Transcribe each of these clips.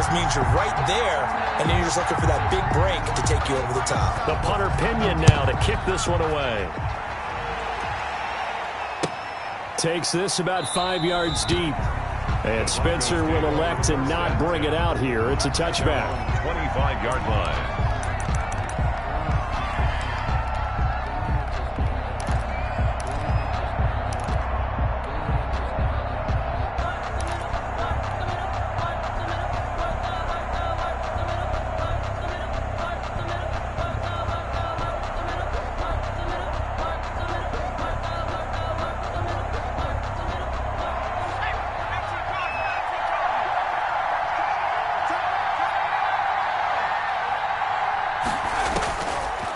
almost means you're right there, and then you're just looking for that big break to take you over the top. The punter Pinion now to kick this one away. Takes this about 5 yards deep. And Spencer will elect to not bring it out here. It's a touchback. 25-yard line.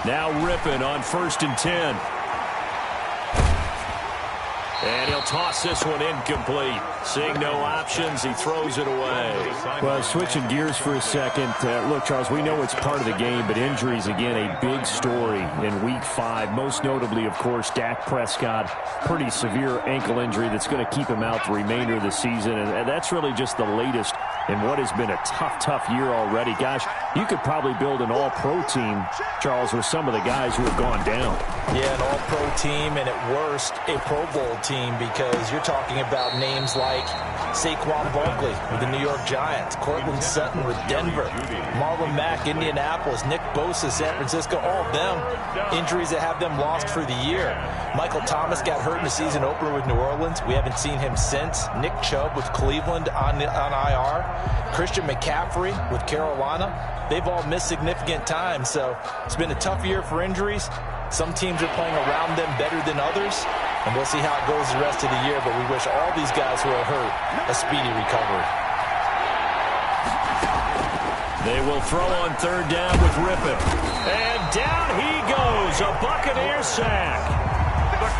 Now ripping on 1st and 10. And he'll toss this one incomplete. Seeing no options, he throws it away. Well, switching gears for a second. Look, Charles, we know it's part of the game, but injuries, again, a big story in Week 5. Most notably, of course, Dak Prescott. Pretty severe ankle injury that's going to keep him out the remainder of the season. And that's really just the latest in what has been a tough year already. Gosh, you could probably build an all-pro team, Charles, with some of the guys who have gone down. Yeah, an all-pro team, and at worst, a Pro Bowl team, because you're talking about names like Saquon Barkley with the New York Giants, Cortland Sutton with Denver, Marlon Mack, Indianapolis, Nick Bosa, San Francisco, all of them injuries that have them lost for the year. Michael Thomas got hurt in the season opener with New Orleans. We haven't seen him since. Nick Chubb with Cleveland on IR. Christian McCaffrey with Carolina. They've all missed significant time, so it's been a tough year for injuries. Some teams are playing around them better than others, and we'll see how it goes the rest of the year, but we wish all these guys who are hurt a speedy recovery. They will throw on 3rd down with Rippon. And down he goes, a Buccaneer sack.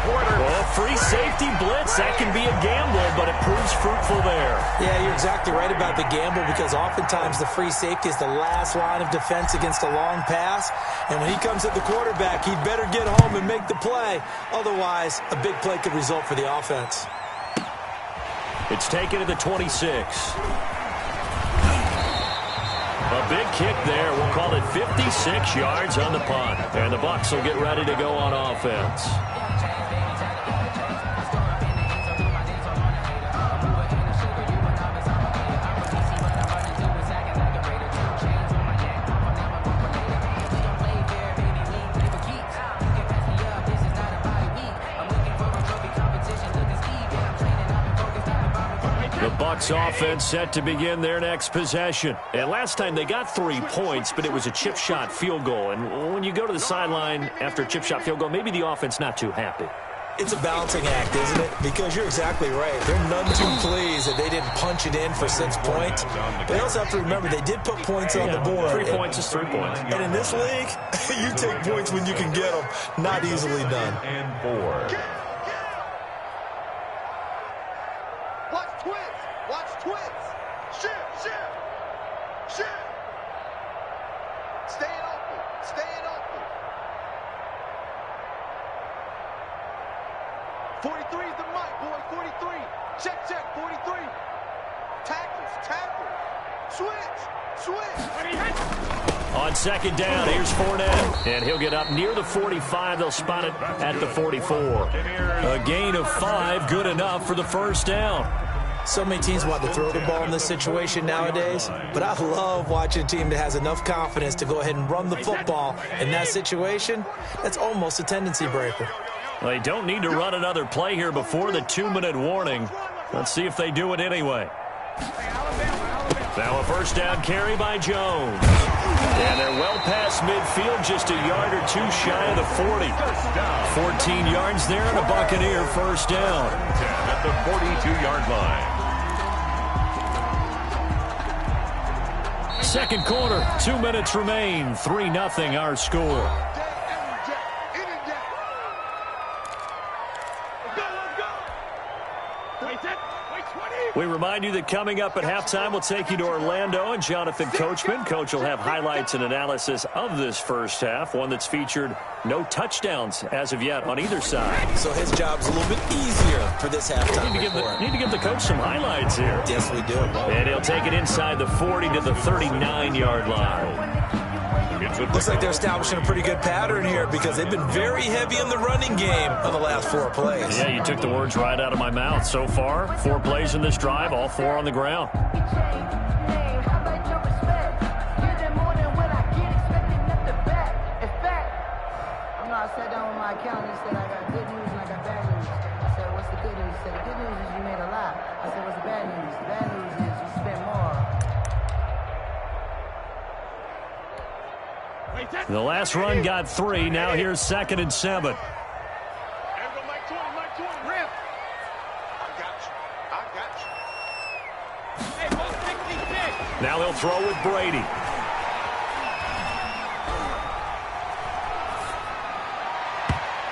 Well, free safety blitz, that can be a gamble, but it proves fruitful there. Yeah, you're exactly right about the gamble, because oftentimes the free safety is the last line of defense against a long pass. And when he comes at the quarterback, he'd better get home and make the play. Otherwise, a big play could result for the offense. It's taken to the 26. A big kick there. We'll call it 56 yards on the punt. And the Bucs will get ready to go on offense. The Bucs offense set to begin their next possession. And last time they got 3 points, but it was a chip shot field goal. And when you go to the sideline after a chip shot field goal, maybe the offense not too happy. It's a balancing act, isn't it? Because you're exactly right. They're none too pleased that they didn't punch it in for 6 points. But they also have to remember they did put points on the board. 3 points is 3 points. And in this league, you take points when you can get them. Not easily done. And 4. Watch twins. Shift. Staying open. 43 is the mic, boy. 43. Check. 43. Tackles. Switch. On 2nd down, here's Fournette. And he'll get up near the 45. They'll spot it at the 44. A gain of 5, good enough for the 1st down. So many teams want to throw the ball in this situation nowadays, but I love watching a team that has enough confidence to go ahead and run the football. In that situation, that's almost a tendency breaker. They don't need to run another play here before the 2-minute warning. Let's see if they do it anyway. Now a 1st down carry by Jones. And they're well past midfield, just a yard or 2 shy of the 40. 14 yards there and a Buccaneer 1st down. At the 42-yard line. 2nd quarter, 2 minutes remain. 3-0 our score. Wait 20. We remind you that coming up at halftime, we'll take you to Orlando and Jonathan Coachman. Coach will have highlights and analysis of this first half, one that's featured no touchdowns as of yet on either side. So his job's a little bit easier for this halftime report. Need to give the coach some highlights here. Yes, we do. And he'll take it inside the 40 to the 39-yard line. Looks like they're establishing a pretty good pattern here because they've been very heavy in the running game on the last 4 plays. Yeah, you took the words right out of my mouth. So far, 4 plays in this drive, all 4 on the ground. I sat down with my accountant and said, I got good news and I got bad news. I said, what's the good news? He said, the good news is you made a lot. I said, what's the bad news? The bad news is you spent more. The last run got 3. Now here's 2nd and 7. Now they'll throw with Brady.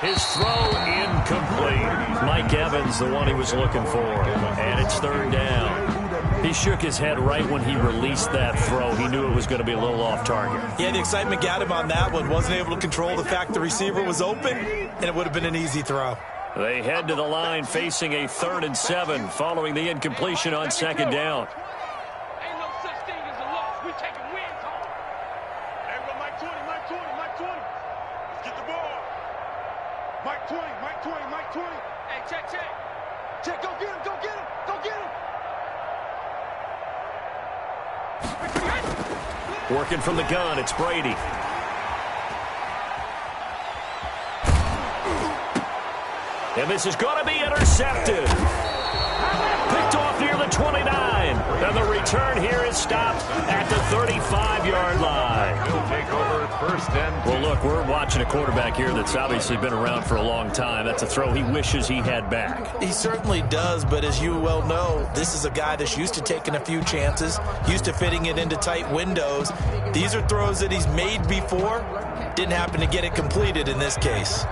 His throw incomplete. Mike Evans, the one he was looking for. And it's 3rd down. He shook his head right when he released that throw. He knew it was going to be a little off target. Yeah, the excitement got him on that one. Wasn't able to control the fact the receiver was open, and it would have been an easy throw. They head to the line facing a 3rd and 7 following the incompletion on 2nd down. Ain't no such thing as a loss. We taking wins home. Everyone, Mike 20, Mike 20, Mike 20. Let's get the ball. Mike 20, Mike 20, Mike 20. Hey, check. Check, go get him, go get him, go get him. Working from the gun, it's Brady. And this is going to be intercepted. Picked off near the 29. And the return here is stopped at the 35-yard line. He'll take over 1st and 2. Well, look, we're watching a quarterback here that's obviously been around for a long time. That's a throw he wishes he had back. He certainly does, but as you well know, this is a guy that's used to taking a few chances, used to fitting it into tight windows. These are throws that he's made before. Didn't happen to get it completed in this case.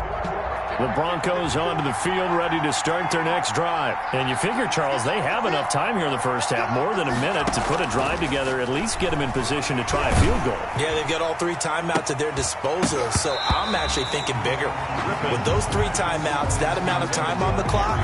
The Broncos onto the field, ready to start their next drive. And you figure, Charles, they have enough time here in the first half, more than a minute, to put a drive together, at least get them in position to try a field goal. Yeah, they've got all 3 timeouts at their disposal, so I'm actually thinking bigger. With those 3 timeouts, that amount of time on the clock,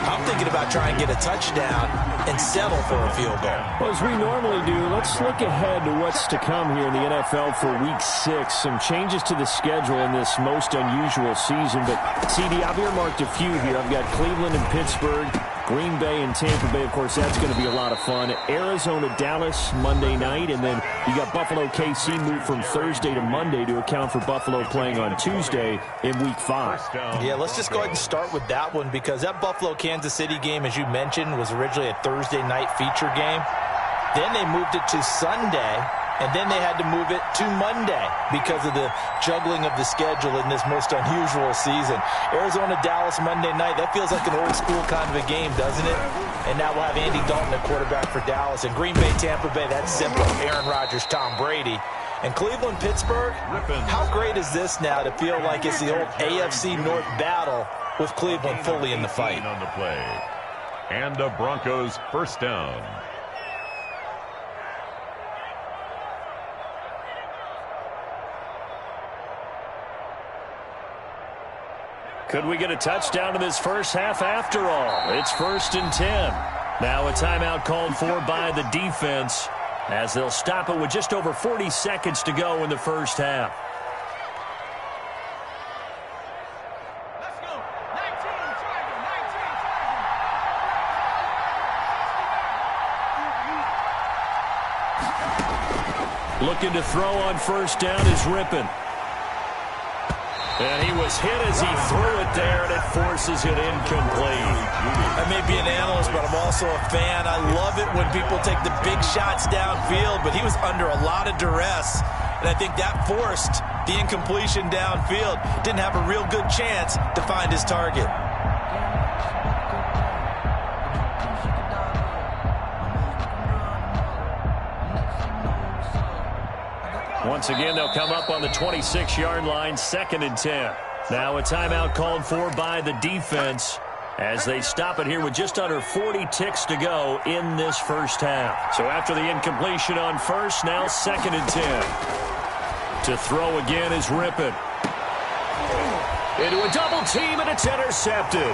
I'm thinking about trying to get a touchdown and settle for a field goal. Well, as we normally do, let's look ahead to what's to come here in the NFL for Week 6. Some changes to the schedule in this most unusual season, but CD, I've earmarked a few here. I've got Cleveland and Pittsburgh, Green Bay and Tampa Bay. Of course, that's going to be a lot of fun. Arizona, Dallas, Monday night. And then you got Buffalo, KC moved from Thursday to Monday to account for Buffalo playing on Tuesday in Week 5. Yeah, let's just go ahead and start with that one because that Buffalo-Kansas City game, as you mentioned, was originally a Thursday night feature game. Then they moved it to Sunday. And then they had to move it to Monday because of the juggling of the schedule in this most unusual season. Arizona-Dallas Monday night, that feels like an old school kind of a game, doesn't it? And now we'll have Andy Dalton at quarterback for Dallas. And Green Bay-Tampa Bay, that's simple. Aaron Rodgers, Tom Brady. And Cleveland-Pittsburgh, how great is this now to feel like it's the old AFC North battle with Cleveland fully in the fight? On the play. And the Broncos 1st down. Could we get a touchdown in this first half after all? It's 1st and 10. Now a timeout called for by the defense as they'll stop it with just over 40 seconds to go in the first half. Let's go. 19. Looking to throw on 1st down is Rippon. And he was hit as he threw it there, and it forces it incomplete. I may be an analyst, but I'm also a fan. I love it when people take the big shots downfield, but he was under a lot of duress, and I think that forced the incompletion downfield. Didn't have a real good chance to find his target. Once again, they'll come up on the 26-yard line, 2nd and 10. Now a timeout called for by the defense as they stop it here with just under 40 ticks to go in this first half. So after the incompletion on first, now 2nd and 10. To throw again is Rippon. Into a double team, and it's intercepted.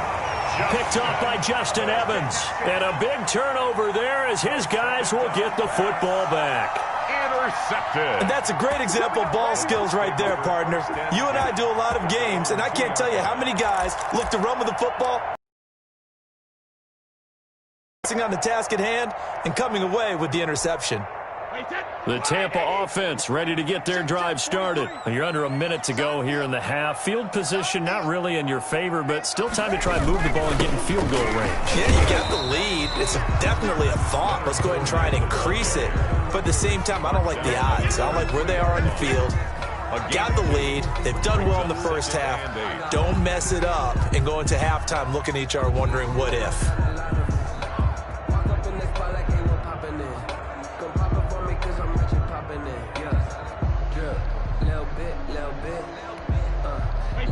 Picked off by Justin Evans. And a big turnover there as his guys will get the football back. Intercepted. And that's a great example of ball skills right there, partner. You and I do a lot of games, and I can't tell you how many guys look to run with the football, on the task at hand, and coming away with the interception. The Tampa offense ready to get their drive started. You're under a minute to go here in the half. Field position not really in your favor, but still time to try and move the ball and get in field goal range. Yeah, you got the lead. It's definitely a thought. Let's go ahead and try and increase it. But at the same time, I don't like the odds. I don't like where they are on the field. Got the lead. They've done well in the first half. Don't mess it up and go into halftime looking at each other wondering what if.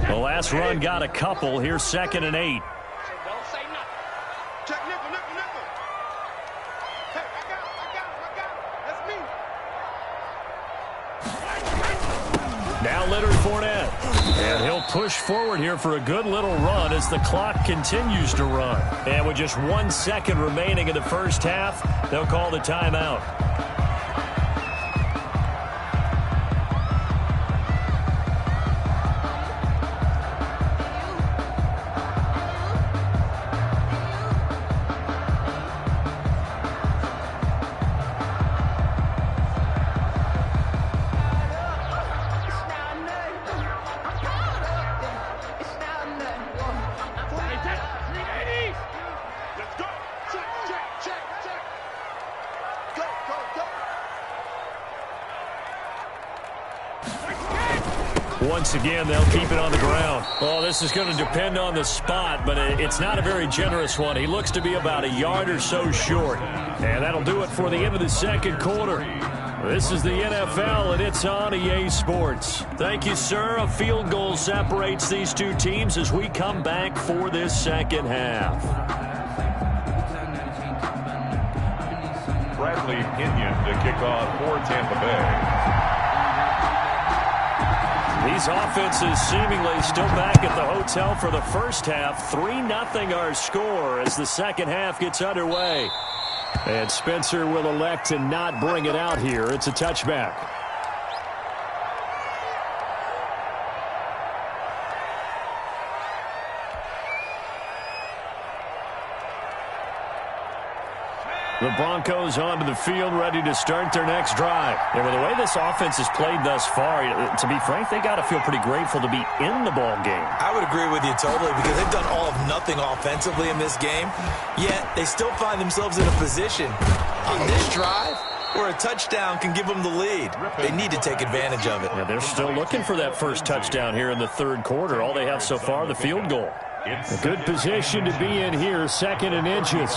The last run got a couple. Here's 2nd and 8. Don't say nothing. Check nickel, nickel, nickel. Hey, I got it. That's me. Now Leonard Fournette. And he'll push forward here for a good little run as the clock continues to run. And with just 1 second remaining in the first half, they'll call the timeout. Once again, they'll keep it on the ground. Oh, this is going to depend on the spot, but it's not a very generous one. He looks to be about a yard or so short. And that'll do it for the end of the second quarter. This is the NFL, and it's on EA Sports. Thank you, sir. A field goal separates these two teams as we come back for this second half. Bradley Pinion to kick off for Tampa Bay. These offenses seemingly still back at the hotel for the first half. 3-0 our score as the second half gets underway. And Spencer will elect to not bring it out here. It's a touchback. The Broncos onto the field, ready to start their next drive. And with the way this offense has played thus far, to be frank, they got to feel pretty grateful to be in the ball game. I would agree with you totally because they've done all of nothing offensively in this game, yet they still find themselves in a position on this drive where a touchdown can give them the lead. They need to take advantage of it. Yeah, they're still looking for that first touchdown here in the third quarter. All they have so far, the field goal. A good position to be in here, 2nd and inches.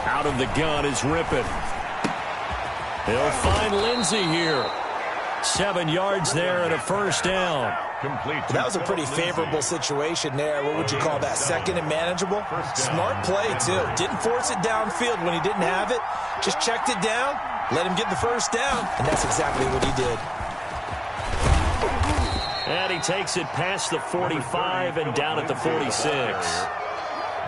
Out of the gun is Rippon. He'll find Lindsey here. 7 yards there and a first down. That was a pretty favorable situation there. What would you call that? 2nd and manageable? Smart play, too. Didn't force it downfield when he didn't have it. Just checked it down, let him get the first down, and that's exactly what he did. And he takes it past the 45 and down at the 46.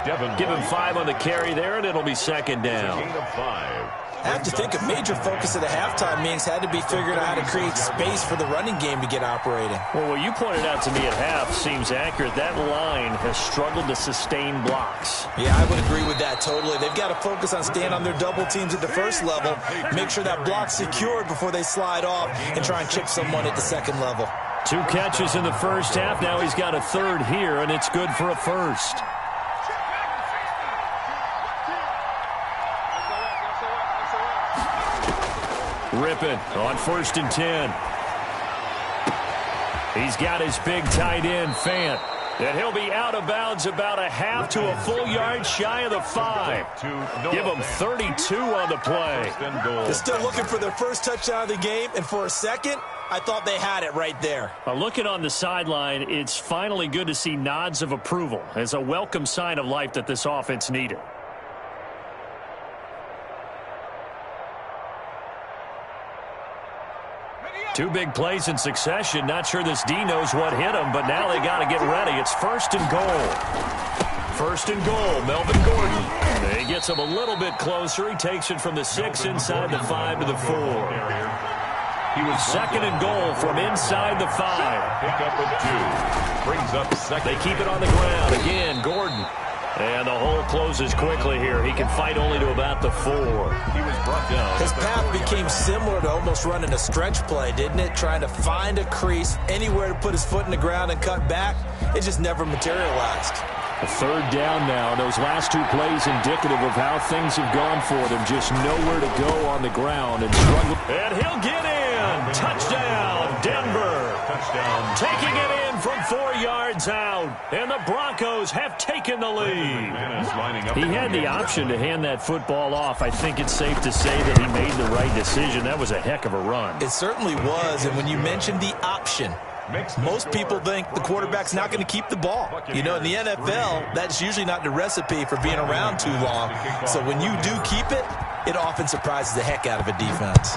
Give him 5 on the carry there, and it'll be 2nd down. I have to think a major focus of the halftime meetings had to be figuring out how to create space for the running game to get operating. Well, what you pointed out to me at half seems accurate. That line has struggled to sustain blocks. Yeah, I would agree with that totally. They've got to focus on staying on their double teams at the first level, make sure that block's secured before they slide off and try and chip someone at the second level. 2 catches in the first half. Now he's got a third here, and it's good for a first. Rippon on 1st and 10. He's got his big tight end, Fant. And he'll be out of bounds about a half to a full yard shy of the 5. Give them 32 on the play. They're still looking for their first touchdown of the game, and for a second, I thought they had it right there. Looking on the sideline, it's finally good to see nods of approval as a welcome sign of life that this offense needed. Two big plays in succession. Not sure this D knows what hit him, but now they got to get ready. It's 1st and goal. 1st and goal, Melvin Gordon. He gets him a little bit closer. He takes it from the 6 inside the 5 to the 4. He was 2nd and goal from inside the 5. Pick up of 2. Brings up 2nd. They keep it on the ground. Again, Gordon. And the hole closes quickly here. He can fight only to about the 4. He was brought down. His path became similar to almost running a stretch play, didn't it? Trying to find a crease, anywhere to put his foot in the ground and cut back. It just never materialized. A 3rd down now. Those last 2 plays indicative of how things have gone for them. Just nowhere to go on the ground and struggle. And he'll get in. Touchdown, Denver. Touchdown. Taking it in from 4 yards out. And the Broncos have taken the lead. He had the option to hand that football off. I think it's safe to say that he made the right decision. That was a heck of a run. It certainly was, and when you mentioned the option, most people think the quarterback's not going to keep the ball. You know, in the NFL, that's usually not the recipe for being around too long. So when you do keep it, it often surprises the heck out of a defense.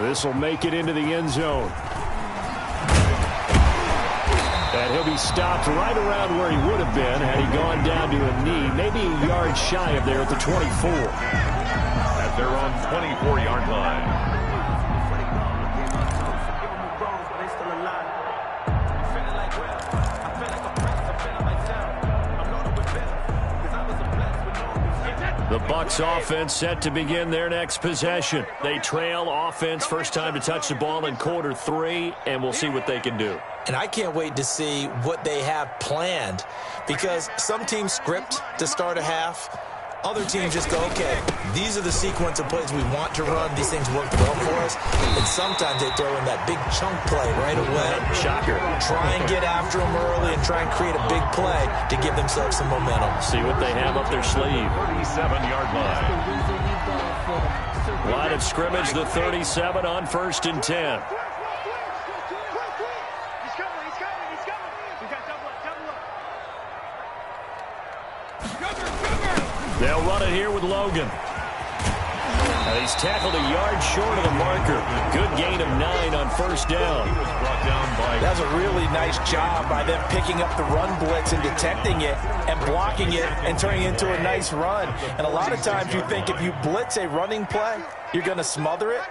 This will make it into the end zone. And he'll be stopped right around where he would have been had he gone down to a knee, maybe a yard shy of there at the 24. At their own 24-yard line. The Bucs offense set to begin their next possession. They trail offense, first time to touch the ball in quarter 3, and we'll see what they can do. And I can't wait to see what they have planned, because some teams script to start a half. Other teams just go, okay, these are the sequence of plays we want to run. These things work well for us. And sometimes they throw in that big chunk play right away. Shocker. Try and get after them early and try and create a big play to give themselves some momentum. See what they have up their sleeve. 37-yard line. Line of scrimmage, the 37 on 1st and 10. They'll run it here with Logan. He's tackled a yard short of the marker. Good gain of 9 on 1st down. He was brought down by... That was a really nice job by them picking up the run blitz and detecting it and blocking it and turning it into a nice run. And a lot of times you think if you blitz a running play, you're going to smother it.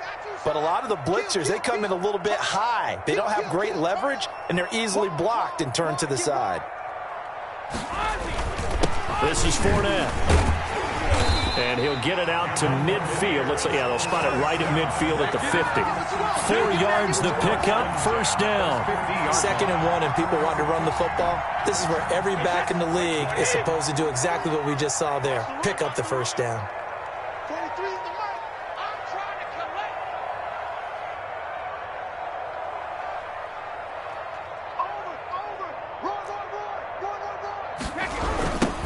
But a lot of the blitzers, they come in a little bit high. They don't have great leverage, and they're easily blocked and turned to the side. This is Fournette. And he'll get it out to midfield. Yeah, they'll spot it right at midfield at the 50. 4 yards the pickup, 1st down. 2nd and 1, and people want to run the football. This is where every back in the league is supposed to do exactly what we just saw there. Pick up the 1st down.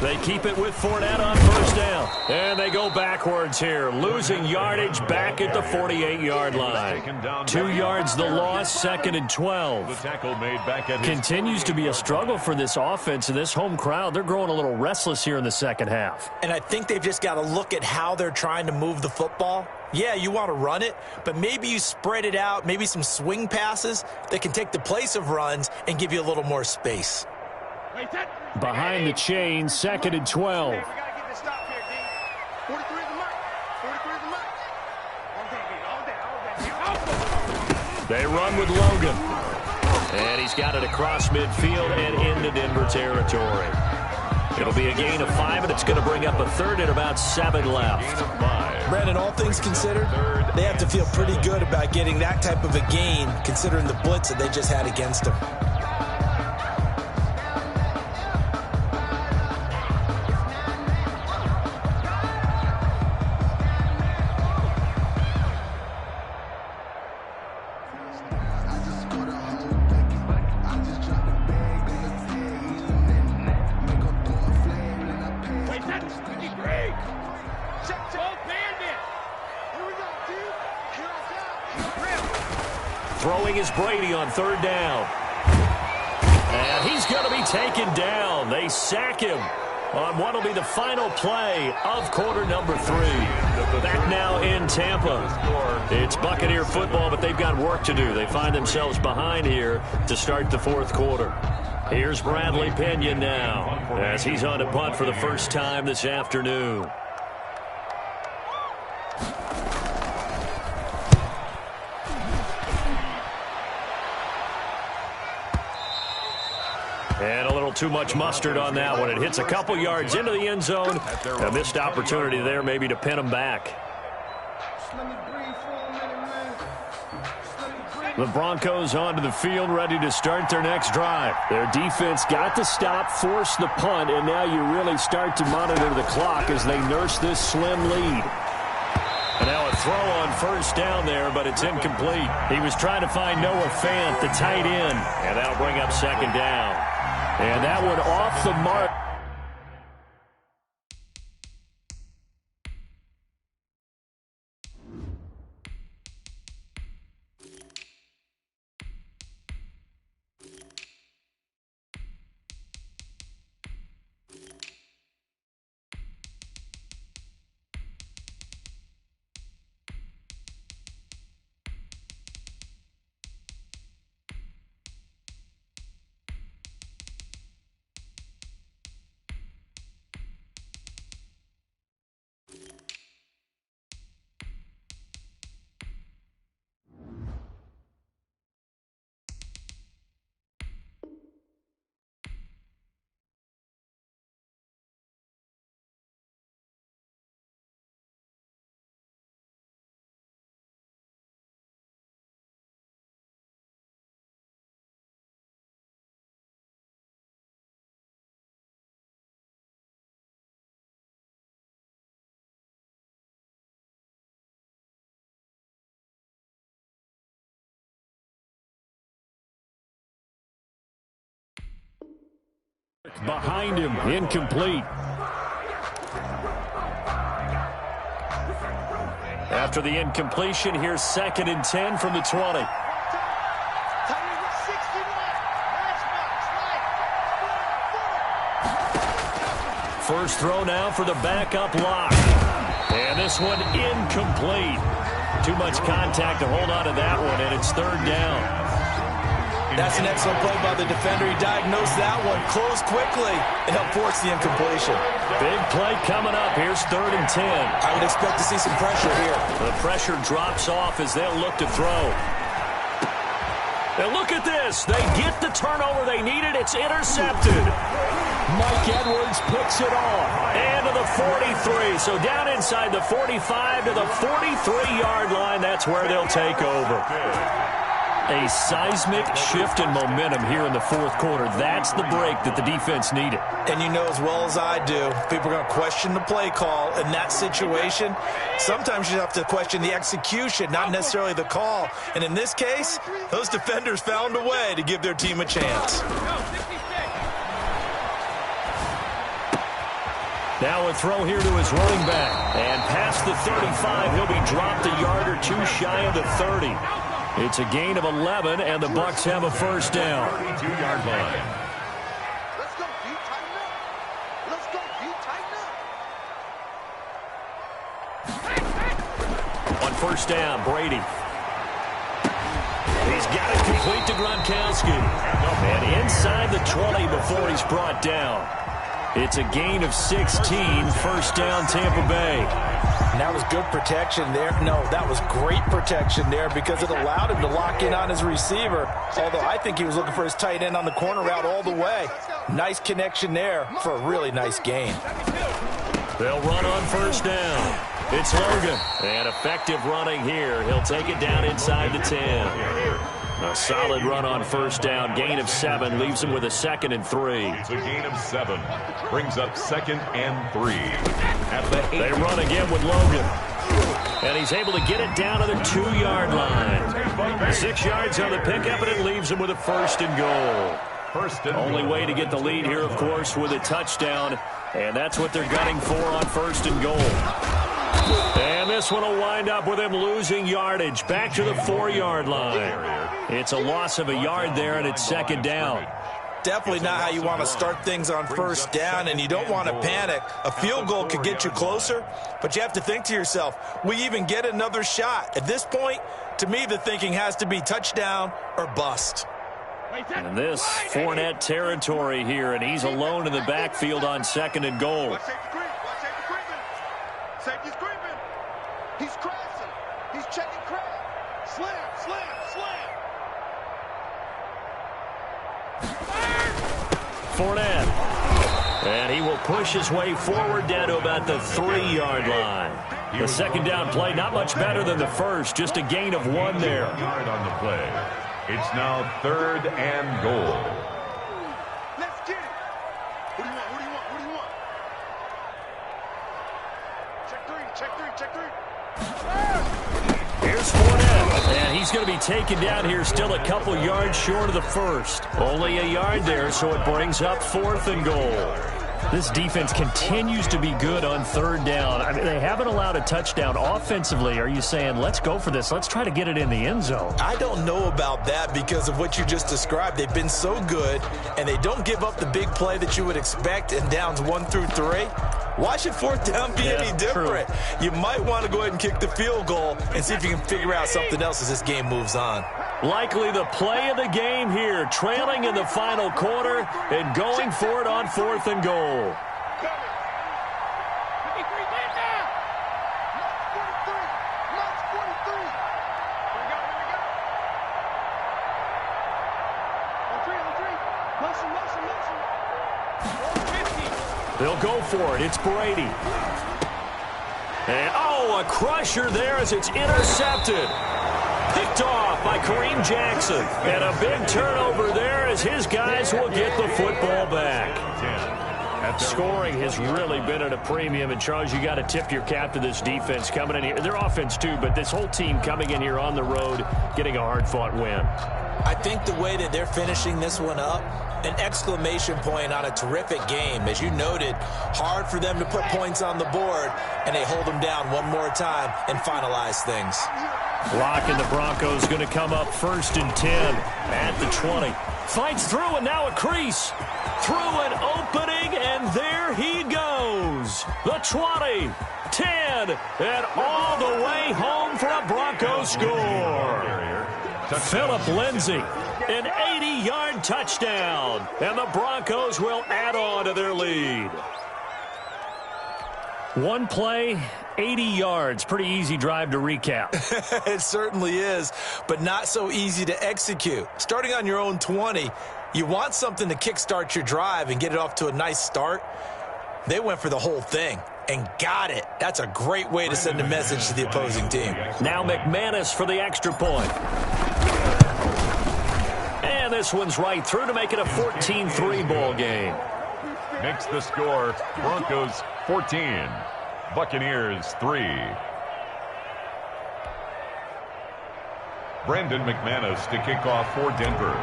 They keep it with Fournette on 1st down. And they go backwards here, losing yardage back at the 48-yard line. 2 yards the loss, 2nd and 12. The tackle made back at Continues to be a struggle for this offense and this home crowd. They're growing a little restless here in the second half. And I think they've just got to look at how they're trying to move the football. Yeah, you want to run it, but maybe you spread it out, maybe some swing passes that can take the place of runs and give you a little more space. Behind the chain, 2nd and 12. We got to get this stop here, D. 43 is the mark. 43 is the mark. All day. They run with Logan. And he's got it across midfield and into Denver territory. It'll be a gain of 5, and it's going to bring up a 3rd and about 7 left. Brandon, all things considered, they have to feel pretty good about getting that type of a gain, considering the blitz that they just had against them. throwing is Brady on third down. And he's going to be taken down. They sack him on what will be the final play of quarter number 3. Back now in Tampa. It's Buccaneer football, but they've got work to do. They find themselves behind here to start the fourth quarter. Here's Bradley Pinion now as he's on to punt for the first time this afternoon. And a little too much mustard on that one. It hits a couple yards into the end zone. A missed opportunity there maybe to pin him back. The Broncos onto the field, ready to start their next drive. Their defense got to stop, force the punt, and now you really start to monitor the clock as they nurse this slim lead. And now a throw on first down there, but it's incomplete. He was trying to find Noah Fant, the tight end, and that'll bring up second down. And that one off the mark. Behind him, incomplete. After the incompletion, here's 2nd and 10 from the 20. First throw now for the backup lock. And this one incomplete. Too much contact to hold on to that one, and it's third down. That's an excellent play by the defender. He diagnosed that one, closed quickly, and helped force the incompletion. Big play coming up. Here's 3rd and 10. I would expect to see some pressure here. The pressure drops off as they'll look to throw. And look at this. They get the turnover they needed. It's intercepted. Mike Edwards picks it off. And to the 43. So down inside the 45 to the 43-yard line. That's where they'll take over. A seismic shift in momentum here in the fourth quarter. That's the break that the defense needed. And you know as well as I do, people are going to question the play call in that situation. Sometimes you have to question the execution, not necessarily the call. And in this case, those defenders found a way to give their team a chance. Now a throw here to his running back. And past the 35, he'll be dropped a yard or two shy of the 30. It's a gain of 11, and the Bucs have a first down. 32-yard line. Let's go, D, tighten up. Let's go, D, tighten up. On first down, Brady. He's got it complete to Gronkowski. And inside the 20 before he's brought down. It's a gain of 16, first down Tampa Bay. And that was good protection there. No, that was great protection there because it allowed him to lock in on his receiver, although I think he was looking for his tight end on the corner route all the way. Nice connection there for a really nice gain. They'll run on first down. It's Logan. And effective running here. He'll take it down inside the 10. A solid run on first down. Gain of 7 leaves him with a 2nd and 3. It's a gain of 7. Brings up 2nd and 3. At the 8. They run again with Logan. And he's able to get it down to the 2-yard line. 6 yards on the pickup, and it leaves him with a 1st and goal. Only way to get the lead here, of course, with a touchdown. And that's what they're gunning for on 1st and goal. And this one will wind up with him losing yardage. Back to the 4-yard line. It's a loss of a yard there, and it's second down. Definitely not how you want to start things on first down, and you don't want to panic. A field goal could get you closer, but you have to think to yourself, we even get another shot. At this point, to me, the thinking has to be touchdown or bust. And this Fournette territory here, and he's alone in the backfield on second and goal. Watch safety creeping. Safety's creeping. He's crashing. He's checking crash. Slam. Fournette. And he will push his way forward down to about the 3-yard line. The second down play, not much better than the first, just a gain of 1 there. Yard on the play. It's now 3rd and goal. Let's get it. Who do you want? Check three. Here's Fournette, and he's going to be taken down here still a couple yards short of the first. Only a yard there, so it brings up 4th and goal. This defense continues to be good on 3rd down. I mean, they haven't allowed a touchdown. Offensively, are you saying, let's go for this, let's try to get it in the end zone? I don't know about that because of what you just described. They've been so good, and they don't give up the big play that you would expect in downs 1 through 3. Why should 4th down be any different? True. You might want to go ahead and kick the field goal and see if you can figure out something else as this game moves on. Likely the play of the game here, trailing in the final quarter and going for it on 4th and goal. They'll go for it. It's Brady. And, a crusher there as it's intercepted. Picked off by Kareem Jackson. And a big turnover there as his guys will get the football back. Scoring has really been at a premium. And, Charles, you got to tip your cap to this defense coming in here. Their offense, too, but this whole team coming in here on the road, getting a hard-fought win. I think the way that they're finishing this one up, an exclamation point on a terrific game. As you noted, hard for them to put points on the board, and they hold them down one more time and finalize things. Lock and the Broncos going to come up 1st and 10 at the 20. Fights through, and now a crease. Through an opening, and there he goes. The 20, 10, and all the way home for a Broncos score. Phillip Lindsay, an 80-yard touchdown, and the Broncos will add on to their lead. One play, 80 yards. Pretty easy drive to recap. It certainly is, but not so easy to execute. Starting on your own 20, you want something to kickstart your drive and get it off to a nice start. They went for the whole thing and got it. That's a great way to send a message to the opposing team. Now McManus for the extra point. And this one's right through to make it a 14-3 ball game. Makes the score Broncos 14, Buccaneers 3. Brandon McManus to kick off for Denver.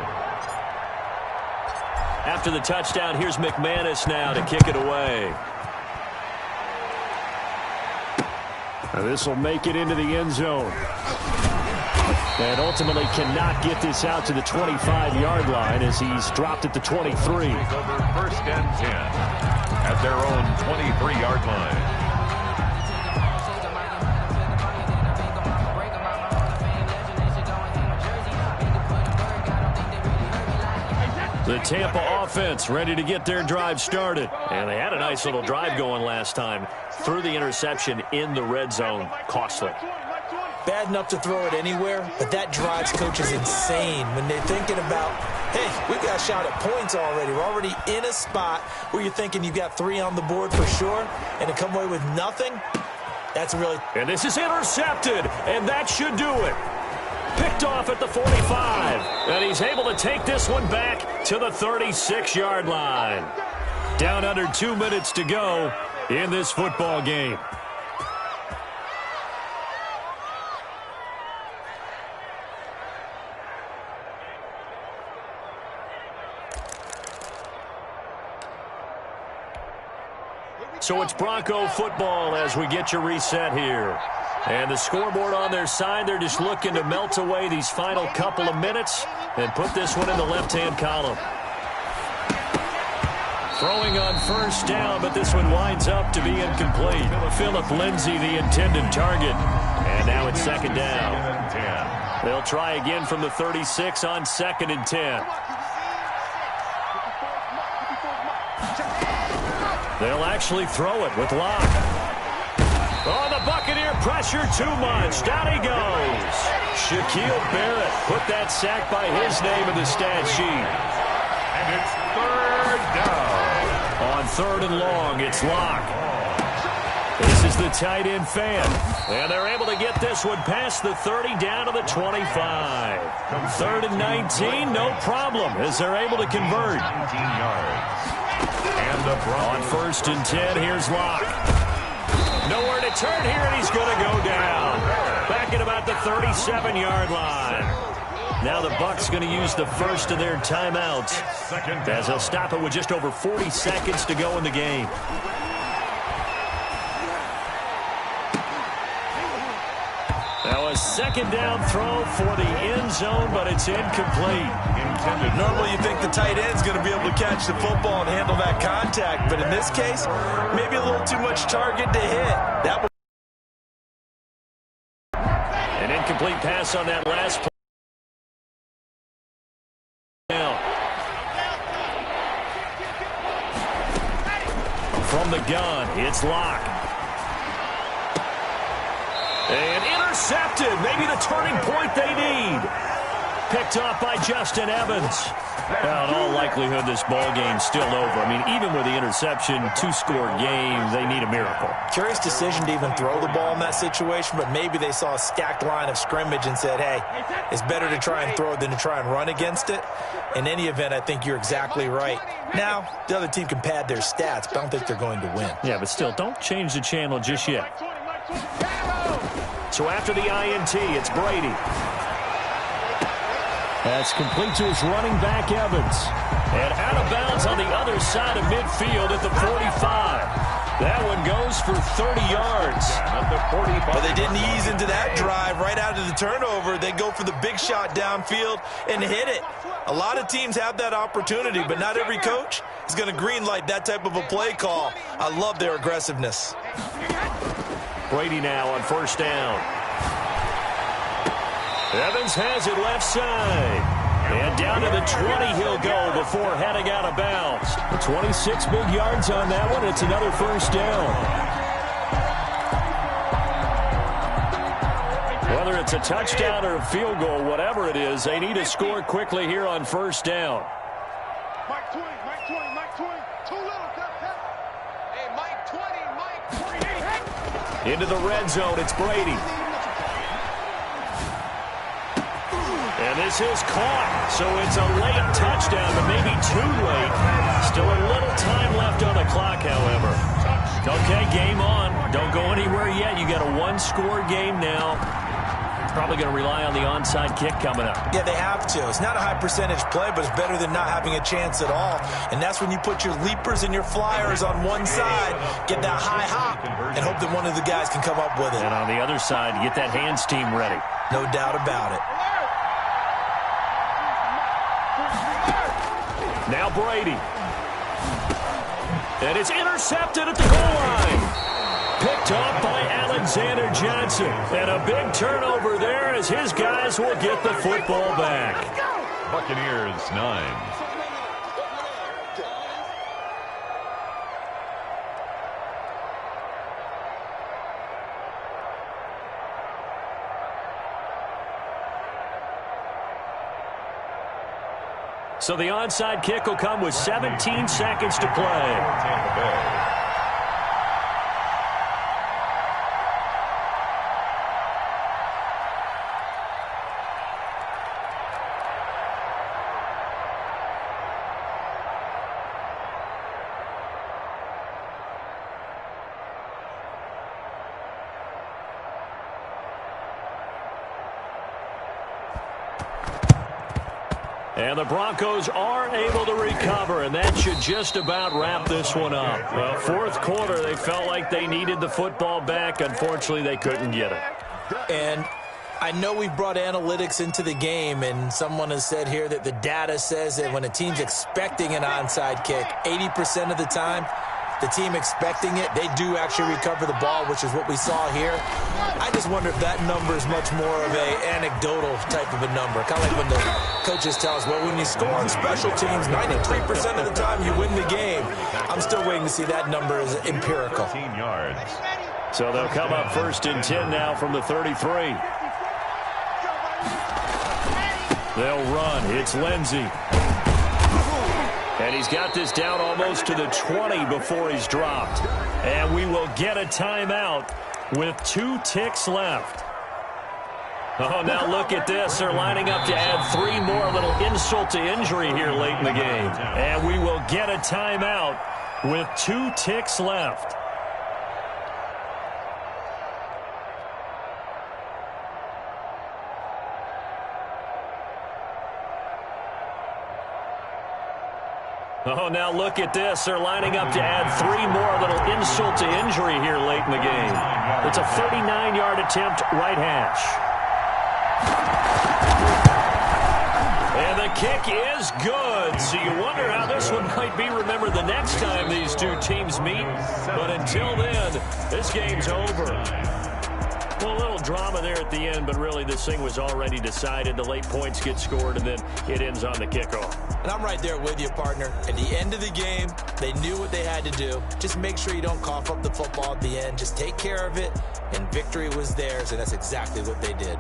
After the touchdown, here's McManus now to kick it away. Now this will make it into the end zone. And ultimately cannot get this out to the 25-yard line as he's dropped at the 23. Over 1st and 10 at their own 23-yard line. The Tampa offense ready to get their drive started. And they had a nice little drive going last time. Threw the interception in the red zone. Costly. Bad enough to throw it anywhere, but that drives coaches insane when they're thinking about, hey, we've got a shot at points already. We're already in a spot where you're thinking you've got 3 on the board for sure, and to come away with nothing, that's really... And this is intercepted, and that should do it. Picked off at the 45, and he's able to take this one back to the 36-yard line. Down under 2 minutes to go in this football game. Here we So it's Bronco football as we get you reset here. And the scoreboard on their side, they're just looking to melt away these final couple of minutes and put this one in the left-hand column. Throwing on first down, but this one winds up to be incomplete. Philip Lindsay, the intended target. And now it's second down. They'll try again from the 36 on 2nd and 10. They'll actually throw it with Locke. Oh, the Buccaneer pressure too much. Down he goes. Shaquille Barrett put that sack by his name in the stat sheet. And it's third down. On 3rd and long, it's Locke. This is the tight end fan. And they're able to get this one past the 30 down to the 25. 3rd and 19, no problem, as they're able to convert. 19 yards. And on 1st and 10, here's Locke. Nowhere to turn here, and he's going to go down. Back at about the 37-yard line. Now the Bucs going to use the first of their timeouts as they'll stop it with just over 40 seconds to go in the game. Now a second down throw for the end zone, but it's incomplete. Normally you think the tight end's going to be able to catch the football and handle that contact, but in this case, maybe a little too much target to hit. That was an incomplete pass on that last play. From the gun, it's Locke. And intercepted. Maybe the turning point they need. Picked off by Justin Evans. Well, in all likelihood, this ball game's still over. I mean, even with the interception, 2-score game, they need a miracle. Curious decision to even throw the ball in that situation, but maybe they saw a stacked line of scrimmage and said, hey, it's better to try and throw than to try and run against it. In any event, I think you're exactly right. Now, the other team can pad their stats, but I don't think they're going to win. Yeah, but still, don't change the channel just yet. So after the INT, it's Brady. That's complete to his running back, Evans. And out of bounds on the other side of midfield at the 45. That one goes for 30 yards. But they didn't ease into that drive right out of the turnover. They go for the big shot downfield and hit it. A lot of teams have that opportunity, but not every coach is going to greenlight that type of a play call. I love their aggressiveness. Brady now on first down. Evans has it left side. And down to the 20 he'll go before heading out of bounds. 26 big yards on that one. It's another first down. Whether it's a touchdown or a field goal, whatever it is, they need to score quickly here on first down. Mike 20, Mike 20, Mike 20. Too little, hey, Mike 20, Mike 20. Into the red zone, it's Brady. And this is caught, so it's a late touchdown, but maybe too late. Still a little time left on the clock, however. Okay, game on. Don't go anywhere yet. You got a one-score game now. Probably going to rely on the onside kick coming up. Yeah, they have to. It's not a high-percentage play, but it's better than not having a chance at all. And that's when you put your leapers and your flyers on one side, get that high hop, and hope that one of the guys can come up with it. And on the other side, get that hands team ready. No doubt about it. Now Brady. And it's intercepted at the goal line. Picked off by Alexander Johnson. And a big turnover there as his guys will get the football back. Buccaneers 9. So the onside kick will come with 17 seconds to play. Tampa Bay. And the Broncos are able to recover, and that should just about wrap this one up. Well, fourth quarter, they felt like they needed the football back. Unfortunately, they couldn't get it. And I know we've brought analytics into the game, and someone has said here that the data says that when a team's expecting an onside kick, 80% of the time, the team expecting it, they do actually recover the ball, which is what we saw here. I just wonder if that number is much more of an anecdotal type of a number. Kind of like when the coaches tell us, well, when you score on special teams, 93% of the time you win the game. I'm still waiting to see that number as empirical. 15 yards. So they'll come up 1st and 10 now from the 33. They'll run. It's Lindsey. And he's got this down almost to the 20 before he's dropped. And we will get a timeout with 2 ticks left. Oh, now look at this. They're lining up to add 3 more. A little insult to injury here late in the game. And we will get a timeout with 2 ticks left. Oh, now look at this. They're lining up to add 3 more. A little insult to injury here late in the game. It's a 39-yard attempt, right hash. And the kick is good. So you wonder how this one might be remembered the next time these two teams meet. But until then, this game's over. Well, a little drama there at the end, but really this thing was already decided. The late points get scored, and then it ends on the kickoff. And I'm right there with you, partner. At the end of the game, they knew what they had to do. Just make sure you don't cough up the football at the end. Just take care of it, and victory was theirs, and that's exactly what they did.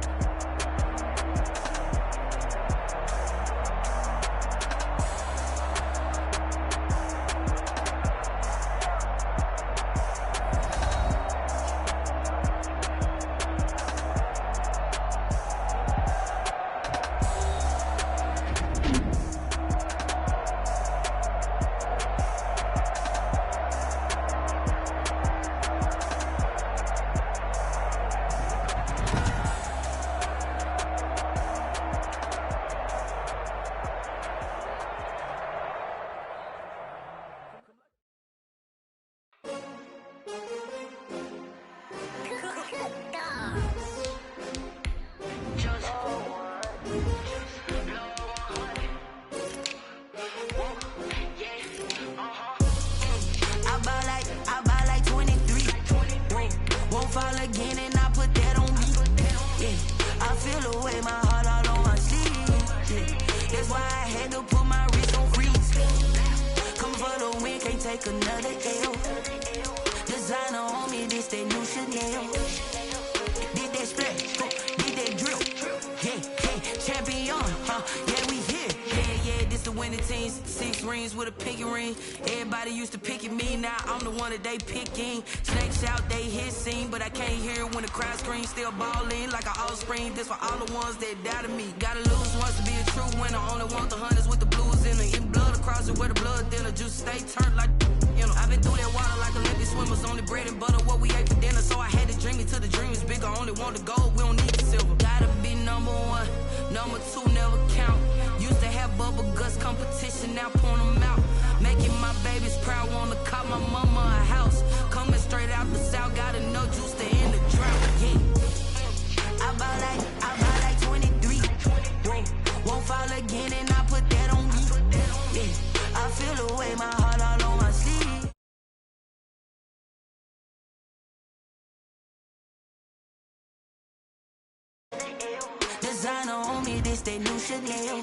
This for all the ones that doubted me. Gotta lose once to be a true winner. Only want the hunters with the blues in it. Eating blood across it where the blood thinner. Juice stay turned like, you know. I've been through that water like Olympic swimmers. Only bread and butter what we ate for dinner. So I had to dream it till the dream is bigger. Only want the gold, we don't need the silver. Gotta be number 1, number 2 never count. Used to have bubble guts competition, now point them out. Making my babies proud, wanna cop my mama a house. Coming straight out the south, gotta know juice to end the drought. Yeah. I buy like 23. Won't fall again, and I put that on me. Yeah, I feel the way, my heart all on my sleeve. Designer on me, this that new Chanel.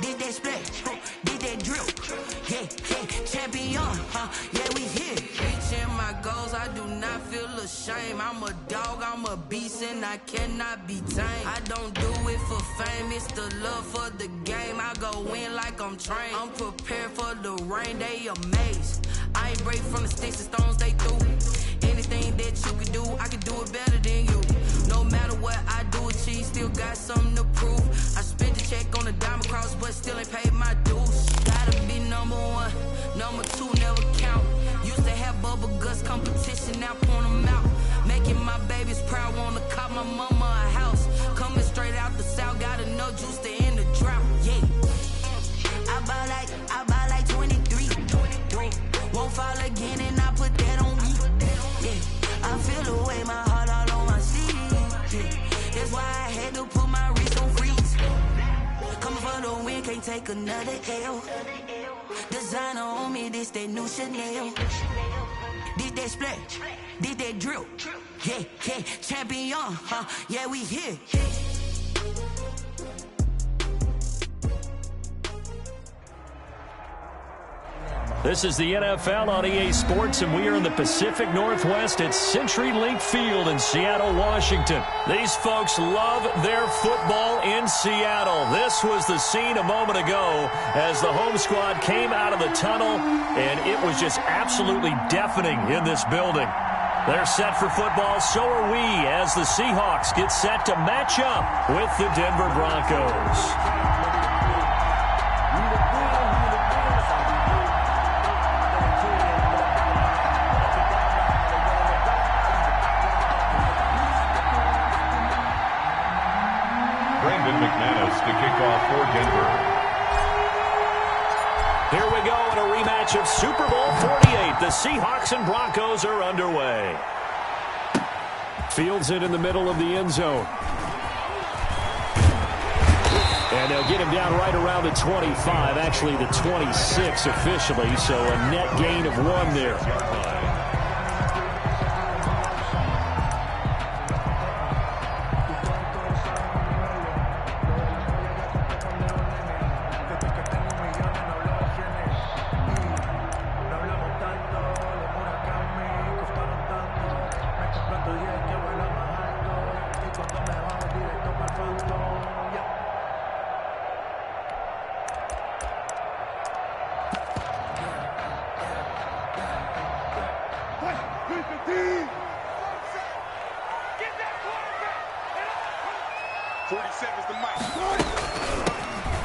Did that splash, did that drip. Yeah, champion, yeah, we here. Reaching my goals, I do not feel ashamed. I'm a dog, I'm a beast, and I cannot be tamed. I don't do it for fame, it's the love for the game. I go in like I'm trained. I'm prepared for the rain, they amazed. I ain't break from the sticks and stones they threw. Anything that you can do, I can do it better than you. No matter what I do, achieve, still got something to prove. I spent the check on the diamond cross, but still ain't paid my dues. Gotta be number 1, number 2 never count. Used to have bubble guts competition, now point them out. Making my babies proud, wanna cop my mama a house. Coming straight out the south, gotta know juice to end the drought. Yeah. take another L. Designer on me, this that new Chanel. Did that splash, did that drill. Yeah, yeah, champion, yeah, we here. This is the NFL on EA Sports, and we are in the Pacific Northwest at CenturyLink Field in Seattle, Washington. These folks love their football in Seattle. This was the scene a moment ago as the home squad came out of the tunnel, and it was just absolutely deafening in this building. They're set for football, so are we, as the Seahawks get set to match up with the Denver Broncos. To kick off for Denver. Here we go in a rematch of Super Bowl 48. The Seahawks and Broncos are underway. Fields it in the middle of the end zone. And they'll get him down right around the 25, actually the 26 officially, so a net gain of 1 there.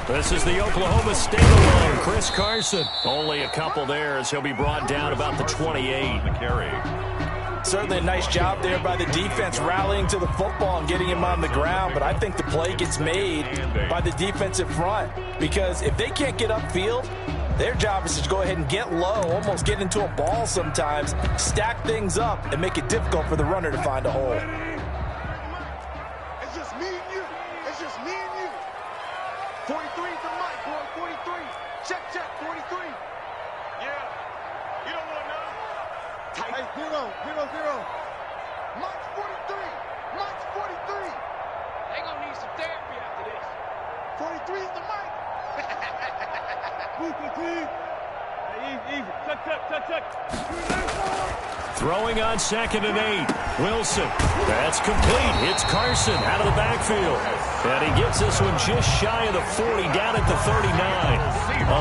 This is the Oklahoma State alone. Chris Carson. Only a couple there as he'll be brought down about the 28. The carry. Certainly a nice job there by the defense rallying to the football and getting him on the ground, but I think the play gets made by the defensive front because if they can't get upfield, their job is to go ahead and get low, almost get into a ball sometimes, stack things up, and make it difficult for the runner to find a hole. It's just me and you. It's just me and you. 43 is the mic, boy. 43. Check, 43. Yeah. You don't want none. Tight. Hey, 0. Mike's 43. Mike's 43. They gonna need some therapy after this. 43 is the mic. Easy. Check. Throwing on 2nd and 8. Wilson. That's complete. Hits Carson out of the backfield. And he gets this one just shy of the 40, down at the 39.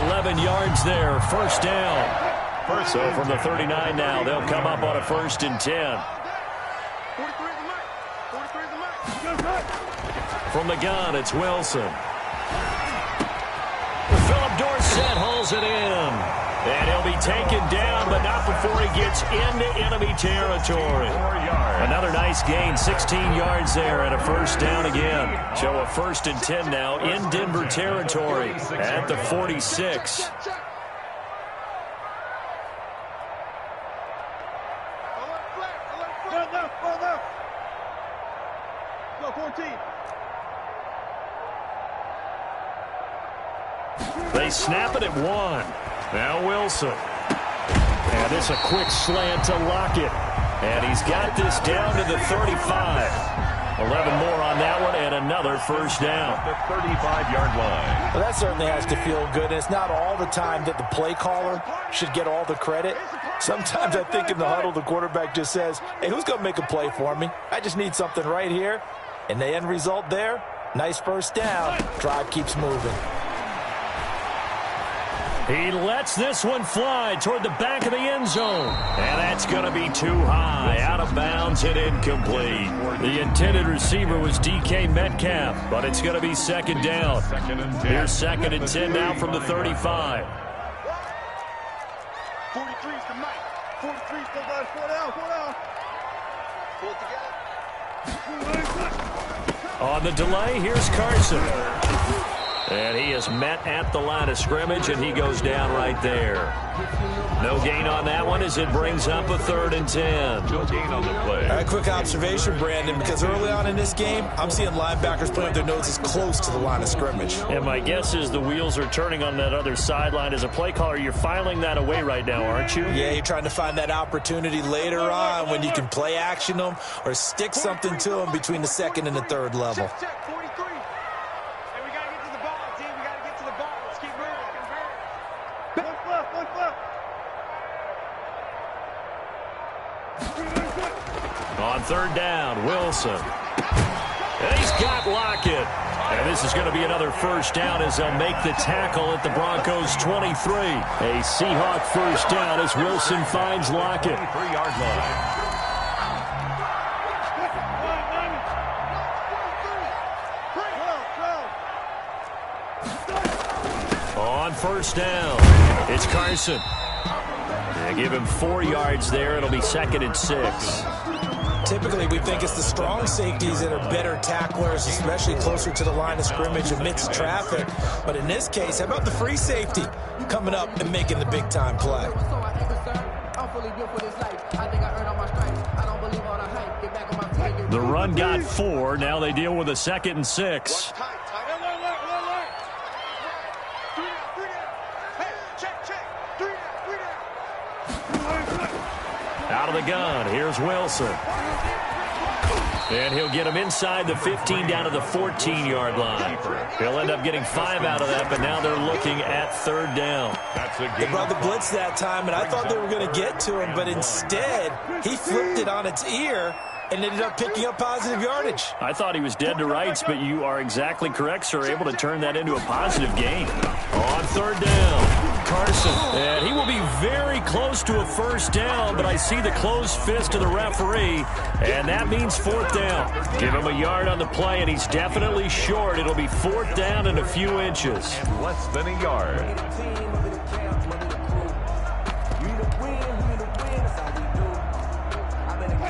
11 yards there, first down. So from the 39 now, they'll come up on a 1st and 10. From the gun, it's Wilson. Philip Dorsett hauls it in. And he'll be taken down, but not before he gets into enemy territory. Another nice gain, 16 yards there, and a first down again. So a 1st and 10 now in Denver territory at the 46. Go, 14. They snap it at 1. Now Wilson. And this a quick slant to Lockett. And he's got this down to the 35. 11 more on that one, and another first down. The 35-yard line. Well, that certainly has to feel good. It's not all the time that the play caller should get all the credit. Sometimes I think in the huddle, the quarterback just says, hey, who's going to make a play for me? I just need something right here. And the end result there, nice first down. Drive keeps moving. He lets this one fly toward the back of the end zone. And that's going to be too high, out of bounds and incomplete. The intended receiver was DK Metcalf, but it's going to be 2nd down. Here's 2nd and 10 now from the 35. 43 is the mic. 43 is the guard. 4 down. Pull it together. On the delay, here's Carson. And he is met at the line of scrimmage, and he goes down right there. No gain on that one as it brings up a 3rd and 10. No gain on the play. All right, quick observation, Brandon, because early on in this game, I'm seeing linebackers putting their noses close to the line of scrimmage. And my guess is the wheels are turning on that other sideline. As a play caller, you're filing that away right now, aren't you? Yeah, you're trying to find that opportunity later on when you can play action them or stick something to them between the 2nd and the 3rd level. Check, 43. And we got to get to the ball, team. We got to get to the ball. Let's keep moving. Look left. On 3rd down, Wilson. And he's got Lockett. And this is going to be another 1st down as they'll make the tackle at the Broncos' 23. A Seahawk 1st down as Wilson finds Lockett. 3-yard line. On 1st down, it's Carson. They give him 4 yards there. It'll be 2nd and 6. Typically, we think it's the strong safeties that are better tacklers, especially closer to the line of scrimmage amidst traffic. But in this case, how about the free safety coming up and making the big-time play? The run got 4. Now they deal with a 2nd and 6. Out of the gun, here's Wilson. And he'll get him inside the 15 down to the 14-yard line. He'll end up getting 5 out of that, but now they're looking at 3rd down. They brought the blitz that time, and I thought they were going to get to him, but instead, he flipped it on its ear and ended up picking up positive yardage. I thought he was dead to rights, but you are exactly correct, sir. Able to turn that into a positive gain. On 3rd down, Carson. And he will be very close to a 1st down, but I see the closed fist of the referee, and that means 4th down. Give him a yard on the play, and he's definitely short. It'll be 4th down and a few inches. Less than a yard.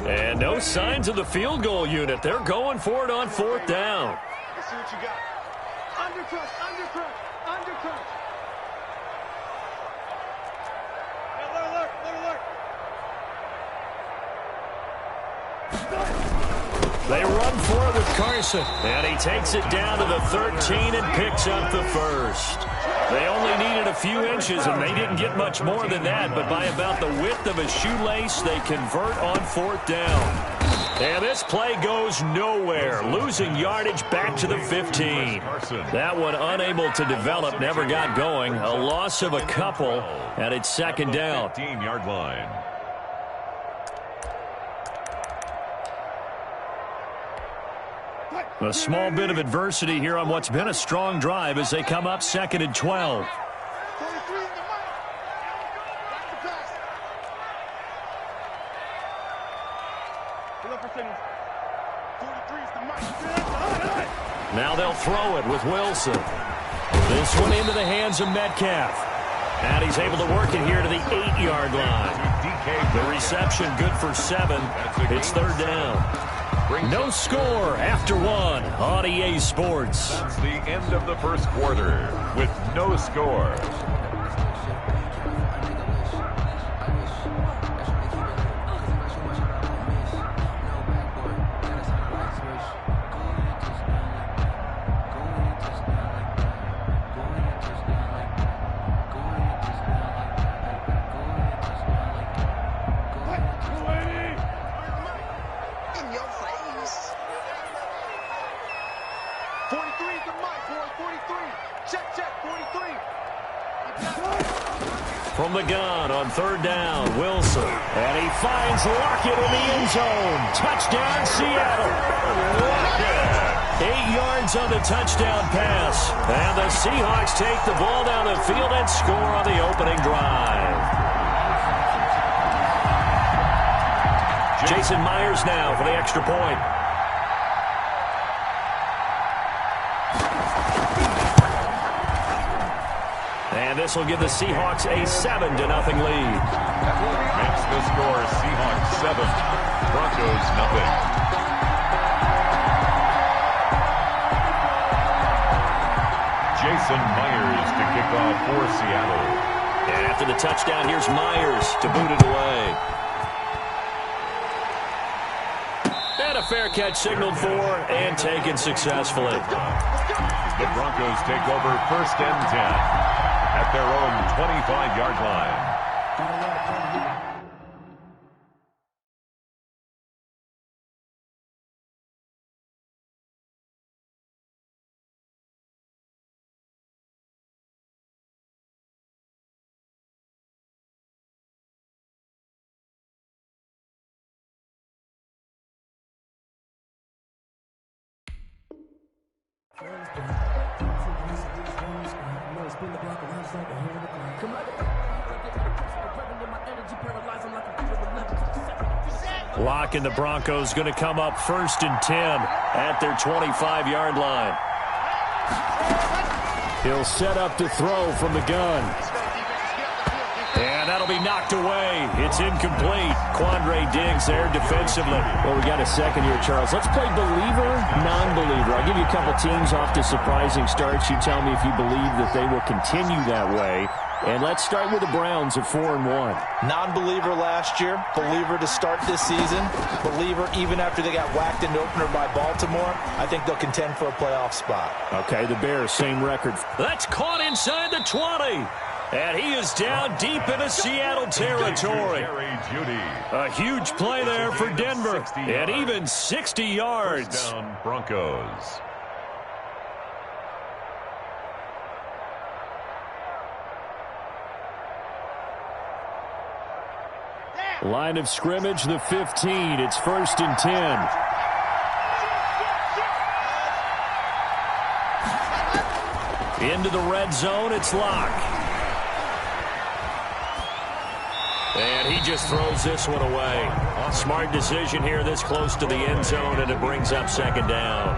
And no signs of the field goal unit. They're going for it on 4th down. Let's see what you got. Undercrunch. They run for it with Carson. And he takes it down to the 13 and picks up the 1st. They only needed a few inches, and they didn't get much more than that. But by about the width of a shoelace, they convert on 4th down. And this play goes nowhere, losing yardage back to the 15. That one unable to develop, never got going. A loss of a couple, and it's 2nd down. 15-yard line. A small bit of adversity here on what's been a strong drive as they come up 2nd and 12. Now they'll throw it with Wilson. This one into the hands of Metcalf. And he's able to work it here to the 8-yard line. The reception good for 7. It's 3rd down. No score after 1 on EA Sports. That's the end of the 1st quarter with no score. From the gun on 3rd down, Wilson. And he finds Lockett in the end zone. Touchdown, Seattle. 8 yards on the touchdown pass. And the Seahawks take the ball down the field and score on the opening drive. Jason Myers now for the extra point. And this will give the Seahawks a 7-0 lead. Makes the score Seahawks 7, Broncos nothing. Jason Myers to kick off for Seattle. And after the touchdown, here's Myers to boot it away. And a fair catch signaled for and taken successfully. The Broncos take over 1st and 10 at their own 25-yard line. Lock and the Broncos going to come up 1st and 10 at their 25-yard line. He'll set up to throw from the gun. And that'll be knocked away. It's incomplete. Quandre Diggs there defensively. Well, we got a second here, Charles. Let's play believer, non-believer. I'll give you a couple teams off to surprising starts. You tell me if you believe that they will continue that way. And let's start with the Browns at 4-1. Non-believer last year, believer to start this season, believer even after they got whacked in the opener by Baltimore. I think they'll contend for a playoff spot. Okay, the Bears, same record. That's caught inside the 20. And he is down deep into Seattle territory. A huge play there for Denver. And even 60 yards. First down, Broncos. Line of scrimmage, the 15. It's 1st and 10. Into the red zone, it's Lock. And he just throws this one away. Smart decision here this close to the end zone, and it brings up 2nd down.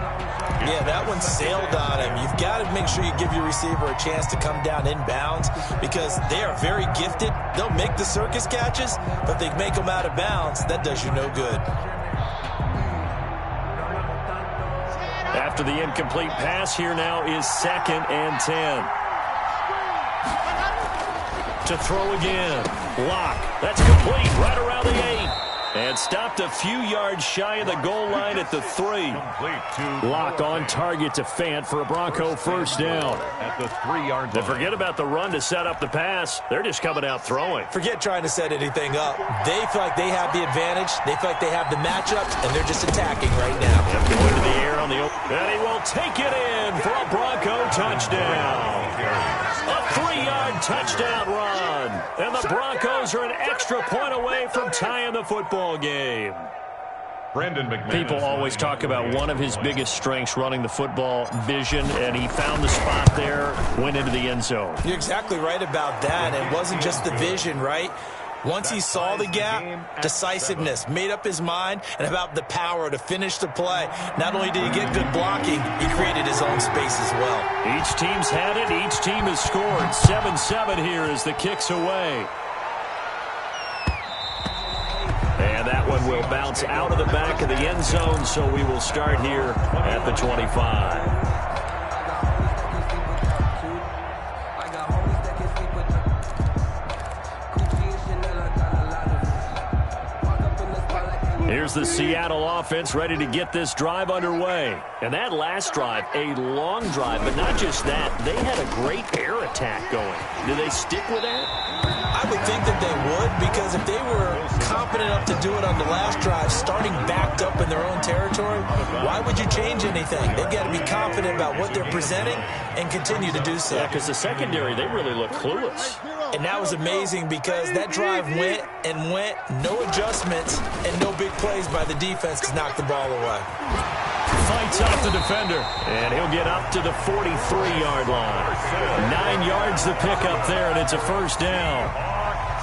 Yeah, that one sailed on him. You've got to make sure you give your receiver a chance to come down inbounds because they are very gifted. They'll make the circus catches, but if they make them out of bounds, that does you no good. After the incomplete pass, here now is 2nd and 10. To throw again. Lock. That's complete right around the 8. And stopped a few yards shy of the goal line at the 3. Lock on target to Fant for a Bronco first down. At the 3-yard line. Forget about the run to set up the pass. They're just coming out throwing. Forget trying to set anything up. They feel like they have the advantage. They feel like they have the matchups, and they're just attacking right now. Going to the air on the open. And he will take it in for a Bronco touchdown. A 3-yard touchdown run. And the Broncos are an extra point away from tying the football game. People always talk about one of his biggest strengths running the football, vision, and he found the spot there, went into the end zone. You're exactly right about that. It wasn't just the vision, right? Once he saw the gap, decisiveness, made up his mind, and about the power to finish the play. Not only did he get good blocking, he created his own space as well. Each team's had it. Each team has scored. 7-7 here as the kick's away. And that one will bounce out of the back of the end zone, so we will start here at the 25. Here's the Seattle offense ready to get this drive underway. And that last drive, a long drive, but not just that. They had a great air attack going. Do they stick with that? I would think that they would, because if they were confident enough to do it on the last drive, starting backed up in their own territory, why would you change anything? They've got to be confident about what they're presenting and continue to do so. Yeah, because the secondary, they really look clueless. And that was amazing because that drive went and went, no adjustments, and no big plays by the defense to knock the ball away. Fights off the defender, and he'll get up to the 43-yard line. 9 yards to pick up there, and it's a first down.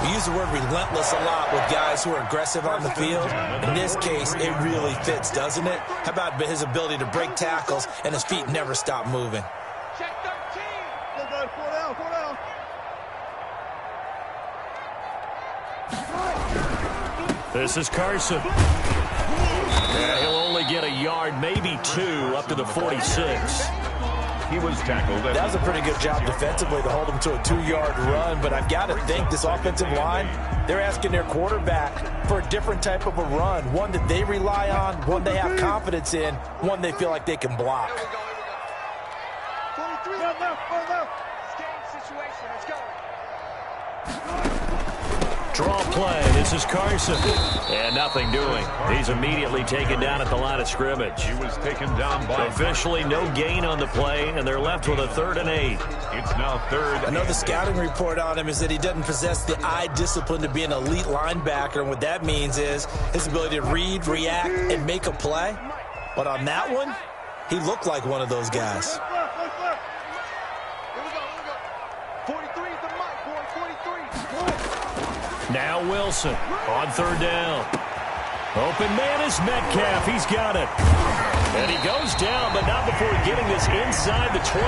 We use the word relentless a lot with guys who are aggressive on the field. In this case, it really fits, doesn't it? How about his ability to break tackles and his feet never stop moving? Check 13. Go, 4 down, 4 down. This is Carson. Yeah, he'll only get a yard, maybe 2, up to the 46. He was tackled. That was a pretty good job defensively to hold him to a 2-yard run, but I've got to think this offensive line, they're asking their quarterback for a different type of a run, one that they rely on, one they have confidence in, one they feel like they can block. 23, left. It's game situation. Let's go. Draw play. This is Carson. And nothing doing. He's immediately taken down at the line of scrimmage. He was taken down by... Officially no gain on the play, and they're left with a 3rd and 8. It's now 3rd. I know the scouting report on him is that he doesn't possess the eye discipline to be an elite linebacker, and what that means is his ability to read, react, and make a play. But on that one, he looked like one of those guys. 43 is the mic, boy. 43. Now Wilson on 3rd down. Open man is Metcalf. He's got it. And he goes down, but not before getting this inside the 25.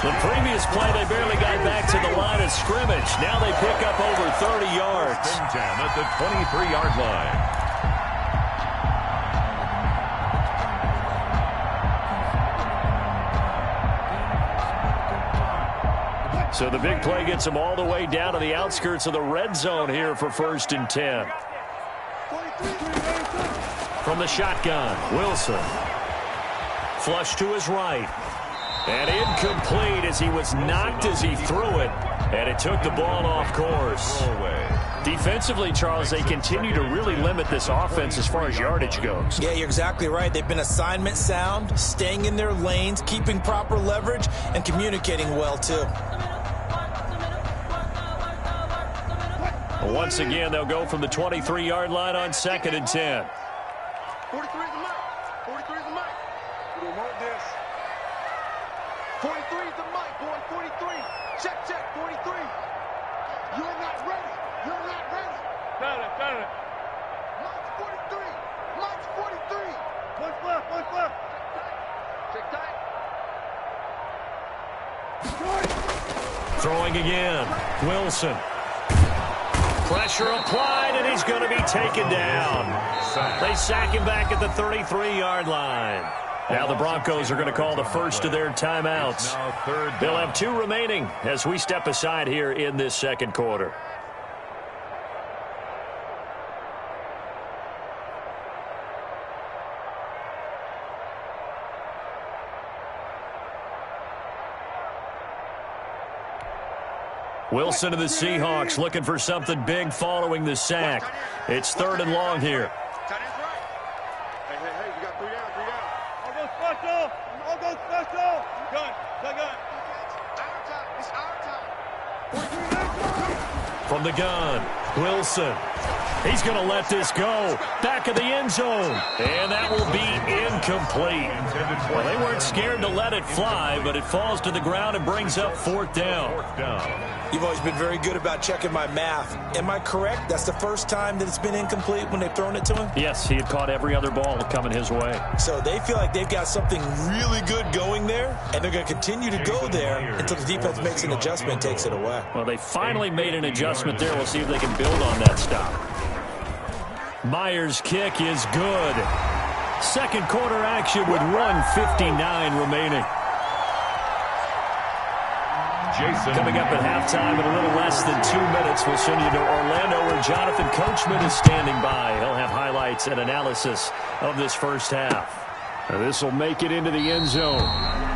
The previous play, they barely got back to the line of scrimmage. Now they pick up over 30 yards. 10 at the 23-yard line. So the big play gets him all the way down to the outskirts of the red zone here for 1st and 10. From the shotgun, Wilson. Flush to his right. And incomplete as he was knocked as he threw it. And it took the ball off course. Defensively, Charles, they continue to really limit this offense as far as yardage goes. Yeah, you're exactly right. They've been assignment sound, staying in their lanes, keeping proper leverage, and communicating well, too. Once again, they'll go from the 23-yard line on 2nd and 10. 43 is the mic. 43 is the mic. We don't want this. 43 is the mic, boy. 43. Check. 43. You're not ready. You're not ready. Got it. Mike's 43. Mike's 43. What's left? Check tight. Throwing again. Wilson. Pressure applied, and he's going to be taken down. They sack him back at the 33-yard line. Now the Broncos are going to call the first of their timeouts. They'll have 2 remaining as we step aside here in this 2nd quarter. Wilson of the Seahawks looking for something big following the sack. It's 3rd and long here. Tight end's right. Hey, we got 3 down. I'll go special. Gun. It's our time. From the gun, Wilson. He's going to let this go. Back of the end zone. And that will be incomplete. Well, they weren't scared to let it fly, but it falls to the ground and brings up 4th down. You've always been very good about checking my math. Am I correct? That's the first time that it's been incomplete when they've thrown it to him? Yes, he had caught every other ball coming his way. So they feel like they've got something really good going there, and they're going to continue to go there until the defense makes an adjustment and takes it away. Well, they finally made an adjustment there. We'll see if they can build on that stop. Myers' kick is good. 2nd quarter action with 1:59 remaining. Coming up at halftime in a little less than 2 minutes, we'll send you to Orlando where Jonathan Coachman is standing by. He'll have highlights and analysis of this first half. This will make it into the end zone.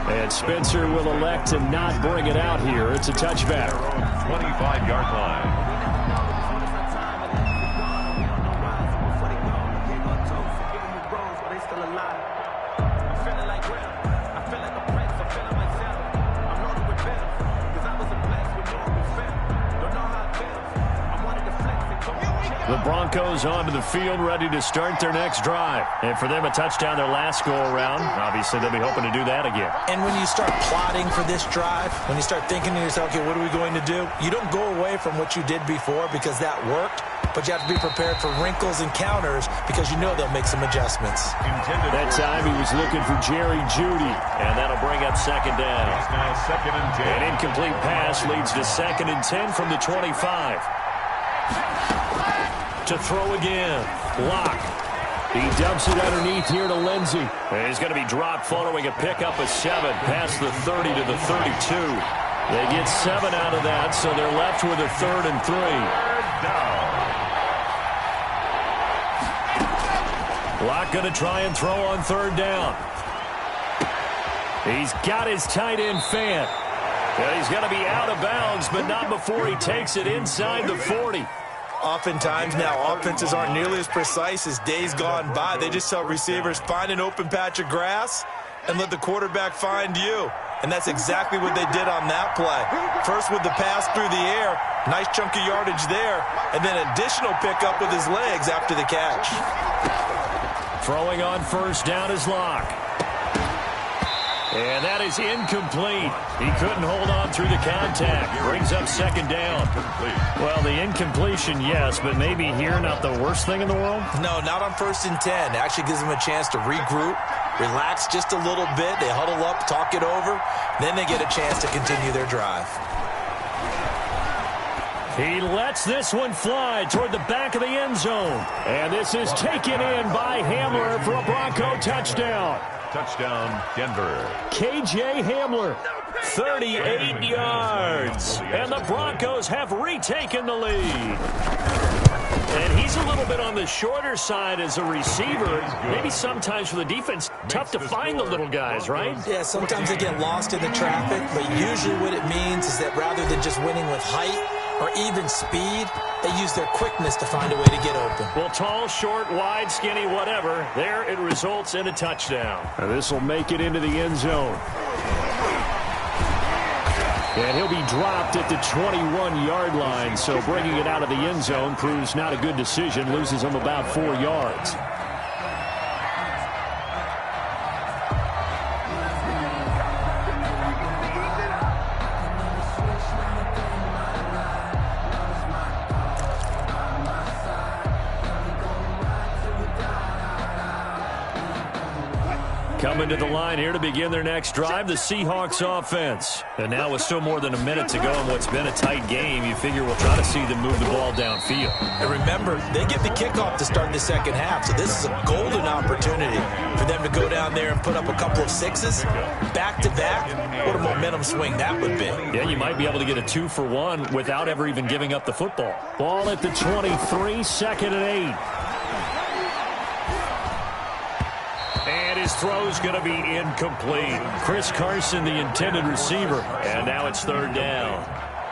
And Spencer will elect to not bring it out here. It's a touchback. 25-yard line. The Broncos onto the field, ready to start their next drive. And for them, a touchdown their last go-around. Obviously, they'll be hoping to do that again. And when you start plotting for this drive, when you start thinking to yourself, okay, what are we going to do? You don't go away from what you did before because that worked, but you have to be prepared for wrinkles and counters because you know they'll make some adjustments. That time he was looking for Jerry Jeudy, and that'll bring up 2nd down. It's now 2nd and 10. An incomplete pass leads to 2nd and 10 from the 25. To throw again. Lock. He dumps it underneath here to Lindsey. And he's going to be dropped following a pickup of 7 past the 30 to the 32. They get 7 out of that, so they're left with a 3rd and 3. Locke going to try and throw on 3rd down. He's got his tight end Fant. And he's going to be out of bounds, but not before he takes it inside the 40. Oftentimes now, offenses aren't nearly as precise as days gone by. They just tell receivers, find an open patch of grass and let the quarterback find you. And that's exactly what they did on that play. First with the pass through the air, nice chunk of yardage there, and then additional pickup with his legs after the catch. Throwing on 1st down is Locke. And that is incomplete. He couldn't hold on through the contact. Brings up 2nd down. Well, the incompletion, yes, but maybe here not the worst thing in the world? No, not on 1st and 10. It actually gives them a chance to regroup, relax just a little bit. They huddle up, talk it over. Then they get a chance to continue their drive. He lets this one fly toward the back of the end zone. And this is taken in by Hamler for a Bronco touchdown. Touchdown, Denver. K.J. Hamler, 38 yards. And the Broncos have retaken the lead. And he's a little bit on the shorter side as a receiver. Maybe sometimes for the defense, tough to find the little guys, right? Yeah, sometimes they get lost in the traffic, but usually what it means is that rather than just winning with height or even speed, they use their quickness to find a way to get open. Well, tall, short, wide, skinny, whatever, there it results in a touchdown. And this will make it into the end zone. And he'll be dropped at the 21-yard line, so bringing it out of the end zone proves not a good decision, loses him about 4 yards. Coming to the line here to begin their next drive, the Seahawks offense. And now with still more than a minute to go in what's been a tight game, you figure we'll try to see them move the ball downfield. And remember, they get the kickoff to start the second half, so this is a golden opportunity for them to go down there and put up a couple of 6s back-to-back. What a momentum swing that would be. Yeah, you might be able to get a 2-for-1 without ever even giving up the football. Ball at the 23, 2nd and 8. His throw's going to be incomplete. Chris Carson, the intended receiver. And now it's 3rd down.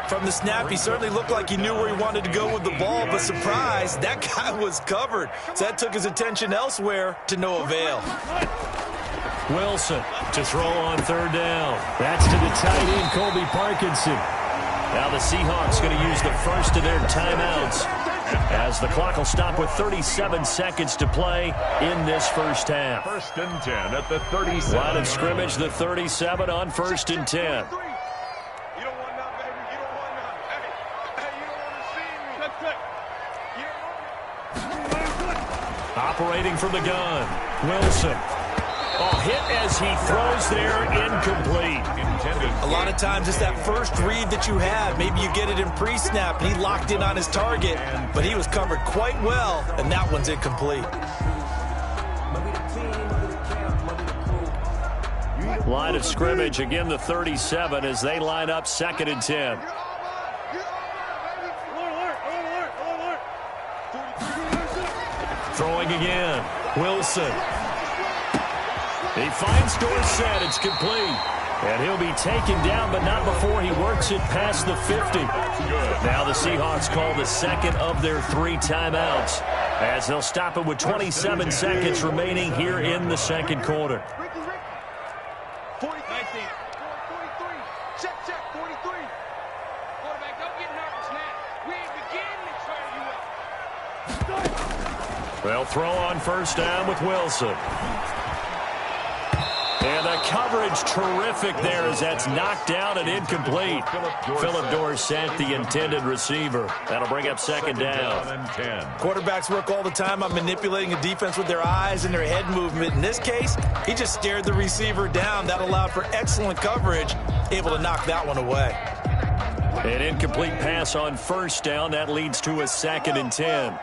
From the snap, he certainly looked like he knew where he wanted to go with the ball, but surprise, that guy was covered. So that took his attention elsewhere to no avail. Wilson to throw on 3rd down. That's to the tight end, Colby Parkinson. Now the Seahawks going to use the first of their timeouts as the clock will stop with 37 seconds to play in this first half. 1st and 10 at the 37. Line of scrimmage, the 37 on 1st and 10. You don't want none, baby. You don't want none. Hey, you don't want to see me. You don't want it. Operating from the gun, Wilson. Oh, hit as he throws there, incomplete. A lot of times it's that first read that you have. Maybe you get it in pre-snap, and he locked in on his target, but he was covered quite well, and that one's incomplete. Line of scrimmage, again the 37 as they line up 2nd and 10. Throwing again, Wilson. He finds Dorsett, it's complete. And he'll be taken down, but not before he works it past the 50. Now the Seahawks call the 2nd of their 3 timeouts as they'll stop it with 27 seconds remaining here in the 2nd quarter. 43. Check, 43. Quarterback, don't get nervous now. We ain't beginning to try you up. They'll throw on 1st down with Wilson. And the coverage terrific there as that's knocked down and incomplete. Philip Dorsett, the intended receiver. That'll bring up 2nd down. Quarterbacks work all the time on manipulating a defense with their eyes and their head movement. In this case, he just stared the receiver down. That allowed for excellent coverage, able to knock that one away. An incomplete pass on 1st down. That leads to a 2nd and 10.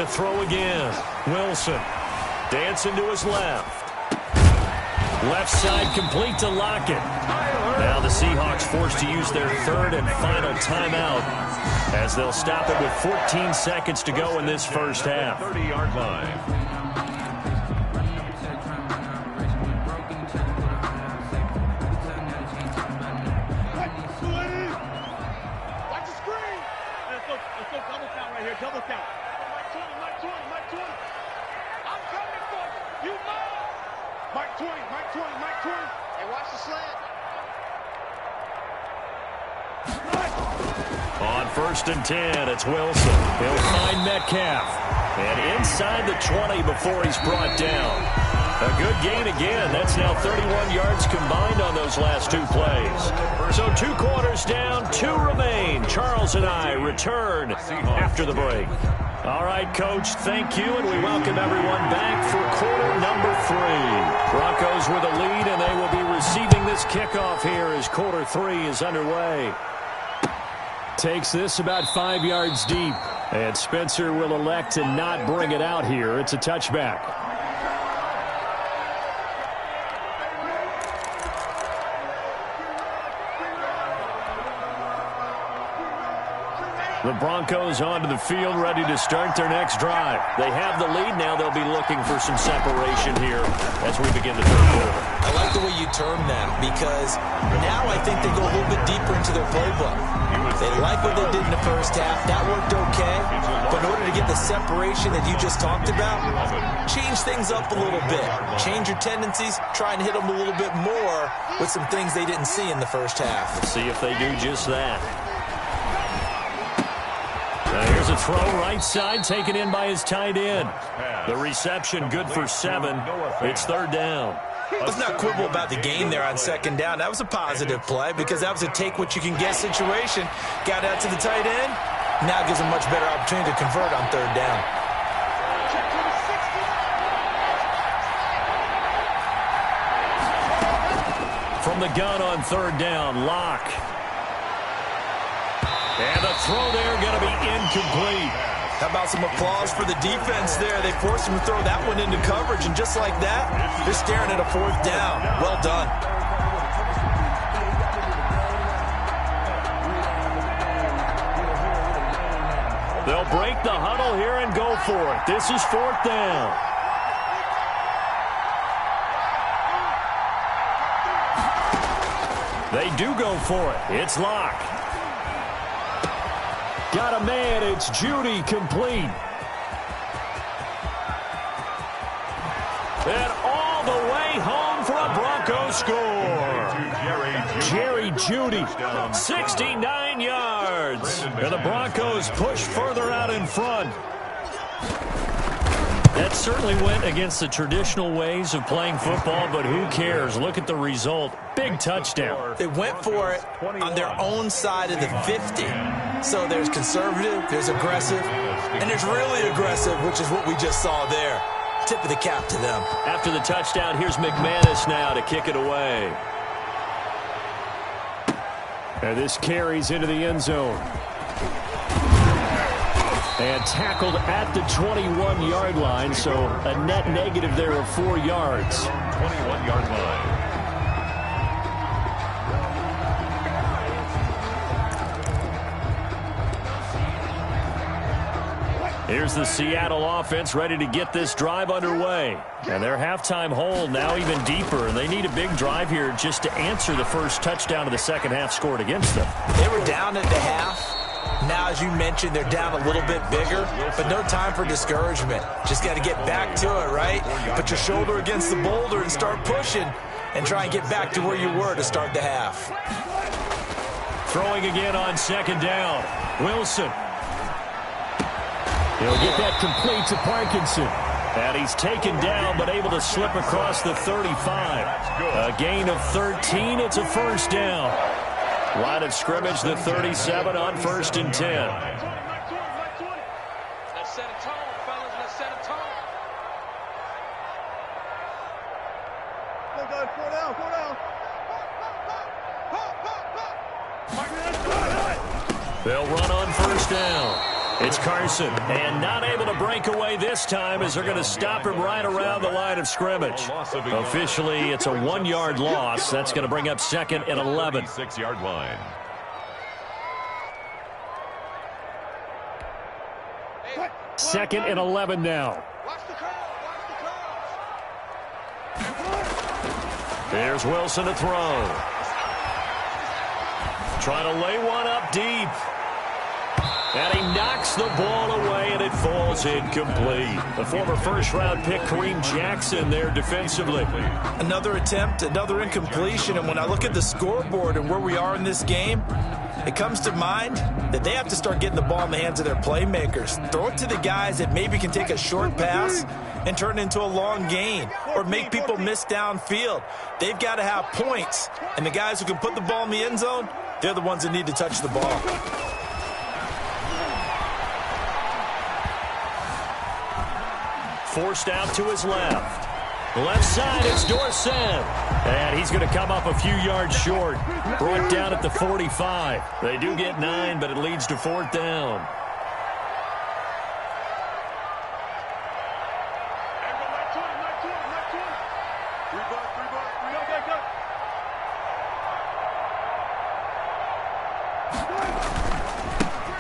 to throw again. Wilson dancing to his left. Left side complete to Lockett. Now the Seahawks forced to use their third and final timeout as they'll stop it with 14 seconds to go in this first half. 30-yard line. Watch the screen. Let's go double count right here. Double count. Mike 20. I'm coming for you. You know. Mike 20. Hey, watch the slant. On 1st and 10, it's Wilson. He'll find Metcalf. And inside the 20 before he's brought down. A good gain again. That's now 31 yards combined on those last 2 plays. So 2 quarters down, 2 remain. Charles and I return after the break. All right, Coach, thank you, and we welcome everyone back for quarter number 3. Broncos with a lead, and they will be receiving this kickoff here as quarter 3 is underway. Takes this about 5 yards deep, and Spencer will elect to not bring it out here. It's a touchback. The Broncos onto the field, ready to start their next drive. They have the lead now. They'll be looking for some separation here as we begin the third quarter. I like the way you term that because now I think they go a little bit deeper into their playbook. They like what they did in the first half. That worked okay. But in order to get the separation that you just talked about, change things up a little bit. Change your tendencies. Try and hit them a little bit more with some things they didn't see in the first half. Let's see if they do just that. Here's a throw right side taken in by his tight end. The reception good for 7. It's 3rd down. Let's not quibble about the gain there on 2nd down. That was a positive play because that was a take-what-you-can-get situation. Got out to the tight end. Now gives him much better opportunity to convert on 3rd down. From the gun on 3rd down, Locke. And the throw there going to be incomplete. How about some applause for the defense there? They forced him to throw that one into coverage, and just like that, they're staring at a 4th down. Well done. They'll break the huddle here and go for it. This is 4th down. They do go for it. It's Locke. Got a man. It's Judy complete. And all the way home for a Broncos score. Jerry Judy, 69 yards. And the Broncos push further out in front. That certainly went against the traditional ways of playing football, but who cares? Look at the result. Big touchdown. They went for it on their own side of the 50. So there's conservative, there's aggressive, and there's really aggressive, which is what we just saw there. Tip of the cap to them. After the touchdown, here's McManus now to kick it away. And this carries into the end zone. And tackled at the 21-yard line, so a net negative there of 4 yards. 21-yard line. Here's the Seattle offense ready to get this drive underway. And their halftime hole now even deeper, and they need a big drive here just to answer the first touchdown of the second half scored against them. They were down at the half. Now, as you mentioned, they're down a little bit bigger, but no time for discouragement. Just got to get back to it, right? Put your shoulder against the boulder and start pushing and try and get back to where you were to start the half. Throwing again on 2nd down. Wilson. He'll get that complete to Parkinson. And he's taken down but able to slip across the 35. A gain of 13. It's a 1st down. Line of scrimmage, the 37 on 1st and 10. Let's set a tone, fellas. Let's set a tone. Go, guys. 4 down. 4 down. They'll run on 1st down. It's Carson, and not able to break away this time as they're going to stop him right around the line of scrimmage. Officially, it's a 1-yard loss. That's going to bring up 2nd and 11. 6-yard line. Second and 11 now. There's Wilson to throw. Trying to lay one up deep. And he knocks the ball away, and it falls incomplete. The former first-round pick, Kareem Jackson, there defensively. Another attempt, another incompletion, and when I look at the scoreboard and where we are in this game, it comes to mind that they have to start getting the ball in the hands of their playmakers. Throw it to the guys that maybe can take a short pass and turn it into a long gain or make people miss downfield. They've got to have points, and the guys who can put the ball in the end zone, they're the ones that need to touch the ball. Forced out to his left. Left side, it's Dorsett. And he's going to come up a few yards short. Brought down at the 45. They do get 9, but it leads to 4th down.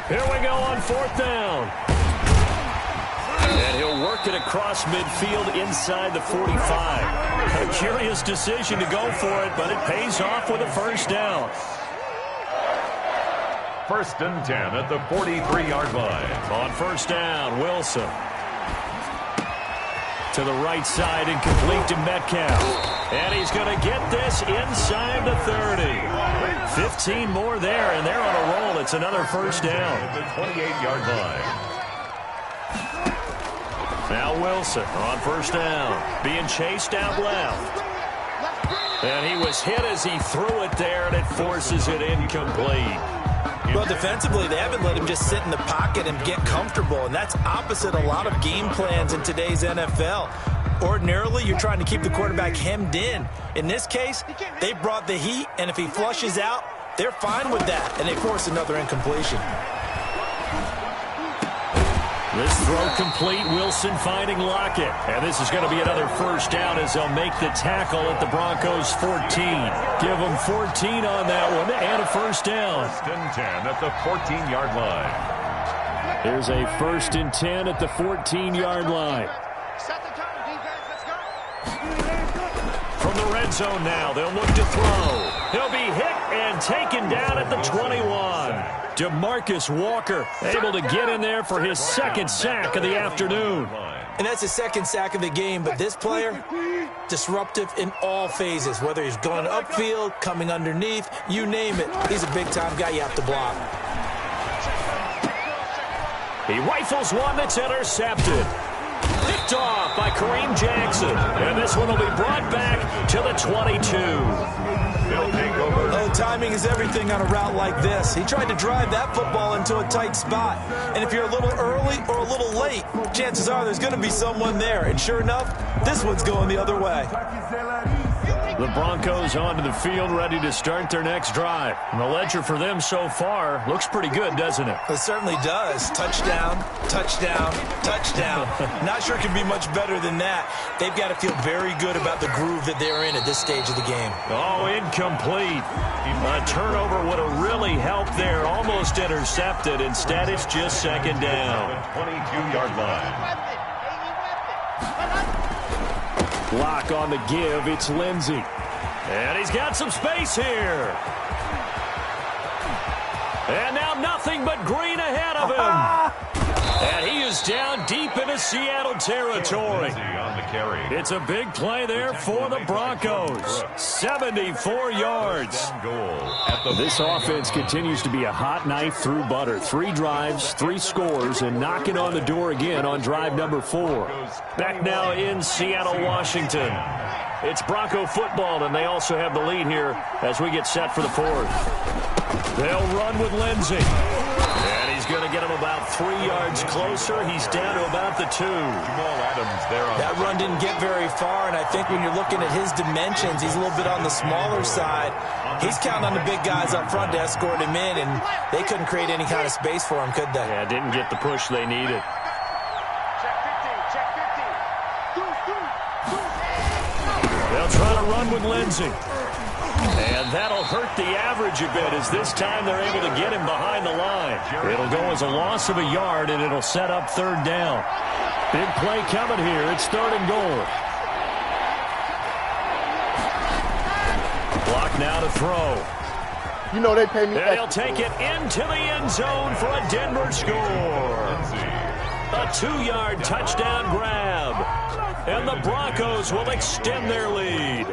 Here we go on 4th down. And he'll work it across midfield inside the 45. A curious decision to go for it, but it pays off with a 1st down. 1st and 10 at the 43-yard line. On 1st down, Wilson. To the right side and complete to Metcalf. And he's going to get this inside the 30. 15 more there, and they're on a roll. It's another 1st down. At the 28-yard line. Now Wilson on 1st down, being chased out left. And he was hit as he threw it there, and it forces it incomplete. Well, defensively, they haven't let him just sit in the pocket and get comfortable, and that's opposite a lot of game plans in today's NFL. Ordinarily, you're trying to keep the quarterback hemmed in. In this case, they brought the heat, and if he flushes out, they're fine with that, and they force another incompletion. This throw complete, Wilson finding Lockett. And this is going to be another 1st down as they'll make the tackle at the Broncos 14. Give them 14 on that one and a 1st down. 1st and 10 at the 14-yard line. There's a 1st and 10 at the 14-yard line. From the red zone now, they'll look to throw. He'll be hit and taken down at the 21. DeMarcus Walker able to get in there for his 2nd sack of the afternoon. And that's his 2nd sack of the game, but this player, disruptive in all phases, whether he's going upfield, coming underneath, you name it. He's a big-time guy you have to block. He rifles one that's intercepted. Picked off by Kareem Jackson. And this one will be brought back to the 22. Oh, timing is everything on a route like this. He tried to drive that football into a tight spot. And if you're a little early or a little late, chances are there's going to be someone there. And sure enough, this one's going the other way. The Broncos onto the field, ready to start their next drive. And the ledger for them so far looks pretty good, doesn't it? It certainly does. Touchdown, touchdown, touchdown. Not sure it can be much better than that. They've got to feel very good about the groove that they're in at this stage of the game. Oh, incomplete. A turnover would have really helped there. Almost intercepted. Instead, it's just 2nd down. 22-yard line. Block on the give. It's Lindsey. And he's got some space here. And now nothing but green ahead of him. And he is down deep into Seattle territory. On the carry. It's a big play there for the Broncos. 74 yards. This offense continues to be a hot knife through butter. 3 drives, 3 scores, and knocking on the door again on drive number 4. Back now in Seattle, Washington. It's Bronco football, and they also have the lead here as we get set for the 4th. They'll run with Lindsey. And he's going to get him about 3 yards closer. He's down to about the 2. Jamal Adams there on that run didn't get very far, and I think when you're looking at his dimensions, he's a little bit on the smaller side. He's counting on the big guys up front to escort him in, and they couldn't create any kind of space for him, could they? Yeah, didn't get the push they needed. They'll try to run with Lindsey. And that'll hurt the average a bit as this time they're able to get him behind the line. It'll go as a loss of a yard, and it'll set up 3rd down. Big play coming here. It's 3rd and goal. Block now to throw. You know they pay me. And he'll take it into the end zone for a Denver score. A 2-yard touchdown grab. And the Broncos will extend their lead.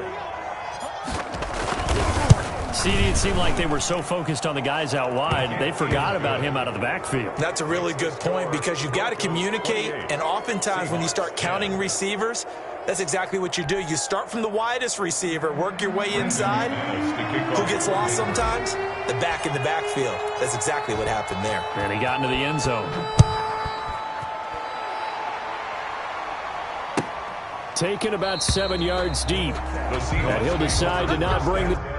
CD, it seemed like they were so focused on the guys out wide, they forgot about him out of the backfield. That's a really good point because you've got to communicate, and oftentimes when you start counting receivers, that's exactly what you do. You start from the widest receiver, work your way inside. Who gets lost sometimes? The back in the backfield. That's exactly what happened there. And he got into the end zone. Taken about 7 yards deep. And he'll decide to not bring the...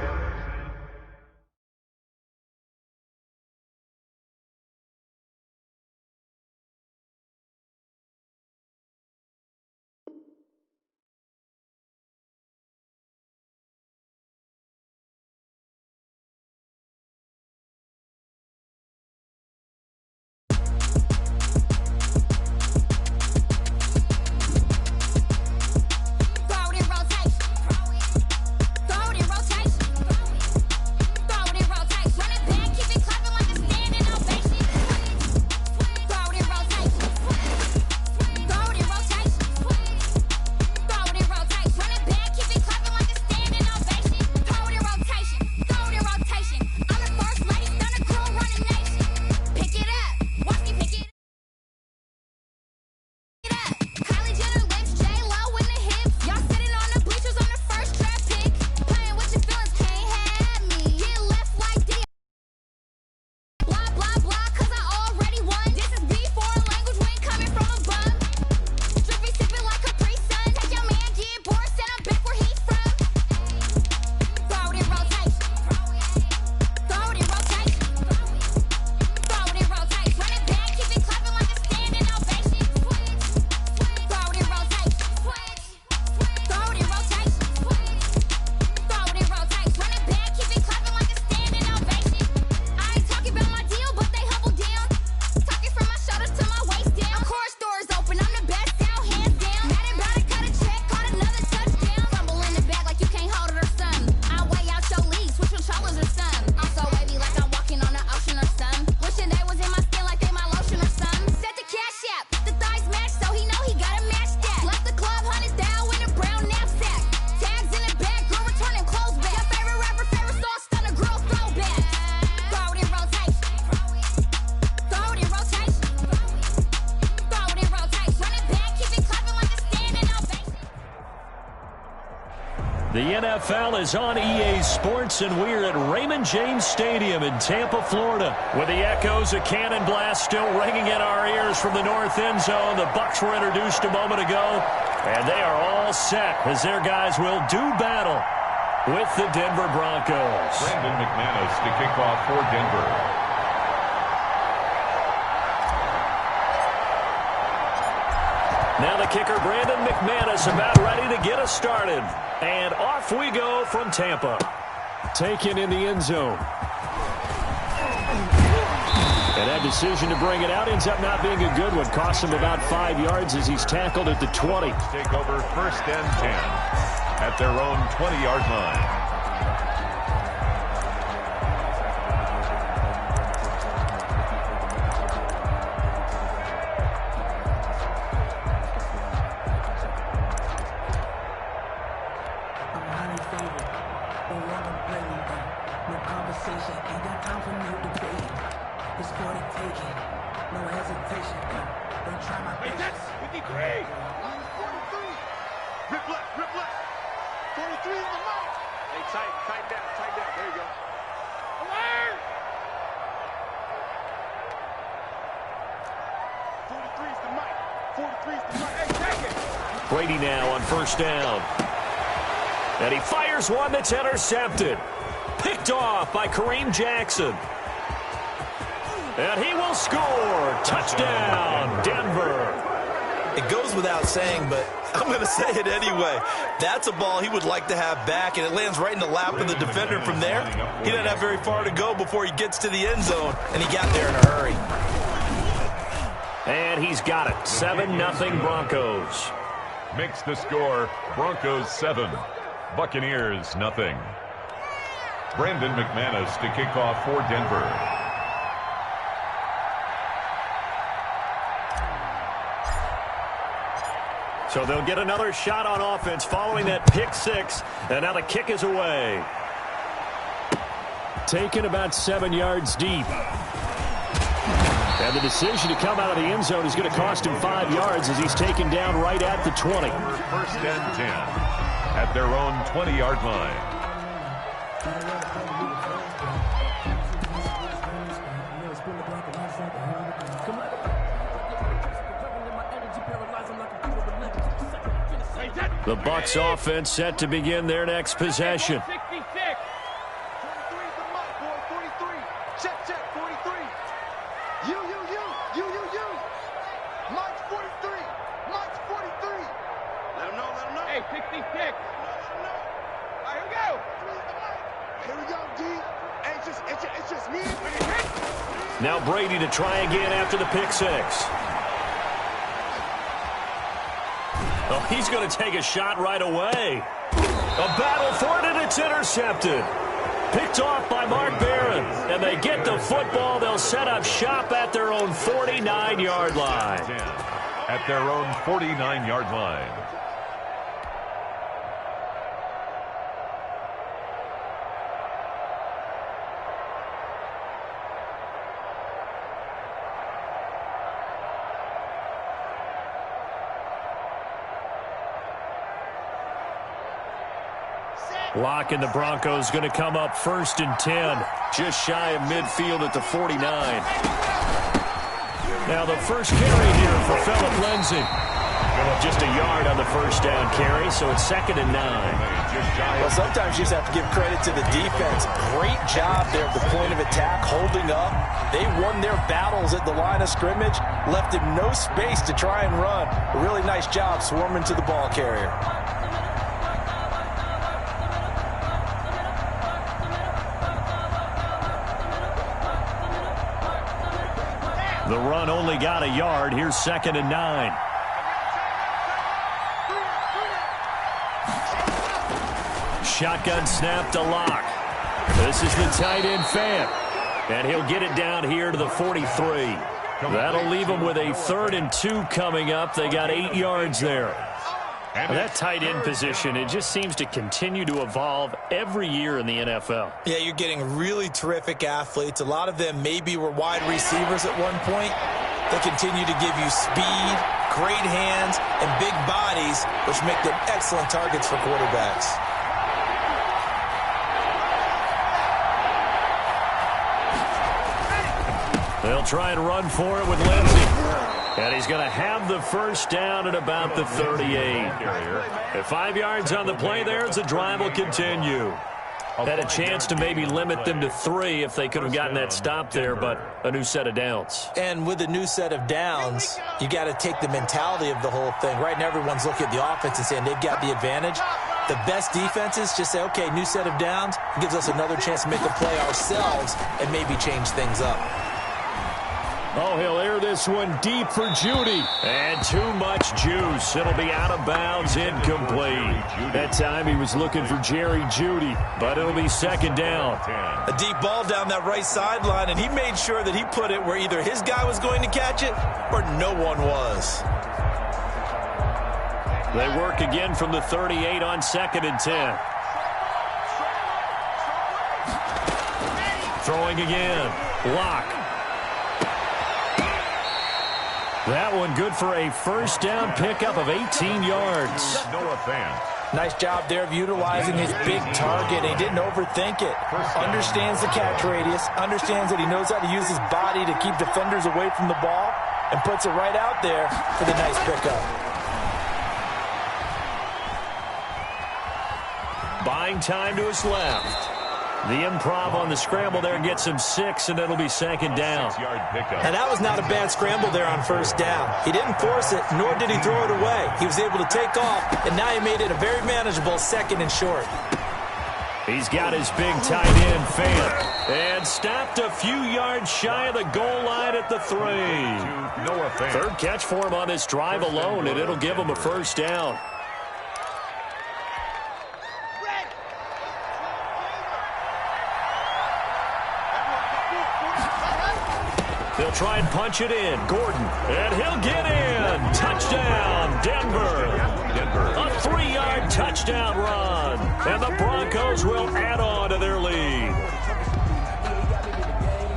The NFL is on EA Sports, and we're at Raymond James Stadium in Tampa, Florida. With the echoes of Cannon Blast still ringing in our ears from the north end zone. The Bucs were introduced a moment ago, and they are all set as their guys will do battle with the Denver Broncos. Brandon McManus to kick off for Denver. Now the kicker, Brandon McManus, about ready to get us started. And off we go from Tampa. Taken in the end zone. And that decision to bring it out ends up not being a good one. Costs him about 5 yards as he's tackled at the 20. Take over 1st and 10 at their own 20-yard line. Brady now on first down. And he fires one that's intercepted. Picked off by Kareem Jackson. And he will score. Touchdown, Denver. It goes without saying, but I'm going to say it anyway. That's a ball he would like to have back, and it lands right in the lap of the defender from there. He doesn't have very far to go before he gets to the end zone, and he got there in a hurry. And he's got it. 7-0 Broncos. Makes the score Broncos 7, Buccaneers 0. Brandon McManus to kick off for Denver. So they'll get another shot on offense following that pick six. And now the kick is away. Taken about 7 yards deep. And the decision to come out of the end zone is going to cost him 5 yards as he's taken down right at the 20. First and 10 at their own 20-yard line. The Bucs offense set to begin their next possession. 66. 43 the mark, boy. 43. Check, 43. You. Mike's 43. Mike's 43. Let him know. Hey, 66. Let him know. All right, here we go. Here we go, D. Hey, it's just me. Now Brady to try again after the pick six. Oh, he's going to take a shot right away. A battle for it, and it's intercepted. Picked off by Mark Barron. And they get the football. They'll set up shop at their own 49-yard line. At their own 49-yard line. Lock and the Broncos going to come up first and 10. Just shy of midfield at the 49. Now the first carry here for Phillip Lindsay. Just a yard on the first down carry, so it's 2nd and 9. Well, sometimes you just have to give credit to the defense. Great job there at the point of attack, holding up. They won their battles at the line of scrimmage, left him no space to try and run. A really nice job swarming to the ball carrier. The run only got a yard. Here's 2nd and 9. Shotgun snap to Locke. This is the tight end Fant. And he'll get it down here to the 43. That'll leave them with a 3rd and 2 coming up. They got 8 yards there. Well, that tight end position, it just seems to continue to evolve every year in the NFL. Yeah, you're getting really terrific athletes. A lot of them maybe were wide receivers at one point. They continue to give you speed, great hands, and big bodies, which make them excellent targets for quarterbacks. They'll try and run for it with Lindsay. And he's going to have the first down at about the 38. At 5 yards on the play there as the drive will continue. Had a chance to maybe limit them to 3 if they could have gotten that stop there, but a new set of downs. And with a new set of downs, you got to take the mentality of the whole thing. Right now, everyone's looking at the offense and saying they've got the advantage. The best defenses just say, okay, new set of downs. It gives us another chance to make a play ourselves and maybe change things up. Oh, he'll air this one deep for Judy. And too much juice. It'll be out of bounds, incomplete. That time he was looking for Jerry Judy, but it'll be 2nd down. A deep ball down that right sideline, and he made sure that he put it where either his guy was going to catch it or no one was. They work again from the 38 on 2nd and 10. Throwing again. Lock. That one good for a first down pickup of 18 yards. Noah Fant. Nice job there of utilizing his big target. He didn't overthink it. Understands the catch radius. Understands that he knows how to use his body to keep defenders away from the ball. and puts it right out there for the nice pickup. Buying time to his left. The improv on the scramble there gets him 6, and it'll be second down. 6-yard pickup. And that was not a bad scramble there on first down. He didn't force it, nor did he throw it away. He was able to take off, and now he made it a very manageable 2nd and short. He's got his big tight end, Fant, and stopped a few yards shy of the goal line at the 3. Noah Fant. Third catch for him on this drive alone, and it'll give him a first down. They'll try and punch it in. Gordon, and he'll get in. Touchdown, Denver. A 3-yard touchdown run. And the Broncos will add on to their lead.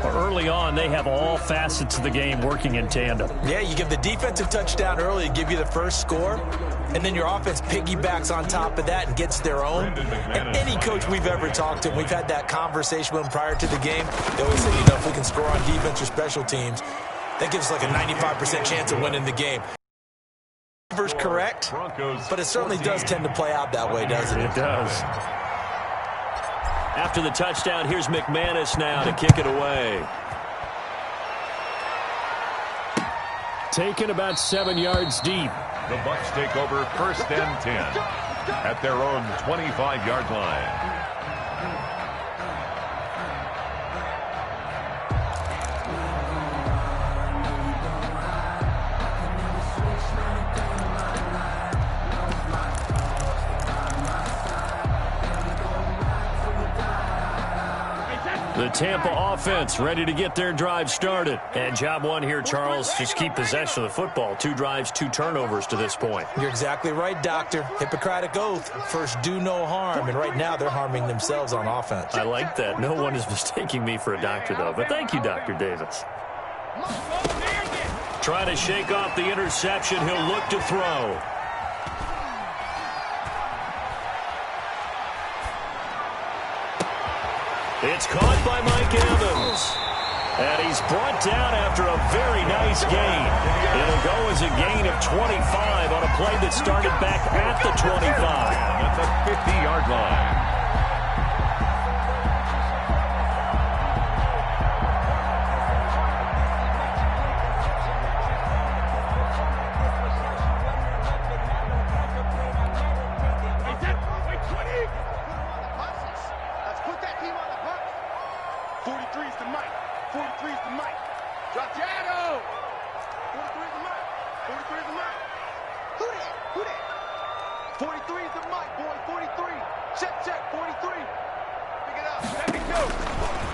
Early on, they have all facets of the game working in tandem. Yeah, you give the defensive touchdown early to give you the first score, and then your offense piggybacks on top of that and gets their own. And any coach we've ever talked to, we've had that conversation with them prior to the game, they always say, if we can score on defense or special teams, that gives us like a 95% chance of winning the game. Numbers correct, but it certainly does tend to play out that way, doesn't it? It does. After the touchdown, here's McManus now to kick it away. Taken about 7 yards deep. The Bucs take over 1st and 10 at their own 25-yard line. The Tampa offense ready to get their drive started. And job one here, Charles, just keep possession of the football. 2 drives, 2 turnovers to this point. You're exactly right, Doctor. Hippocratic oath. First, do no harm. And right now, they're harming themselves on offense. I like that. No one is mistaking me for a doctor, though. But thank you, Dr. Davis. Trying to shake off the interception. He'll look to throw. It's caught by Mike Evans. And he's brought down after a very nice gain. It'll go as a gain of 25 on a play that started back at the 25. At the 50-yard line.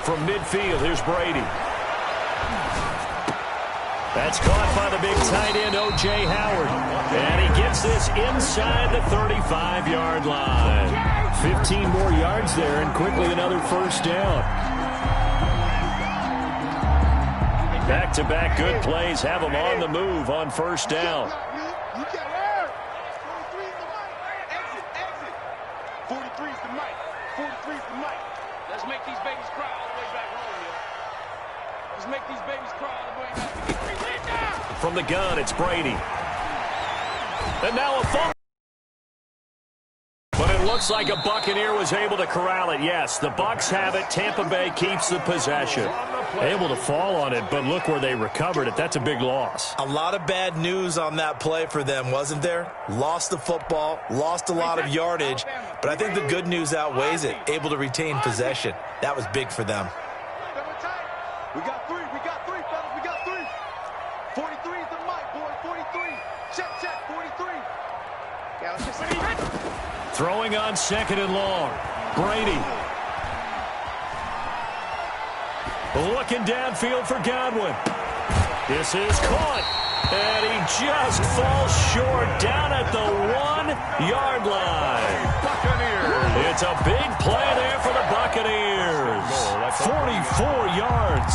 From midfield, here's Brady. That's caught by the big tight end, O.J. Howard. And he gets this inside the 35-yard line. 15 more yards there, and quickly another first down. Back-to-back good plays have them on the move on first down. 43's the mic. 43's the mic. Let's make these babies cry all the way back home, yo. Let's make these babies cry all the way back. From the gun, it's Brady. And now a fumble. But it looks like a Buccaneer was able to corral it. Yes, the Bucs have it. Tampa Bay keeps the possession. Able to fall on it, but look where they recovered it. That's a big loss. A lot of bad news on that play for them, wasn't there? Lost the football, lost a lot of yardage, but I think the good news outweighs it. Able to retain possession. That was big for them. We got three, fellas, we got three. 43 is the mic, boy, 43. Check, 43. Yeah, let's just Throwing on second and long. Brady. Looking downfield for Godwin. This is caught. And he just falls short down at the 1-yard line. Buccaneers. It's a big play there for the Buccaneers. 44 yards.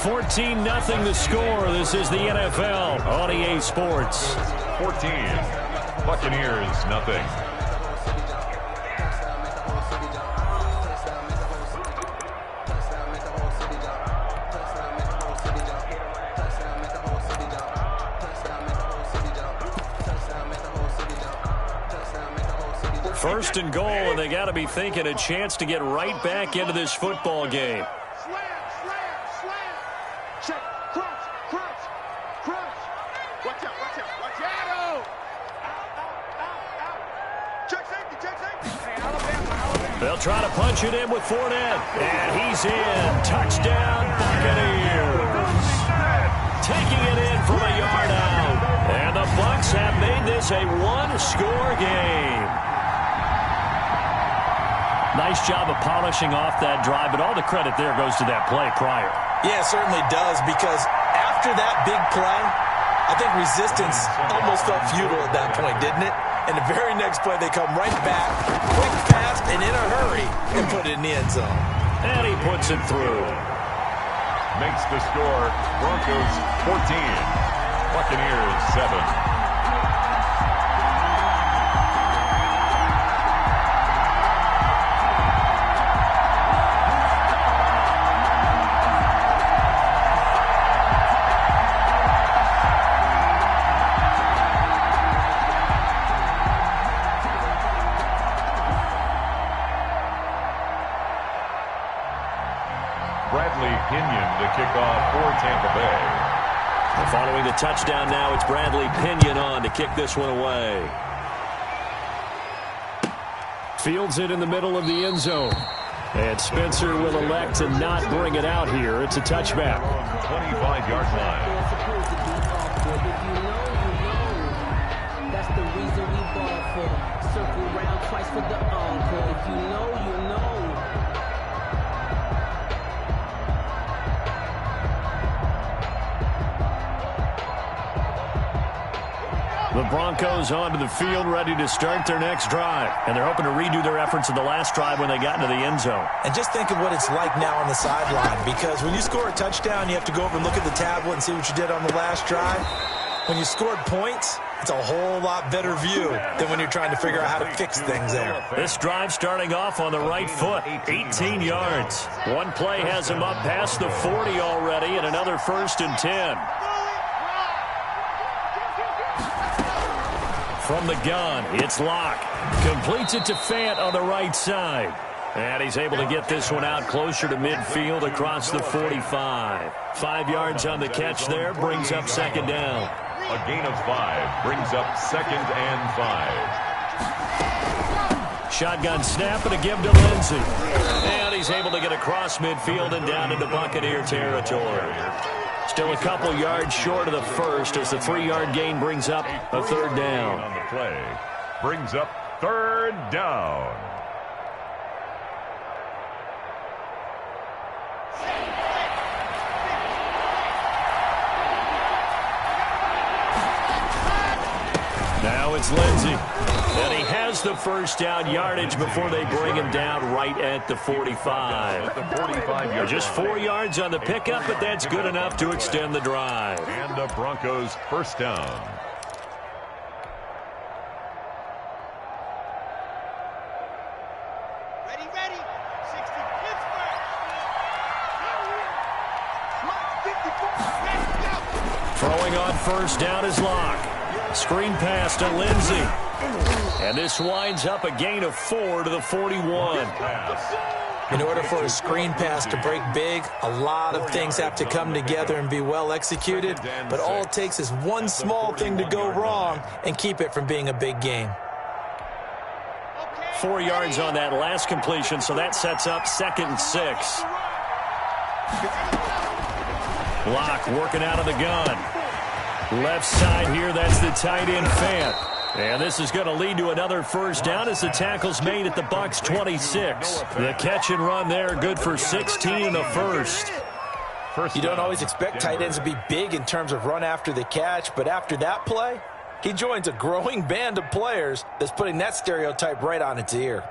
$14-0 the score. This is the NFL on EA Sports. 14. Buccaneers, nothing. First and goal, and they got to be thinking a chance to get right back into this football game. Slam. Check. Crunch. Watch out. Out. Check safety. Hey, Alabama. They'll try to punch it in with Fournette. And he's in. Touchdown, Buccaneers. Taking it in from a yard out. And the Bucs have made this a one-score game. Nice job of polishing off that drive, but all the credit there goes to that play prior. Yeah, it certainly does, because after that big play, I think resistance almost felt futile at that point, didn't it? And the very next play, they come right back, quick, fast, and in a hurry, and put it in the end zone. And he puts it through. Makes the score Broncos 14, Buccaneers 7. To kick off for Tampa Bay. And following the touchdown now, it's Bradley Pinion on to kick this one away. Fields it in the middle of the end zone. And Spencer will elect to not bring it out here. It's a touchback. 25-yard line. That's the reason we ball for. Circle round twice for the encore. If you know, you know. The Broncos onto the field, ready to start their next drive. And they're hoping to redo their efforts in the last drive when they got into the end zone. And just think of what it's like now on the sideline, because when you score a touchdown, you have to go over and look at the tablet and see what you did on the last drive. When you scored points, it's a whole lot better view than when you're trying to figure out how to fix things there. This drive starting off on the right foot, 18 yards. One play has him up past the 40 already, and another 1st and 10. From the gun, it's Locke. Completes it to Fant on the right side. And he's able to get this one out closer to midfield across the 45. 5 yards on the catch there, brings up 2nd down. A gain of 5 brings up 2nd and 5. Shotgun snap and a give to Lindsey. And he's able to get across midfield and down into Buccaneer territory. Still a couple yards short of the first as the 3-yard gain brings up a 3rd down. On the play, brings up 3rd down. Now it's Lindsey. And he has the 1st down yardage before they bring him down right at the 45. Just 4 yards on the pickup, but that's good enough to extend the drive. And the Broncos 1st down. Ready. 60 Pittsburgh. Throwing on 1st down is Locke. Screen pass to Lindsey. And this winds up a gain of 4 to the 41. In order for a screen pass to break big, a lot of things have to come together and be well executed. But all it takes is one small thing to go wrong and keep it from being a big game. 4 yards on that last completion, so that sets up 2nd and 6. Locke working out of the gun. Left side here, that's the tight end Fant. And this is going to lead to another 1st down as the tackle's made at the Bucs 26. The catch and run there, good for 16 and a 1st. You don't always expect tight ends to be big in terms of run after the catch, but after that play, he joins a growing band of players that's putting that stereotype right on its ear.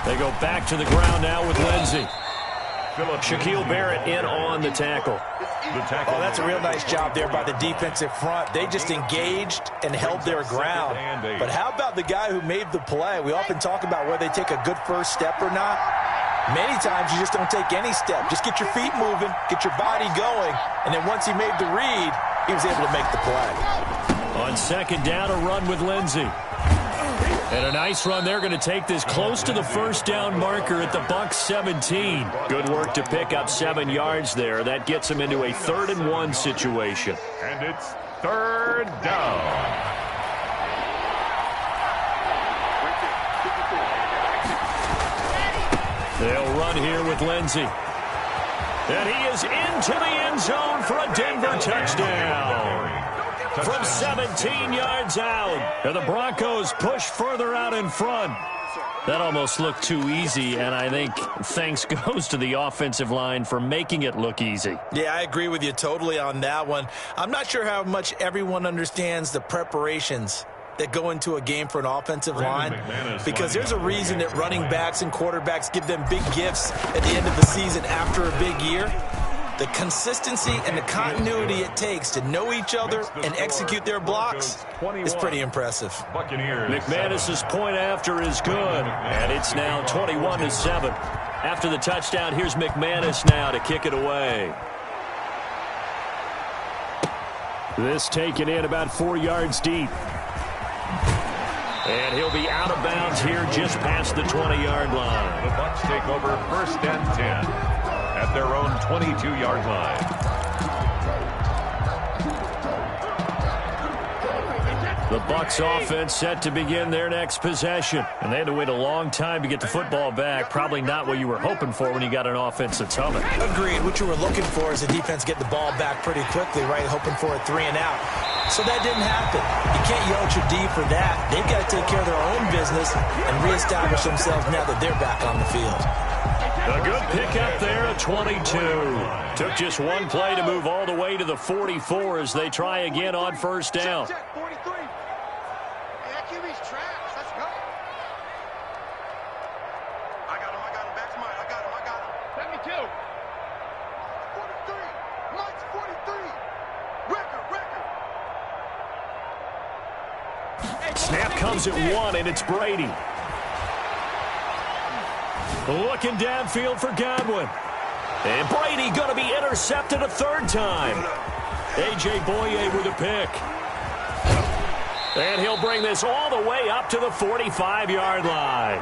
They go back to the ground now with Lindsey. Shaquille Barrett in on the tackle. Oh, that's a real nice job there by the defensive front. They just engaged and held their ground. But how about the guy who made the play? We often talk about whether they take a good first step or not. Many times you just don't take any step. Just get your feet moving, get your body going, and then once he made the read, he was able to make the play. On second down, a run with Lindsey. And a nice run. They're going to take this close to the first down marker at the Bucs 17. Good work to pick up 7 yards there. That gets them into a 3rd-and-1 situation. And it's 3rd down. They'll run here with Lindsey. And he is into the end zone for a Denver touchdown. From 17 yards out. And the Broncos push further out in front. That almost looked too easy, and I think thanks goes to the offensive line for making it look easy. Yeah, I agree with you totally on that one. I'm not sure how much everyone understands the preparations that go into a game for an offensive line, because there's a reason that running backs and quarterbacks give them big gifts at the end of the season after a big year. The consistency and the continuity it takes to know each other and execute their blocks is pretty impressive. McManus's point after is good, and it's now 21-7. After the touchdown, here's McManus now to kick it away. This taken in about 4 yards deep. And he'll be out of bounds here just past the 20-yard line. The Bucs take over 1st and 10 at their own 22-yard line. The Bucs offense set to begin their next possession. And they had to wait a long time to get the football back. Probably not what you were hoping for when you got an offense that's humming. Agreed. What you were looking for is the defense get the ball back pretty quickly, right? Hoping for a 3-and-out. So that didn't happen. You can't yell at your D for that. They've got to take care of their own business and reestablish themselves now that they're back on the field. A good pickup there at 22. Took just one play to move all the way to the 44 as they try again on 1st down. Check, 43. Hey, that QB's trash. Let's go. I got him. Back to mine. I got him. 72. 43. Mike's 43. Record. Snap comes at 1, and it's Brady. Looking downfield for Godwin. And Brady going to be intercepted a 3rd time. A.J. Boye with a pick. And he'll bring this all the way up to the 45-yard line.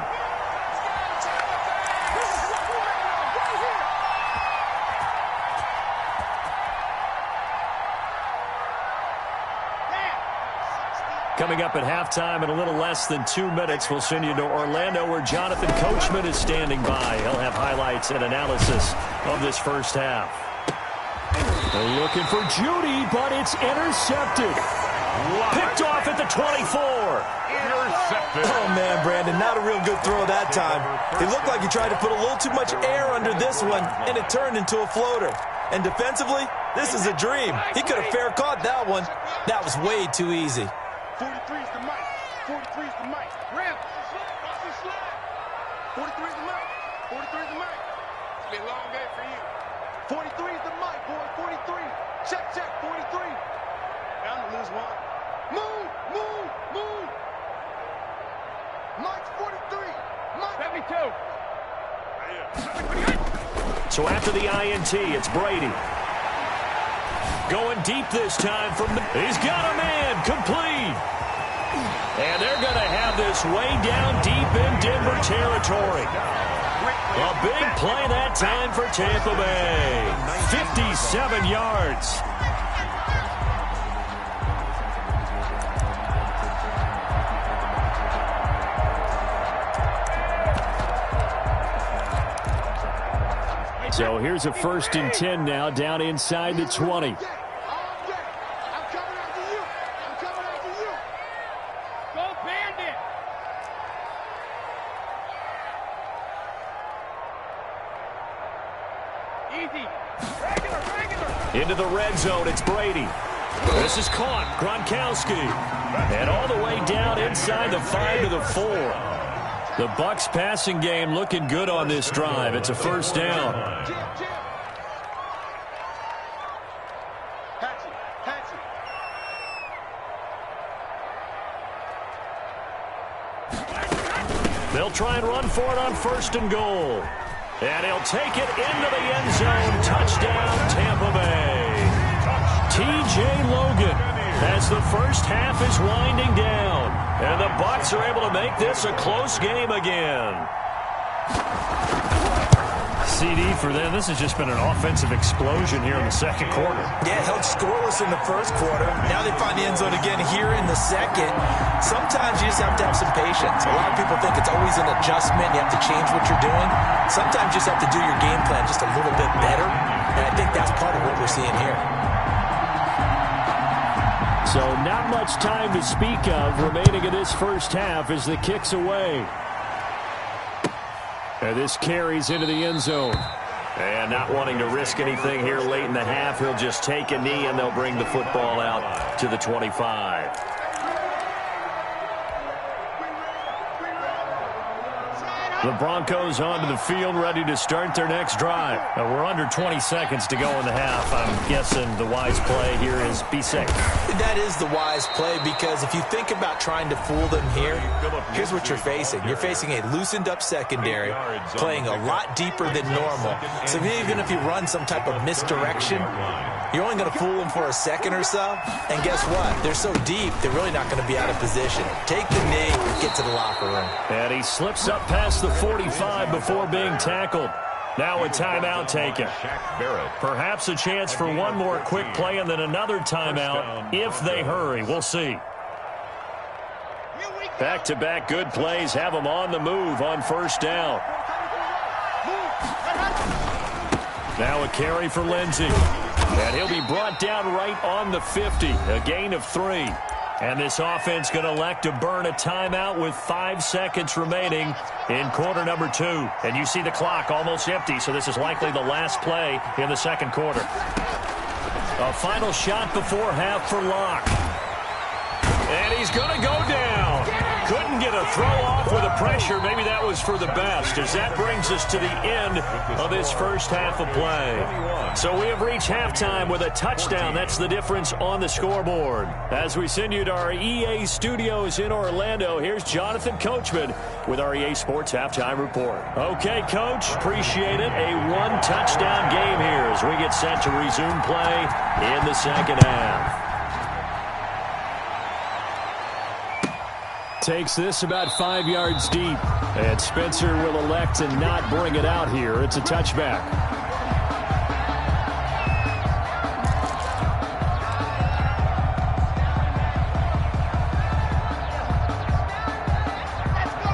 Coming up at halftime in a little less than 2 minutes, we'll send you to Orlando where Jonathan Coachman is standing by. He'll have highlights and analysis of this first half. They're looking for Judy, but it's intercepted. Picked off at the 24. Intercepted. Oh, man, Brandon, not a real good throw that time. It looked like he tried to put a little too much air under this one, and it turned into a floater. And defensively, this is a dream. He could have fair caught that one. That was way too easy. 43's the mic. 43's the mic. Rim. Watch the slide. 43's the mic. 43's the mic. It's been a long day for you. 43's the mic, boy. 43. Check. 43. Bound to lose one. Move. Mike's 43. Mike. 72. So after the INT, it's Brady. Going deep this time from he's got a man complete. And they're going to have this way down deep in Denver territory. A big play that time for Tampa Bay. 57 yards. So here's a 1st and 10 now down inside the 20. Into the red zone, it's Brady. This is caught, Gronkowski. And all the way down inside the 5 to the 4. The Bucs passing game looking good on this drive. It's a first down. They'll try and run for it on 1st and goal. And he'll take it into the end zone. Touchdown, Tampa Bay. T.J. Logan as the first half is winding down. And the Bucs are able to make this a close game again. CD for them. This has just been an offensive explosion here in the second quarter. Yeah, held scoreless in the first quarter. Now they find the end zone again here in the second. Sometimes you just have to have some patience. A lot of people think it's always an adjustment. You have to change what you're doing. Sometimes you just have to do your game plan just a little bit better. And I think that's part of what we're seeing here. So not much time to speak of remaining in this first half as the kick's away. And this carries into the end zone. And not wanting to risk anything here late in the half, he'll just take a knee and they'll bring the football out to the 25. The Broncos onto the field, ready to start their next drive. We're under 20 seconds to go in the half. I'm guessing the wise play here is be safe. That is the wise play, because if you think about trying to fool them here, here's what you're facing. You're facing a loosened up secondary, playing a lot deeper than normal. So even if you run some type of misdirection, you're only going to fool them for a second or so. And guess what? They're so deep, they're really not going to be out of position. Take the knee, get to the locker room. And he slips up past the 45 before being tackled. Now a timeout taken. Perhaps a chance for one more quick play and then another timeout if they hurry. We'll see. Back-to-back good plays have them on the move on first down. Now a carry for Lindsey. And he'll be brought down right on the 50. A gain of 3. And this offense going to elect to burn a timeout with 5 seconds remaining in quarter number 2. And you see the clock almost empty, so this is likely the last play in the second quarter. A final shot before half for Locke. And he's going to go down. Couldn't get a throw off with the pressure. Maybe that was for the best, as that brings us to the end of this first half of play. So we have reached halftime with a touchdown. That's the difference on the scoreboard. As we send you to our EA studios in Orlando, here's Jonathan Coachman with our EA Sports Halftime Report. Okay, Coach, appreciate it. A one-touchdown game here as we get set to resume play in the second half. Takes this about 5 yards deep. And Spencer will elect to not bring it out here. It's a touchback.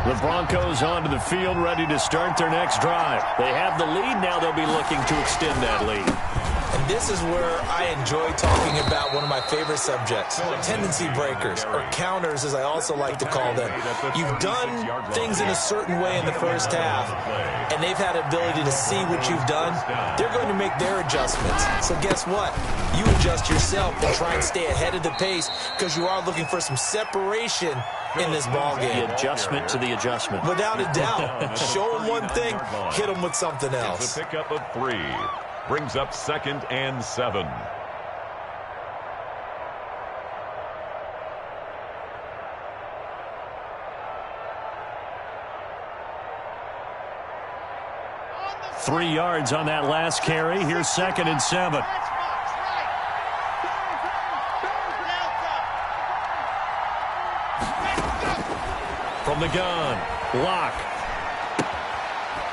The Broncos onto the field, ready to start their next drive. They have the lead. Now they'll be looking to extend that lead. And this is where I enjoy talking about one of my favorite subjects, tendency breakers, or counters as I also like to call them. You've done things in a certain way in the first half, and they've had ability to see what you've done. They're going to make their adjustments. So guess what? You adjust yourself and try and stay ahead of the pace, because you are looking for some separation in this ball game. The adjustment to the adjustment. Without a doubt. Show them one thing, hit them with something else. It's a pickup of 3. Brings up 2nd and 7. Three yards on that last carry. Here's 2nd and 7. From the gun, Locke.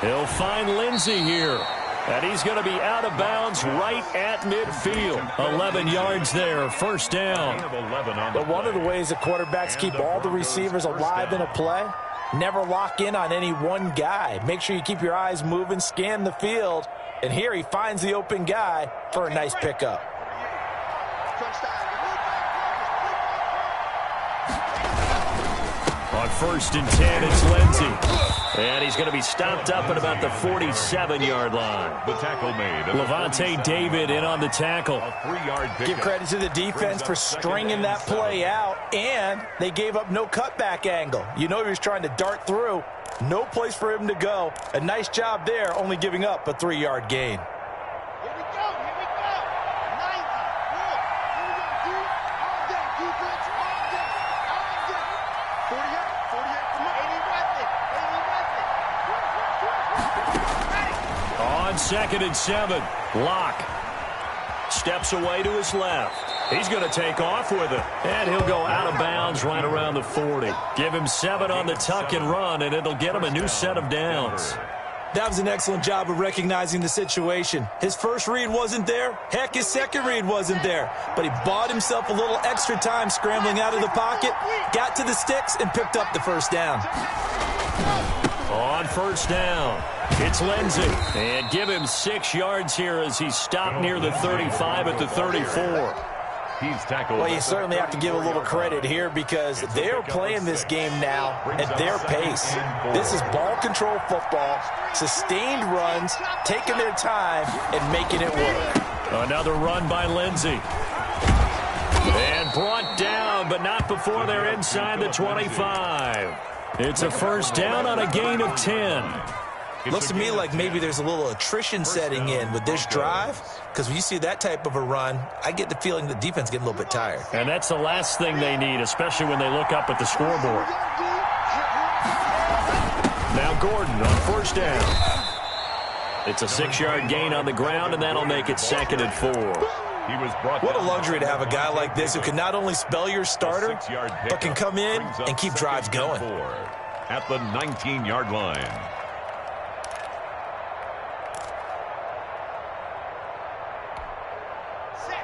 He'll find Lindsey here. And he's going to be out of bounds right at midfield. 11 yards there, first down. But one of the ways that quarterbacks keep all the receivers alive in a play, never lock in on any one guy. Make sure you keep your eyes moving, scan the field. And here he finds the open guy for a nice pickup. On 1st and 10, it's Lindsey. And he's going to be stopped up at about the 47-yard line. The tackle made. Levante David in on the tackle. A 3-yard pickup. Give credit to the defense for stringing that play out, and they gave up no cutback angle. You know he was trying to dart through. No place for him to go. A nice job there, only giving up a 3-yard gain. Here we go. 90. Here we go, D. All day. Defense, all day. 48. Come on. 80 on 2nd and 7. Locke steps away to his left. He's going to take off with it. And he'll go out of bounds right around the 40. Give him 7 on the tuck and run, and it'll get him a new set of downs. That was an excellent job of recognizing the situation. His first read wasn't there. Heck, his second read wasn't there. But he bought himself a little extra time scrambling out of the pocket, got to the sticks, and picked up the first down. On first down, it's Lindsey. And give him 6 yards here as he's stopped near the 35 at the 34. He's tackled. Well, you certainly have to give a little credit here because they're playing this game now at their pace. This is ball control football, sustained runs, taking their time, and making it work. Another run by Lindsey. And brought down, but not before they're inside the 25. It's a first down on a gain of 10. Looks to me like maybe there's a little attrition setting in with this drive, because when you see that type of a run, I get the feeling the defense getting a little bit tired. And that's the last thing they need, especially when they look up at the scoreboard. Now Gordon on first down. It's a 6-yard gain on the ground, and that'll make it 2nd and 4. What a luxury to have a guy like this who can not only spell your starter, but can come in and keep drives going. At the 19-yard line.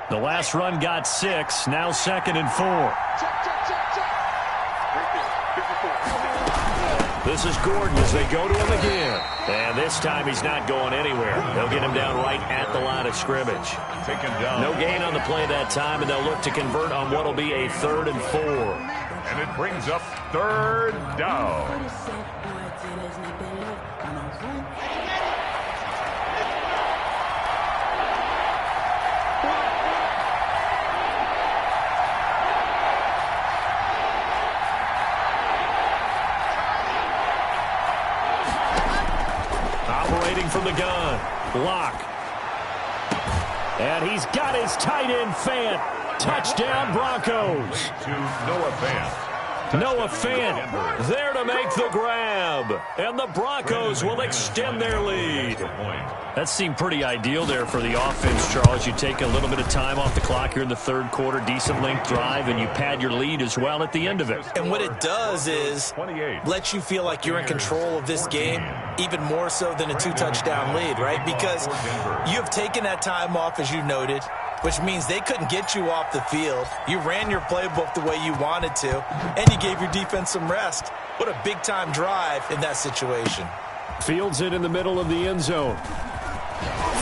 The last run got 6, now 2nd and 4. This is Gordon as they go to him again. And this time he's not going anywhere. They'll get him down right at the line of scrimmage. No gain on the play that time, and they'll look to convert on what will be a 3rd and 4. And it brings up 3rd down. Operating from the gun, Locke. And he's got his tight end Fant. Touchdown Broncos. To Noah Fant. Noah Fant there to make the grab. And the Broncos will extend their lead. That seemed pretty ideal there for the offense, Charles. You take a little bit of time off the clock here in the 3rd quarter, decent length drive, and you pad your lead as well at the end of it. And what it does is let you feel like you're in control of this game, even more so than a 2-touchdown lead, right? Because you have taken that time off, as you noted, which means they couldn't get you off the field. You ran your playbook the way you wanted to, and you gave your defense some rest. What a big-time drive in that situation. Fields it in the middle of the end zone.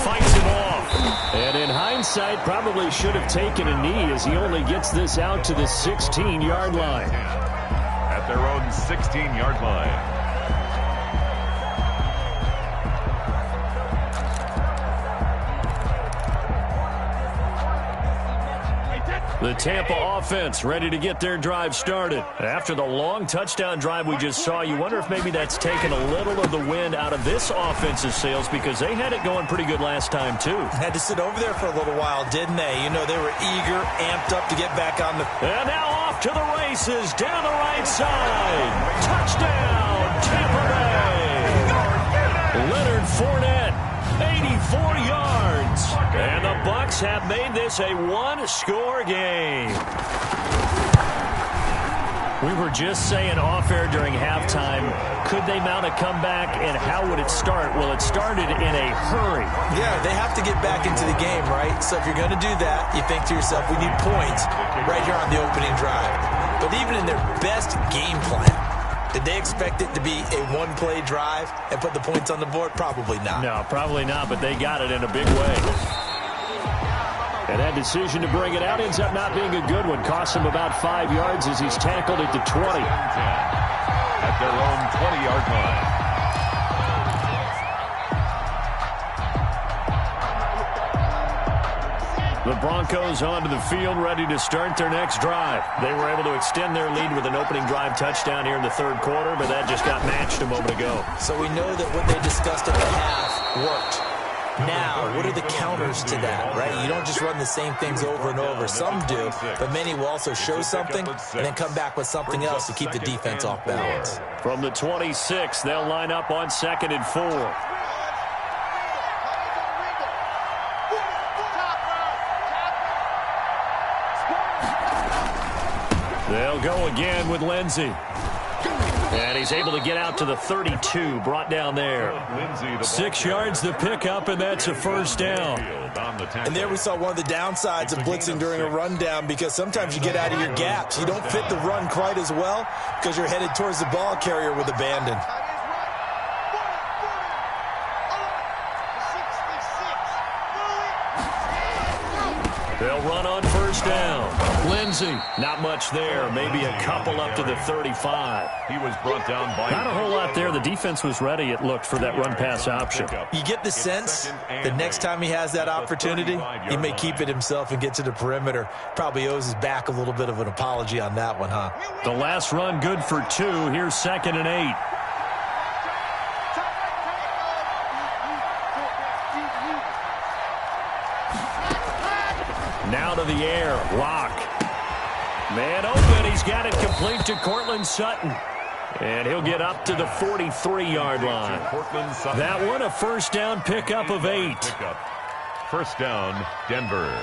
Fights it off. And in hindsight, probably should have taken a knee as he only gets this out to the 16-yard line. At their own 16-yard line. The Tampa offense ready to get their drive started. After the long touchdown drive we just saw, you wonder if maybe that's taken a little of the wind out of this offense's sails because they had it going pretty good last time, too. Had to sit over there for a little while, didn't they? You know, they were eager, amped up to get back on the... And now off to the races, down the right side. Touchdown, Tampa Bay. Leonard Fournette, 84 yards. And the Bucs have made this a one-score game. We were just saying off-air during halftime, could they mount a comeback, and how would it start? Well, it started in a hurry. Yeah, they have to get back into the game, right? So if you're going to do that, you think to yourself, we need points right here on the opening drive. But even in their best game plan, did they expect it to be a one-play drive and put the points on the board? Probably not. No, probably not, but they got it in a big way. And that decision to bring it out ends up not being a good one. Costs him about 5 yards as he's tackled at the 20. At their own 20-yard line. The Broncos onto the field, ready to start their next drive. They were able to extend their lead with an opening drive touchdown here in the third quarter, but that just got matched a moment ago. So we know that what they discussed at the half worked. Now, what are the counters to that, right? You don't just run the same things over and over. Some do, but many will also show something and then come back with something else to keep the defense off balance. From the 26, they'll line up on 2nd and 4. They'll go again with Lindsey. And he's able to get out to the 32, brought down there. 6 yards the pickup, and that's a first down. And there we saw one of the downsides of blitzing during a rundown, because sometimes you get out of your gaps. You don't fit the run quite as well because you're headed towards the ball carrier with abandon. They'll run on first down. Lindsey, not much there. Maybe a couple up to the 35. He was brought down by... Not a whole lot there. The defense was ready, it looked, for that run-pass option. You get the sense that next time he has that opportunity, he may keep it himself and get to the perimeter. Probably owes his back a little bit of an apology on that one, huh? The last run good for 2. Here's 2nd and 8. Now to the air. Lock. Man open. He's got it complete to Cortland Sutton. And he'll get up to the 43-yard line. That one, a first down pickup of 8. First down, Denver.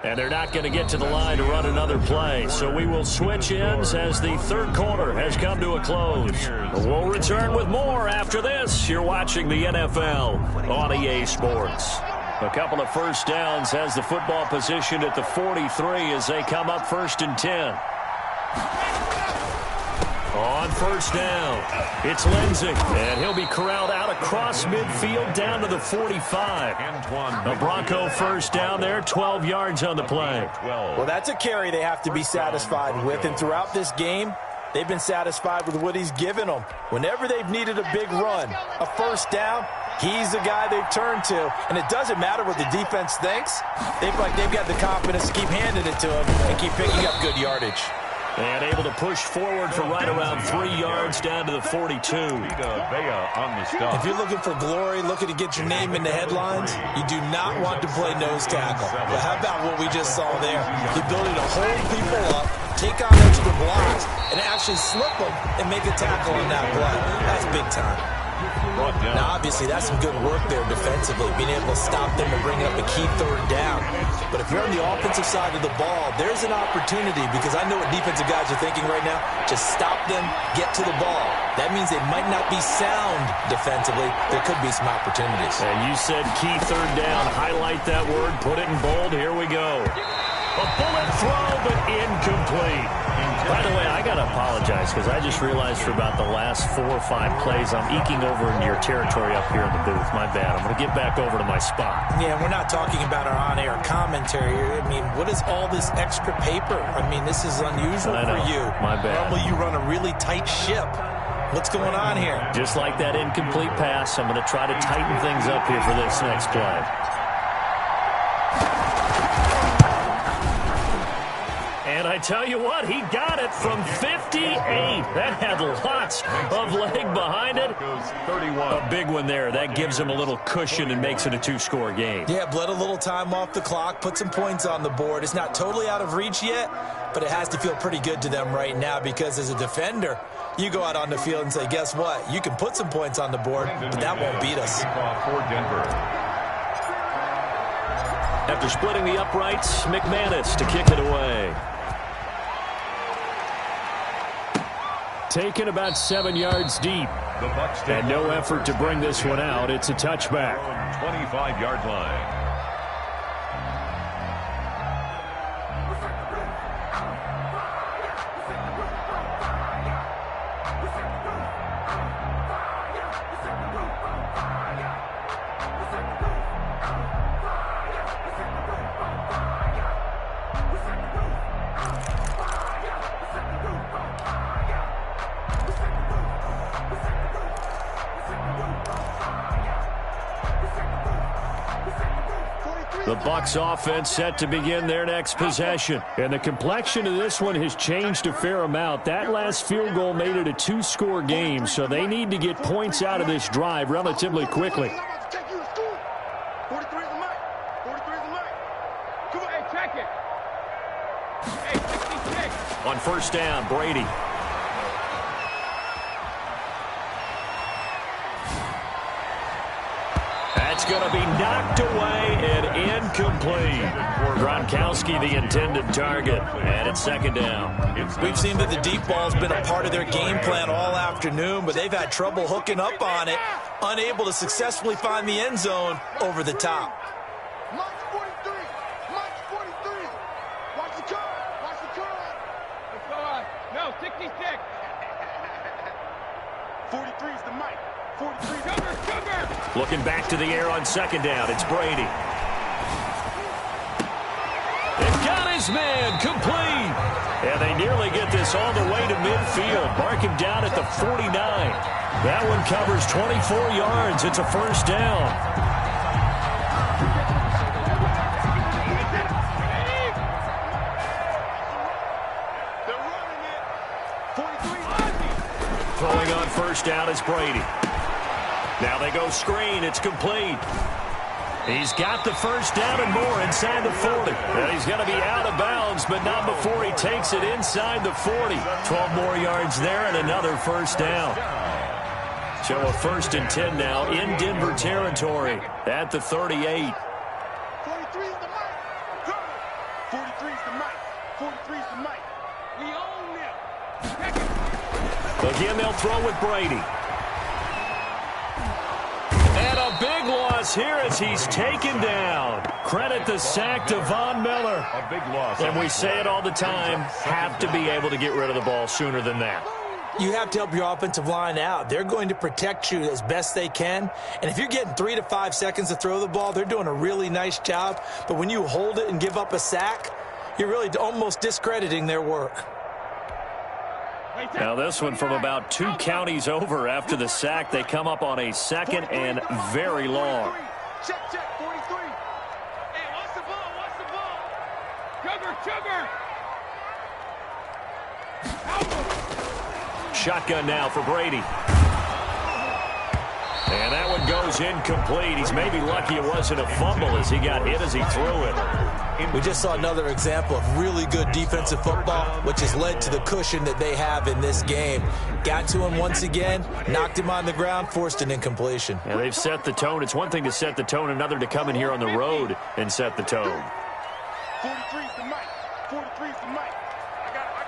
And they're not going to get to the line to run another play. So we will switch ends as the third quarter has come to a close. We'll return with more after this. You're watching the NFL on EA Sports. A couple of first downs has the football positioned at the 43 as they come up 1st and 10. On first down, it's Lindsey, and he'll be corralled out across midfield down to the 45. A Bronco first down there, 12 yards on the play. Well, that's a carry they have to be satisfied with, and throughout this game, they've been satisfied with what he's given them. Whenever they've needed a big run, a first down, he's the guy they've turned to, and it doesn't matter what the defense thinks. They've got the confidence to keep handing it to him and keep picking up good yardage. And able to push forward for right around 3 yards down to the 42. If you're looking for glory, looking to get your name in the headlines, you do not want to play nose tackle. But how about what we just saw there? The ability to hold people up, take on extra blocks, and actually slip them and make a tackle on that play. That's big time. Now, obviously, that's some good work there defensively, being able to stop them and bring up a key third down. But if you're on the offensive side of the ball, there's an opportunity, because I know what defensive guys are thinking right now. Just stop them, get to the ball. That means they might not be sound defensively. There could be some opportunities. And you said key third down. Highlight that word. Put it in bold. Here we go. A bullet throw, but incomplete. By the way, I got to apologize, because I just realized for about the last 4 or 5 plays, I'm eking over into your territory up here in the booth. My bad. I'm going to get back over to my spot. Yeah, we're not talking about our on-air commentary here. I mean, what is all this extra paper? I mean, this is unusual for you. My bad. Normally you run a really tight ship. What's going on here? Just like that incomplete pass, I'm going to try to tighten things up here for this next play. And I tell you what, he got it from 58. That had lots of leg behind it. A big one there. That gives him a little cushion and makes it a 2-score game. Yeah, bled a little time off the clock, put some points on the board. It's not totally out of reach yet, but it has to feel pretty good to them right now, because as a defender, you go out on the field and say, guess what? You can put some points on the board, but that won't beat us. After splitting the uprights, McManus to kick it away. Taken about 7 yards deep. And no effort to bring this one out. It's a touchback. 25-yard line. The Bucs offense set to begin their next possession. And the complexion of this one has changed a fair amount. That last field goal made it a 2-score game, so they need to get points out of this drive relatively quickly. 43 is the mic. 43 is the mic. Come on, hey, check it. Hey, 66. On first down, Brady. That's going to be knocked away and incomplete. Gronkowski, the intended target, and it's second down. We've seen that the deep ball's been a part of their game plan all afternoon, but they've had trouble hooking up on it, unable to successfully find the end zone over the top. Mike's 43. Mike's 43. Watch the curve. Watch the curve. Let's go on. No, 66. 43 is the mic. 43. Sugar. Looking back to the air on second down. It's Brady. They've got his man complete. And they nearly get this all the way to midfield. Mark him down at the 49. That one covers 24 yards. It's a first down. They're running it. 43. Throwing on first down is Brady. Now they go screen. It's complete. He's got the first down and more inside the 40. And he's going to be out of bounds, but not before he takes it inside the 40. 12 more yards there and another first down. So a 1st and 10 now in Denver territory at the 38. 43 is the mic. 43 is the mic. 43 is the mic. We own them. Again, they'll throw with Brady. And a big loss here as he's taken down. Credit the sack to Von Miller. A big loss. And we say it all the time, have to be able to get rid of the ball sooner than that. You have to help your offensive line out. They're going to protect you as best they can. And if you're getting 3 to 5 seconds to throw the ball, they're doing a really nice job. But when you hold it and give up a sack, you're really almost discrediting their work. Now this one from about 2 counties over after the sack. They come up on a 2nd and very long. Check, 43. Hey, watch the ball, watch the ball. Sugar. Shotgun now for Brady. And that one goes incomplete. He's maybe lucky it wasn't a fumble as he got hit as he threw it. We just saw another example of really good defensive football, which has led to the cushion that they have in this game. Got to him once again, knocked him on the ground, forced an incompletion. Yeah, they've set the tone. It's one thing to set the tone, another to come in here on the road and set the tone. 43 is the mic. 43 is the mic. I got it.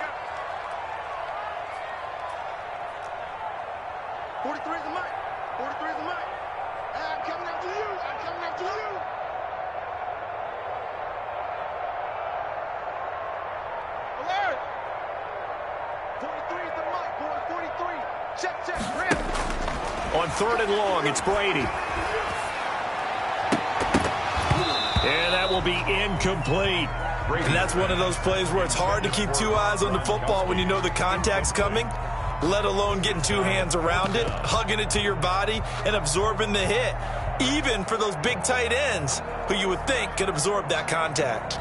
43 is the mic. 43 is the mic. I'm coming after you. I'm coming after you. Alert! 43 is the mic, boy. 43. Check, rip. On 3rd and long, it's Brady. And that will be incomplete. And that's one of those plays where it's hard to keep 2 eyes on the football when you know the contact's coming, let alone getting 2 hands around it, hugging it to your body, and absorbing the hit, even for those big tight ends who you would think could absorb that contact.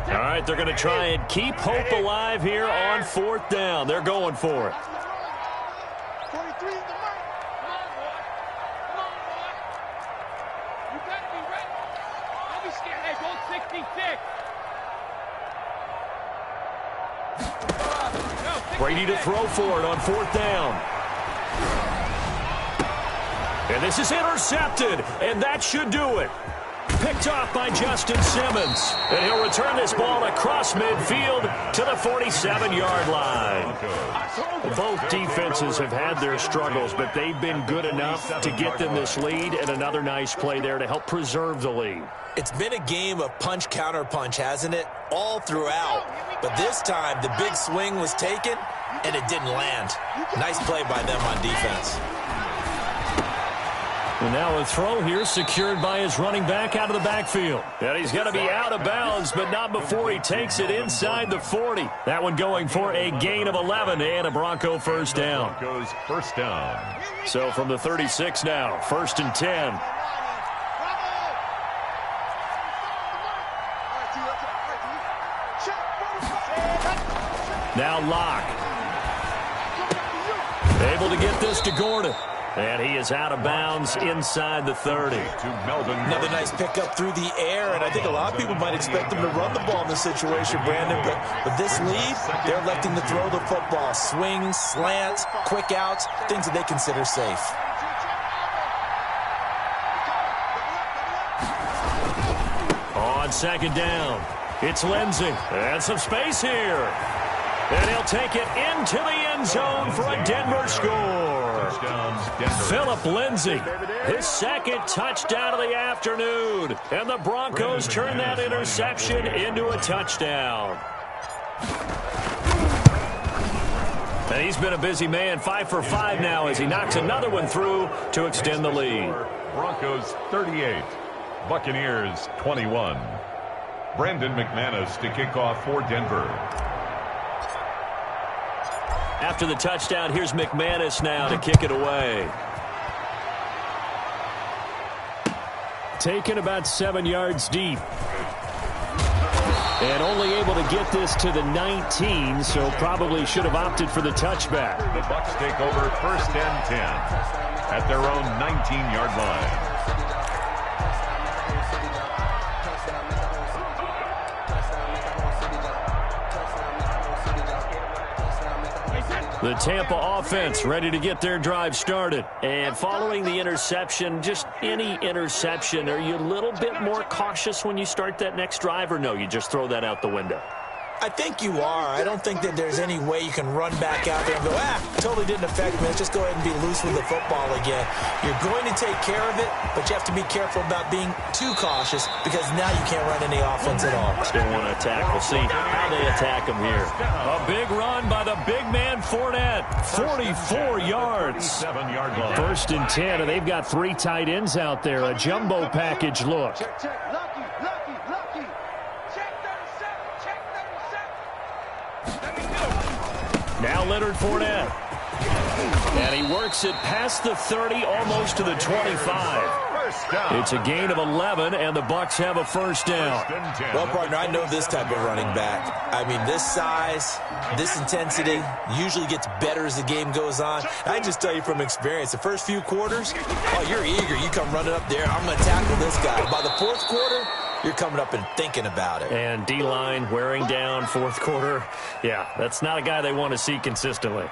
All right, they're going to try and keep hope alive here on 4th down. They're going for it. 43 is the mic. Come on, boy. Come on, boy. You got to be ready. Don't be scared. Hey, go 66. Brady to throw for it on 4th down. And this is intercepted, and that should do it. Picked off by Justin Simmons. And he'll return this ball across midfield to the 47-yard line. Both defenses have had their struggles, but they've been good enough to get them this lead, and another nice play there to help preserve the lead. It's been a game of punch-counter-punch, hasn't it? All throughout. But this time, the big swing was taken, and it didn't land. Nice play by them on defense. And now a throw here secured by his running back out of the backfield. And he's going to be out of bounds, but not before he takes it inside the 40. That one going for a gain of 11 and a Bronco first down. Broncos first down. So from the 36 now, 1st and 10. Now Locke. Able to get this to Gordon. And he is out of bounds inside the 30. To Melvin. Another nice pickup through the air, and I think a lot of people might expect him to run the ball in this situation, Brandon, but with this lead, they're electing to throw the football. Swings, slants, quick outs, things that they consider safe. On 2nd down, it's Lindsey. And some space here. And he'll take it into the end zone for a Denver score. Phillip Lindsay, his 2nd touchdown of the afternoon. And the Broncos turn that interception into a touchdown. And he's been a busy man, 5 for 5 now as he knocks another one through to extend the lead. Broncos 38, Buccaneers 21. Brandon McManus to kick off for Denver. After the touchdown, here's McManus now to kick it away. Taken about 7 yards deep. And only able to get this to the 19, so probably should have opted for the touchback. The Bucs take over 1st and 10 at their own 19-yard line. The Tampa offense ready to get their drive started. And following the interception, just any interception, are you a little bit more cautious when you start that next drive, or no, you just throw that out the window? I think you are. I don't think that there's any way you can run back out there and go, totally didn't affect me. Let's just go ahead and be loose with the football again. You're going to take care of it, but you have to be careful about being too cautious because now you can't run any offense at all. Still want to attack. We'll see how they attack him here. A big run by the big man Fournette. 44 yards. 7-yard line. 1st and 10, and they've got 3 tight ends out there. A jumbo package look. Now Leonard Fournette. And he works it past the 30, almost to the 25. It's a gain of 11, and the Bucs have a first down. Well, partner, I know this type of running back. I mean, this size, this intensity usually gets better as the game goes on. I just tell you from experience, the first few quarters, oh, you're eager. You come running up there, I'm going to tackle this guy. By the 4th quarter, you're coming up and thinking about it. And D-line wearing down 4th quarter. Yeah, that's not a guy they want to see consistently.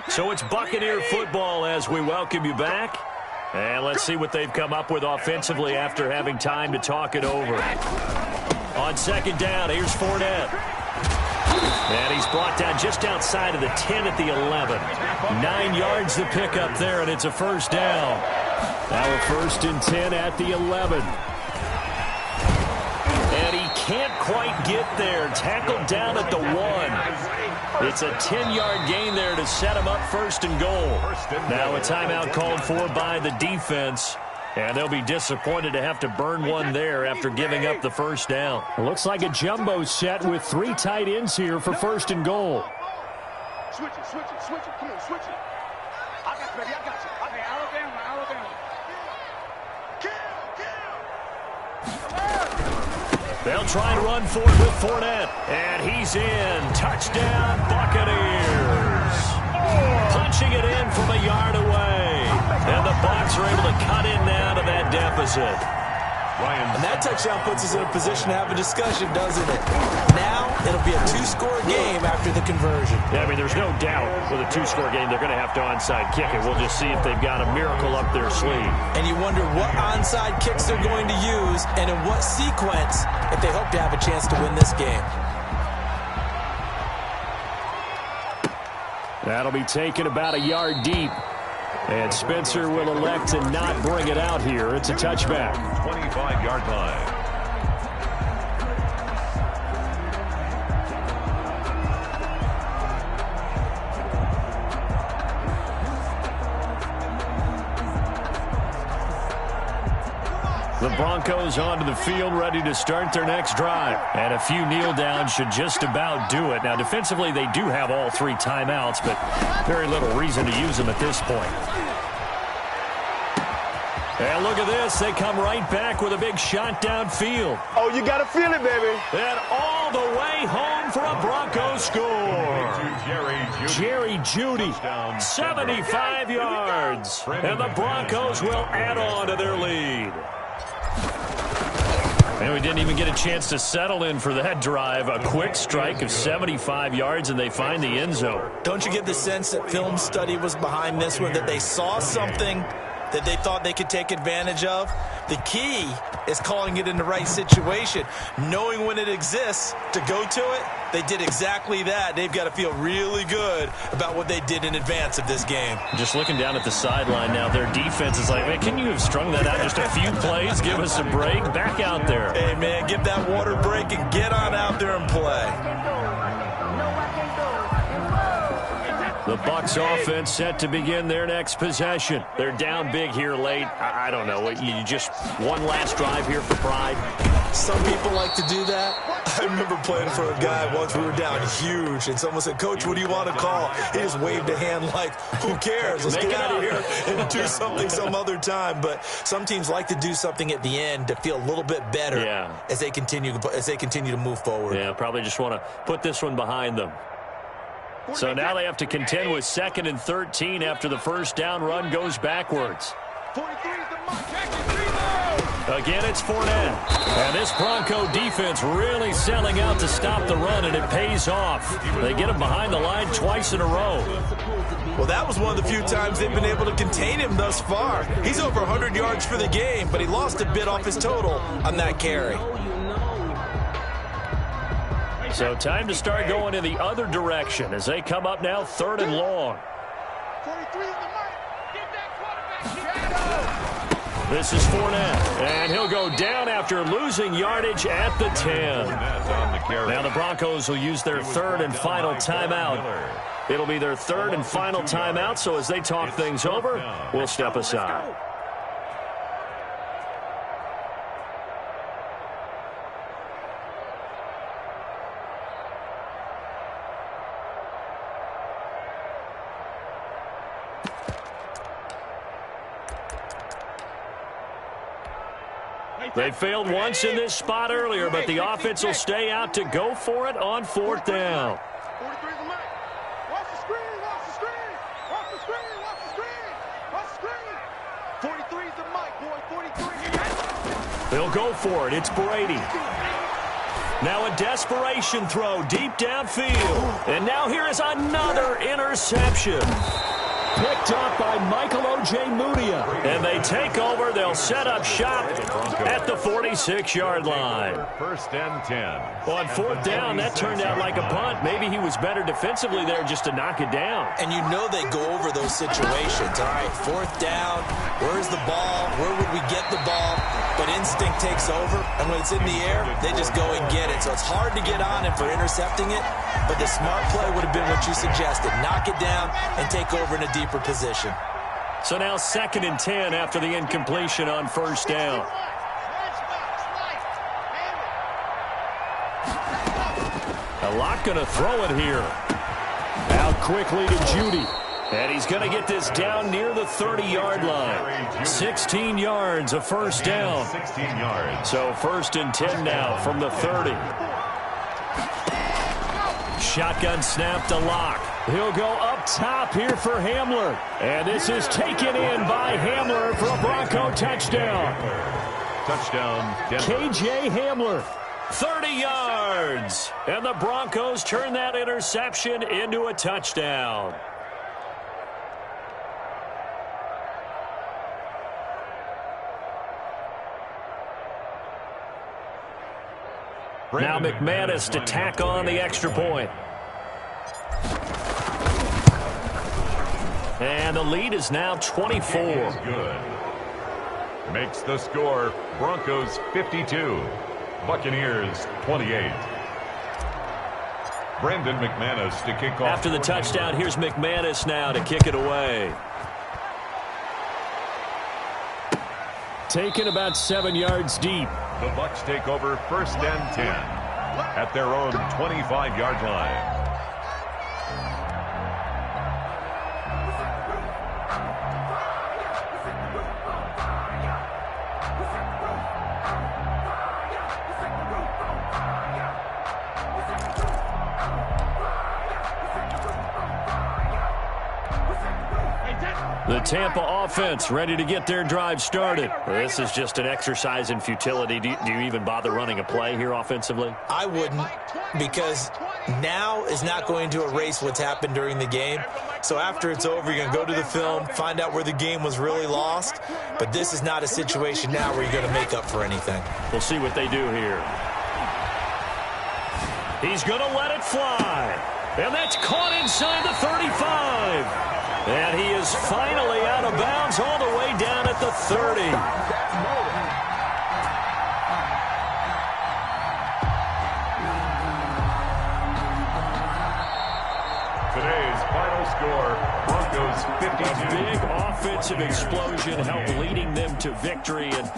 So it's Buccaneer football as we welcome you back. And let's see what they've come up with offensively after having time to talk it over. On 2nd down, here's Fournette. And he's brought down just outside of the 10 at the 11. 9 yards to pick up there, and it's a first down. Now a 1st and 10 at the 11. And he can't quite get there. Tackled down at the 1. It's a 10-yard gain there to set him up 1st and goal. Now a timeout called for by the defense. And they'll be disappointed to have to burn one there after giving up the first down. It looks like a jumbo set with 3 tight ends here for 1st and goal. Switch it. Come on, switch it. I got you, baby. I got you. Okay, Alabama. They'll try and run for it with Fournette. And he's in. Touchdown, Buccaneers. Punching it in from a yard away. And the Bucs are able to cut in now to that deficit. And that touchdown puts us in a position to have a discussion, doesn't it? Now, it'll be a 2-score game after the conversion. Yeah, I mean, there's no doubt with a 2-score game, they're going to have to onside kick it. We'll just see if they've got a miracle up their sleeve. And you wonder what onside kicks they're going to use and in what sequence if they hope to have a chance to win this game. That'll be taken about a yard deep. And Spencer will elect to not bring it out here. It's a touchback. 25-yard line. Broncos onto the field, ready to start their next drive. And a few kneel downs should just about do it. Now, defensively, they do have all 3 timeouts, but very little reason to use them at this point. And look at this. They come right back with a big shot downfield. Oh, you got to feel it, baby. And all the way home for a Broncos score. Jerry Jeudy, 75 yards. And the Broncos will add on to their lead. And we didn't even get a chance to settle in for that drive. A quick strike of 75 yards, and they find the end zone. Don't you get the sense that film study was behind this one, that they saw something that they thought they could take advantage of? The key is calling it in the right situation, knowing when it exists to go to it. They did exactly that. They've got to feel really good about what they did in advance of this game. Just looking down at the sideline now, their defense is like, man, can you have strung that out just a few plays? Give us a break. Back out there. Hey, man, give that water break and get on out there and play. The Bucs offense set to begin their next possession. They're down big here late. I don't know. You just one last drive here for pride. Some people like to do that. I remember playing for a guy once. We were down huge, and someone said, "Coach, what do you want to call?" He just waved a hand like, "Who cares? Let's get out of here and do something some other time." But some teams like to do something at the end to feel a little bit better as they continue to move forward. Yeah, probably just want to put this one behind them. So now they have to contend with 2nd and 13 after the first down run goes backwards. Again, it's Fournette. And this Bronco defense really selling out to stop the run, and it pays off. They get him behind the line twice in a row. Well, that was one of the few times they've been able to contain him thus far. He's over 100 yards for the game, but he lost a bit off his total on that carry. So time to start going in the other direction as they come up now 3rd and long. This is Fournette, and he'll go down after losing yardage at the 10. Now the Broncos will use their 3rd and final timeout. It'll be their 3rd and final timeout, so as they talk things over, we'll step aside. They failed once in this spot earlier, but the offense will stay out to go for it on 4th down. They'll go for it. It's Brady. Now a desperation throw deep downfield. And now here is another interception. Picked up by Michael O.J. Mudia. And they take over. They'll set up shop at the 46-yard line. 1st and 10. On 4th down, that turned out like a punt. Maybe he was better defensively there just to knock it down. And you know they go over those situations. All right, 4th down. Where's the ball? Where would we get the ball? But instinct takes over. And when it's in the air, they just go and get it. So it's hard to get on him for intercepting it. But the smart play would have been what you suggested. Knock it down and take over in a deeper position. So now 2nd and 10 after the incompletion on 1st down. A lot going to throw it here. Out quickly to Jeudy. And he's going to get this down near the 30-yard line. 16 yards, a 1st down. 16 yards. So 1st and 10 now from the 30. Shotgun snap to Locke. He'll go up top here for Hamler. And this is taken in by Hamler for a Bronco touchdown. Touchdown, Denver. KJ Hamler, 30 yards. And the Broncos turn that interception into a touchdown. Now McManus to tack on the extra point. And the lead is now 24. Good. Makes the score Broncos 52, Buccaneers 28. Brandon McManus to kick off. After the touchdown, here's McManus now to kick it away. taken about 7 yards deep. The Bucs take over 1st and 10 at their own 25-yard line. The Tampa offense ready to get their drive started. Well, this is just an exercise in futility. Do you even bother running a play here offensively? I wouldn't, because now is not going to erase what's happened during the game. So after it's over, you're going to go to the film, find out where the game was really lost. But this is not a situation now where you're going to make up for anything. We'll see what they do here. He's going to let it fly. And that's caught inside the 35. And he is finally out of bounds all the way down at the 30. Today's final score, Broncos 52. A big offensive explosion helped leading them to victory. And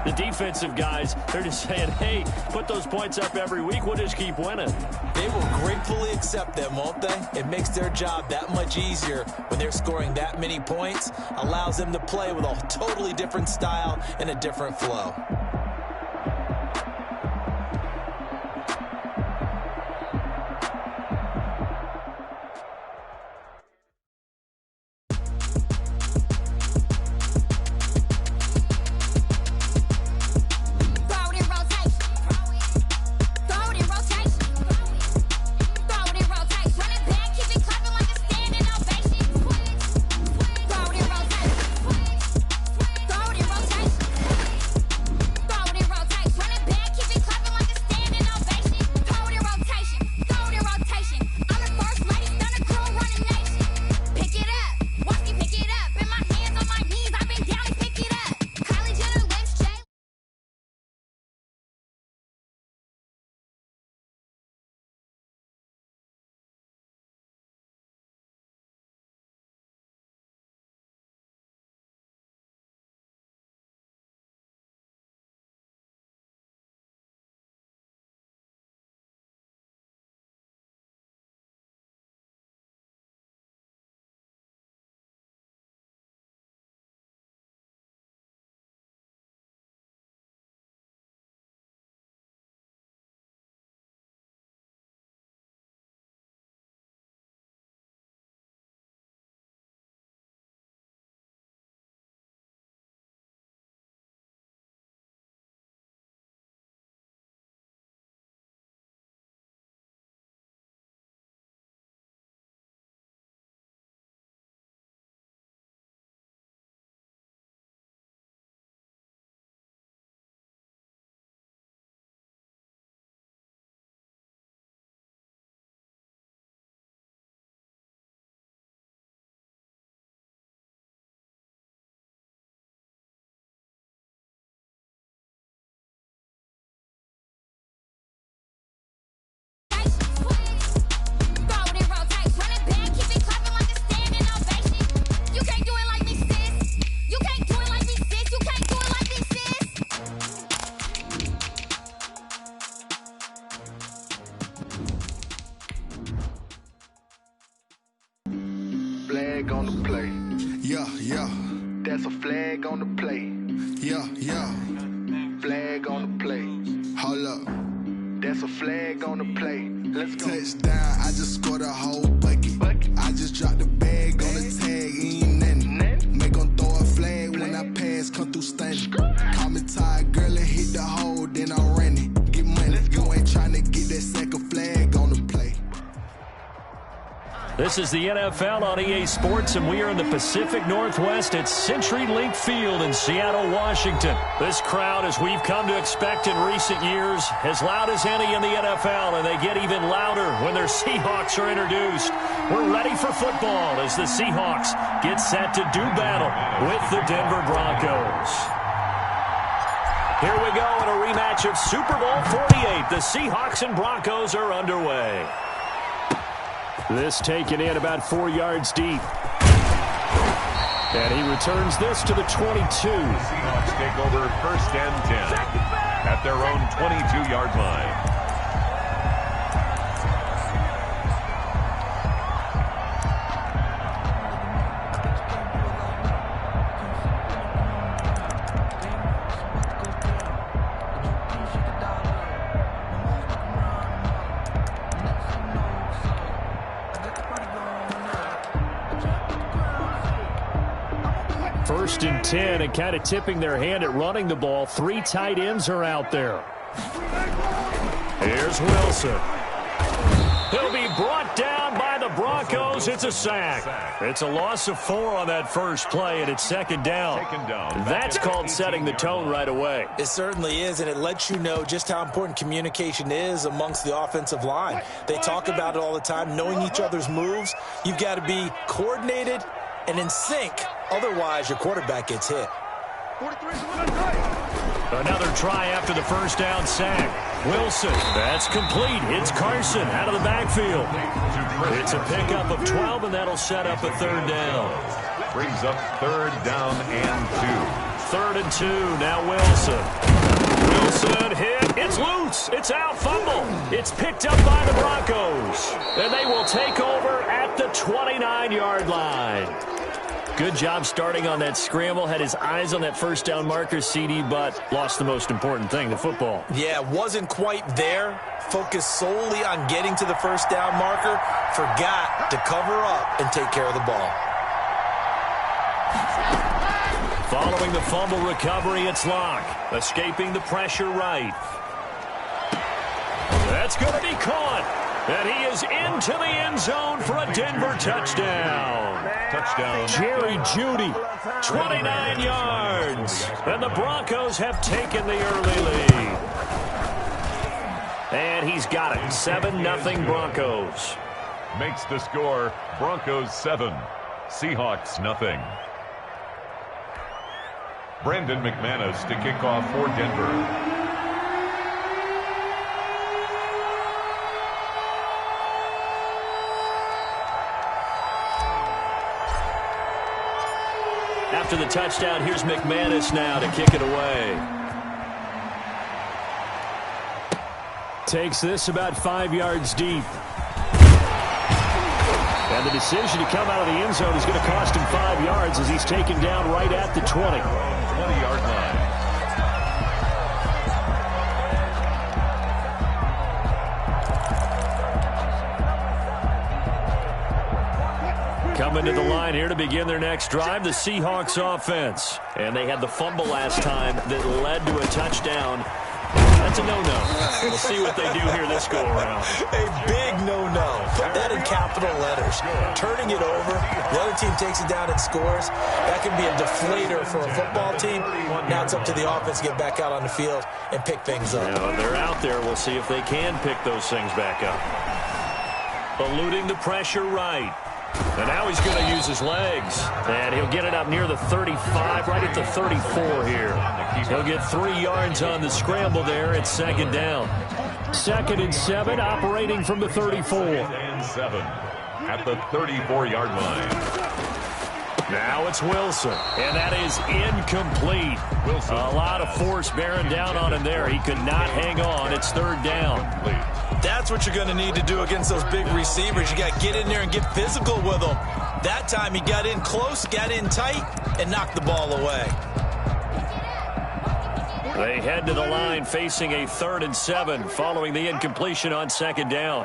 the defensive guys, they're just saying, hey, put those points up every week. We'll just keep winning. They will gratefully accept them, won't they? It makes their job that much easier when they're scoring that many points. Allows them to play with a totally different style and a different flow. Flag on the play. Yeah, yeah. That's a flag on the play. Yeah, yeah. Flag on the play. Hold up. That's a flag on the play. Let's go. Touchdown, I just scored a whole bucket. I just dropped the bag on the tag, ain't nothing. Make them throw a flag when I pass, come through stunning. Call me tired, girl, and hit the hole, then I ran it. Get money, you ain't trying to get that second flag on the play. This is the NFL on EA Sports, and we are in the Pacific Northwest at CenturyLink Field in Seattle, Washington. This crowd, as we've come to expect in recent years, as loud as any in the NFL, and they get even louder when their Seahawks are introduced. We're ready for football as the Seahawks get set to do battle with the Denver Broncos. Here we go in a rematch of Super Bowl 48. The Seahawks and Broncos are underway. This taken in about 4 yards deep. And he returns this to the 22. Seahawks take over 1st and 10 at their own 22-yard line. First and 10, and kind of tipping their hand at running the ball. 3 tight ends are out there. Here's Wilson. He'll be brought down by the Broncos. It's a sack. It's a loss of 4 on that first play, and it's 2nd down. That's called setting the tone right away. It certainly is, and it lets you know just how important communication is amongst the offensive line. They talk about it all the time, knowing each other's moves. You've got to be coordinated and in sync. Otherwise, your quarterback gets hit. Another try after the first down sack. Wilson, that's complete. It's Carson out of the backfield. It's a pickup of 12, and that'll set up a 3rd down. Brings up 3rd down and 2. 3rd and 2, now Wilson. Wilson hit. It's loose. It's out. Fumble. It's picked up by the Broncos. And they will take over at the 29-yard line. Good job starting on that scramble. Had his eyes on that first down marker, CD, but lost the most important thing, the football. Yeah, wasn't quite there. Focused solely on getting to the first down marker. Forgot to cover up and take care of the ball. Following the fumble recovery, it's Locke. Escaping the pressure right. That's going to be caught. And he is into the end zone for a Denver touchdown. Touchdown. Jerry Jeudy, 29 yards. And the Broncos have taken the early lead. And he's got it. 7-0 Broncos. Makes the score Broncos 7, Seahawks nothing. Brandon McManus to kick off for Denver. After the touchdown, here's McManus now to kick it away. Takes this about 5 yards deep. And the decision to come out of the end zone is going to cost him 5 yards as he's taken down right at the 20. 20-yard line. Coming to the line here to begin their next drive, the Seahawks offense. And they had the fumble last time that led to a touchdown. That's a no-no. We'll see what they do here this go-around. A big no-no. Put that in capital letters. Turning it over, the other team takes it down and scores. That can be a deflator for a football team. Now it's up to the offense to get back out on the field and pick things up. Yeah, they're out there. We'll see if they can pick those things back up. Eluding the pressure right. And now he's going to use his legs. And he'll get it up near the 35, right at the 34 here. He'll get 3 yards on the scramble there. It's 2nd down. 2nd and 7, operating from the 34. 2nd and 7 at the 34-yard line. Now it's Wilson, and that is incomplete. Wilson. A lot of force bearing down on him there. He could not hang on. It's 3rd down. That's what you're going to need to do against those big receivers. You got to get in there and get physical with them. That time he got in close, got in tight, and knocked the ball away. They head to the line facing a 3rd and 7 following the incompletion on 2nd down.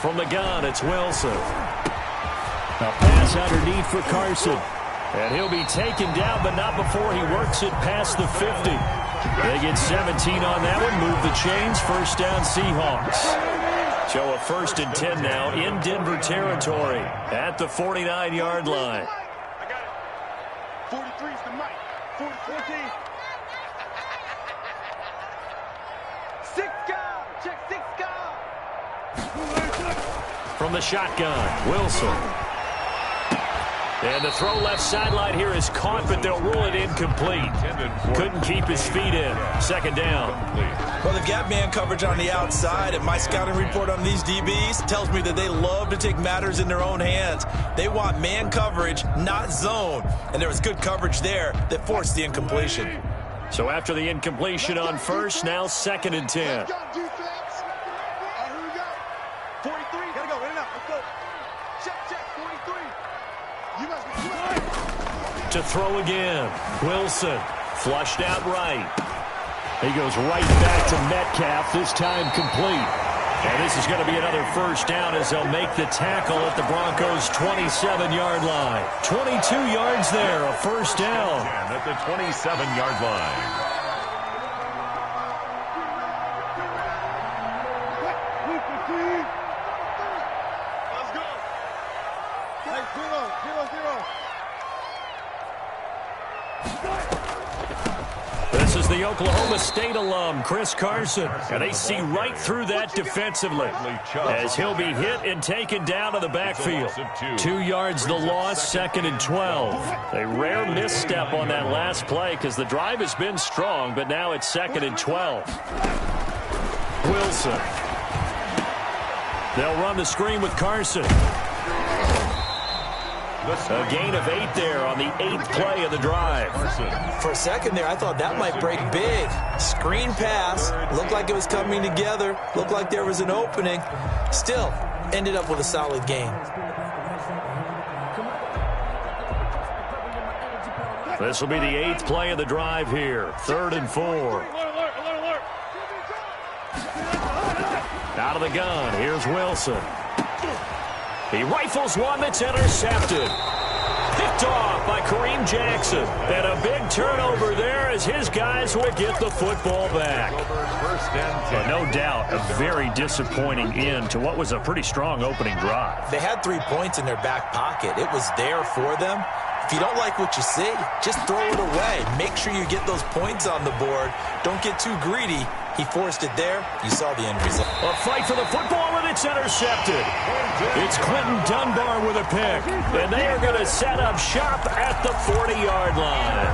From the gun, it's Wilson. A pass underneath for Carson. And he'll be taken down, but not before he works it past the 50. They get 17 on that one, move the chains, 1st down Seahawks. So a 1st and 10 now in Denver territory at the 49-yard line. I got it. 43 is the mic. 14. 6 guard. Check 6 guard. From the shotgun, Wilson. And the throw left sideline here is caught, but they'll rule it incomplete. incomplete. Couldn't keep his feet in. Second down. Well, they've got man coverage on the outside, and my scouting report on these DBs tells me that they love to take matters in their own hands. They want man coverage, not zone. And there was good coverage there that forced the incompletion. So after the incompletion on first, now 2nd and 10. Let's go, defense. All right, here we go. 43. Gotta go. In and out. Let's go. Check. 43. You must be. To throw again. Wilson flushed out right. He goes right back to Metcalf, this time complete. And this is going to be another first down as they'll make the tackle at the Broncos' 27-yard line. 22 yards there, a first down. At the 27-yard line. Let's go. Hey, 0. This is the Oklahoma State alum, Chris Carson. And they see right through that defensively as he'll be hit and taken down to the backfield. 2 yards the loss, 2nd and 12. A rare misstep on that last play because the drive has been strong, but now it's 2nd and 12. Wilson. They'll run the screen with Carson. A gain of 8 there on the 8th play of the drive. For a second there, I thought that might break big. Screen pass. Looked like it was coming together. Looked like there was an opening. Still, ended up with a solid gain. This will be the 8th play of the drive here. 3rd and 4. Alert. Out of the gun, here's Wilson. He rifles one that's intercepted. Picked off by Kareem Jackson. And a big turnover there as his guys will get the football back. But no doubt, a very disappointing end to what was a pretty strong opening drive. They had 3 points in their back pocket. It was there for them. If you don't like what you see, just throw it away. Make sure you get those points on the board. Don't get too greedy. He forced it there. You saw the end result. A fight for the football, and it's intercepted. It's Quentin Dunbar with a pick. And they are going to set up shop at the 40-yard line.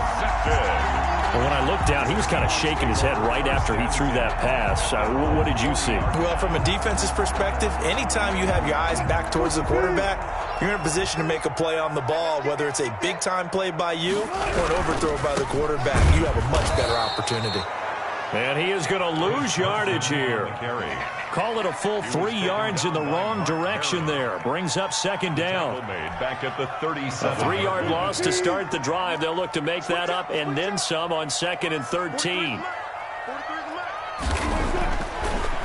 Well, when I looked down, he was kind of shaking his head right after he threw that pass. What did you see? Well, from a defense's perspective, anytime you have your eyes back towards the quarterback, you're in a position to make a play on the ball, whether it's a big-time play by you or an overthrow by the quarterback. You have a much better opportunity. And he is going to lose yardage here. Call it a full 3 yards in the wrong direction there. Brings up 2nd down. Back at the 37. A 3-yard loss to start the drive. They'll look to make that up and then some on 2nd and 13.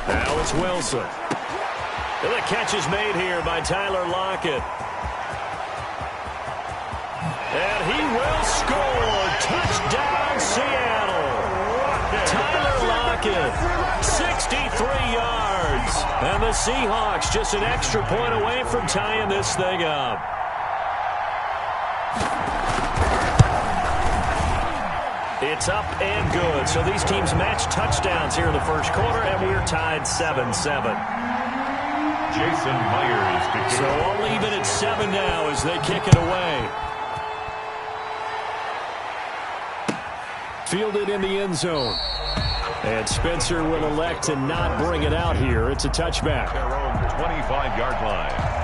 Now it's Wilson. And the catch is made here by Tyler Lockett. And he will score. Touchdown, Seattle. Tyler Lockett, 63 yards. And the Seahawks just an extra point away from tying this thing up. It's up and good. So these teams match touchdowns here in the first quarter, and we're tied 7-7. Jason Myers. So all even at 7 now as they kick it away. Fielded in the end zone. And Spencer will elect to not bring it out here. It's a touchback. Their own 25-yard line.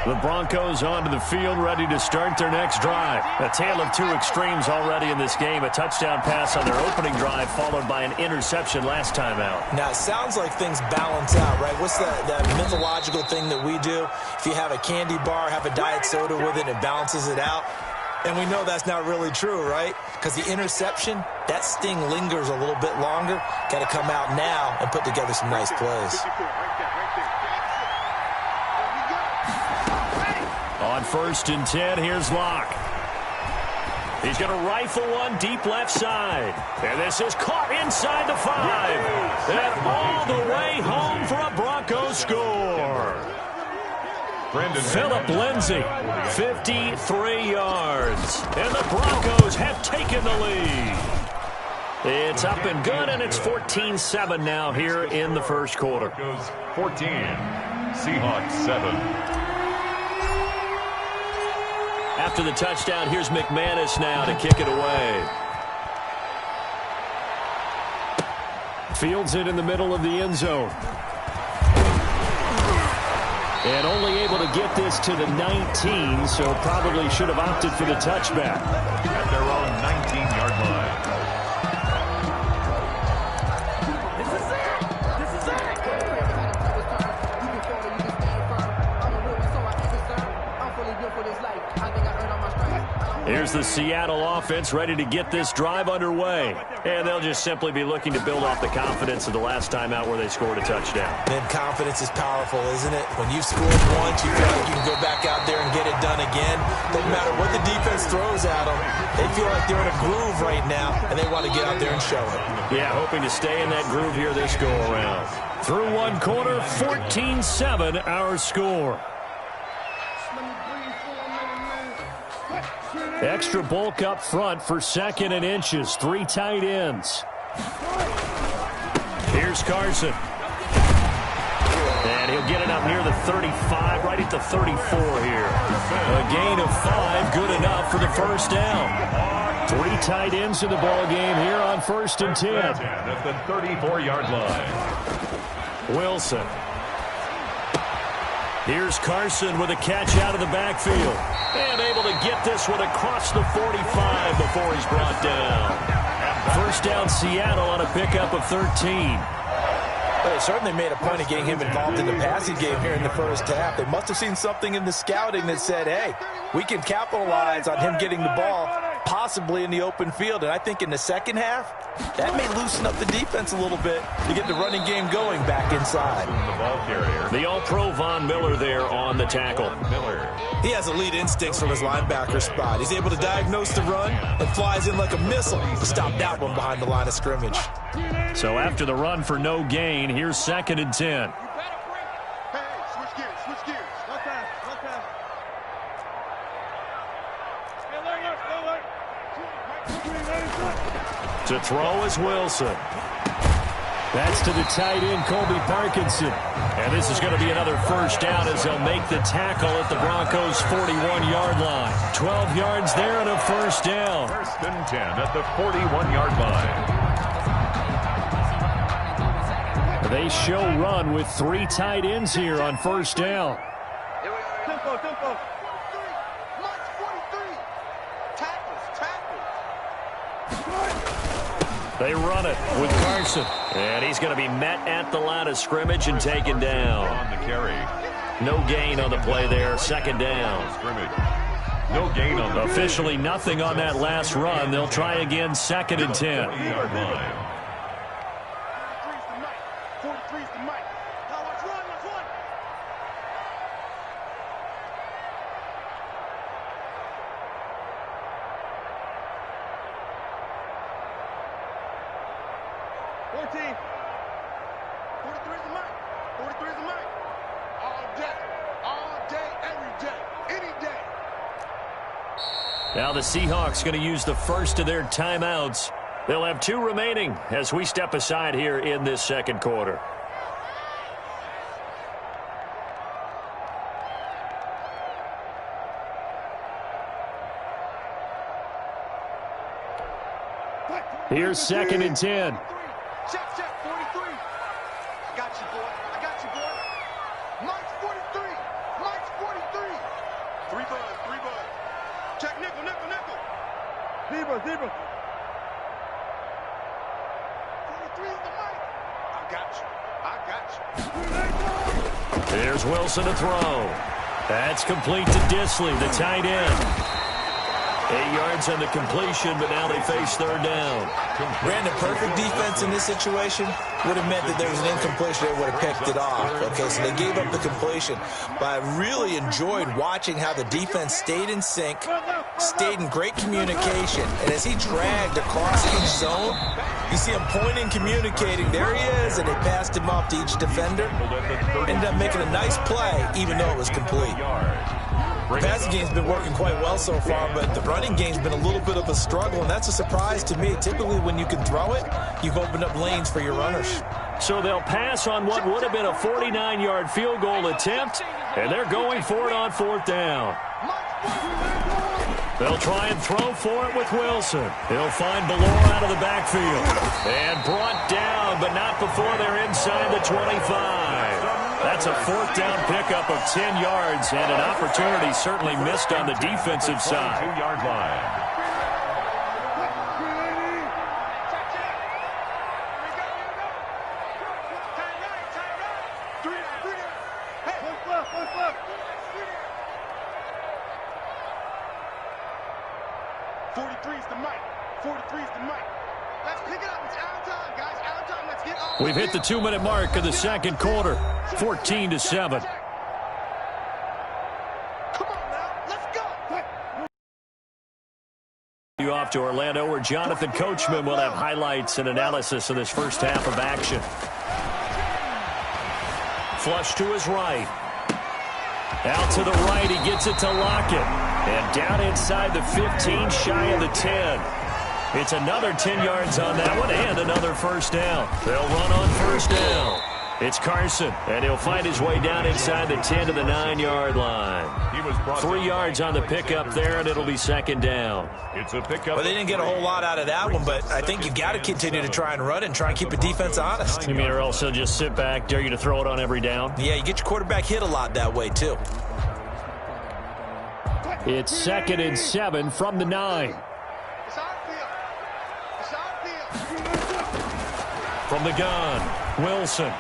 The Broncos onto the field, ready to start their next drive. A tale of two extremes already in this game. A touchdown pass on their opening drive, followed by an interception last time out. Now, it sounds like things balance out, right? What's that mythological thing that we do? If you have a candy bar, have a diet soda with it, it balances it out. And we know that's not really true, right? Because the interception, that sting lingers a little bit longer. Got to come out now and put together some nice plays. On 1st and 10, here's Locke. He's going to rifle one deep left side. And this is caught inside the 5. And all the way home for a Broncos score. Philip Lindsay, 53 yards. And the Broncos have taken the lead. It's up and good, and it's 14-7 now here in the first quarter. Broncos 14, Seahawks 7. After the touchdown, here's McManus now to kick it away. Fields it in the middle of the end zone. And only able to get this to the 19, so probably should have opted for the touchback. At their own 19-yard line. Here's the Seattle offense ready to get this drive underway. And they'll just simply be looking to build off the confidence of the last time out where they scored a touchdown. Then confidence is powerful, isn't it? When you've scored once, you feel like you can go back out there and get it done again. Doesn't matter what the defense throws at them. They feel like they're in a groove right now, and they want to get out there and show it. Yeah, hoping to stay in that groove here this go-around. Through one quarter, 14-7 our score. Extra bulk up front for 2nd and inches. 3 tight ends. Here's Carson. And he'll get it up near the 35, right at the 34 here. A gain of 5, good enough for the first down. 3 tight ends in the ball game here on 1st and 10. At the 34-yard line. Wilson. Here's Carson with a catch out of the backfield. And able to get this one across the 45 before he's brought down. First down Seattle on a pickup of 13. Well, they certainly made a point of getting him involved in the passing game here in the first half. They must have seen something in the scouting that said, hey, we can capitalize on him getting the ball, possibly in the open field. And I think in the second half, that may loosen up the defense a little bit to get the running game going back inside. The ball carrier. The All-Pro Von Miller there on the tackle. Miller. He has elite instincts from his linebacker spot. He's able to diagnose the run and flies in like a missile to stop that one behind the line of scrimmage. So after the run for no gain, here's 2nd and 10. Switch gears. No time. To throw is Wilson. That's to the tight end, Colby Parkinson. And this is going to be another first down as they'll make the tackle at the Broncos' 41-yard line. 12 yards there and a first down. 1st and 10 at the 41-yard line. They show run with 3 tight ends here on first down. Tempo. They run it with Carson. And he's going to be met at the line of scrimmage and taken down. On the carry. No gain on the play there. 2nd down. Scrimmage. No gain on the Officially nothing on that last run. They'll try again 2nd and 10. 40-yard line. 43's the mic. Now let's run. Now the Seahawks going to use the first of their timeouts. They'll have 2 remaining as we step aside here in this second quarter. Here's 2nd and 10. Check, 43. I got you, boy. Mike's 43. 3 bud. Check, nickel. Zebra. 43 is the mic. I got you. There's Wilson to throw. That's complete to Disley, the tight end. 8 yards on the completion, but now they face 3rd down. Brandon, perfect defense in this situation would have meant that there was an incompletion. They would have picked it off. Okay, so they gave up the completion. But I really enjoyed watching how the defense stayed in sync, stayed in great communication. And as he dragged across each zone, you see him pointing, communicating. There he is, and they passed him off to each defender. Ended up making a nice play, even though it was complete. The passing game's been working quite well so far, but the running game's been a little bit of a struggle, and that's a surprise to me. Typically, when you can throw it, you've opened up lanes for your runners. So they'll pass on what would have been a 49-yard field goal attempt, and they're going for it on 4th down. They'll try and throw for it with Wilson. He'll find Ballore out of the backfield. And brought down, but not before they're inside the 25. That's a 4th down pickup of 10 yards, and an opportunity certainly missed on the defensive side. 2-yard line. We've hit the 2-minute mark of the second quarter, 14-7. You off to Orlando, where Jonathan Coachman will have highlights and analysis of this first half of action. Flush to his right. Out to the right, he gets it to Lockett. And down inside the 15, shy of the 10. It's another 10 yards on that one and another first down. They'll run on first down. It's Carson, and he'll find his way down inside the 10 to the 9-yard line. 3 yards on the pickup there, and it'll be second down. It's a pickup. Well, they didn't get a whole lot out of that one, but I think you got to continue to try and run and try and keep the defense honest. You mean or else they'll just sit back, dare you to throw it on every down? Yeah, you get your quarterback hit a lot that way, too. It's 2nd and 7 from the 9. From the gun, Wilson.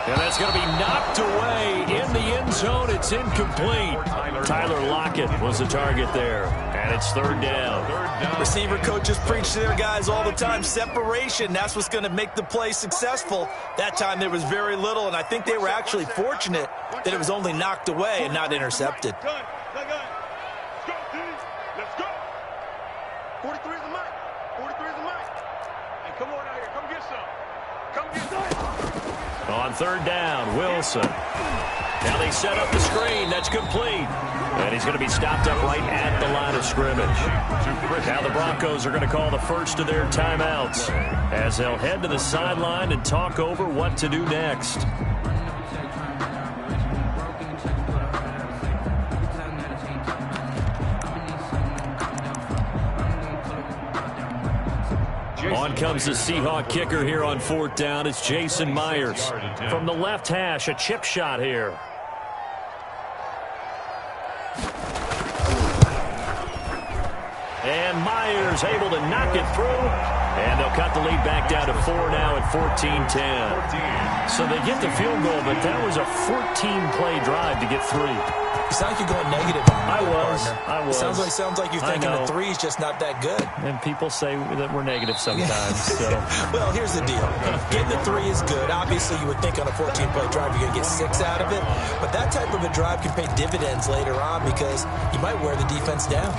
And that's going to be knocked away in the end zone. It's incomplete. Tyler Lockett was the target there. And it's 3rd down. Receiver coaches preach to their guys all the time. Separation, that's what's going to make the play successful. That time there was very little, and I think they were actually fortunate that it was only knocked away and not intercepted. Let's go. 43 is the mic. 43 is the mic. And come on out here. Come get some. Come get some. On 3rd down, Wilson. Now they set up the screen. That's complete. And he's going to be stopped up right at the line of scrimmage. Now the Broncos are going to call the first of their timeouts as they'll head to the sideline and talk over what to do next. On comes the Seahawk kicker here on 4th down. It's Jason Myers. From the left hash, a chip shot here. And Myers able to knock it through. And they'll cut the lead back down to 4 now at 14-10. So they get the field goal, but that was a 14-play drive to get 3. You sound like you're going negative on me. I was. It sounds like you're thinking the 3 is just not that good. And people say that we're negative sometimes. So. Well, here's the deal. Getting the 3 is good. Obviously, you would think on a 14-play drive you're going to get 6 out of it. But that type of a drive can pay dividends later on because you might wear the defense down.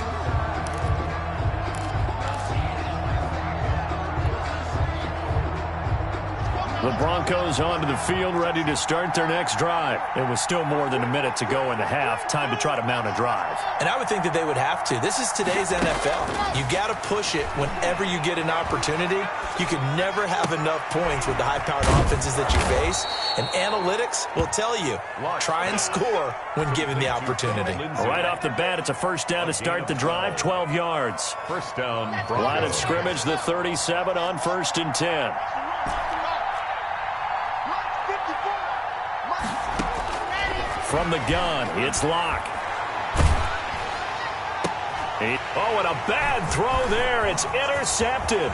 The Broncos onto the field, ready to start their next drive. It was still more than a minute to go in the half. Time to try to mount a drive. And I would think that they would have to. This is today's NFL. You got to push it whenever you get an opportunity. You can never have enough points with the high-powered offenses that you face. And analytics will tell you, try and score when given the opportunity. Right off the bat, it's a first down to start the drive, 12 yards. First down. Line of scrimmage, the 37 on 1st and 10. From the gun, it's Locke. Oh, and a bad throw there. It's intercepted.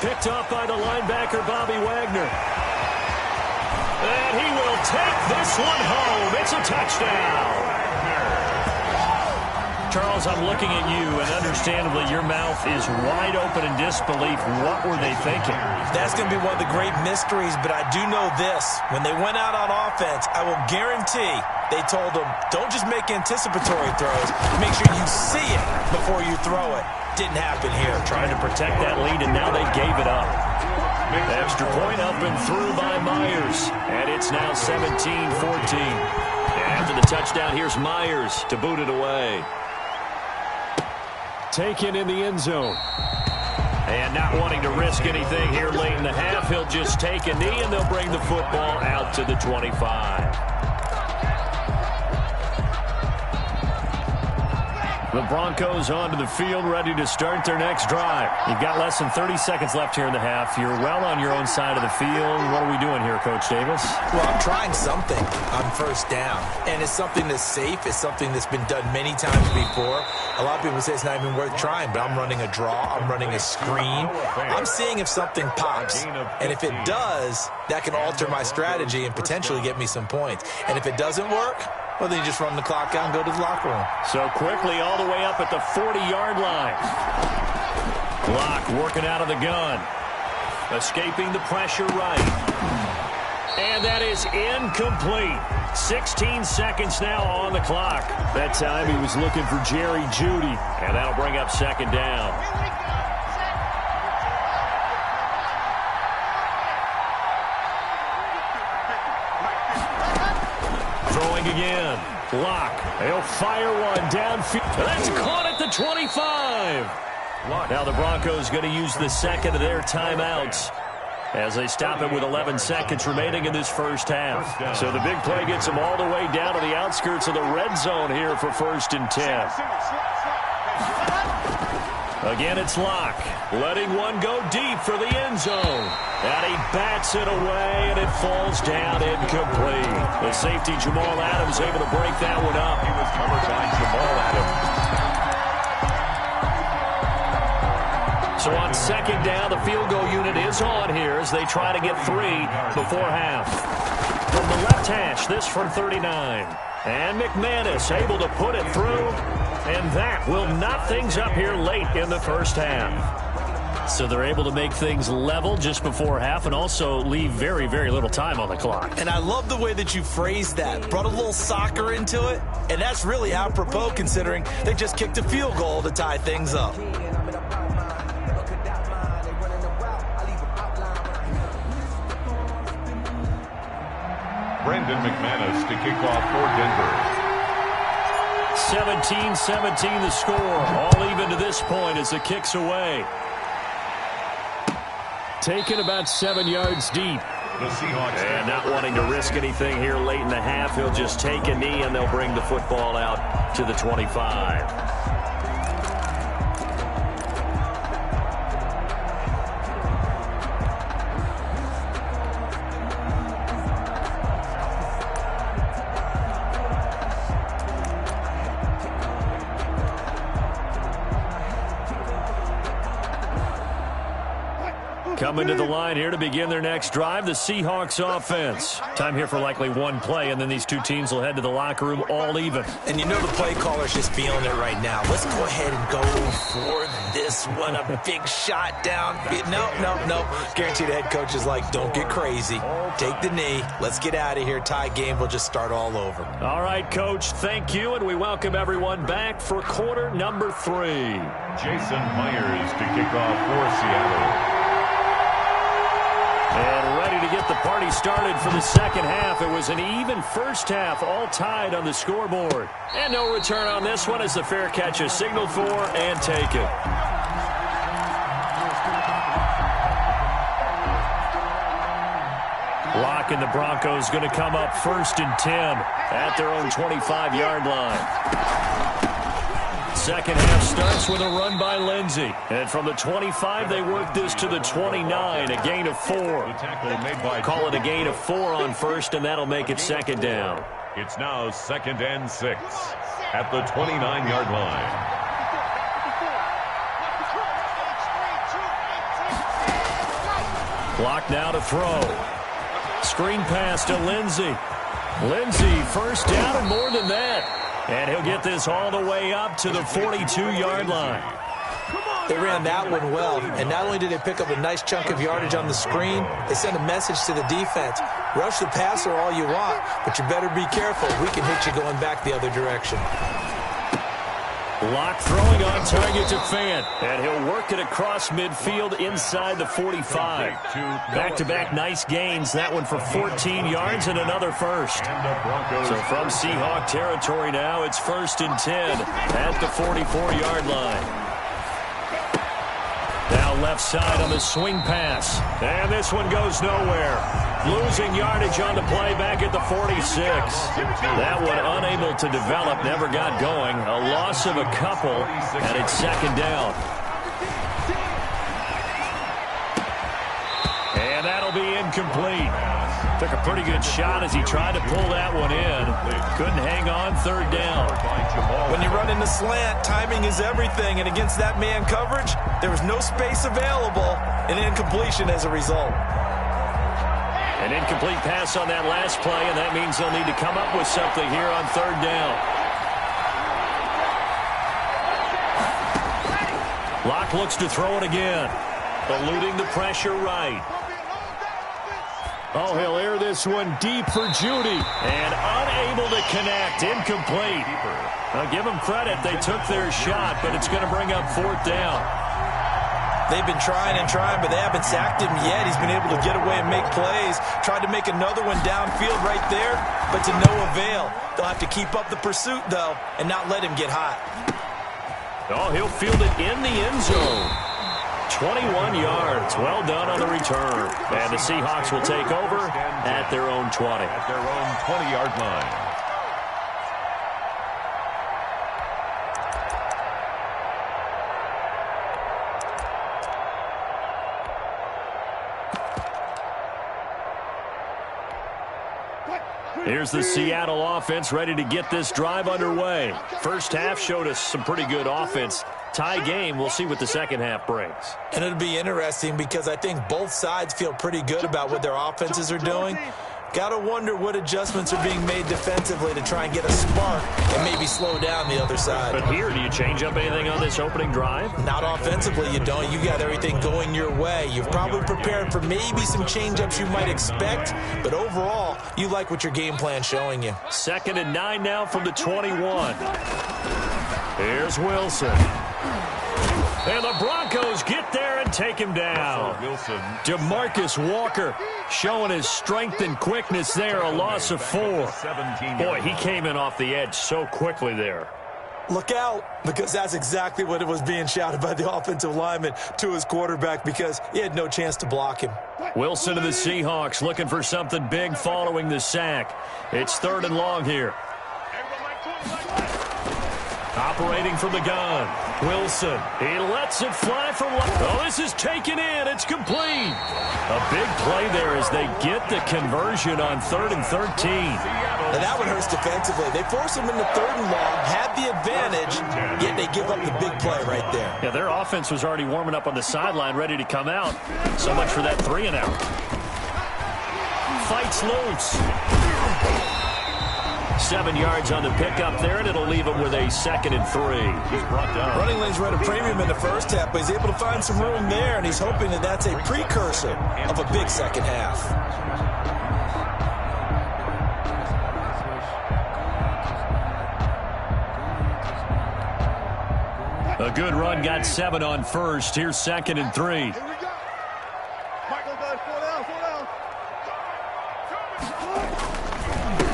Picked off by the linebacker, Bobby Wagner. And he will take this one home. It's a touchdown. Charles, I'm looking at you, and understandably, your mouth is wide open in disbelief. What were they thinking? That's going to be one of the great mysteries, but I do know this. When they went out on offense, I will guarantee they told them, don't just make anticipatory throws. Make sure you see it before you throw it. Didn't happen here. Trying to protect that lead, and now they gave it up. Extra point up and through by Myers. And it's now 17-14. After the touchdown, here's Myers to boot it away. Taken in the end zone. And not wanting to risk anything here late in the half, he'll just take a knee, and they'll bring the football out to the 25. The Broncos onto the field, ready to start their next drive. You've got less than 30 seconds left here in the half. You're well on your own side of the field. What are we doing here, Coach Davis? Well, I'm trying something on first down, and it's something that's safe. It's something that's been done many times before. A lot of people say it's not even worth trying, but I'm running a draw. I'm running a screen. I'm seeing if something pops, and if it does, that can alter my strategy and potentially get me some points. And if it doesn't work, well, then you just run the clock out and go to the locker room. So quickly all the way up at the 40-yard line. Locke working out of the gun. Escaping the pressure right. And that is incomplete. 16 seconds now on the clock. That time he was looking for Jerry Jeudy. And that'll bring up second down. Throwing again. Locke. He'll fire one downfield. That's caught at the 25. Now the Broncos going to use the second of their timeouts as they stop it with 11 seconds remaining in this first half. So the big play gets them all the way down to the outskirts of the red zone here for 1st and 10. Again, it's Locke. Letting one go deep for the end zone. And he bats it away, and it falls down incomplete. The safety, Jamal Adams, able to break that one up. He was covered by Jamal Adams. So on second down, the field goal unit is on here as they try to get 3 before half. From the left hash, this from 39. And McManus able to put it through. And that will knot things up here late in the first half. So they're able to make things level just before half and also leave very, very little time on the clock. And I love the way that you phrased that. Brought a little soccer into it. And that's really apropos considering they just kicked a field goal to tie things up. Brandon McManus to kick off for Denver. 17-17 the score. All even to this point as the kick's away. Taken about 7 yards deep. The Seahawks. And not wanting to risk anything here late in the half, he'll just take a knee and they'll bring the football out to the 25. Coming to the line here to begin their next drive, the Seahawks offense. Time here for likely one play, and then these two teams will head to the locker room all even. And you know the play caller's just feeling it right now. Let's go ahead and go for this one. A big shot down. No. Guaranteed the head coach is like, don't get crazy. Take the knee. Let's get out of here. Tie game. We'll just start all over. All right, Coach, thank you, and we welcome everyone back for quarter number 3. Jason Myers to kick off for Seattle. And ready to get the party started for the second half. It was an even first half, all tied on the scoreboard. And no return on this one as the fair catch is signaled for and taken. Locke and the Broncos going to come up 1st and 10 at their own 25-yard line. Second half starts with a run by Lindsey. And from the 25, they work this to the 29, a gain of 4. Call it a gain of 4 on first, and that'll make it second down. It's now 2nd and 6 at the 29-yard line. Clock now to throw. Screen pass to Lindsey. Lindsey, first down and more than that. And he'll get this all the way up to the 42-yard line. They ran that one well, and not only did they pick up a nice chunk of yardage on the screen, they sent a message to the defense. Rush the passer all you want, but you better be careful. We can hit you going back the other direction. Locke throwing on target to Fant. And he'll work it across midfield inside the 45. Back-to-back nice gains. That one for 14 yards and another first. So from Seahawk territory now, it's 1st and 10 at the 44-yard line. Now left side on the swing pass. And this one goes nowhere. Losing yardage on the play back at the 46. That one unable to develop, never got going. A loss of a couple, and it's 2nd down. And that'll be incomplete. Took a pretty good shot as he tried to pull that one in. Couldn't hang on 3rd down. When you run in the slant, timing is everything. And against that man coverage, there was no space available. An incompletion as a result. An incomplete pass on that last play, and that means they'll need to come up with something here on 3rd down. Locke looks to throw it again. Eluding the pressure right. Oh, he'll air this one deep for Judy. And unable to connect. Incomplete. Now, give them credit. They took their shot, but it's going to bring up 4th down. They've been trying and trying, but they haven't sacked him yet. He's been able to get away and make plays. Tried to make another one downfield right there, but to no avail. They'll have to keep up the pursuit, though, and not let him get hot. Oh, he'll field it in the end zone. 21 yards. Well done on the return. And the Seahawks will take over at their own 20. At their own 20-yard line. Here's the Seattle offense ready to get this drive underway. First half showed us some pretty good offense. Tie game. We'll see what the second half brings. And it'll be interesting because I think both sides feel pretty good about what their offenses are doing. Got to wonder what adjustments are being made defensively to try and get a spark and maybe slow down the other side. But here, do you change up anything on this opening drive? Not offensively, you don't. You got everything going your way. You've probably prepared for maybe some change-ups you might expect, but overall, you like what your game plan's showing you. 2nd and 9 now from the 21. Here's Wilson. And the Broncos get there and take him down. Wilson. DeMarcus Walker showing his strength and quickness there, a loss of 4. Boy, he came in off the edge so quickly there. Look out, because that's exactly what it was being shouted by the offensive lineman to his quarterback because he had no chance to block him. Wilson to the Seahawks looking for something big following the sack. It's 3rd and long here. Operating from the gun. Wilson. He lets it fly from left. Oh, this is taken in. It's complete. A big play there as they get the conversion on 3rd and 13. Now that one hurts defensively. They force him into 3rd and long, had the advantage, yet they give up the big play right there. Yeah, their offense was already warming up on the sideline, ready to come out. So much for that 3 and out. Fights loose. 7 yards on the pickup there, and it'll leave him with a 2nd and 3. He's brought down. Running lanes were at a premium in the first half, but he's able to find some room there, and he's hoping that that's a precursor of a big second half. A good run, got 7 on first. Here's 2nd and 3.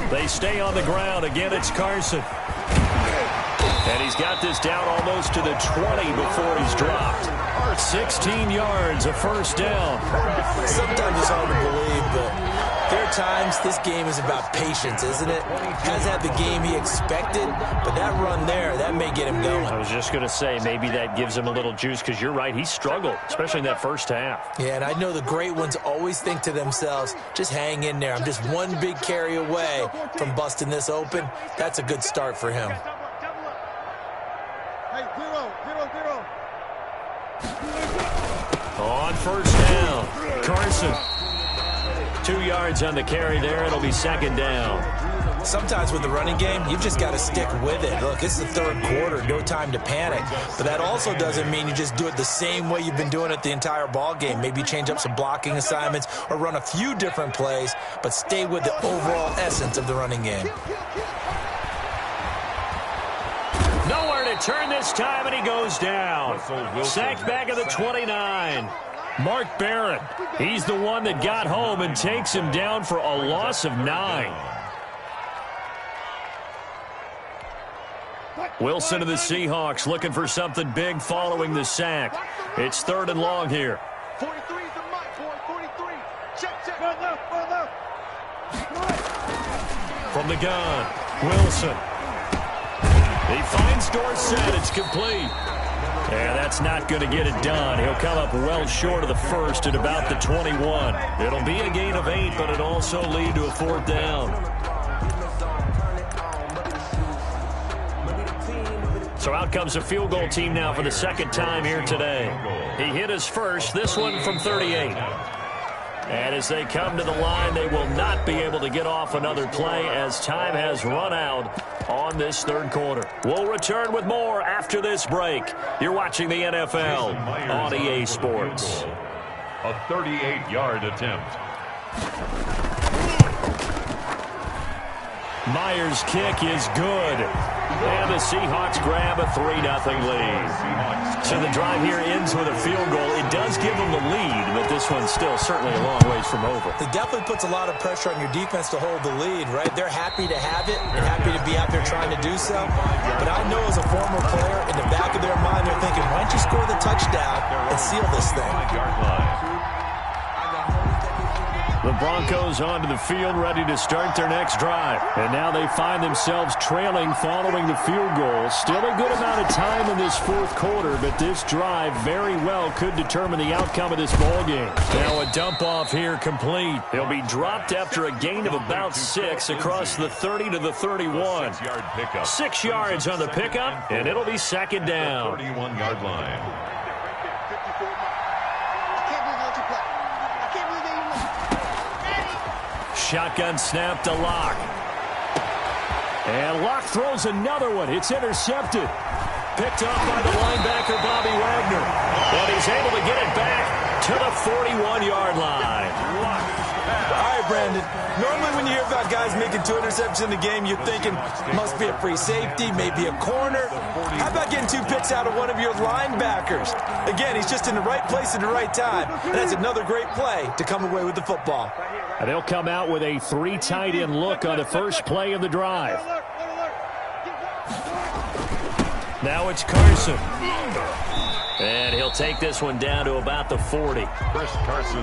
They stay on the ground. Again, it's Carson. And he's got this down almost to the 20 before he's dropped. 16 yards, a 1st down. Sometimes it's hard to believe, but there are times this game is about patience, isn't it? Hasn't had the game he expected, but that run there, that may get him going. I was just going to say, maybe that gives him a little juice, because you're right, he struggled, especially in that first half. Yeah, and I know the great ones always think to themselves, just hang in there. I'm just one big carry away from busting this open. That's a good start for him. On 1st down, Carson. 2 yards on the carry there. It'll be 2nd down. Sometimes with the running game, you've just got to stick with it. Look, it's the 3rd quarter, no time to panic. But that also doesn't mean you just do it the same way you've been doing it the entire ball game. Maybe change up some blocking assignments or run a few different plays, but stay with the overall essence of the running game. Nowhere to return this time, and he goes down. Sacked back at the 29. Mark Barron, he's the one that got home and takes him down for a loss of 9. Wilson of the Seahawks looking for something big following the sack. It's 3rd and long here. 43 is the mic, boy. 43. Check. From the gun, Wilson. He finds Dorsett. It's complete. Yeah, that's not going to get it done. He'll come up well short of the first at about the 21. It'll be a gain of 8, but it'll also lead to a 4th down. So out comes a field goal team now for the 2nd time here today. He hit his first, this one from 38. And as they come to the line, they will not be able to get off another play as time has run out on this 3rd quarter. We'll return with more after this break. You're watching the NFL on EA Sports. A 38-yard attempt. Myers' kick is good. And the Seahawks grab a 3-0 lead. So the drive here ends with a field goal. It does give them the lead, but this one's still certainly a long ways from over. It definitely puts a lot of pressure on your defense to hold the lead, right? They're happy to have it and happy to be out there trying to do so. But I know as a former player, in the back of their mind, they're thinking, why don't you score the touchdown and seal this thing? The Broncos onto the field, ready to start their next drive. And now they find themselves trailing following the field goal. Still a good amount of time in this 4th quarter, but this drive very well could determine the outcome of this ballgame. Now a dump-off here complete. He'll be dropped after a gain of about 6 across the 30 to the 31. 6 yards on the pickup, and it'll be 2nd down. 31-yard line. Shotgun snap to Locke. And Locke throws another one. It's intercepted. Picked up by the linebacker, Bobby Wagner. And he's able to get it back to the 41-yard line. All right, Brandon. Normally when you hear about guys making 2 interceptions in the game, you're thinking must be a free safety, maybe a corner. How about getting 2 picks out of one of your linebackers? Again, he's just in the right place at the right time. And that's another great play to come away with the football. And they'll come out with a 3 tight end look on the first play of the drive. Now it's Carson. And he'll take this one down to about the 40.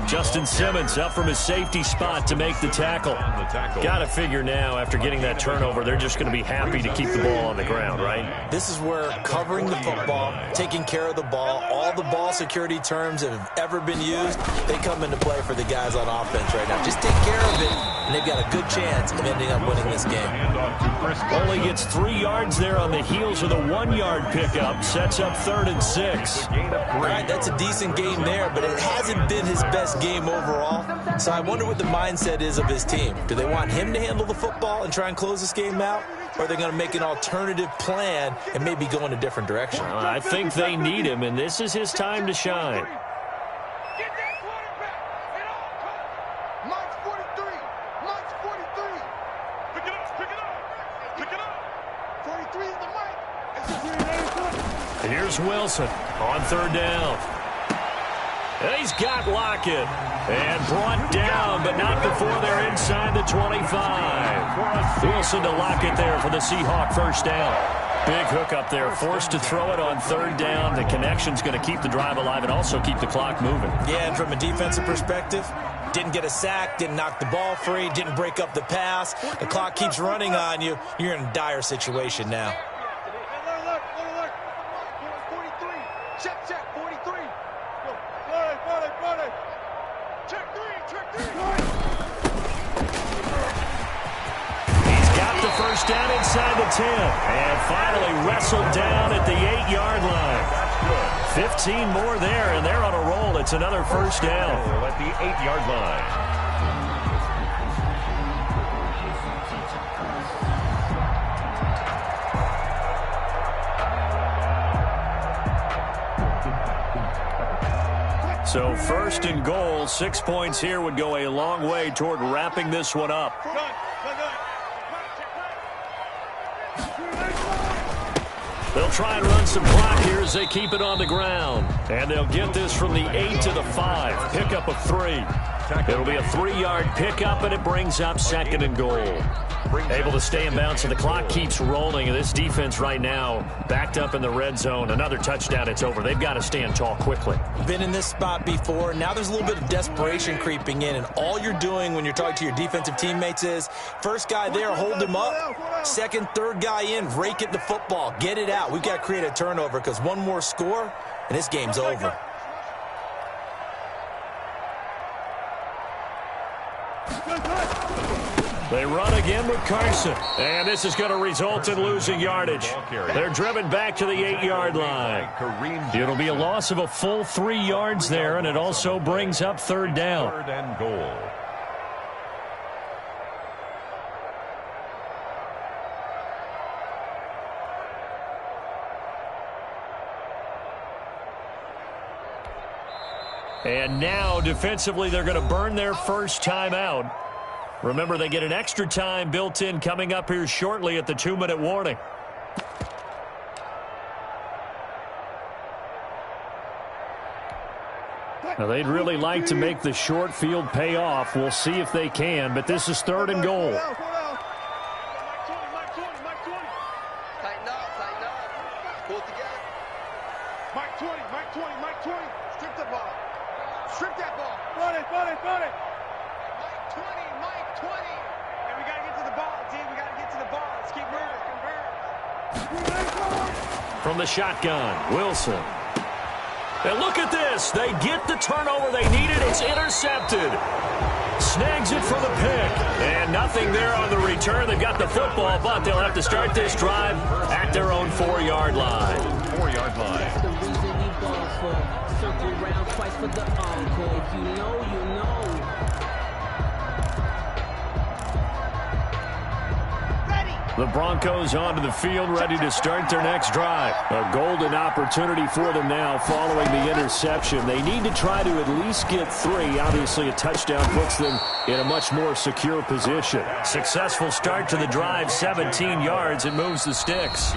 Justin Simmons up from his safety spot to make the tackle. Got to figure now, after getting that turnover, they're just going to be happy to keep the ball on the ground, right? This is where covering the football, taking care of the ball, all the ball security terms that have ever been used, they come into play for the guys on offense right now. Just take care of it, and they've got a good chance of ending up winning this game. Only gets 3 yards there on the heels of the 1-yard pickup. Sets up 3rd and 6. All right, that's a decent game there, but it hasn't been his best game overall. So I wonder what the mindset is of his team. Do they want him to handle the football and try and close this game out? Or are they going to make an alternative plan and maybe go in a different direction? I think they need him, and this is his time to shine. Get that quarterback at all costs. Mike's 43. Mike's 43. Pick it up. Pick it up. Pick it up. 43 is the mic. It's a green. Here's Wilson on 3rd down. And he's got Lockett. And brought down, but not before they're inside the 25. Wilson to Lockett there for the Seahawk 1st down. Big hook up there, forced to throw it on 3rd down. The connection's going to keep the drive alive and also keep the clock moving. Yeah, and from a defensive perspective, didn't get a sack, didn't knock the ball free, didn't break up the pass. The clock keeps running on you. You're in a dire situation now. Check, 43. Check 3. He's got the 1st down inside the 10. And finally wrestled down at the 8-yard line. 15 more there, and they're on a roll. It's another 1st down. At the 8-yard line. So 1st and goal, 6 points here would go a long way toward wrapping this one up. They'll try and run some clock here as they keep it on the ground. And they'll get this from the 8 to the 5. Pickup of 3. It'll be a 3-yard pickup, and it brings up 2nd and goal. Able to stay in bounds, and the clock keeps rolling. And this defense right now backed up in the red zone. Another touchdown, it's over. They've got to stand tall quickly. Been in this spot before. Now there's a little bit of desperation creeping in, and all you're doing when you're talking to your defensive teammates is first guy there, hold him up. Second, third guy in, rake it the football. Get it out. We've got to create a turnover because one more score, and this game's over. They run again with Carson. And this is going to result in losing yardage. They're driven back to the 8-yard line. It'll be a loss of a full 3 yards there, and it also brings up 3rd down. 3rd and goal. And now, defensively, they're going to burn their first timeout. Remember, they get an extra time built in coming up here shortly at the 2-minute warning. Now, they'd really like to make the short field pay off. We'll see if they can, but this is 3rd and goal. Tighten up. Pull it together. Mike 20. Strip the ball. Strip that ball. Run it. Mike 20. And we got to get to the ball, team. We got to get to the ball. Let's keep moving. From the shotgun, Wilson. And look at this. They get the turnover they needed. It's intercepted. Snags it for the pick. And nothing there on the return. They've got the football, but they'll have to start this drive at their own 4-yard line. 4-yard line. That's the reason we ball for. Circle round twice for the encore. If you know, you know. The Broncos onto the field, ready to start their next drive. A golden opportunity for them now following the interception. They need to try to at least get 3. Obviously, a touchdown puts them in a much more secure position. Successful start to the drive, 17 yards. It moves the sticks.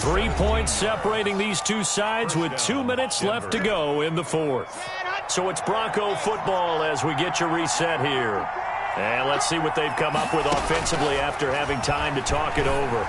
3 points separating these two sides with 2 minutes left to go in the 4th. So it's Bronco football as we get you reset here. And let's see what they've come up with offensively after having time to talk it over.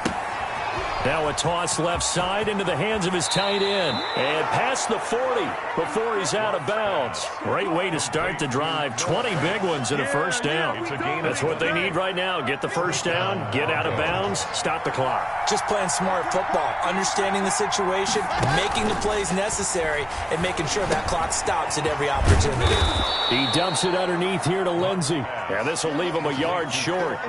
Now a toss left side into the hands of his tight end. And past the 40 before he's out of bounds. Great way to start the drive. 20 big ones and a first down. That's what they need right now. Get the first down, get out of bounds, stop the clock. Just playing smart football, understanding the situation, making the plays necessary, and making sure that clock stops at every opportunity. He dumps it underneath here to Lindsey. And this will leave him a yard short.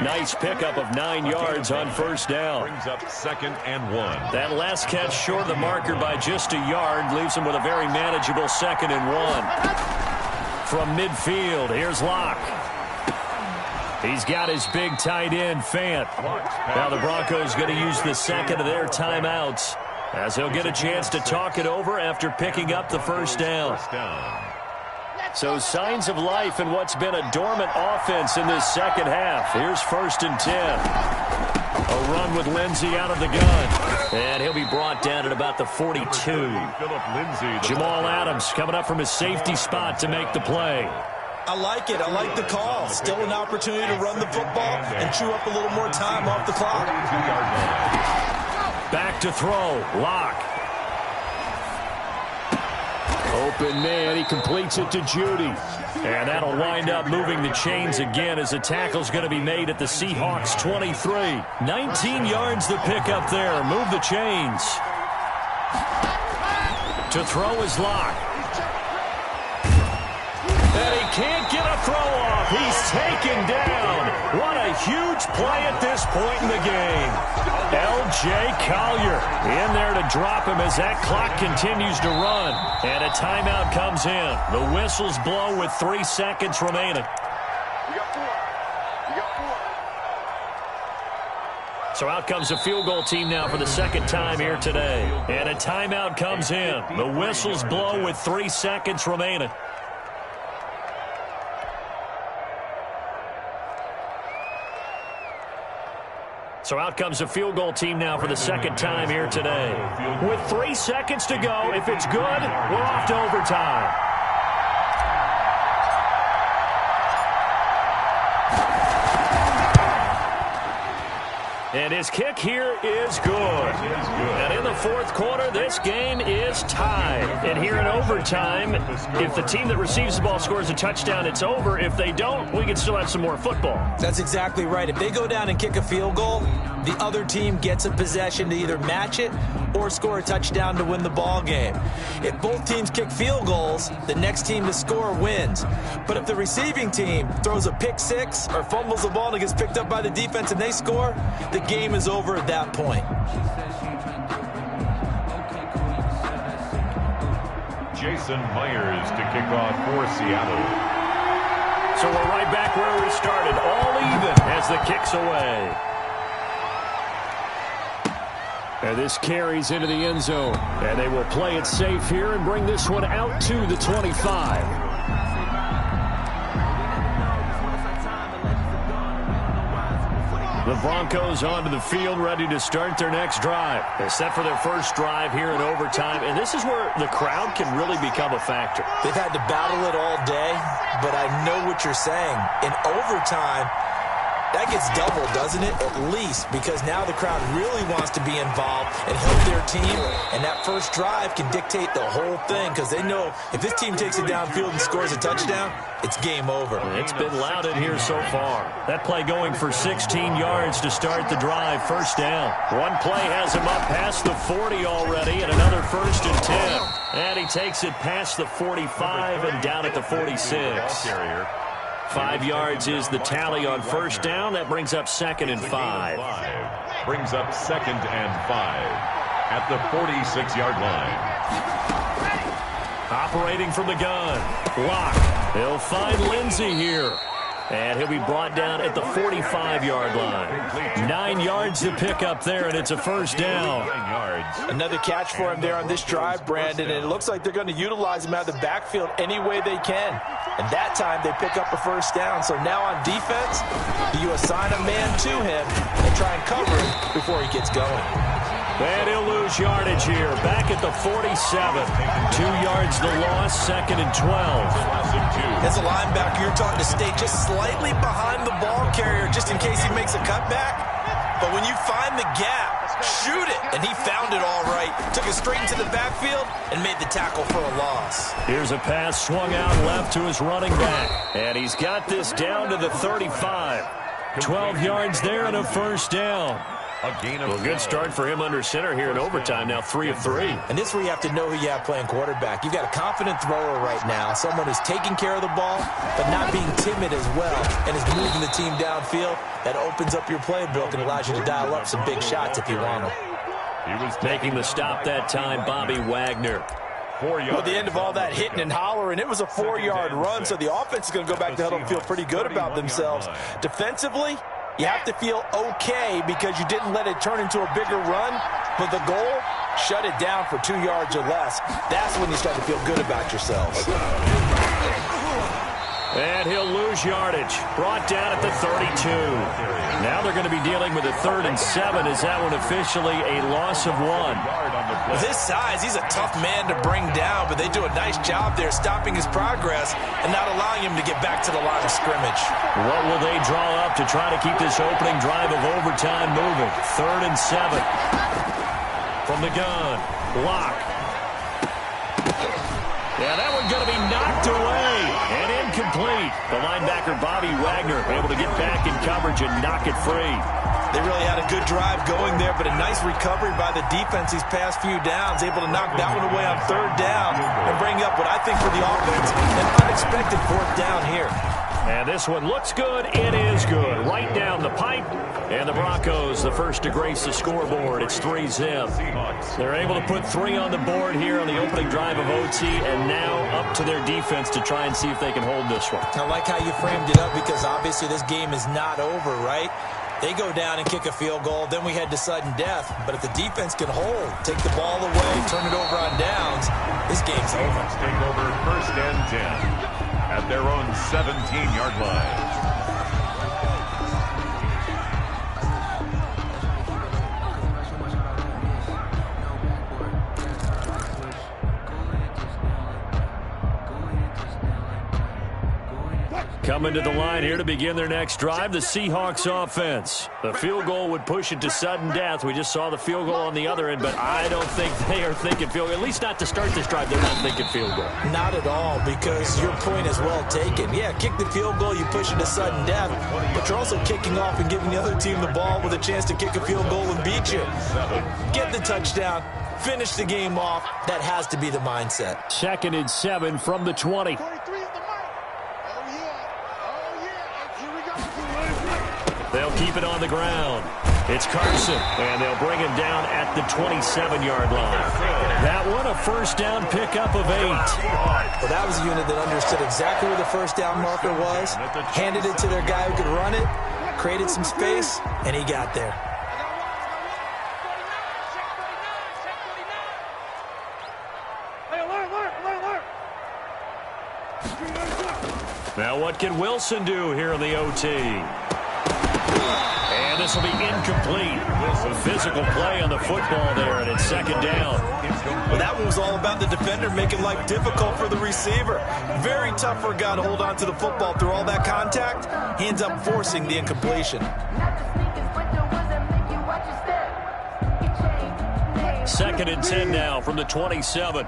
Nice pickup of 9 yards on first down. Brings up 2nd and 1. That last catch short of the marker by just a yard leaves him with a very manageable 2nd and 1. From midfield, here's Locke. He's got his big tight end, Fant. Now the Broncos going to use the second of their timeouts as they'll get a chance to talk it over after picking up the first down. So signs of life in what's been a dormant offense in this second half. Here's 1st and 10. A run with Lindsey out of the gun. And he'll be brought down at about the 42. Jamal Adams coming up from his safety spot to make the play. I like it. I like the call. Still an opportunity to run the football and chew up a little more time off the clock. Back to throw. Locke. Open man. He completes it to Judy. And that'll wind up moving the chains again as the tackle's going to be made at the Seahawks 23. 19 yards the pick up there. Move the chains. To throw is Locke. And he can't get a throw off. He's taken down. What a huge play at this point in the game. L.J. Collier in there to drop him as that clock continues to run. And a timeout comes in. The whistles blow with 3 seconds remaining. So out comes the field goal team now for the second time here today. And a timeout comes in. The whistles blow with 3 seconds remaining. So out comes the field goal team now for the second time here today. With 3 seconds to go, if it's good, we're off to overtime. And his kick here is good. And in the fourth quarter, this game is tied. And here in overtime, if the team that receives the ball scores a touchdown, it's over. If they don't, we can still have some more football. That's exactly right. If they go down and kick a field goal, the other team gets a possession to either match it or score a touchdown to win the ball game. If both teams kick field goals, the next team to score wins. But if the receiving team throws a pick six or fumbles the ball and it gets picked up by the defense and they score, the game is over at that point. Jason Myers to kick off for Seattle. So we're right back where we started, all even as the kick's away. And this carries into the end zone. And they will play it safe here and bring this one out to the 25. The Broncos onto the field, ready to start their next drive. They're set for their first drive here in overtime, and this is where the crowd can really become a factor. They've had to battle it all day, but I know what you're saying. In overtime, that gets doubled, doesn't it? At least, because now the crowd really wants to be involved and help their team, and that first drive can dictate the whole thing because they know if this team takes it downfield and scores a touchdown, it's game over. It's been loud in here so far. That play going for 16 yards to start the drive, first down. One play has him up past the 40 already, and another 1st and 10. And he takes it past the 45 and down at the 46. 5 yards is the tally on first down. That brings up 2nd and 5. Brings up 2nd and 5 at the 46-yard line. Operating from the gun. Block. He'll find Lindsey here. And he'll be brought down at the 45-yard line. 9 yards to pick up there, and it's a first down. Another catch for him there on this drive, Brandon, and it looks like they're going to utilize him out of the backfield any way they can. And that time they pick up a first down. So now on defense, you assign a man to him and try and cover him before he gets going. And he'll lose yardage here. Back at the 47. 2 yards the loss, 2nd and 12. As a linebacker, you're taught to stay just slightly behind the ball carrier just in case he makes a cutback. But when you find the gap, shoot it. And he found it all right. Took it straight into the backfield and made the tackle for a loss. Here's a pass swung out left to his running back. And he's got this down to the 35. 12 yards there and a first down. Well, good start for him under center here in overtime. Now 3 of 3. And this is where you have to know who you have playing quarterback. You've got a confident thrower right now, someone who's taking care of the ball, but not being timid as well, and is moving the team downfield. That opens up your playbook and allows you to dial up some big shots if you want them. He was making the stop that time, Bobby Wagner. Well, at the end of all that hitting and hollering, it was a 4-yard run, so the offense is going to go back to huddle and feel pretty good about themselves. Defensively, you have to feel okay because you didn't let it turn into a bigger run, but the goal, shut it down for 2 yards or less. That's when you start to feel good about yourselves. And he'll lose yardage. Brought down at the 32. Now they're going to be dealing with a 3rd and 7. Is that one officially a loss of 1? With his size, he's a tough man to bring down, but they do a nice job there stopping his progress and not allowing him to get back to the line of scrimmage. What will they draw up to try to keep this opening drive of overtime moving? 3rd and 7. From the gun. Block. Yeah, that one's going to be knocked away and incomplete. The linebacker, Bobby Wagner, able to get back in coverage and knock it free. They really had a good drive going there, but a nice recovery by the defense these past few downs, able to knock that one away on 3rd down and bring up what I think for the offense, an unexpected 4th down here. And this one looks good. It is good. Right down the pipe. And the Broncos, the first to grace the scoreboard. It's 3-zip. They're able to put 3 on the board here on the opening drive of OT, and now up to their defense to try and see if they can hold this one. I like how you framed it up because obviously this game is not over, right? They go down and kick a field goal, then we head to sudden death. But if the defense can hold, take the ball away, turn it over on downs, this game's over. Take over 1st and 10 at their own 17-yard line. coming to the line here to begin their next drive, the Seahawks offense. The field goal would push it to sudden death. We just saw the field goal on the other end, but I don't think they are thinking field goal. At least not to start this drive, they're not thinking field goal. Not at all, because your point is well taken. Yeah, kick the field goal, you push it to sudden death, but you're also kicking off and giving the other team the ball with a chance to kick a field goal and beat you. Get the touchdown, finish the game off. That has to be the mindset. 2nd and 7 from the 20. They'll keep it on the ground. It's Carson, and they'll bring him down at the 27-yard line. That one, a first down pickup of 8. Well, that was a unit that understood exactly where the first down marker was, handed it to their guy who could run it, created some space, and he got there. Now what can Wilson do here in the OT? And this will be incomplete. A physical play on the football there, and it's 2nd down. Well, that one was all about the defender making life difficult for the receiver. Very tough for a guy to hold on to the football through all that contact. He ends up forcing the incompletion. 2nd and 10 now from the 27.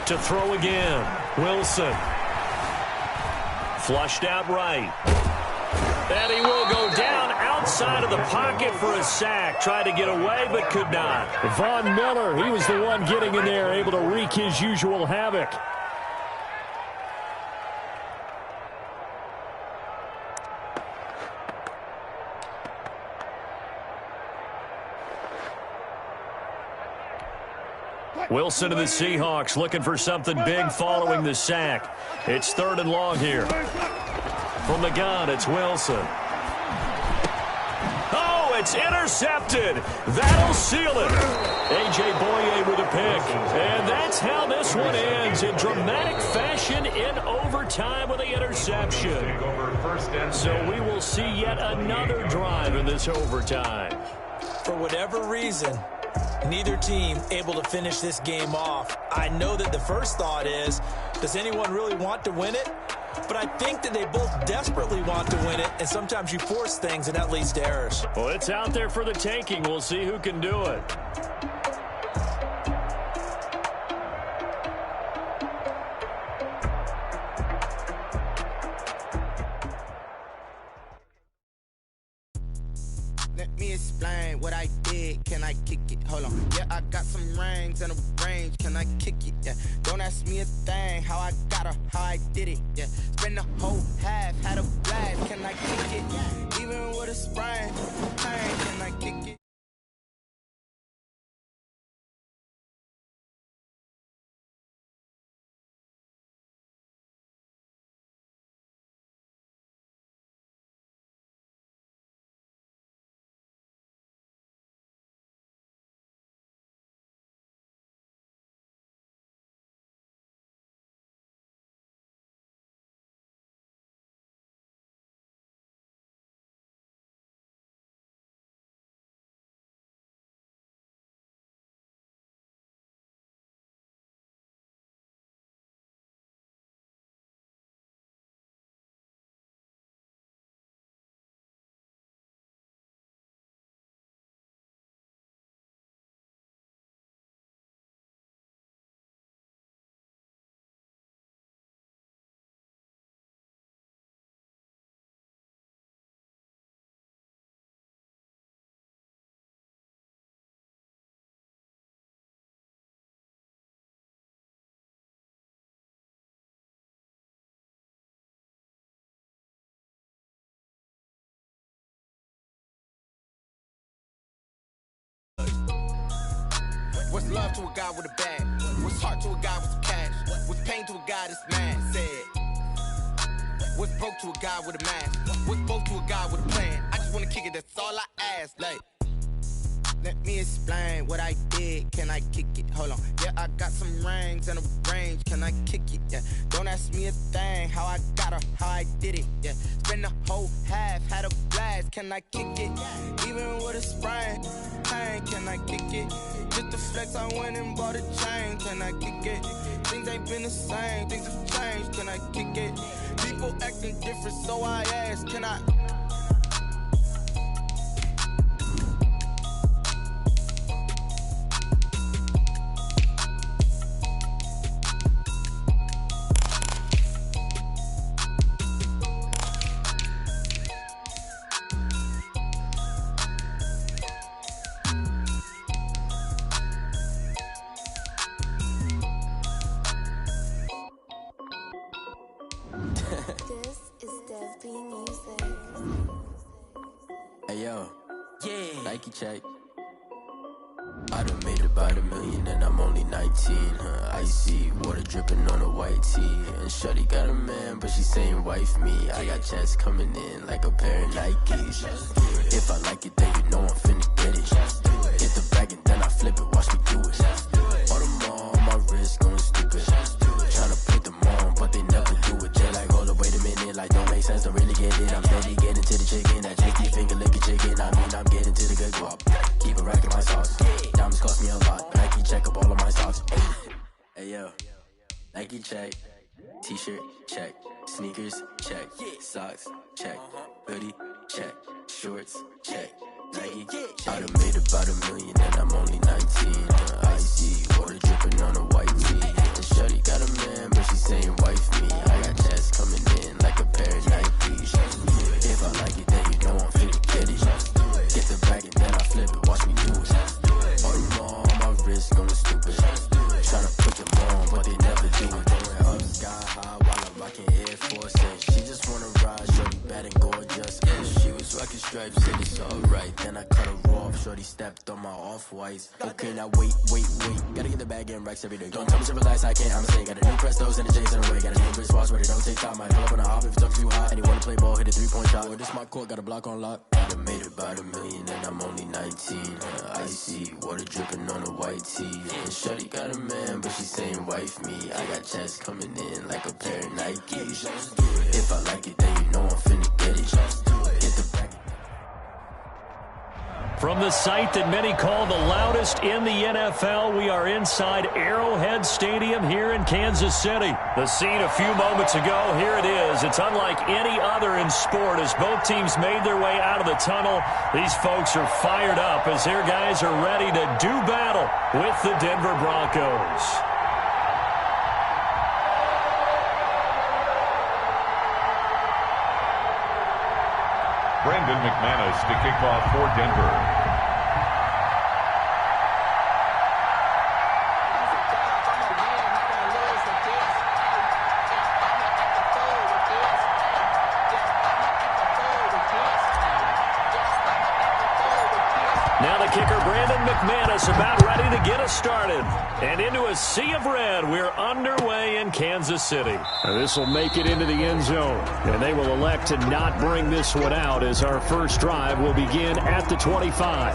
To throw again, Wilson. Flushed out right. And he will go down outside of the pocket for a sack. Tried to get away, but could not. Von Miller, he was the one getting in there, able to wreak his usual havoc. Wilson and the Seahawks looking for something big following the sack. It's 3rd and long here. From the gun, it's Wilson. Oh, it's intercepted. That'll seal it. A.J. Boye with a pick. And that's how this one ends, in dramatic fashion in overtime with the interception. So we will see yet another drive in this overtime. For whatever reason, neither team able to finish this game off. I know that the first thought is, does anyone really want to win it? But I think that they both desperately want to win it, and sometimes you force things, and that leads to errors. Well, it's out there for the taking. We'll see who can do it. Let me explain what I did. Can I kick it? Hold on. Yeah, I got some rings and a range. Can I kick it? Yeah. Don't ask me a thing. How I got her, how I did it. Yeah. Spend the whole half, had a blast. Can I kick it? Yeah. Even with a sprain, pain. Can I kick it? What's love to a guy with a bag? What's heart to a guy with some cash? What's pain to a guy that's mad? Said. What's broke to a guy with a mask? What's broke to a guy with a plan? I just wanna kick it, that's all I ask. Like, let me explain what I did. Can I kick it? Hold on. Yeah, I got some rings and a range. Can I kick it? Yeah. Don't ask me a thing. How I got her, how I I did it, yeah. Spend the whole half, had a blast, can I kick it? Even with a sprain, pain, can I kick it? Just the flex, I went and bought a chain, can I kick it? Things ain't been the same, things have changed, can I kick it? People acting different, so I ask, can I? This is Dev Music. Hey yo, yeah, Nike check. I done made about $1 million and I'm only 19. Icy water dripping on a white tee. And shorty got a man, but she saying wife me. I got checks coming in like a pair of Nikes. If I like it, then you know I'm finna get it. Hit the bag and then I flip it, watch me do it. All my wrist going stupid. Tryna put them on, but they never do it. They like, hold up, wait a minute, like don't make sense, don't really get it. I'm steady getting to the chicken, that chicky finger licking chicken. I mean, I'm getting to the good guap. Keep it racking my sauce. Diamonds cost me a lot. Nike check up all of my socks. Hey yo, Nike check. T-shirt check. Sneakers check. Socks check. Hoodie check. Shorts check. Nike. I done made about $1 million and I'm only 19. Icy water dripping on a white tee. And shorty got a man, but she saying wife me. I got checks coming in like a pair of Nikes. If I like it, then you know I'm finna get it. Get the bag and then I flip it, watch me do it. All my wrist going stupid. Tryna put them on, but they never do it. Going up sky high while I'm rocking Air Force. And she just wanna ride, shorty bad and gorgeous. And she was rocking stripes, said it's alright. Then I cut her off, shorty stepped on my off-whites. Okay, now wait. Gotta get the bag and racks every day. Don't tell me to relax, I can't, I'm saying. Got a new Prestos and a J's in the way. Got a new wristwatch where they don't take time. I pull up on a hop if it's up too hot. And he wanna play ball, hit a 3-point shot. Well, this my court, got a block on lock. I done made about $1 million and I'm only 19. Icy water dripping on a white tee. And shorty got a man, but she saying wife me. I got checks coming in like a pair of Nikes. If I like it, then you know I'm finna get it. Hit the back. From the site that many call the loudest in the NFL, we are inside Arrowhead Stadium here in Kansas City. The scene a few moments ago, here it is. It's unlike any other in sport as both teams made their way out of the tunnel. These folks are fired up as their guys are ready to do battle with the Denver Broncos. Brandon McManus to kick off for Denver. Now the kicker, Brandon McManus, about ready to get us started. And into a sea of red, we're underway in Kansas City. This will make it into the end zone. And they will elect to not bring this one out as our first drive will begin at the 25.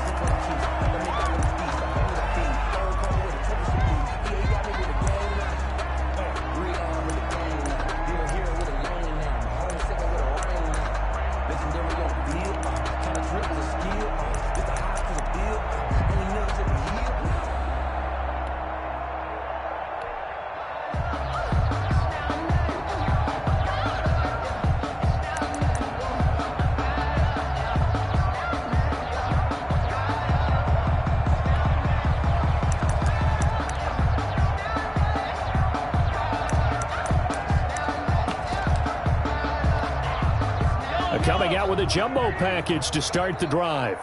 Coming out with a jumbo package to start the drive.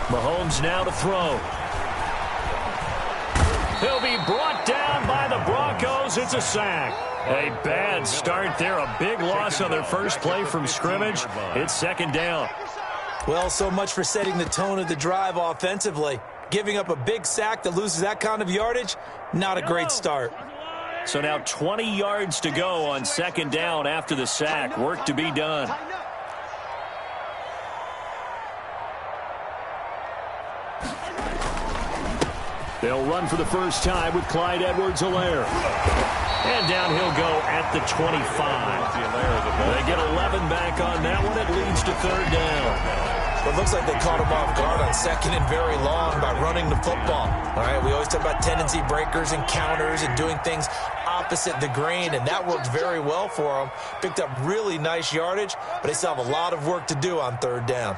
Mahomes now to throw. He'll be brought down by the Broncos. It's a sack. A bad start there. A big loss on their first play from scrimmage. It's second down. Well, so much for setting the tone of the drive offensively. Giving up a big sack that loses that kind of yardage, not a great start. So now 20 yards to go on second down after the sack. Work to be done. They'll run for the first time with Clyde Edwards-Helaire. And down he'll go at the 25. They get 11 back on that one. It leads to third down. It looks like they caught him off guard on second and very long by running the football. All right, we always talk about tendency breakers and counters and doing things opposite the grain, and that worked very well for them. Picked up really nice yardage, but they still have a lot of work to do on third down.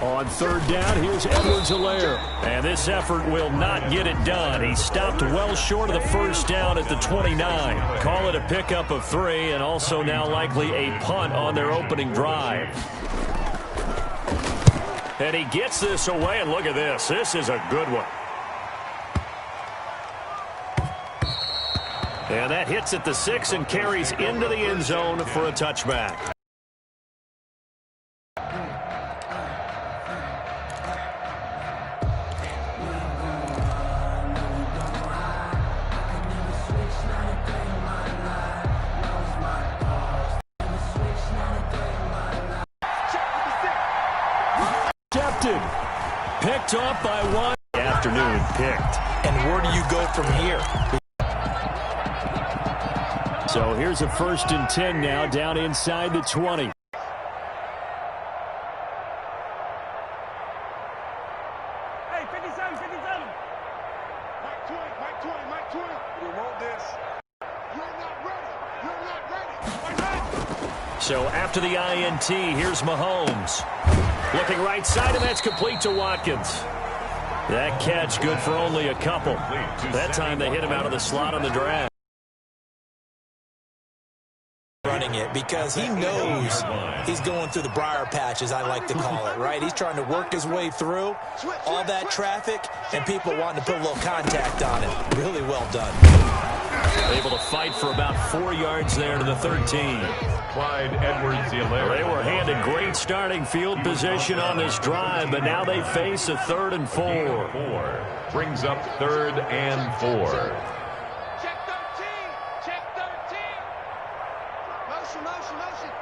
On third down, here's Edwards-Helaire. And this effort will not get it done. He stopped well short of the first down at the 29. Call it a pickup of 3, and also now likely a punt on their opening drive. And he gets this away, and look at this. This is a good one. And that hits at the 6 and carries into the end zone for a touchback. Picked off by one. Afternoon picked. And where do you go from here? So here's a 1st and 10 now, down inside the 20. Hey, 57, 57. Mike 20, Mike 20, Mike 20. We wrote this. You're not ready. You're not ready. So after the INT, here's Mahomes. Looking right side, and that's complete to Watkins. That catch good for only a couple. That time they hit him out of the slot on the drag. Running it because he knows he's going through the briar patch, as I like to call it, right? He's trying to work his way through all that traffic and people wanting to put a little contact on it. Really well done. Able to fight for about 4 yards there to the 13. Clyde Edwards-Helaire. They were handed great starting field position on this drive, but now they face a 3rd and 4. Brings up 3rd and 4. Check 13. Check 13. Motion, motion, motion.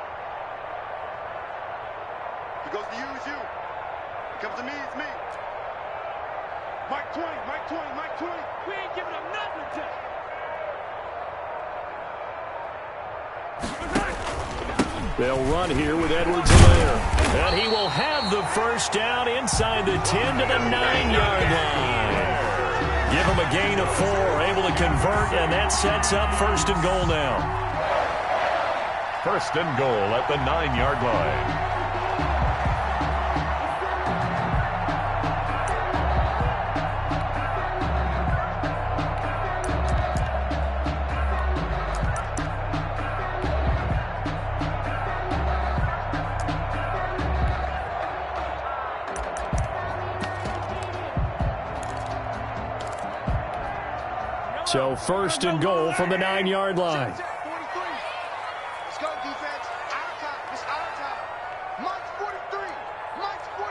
He goes to you, it's you. He comes to me, it's me. Mike 20, Mike 20, Mike 20. We ain't giving up nothing today. They'll run here with Edwards-Helaire. And he will have the first down inside the 10 to the 9-yard line. Give him a gain of 4, able to convert, and that sets up 1st and goal now. 1st and goal at the 9-yard line. So 1st and goal from the 9-yard line. 43. Let's go, defense. Out of time. It's out of time. Mike's 43. Mike's 43.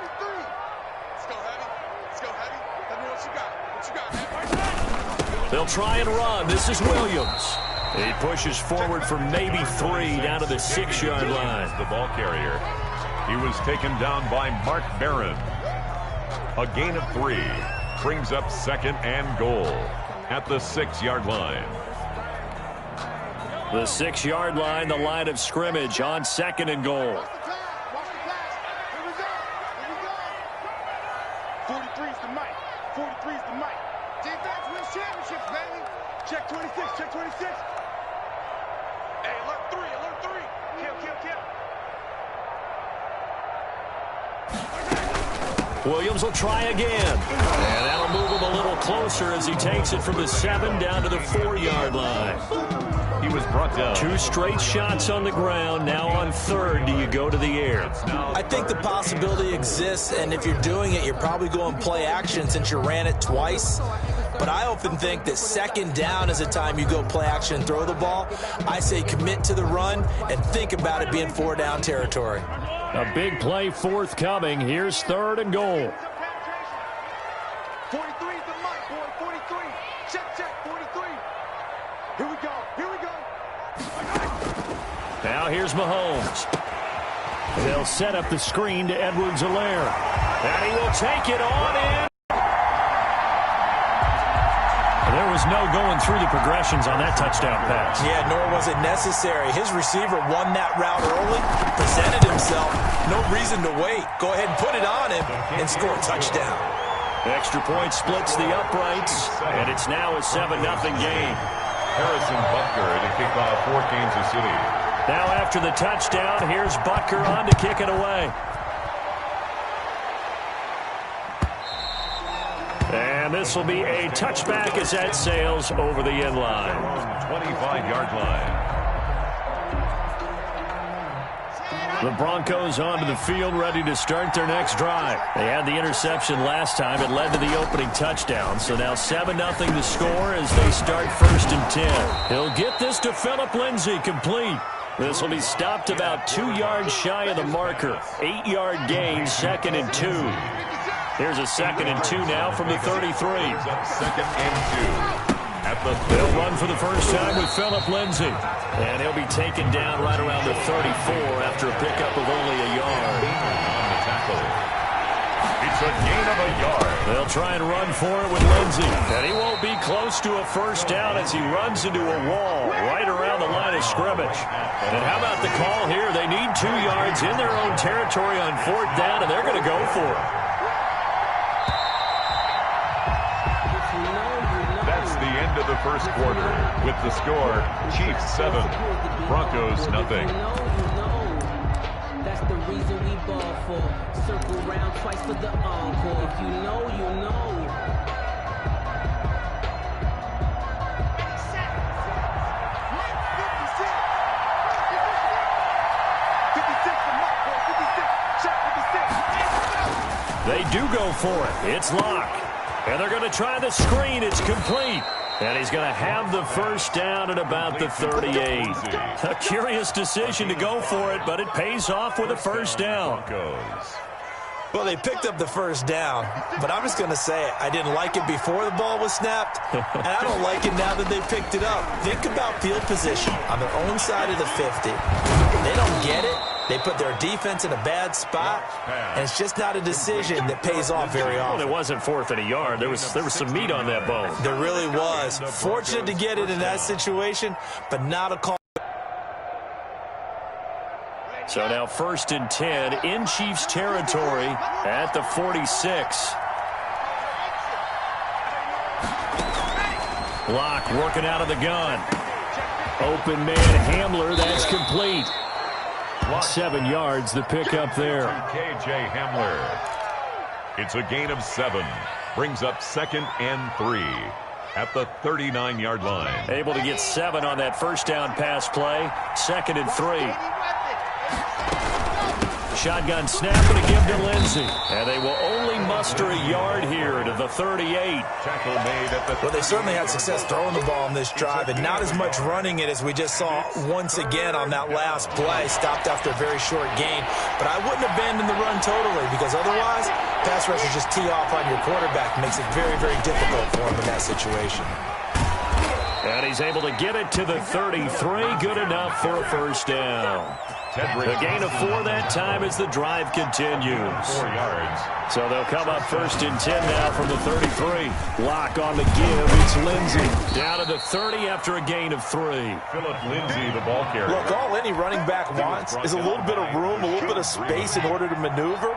Let's go, heavy. Let's go, heavy. Tell me what you got. What you got, man? They'll try and run. This is Williams. He pushes forward for maybe 3 down to the 6-yard line. The ball carrier. He was taken down by Mark Barron. A gain of 3. Brings up 2nd and goal at the 6-yard line. The 6-yard line, the line of scrimmage on 2nd and goal. Watch the pass. Here we go. Here we go. 43's the Mike. 43's the Mike. Defense wins championships, baby. Check 26. Check 26. Hey, alert 3. Alert 3. Kill, kill, kill. Williams will try again. And that'll move him a little closer as he takes it from the 7 down to the 4-yard line. He was brought down. 2 straight shots on the ground. Now on 3rd, do you go to the air? I think the possibility exists, and if you're doing it, you're probably going play action since you ran it twice. But I often think that 2nd down is the time you go play action and throw the ball. I say commit to the run and think about it being 4-down territory. A big play forthcoming. Here's 3rd and goal. 43's the Mike, boy. 43. Check, check. 43. Here we go. Here we go. Now here's Mahomes. They'll set up the screen to Edwards-Helaire. And he will take it on in. There was no going through the progressions on that touchdown pass. Yeah, nor was it necessary. His receiver won that route early, presented himself. No reason to wait. Go ahead and put it on him and score a touchdown. Extra point splits the uprights, and it's now a 7-0 game. Harrison Butker to kick off for Kansas City. Now after the touchdown, here's Butker on to kick it away. And this will be a touchback as that sails over the end line. 25-yard line. The Broncos onto the field ready to start their next drive. They had the interception last time. It led to the opening touchdown. So now 7-0 the score as they start 1st and 10. He'll get this to Phillip Lindsay, complete. This will be stopped about 2 yards shy of the marker. 8-yard gain, 2nd and 2. Here's a 2nd and 2 now from the 33. 2nd and 2. At the They'll run for the first time with Phillip Lindsay. And he'll be taken down right around the 34 after a pickup of only a yard. On the tackle. It's a gain of a yard. They'll try and run for it with Lindsay. And he won't be close to a first down as he runs into a wall right around the line of scrimmage. And how about the call here? They need 2 yards in their own territory on 4th down, and they're going to go for it. End of the first quarter with the score Chiefs 7, Broncos nothing. That's the reason we ball for. Circle round twice for the encore. If you know, you know. They do go for it. It's Locke. And they're going to try the screen. It's complete. And he's going to have the first down at about the 38. A curious decision to go for it, but it pays off with a first down. Well, they picked up the first down, but I'm just going to say it. I didn't like it before the ball was snapped, and I don't like it now that they picked it up. Think about field position on their own side of the 50. They don't get it. They put their defense in a bad spot, and it's just not a decision that pays off very often. Well, it wasn't 4th and a yard. There was some meat on that bone. There really was. Fortunate to get it in that situation, but not a call. So now 1st and 10 in Chiefs territory at the 46. Locke working out of the gun. Open man Hamler, that's complete. 7 yards, the pickup there. KJ Hamler. It's a gain of 7. Brings up 2nd and 3 at the 39-yard line. Able to get 7 on that first down pass play. 2nd and 3. Shotgun snap and a give to Lindsay. And they will only muster a yard here to the 38. Tackle made at the... Well, they certainly had success throwing the ball on this drive, and not as much running it as we just saw once again on that last play. Stopped after a very short gain. But I wouldn't abandon the run totally, because otherwise, pass rushers just tee off on your quarterback. Makes it very, very difficult for him in that situation. And he's able to get it to the 33. Good enough for a first down. A gain of 4 that time as the drive continues. 4 yards. So they'll come up 1st and 10 now from the 33. Locke on the give. It's Lindsay. Down to the 30 after a gain of 3. Phillip Lindsay, the ball carrier. Look, all any running back wants is a little bit of room, a little bit of space in order to maneuver.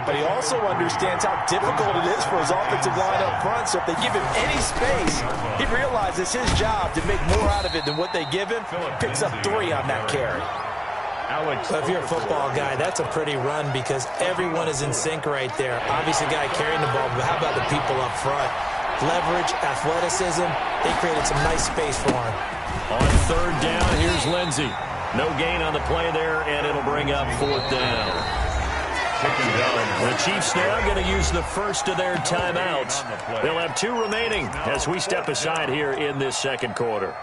But he also understands how difficult it is for his offensive line up front. So if they give him any space, he realizes his job to make more out of it than what they give him. Picks up 3 on that carry. So if you're a football guy, that's a pretty run because everyone is in sync right there. Obviously, the guy carrying the ball, but how about the people up front? Leverage, athleticism, they created some nice space for him. On 3rd down, here's Lindsay. No gain on the play there, and it'll bring up 4th down. The Chiefs now going to use the first of their timeouts. They'll have 2 remaining as we step aside here in this 2nd quarter.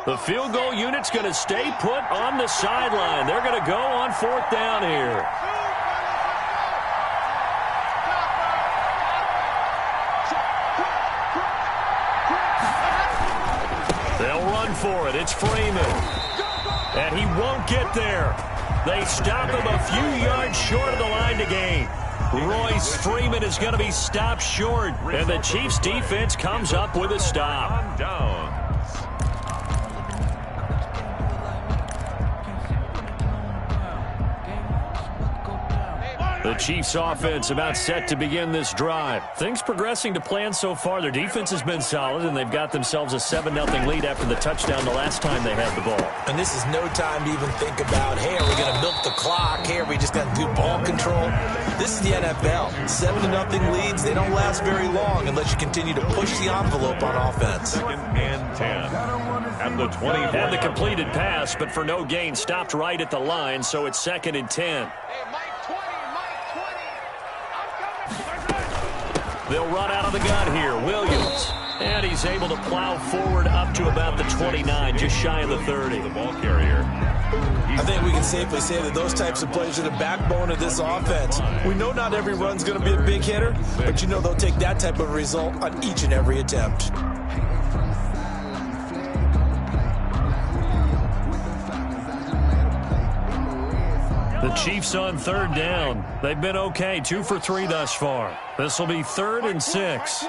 The field goal unit's going to stay put on the sideline. They're going to go on 4th down here. They'll run for it. It's Freeman. And he won't get there. They stop him a few yards short of the line to gain. Royce Freeman is going to be stopped short. And the Chiefs defense comes up with a stop. Down. The Chiefs offense about set to begin this drive. Things progressing to plan so far. Their defense has been solid, and they've got themselves a 7-0 lead after the touchdown the last time they had the ball. And this is no time to even think about, hey, are we going to milk the clock? Hey, are we just going to do ball control? This is the NFL. 7-0 leads, they don't last very long unless you continue to push the envelope on offense. 2nd and 10. At the 20. Had the completed pass, but for no gain, stopped right at the line, so it's 2nd and 10. They'll run out of the gun here. Williams. And he's able to plow forward up to about the 29, just shy of the 30. The ball carrier. I think we can safely say that those types of plays are the backbone of this offense. We know not every run's going to be a big hitter, but you know they'll take that type of result on each and every attempt. The Chiefs on 3rd down. They've been okay, 2 for 3 thus far. This will be 3rd and 6.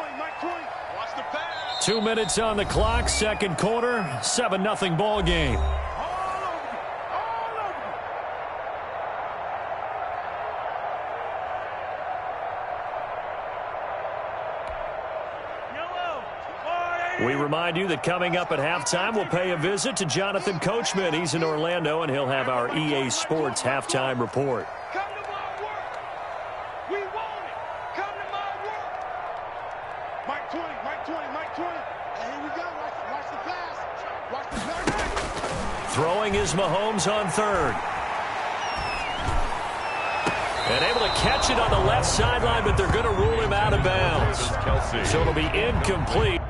2 minutes on the clock, 2nd quarter, 7-0 ball game. We remind you that coming up at halftime, we'll pay a visit to Jonathan Coachman. He's in Orlando, and he'll have our EA Sports halftime report. Come to my work. We want it. Come to my work. Mike 20, Mike 20, Mike 20. And here we go. Watch the pass. Watch the pass. Throwing is Mahomes on 3rd. And able to catch it on the left sideline, but they're going to rule him out of bounds. So it'll be incomplete.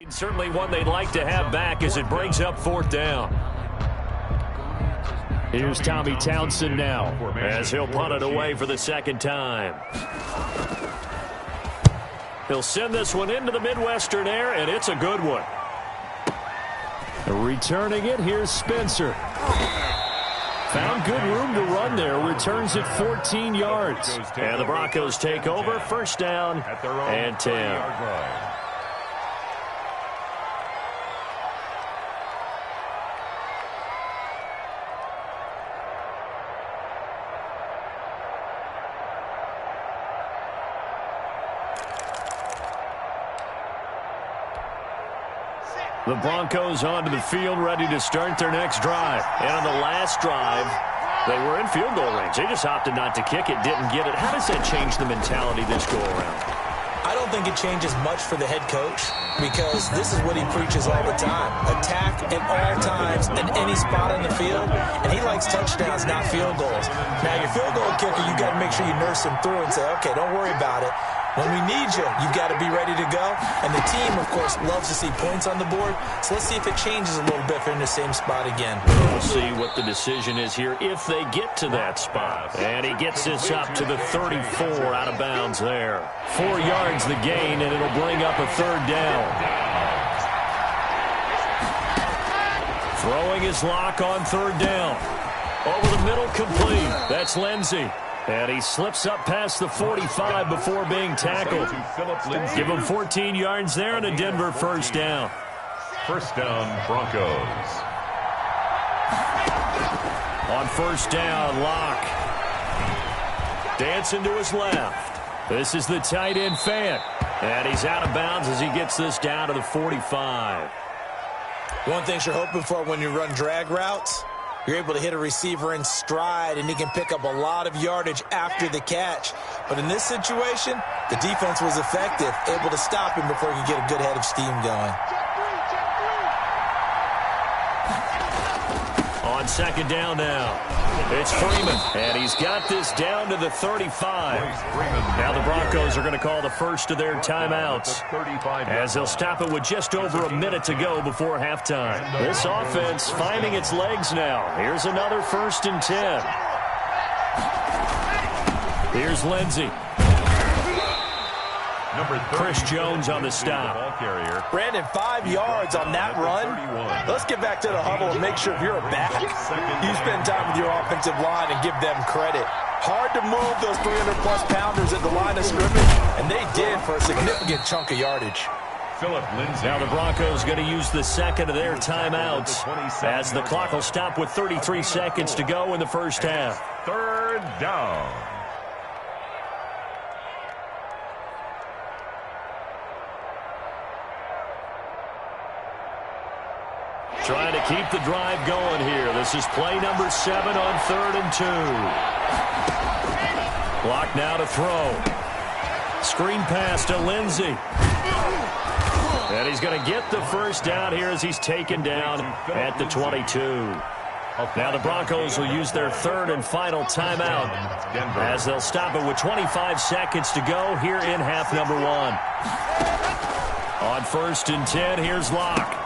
Certainly one they'd like to have back as it brings up 4th down. Here's Tommy Townsend now as he'll punt it away for the 2nd time. He'll send this one into the Midwestern air, and it's a good one. Returning it, here's Spencer. Found good room to run there. Returns it 14 yards. And the Broncos take over. 1st down and 10. Set. The Broncos onto the field, ready to start their next drive. And on the last drive, they were in field goal range. They just opted not to kick it, didn't get it. How does that change the mentality this go-around? I don't think it changes much for the head coach because this is what he preaches all the time. Attack at all times in any spot on the field, and he likes touchdowns, not field goals. Now, your field goal kicker, you got to make sure you nurse him through and say, okay, don't worry about it. When we need you, you've got to be ready to go. And the team, of course, loves to see points on the board. So let's see if it changes a little bit if they're in the same spot again. We'll see what the decision is here if they get to that spot. And he gets this up to the 34 out of bounds there. 4 yards the gain, and it'll bring up a third down. Throwing his lock on third down. Over the middle, complete. That's Lindsey. And he slips up past the 45 before being tackled. Give him 14 yards there and a Denver first down. First down, Broncos. On first down, Locke. Dancing to his left. This is the tight end Fant. And he's out of bounds as he gets this down to the 45. One thing you're hoping for when you run drag routes, you're able to hit a receiver in stride, and he can pick up a lot of yardage after the catch. But in this situation, the defense was effective, able to stop him before he could get a good head of steam going. On second down now, it's Freeman, and he's got this down to the 35. Now the Broncos are going to call the first of their timeouts as they'll stop it with just over a minute to go before halftime. This offense finding its legs now. Here's another 1st and 10. Here's Lindsey. Chris Jones on the stop. Brandon, 5 yards on that run. Let's get back to the huddle and make sure if you're a back, you spend time with your offensive line and give them credit. Hard to move those 300-plus pounders at the line of scrimmage, and they did for a significant chunk of yardage. Now the Broncos going to use the second of their timeouts as the clock will stop with 33 seconds to go in the first half. Third down. Trying to keep the drive going here. This is play number 7 on 3rd and 2. Clock now to throw. Screen pass to Lindsey. And he's going to get the first down here as he's taken down at the 22. Now the Broncos will use their 3rd and final timeout as they'll stop it with 25 seconds to go here in half number 1. On 1st and 10, here's Locke.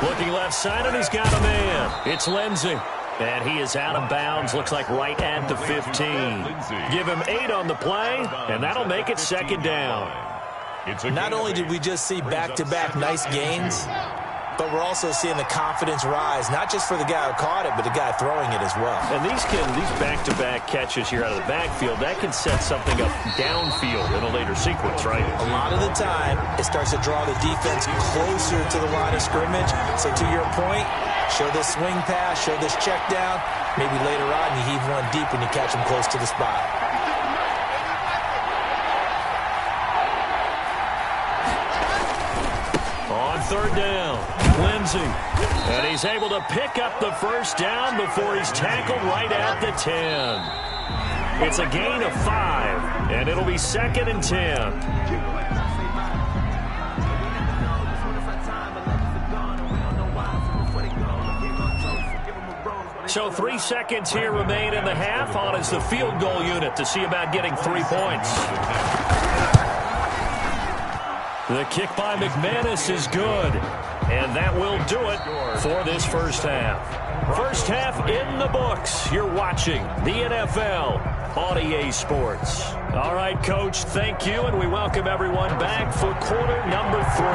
Looking left side, and he's got a man. It's Lindsey. And he is out of bounds, looks like right at the 15. Give him 8 on the play, and that'll make it second down. Not only did we just see back-to-back nice gains, but we're also seeing the confidence rise, not just for the guy who caught it, but the guy throwing it as well. And these back-to-back catches here out of the backfield, that can set something up downfield in a later sequence, right? A lot of the time, it starts to draw the defense closer to the line of scrimmage. So to your point, show this swing pass, show this check down. Maybe later on, you heave one deep and you catch him close to the spot. On third down, Lindsey. And he's able to pick up the first down before he's tackled right at the 10. It's a gain of 5, and it'll be 2nd and 10. So 3 seconds here remain in the half. On is the field goal unit to see about getting 3 points. The kick by McManus is good, and that will do it for this first half. First half in the books. You're watching the NFL on EA Sports. All right, Coach, thank you, and we welcome everyone back for quarter number 3.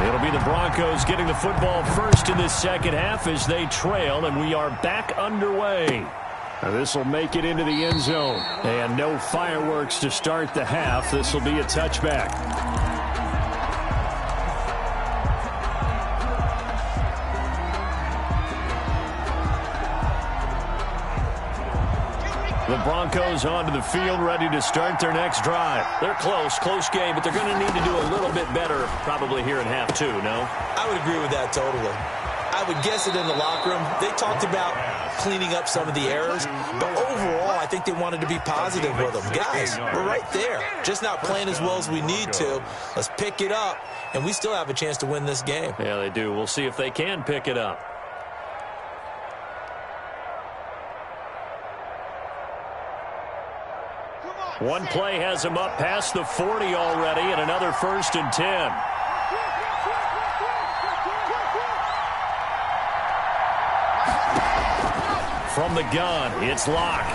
It'll be the Broncos getting the football first in this second half as they trail, and we are back underway. This will make it into the end zone. And no fireworks to start the half. This will be a touchback. The Broncos onto the field, ready to start their next drive. They're close game, but they're going to need to do a little bit better probably here in half two, no? I would agree with that totally. I would guess it in the locker room. They talked about cleaning up some of the errors, but overall, I think they wanted to be positive with them. Guys, we're right there. Just not playing as well as we need to. Let's pick it up, and we still have a chance to win this game. Yeah, they do. We'll see if they can pick it up. One play has him up past the 40 already, and another 1st and 10. From the gun, it's Locke.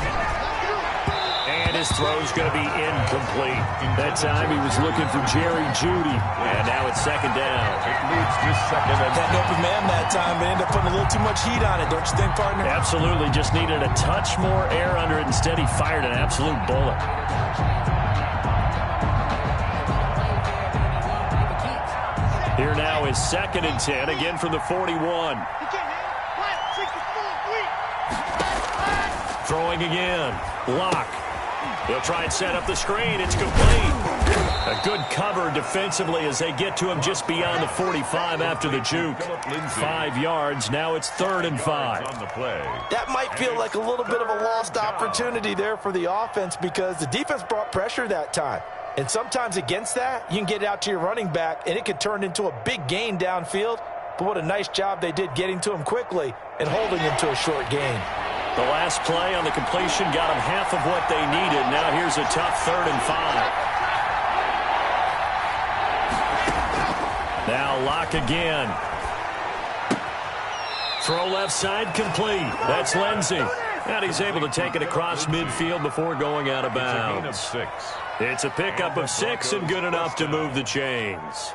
And his throw's going to be incomplete. That time he was looking for Jerry Jeudy. And now it's 2nd down. It leads to 2nd and Had an open man that time, but ended up putting a little too much heat on it, don't you think, partner? Absolutely. Just needed a touch more air under it. Instead, he fired an absolute bullet. Here now is 2nd and 10, again from the 41. Throwing again. Locke. He'll try and set up the screen. It's complete. A good cover defensively as they get to him just beyond the 45 after the juke. 5 yards. Now it's 3rd and 5. on the play. That might feel like a little bit of a lost opportunity there for the offense because the defense brought pressure that time. And sometimes against that, you can get out to your running back, and it could turn into a big gain downfield. But what a nice job they did getting to him quickly and holding him to a short gain. The last play on the completion got them half of what they needed. Now here's a tough 3rd and 5. Now Locke again. Throw left side complete. That's Lindsey. And he's able to take it across midfield before going out of bounds. It's a pickup of 6 and good enough to move the chains.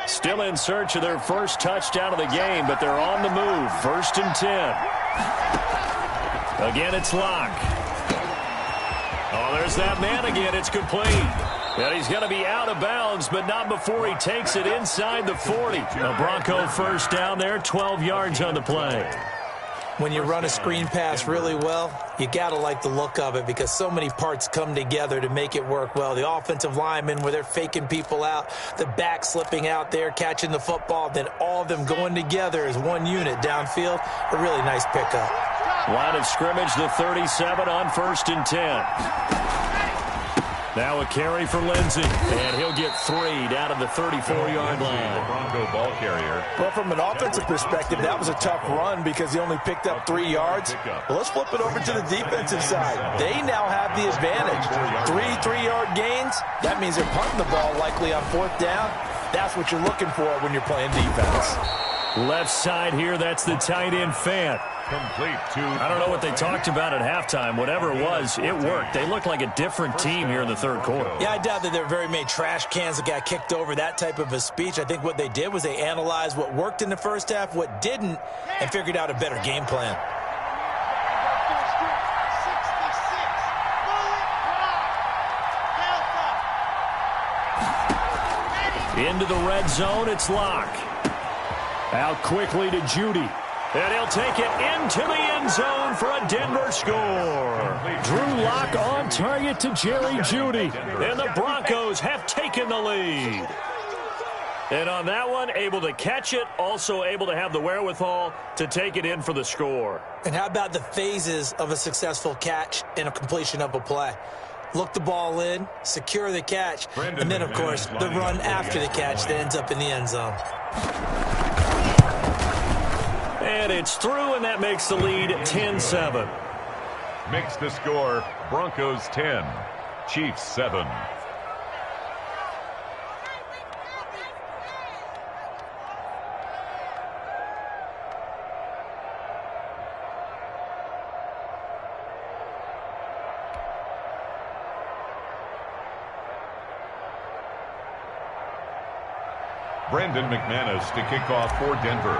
Still in search of their first touchdown of the game, but they're on the move. 1st and 10. Again, it's Locke. Oh, there's that man again. It's complete. And he's going to be out of bounds, but not before he takes it inside the 40. A Bronco 1st down there, 12 yards on the play. When you run a screen pass really well, you got to like the look of it because so many parts come together to make it work well. The offensive linemen where they're faking people out, the back slipping out there, catching the football, then all of them going together as one unit downfield. A really nice pickup. Line of scrimmage, the 37 on 1st and 10. Now a carry for Lindsey, and he'll get 3 down to the 34-yard line. The Bronco ball carrier. Well, from an offensive perspective, that was a tough run because he only picked up 3 yards. Well, let's flip it over to the defensive side. They now have the advantage. 3 3-yard gains. That means they're punting the ball likely on 4th down. That's what you're looking for when you're playing defense. Left side here, that's the tight end Fant. Complete to... I don't know what they talked about at halftime. Whatever it was, it worked. They look like a different team here in the 3rd quarter. Yeah, I doubt that there were very many trash cans that got kicked over, that type of a speech. I think what they did was they analyzed what worked in the first half, what didn't, and figured out a better game plan. Into the red zone, it's Locke. Out quickly to Jeudy. And he'll take it into the end zone for a Denver score. Drew Locke on target to Jerry Jeudy. And the Broncos have taken the lead. And on that one, able to catch it, also able to have the wherewithal to take it in for the score. And how about the phases of a successful catch and a completion of a play? Look the ball in, secure the catch, and then, of course, the run after the catch that ends up in the end zone. And it's through, and that makes the lead 10-7. Makes the score Broncos 10, Chiefs 7. Brandon McManus to kick off for Denver.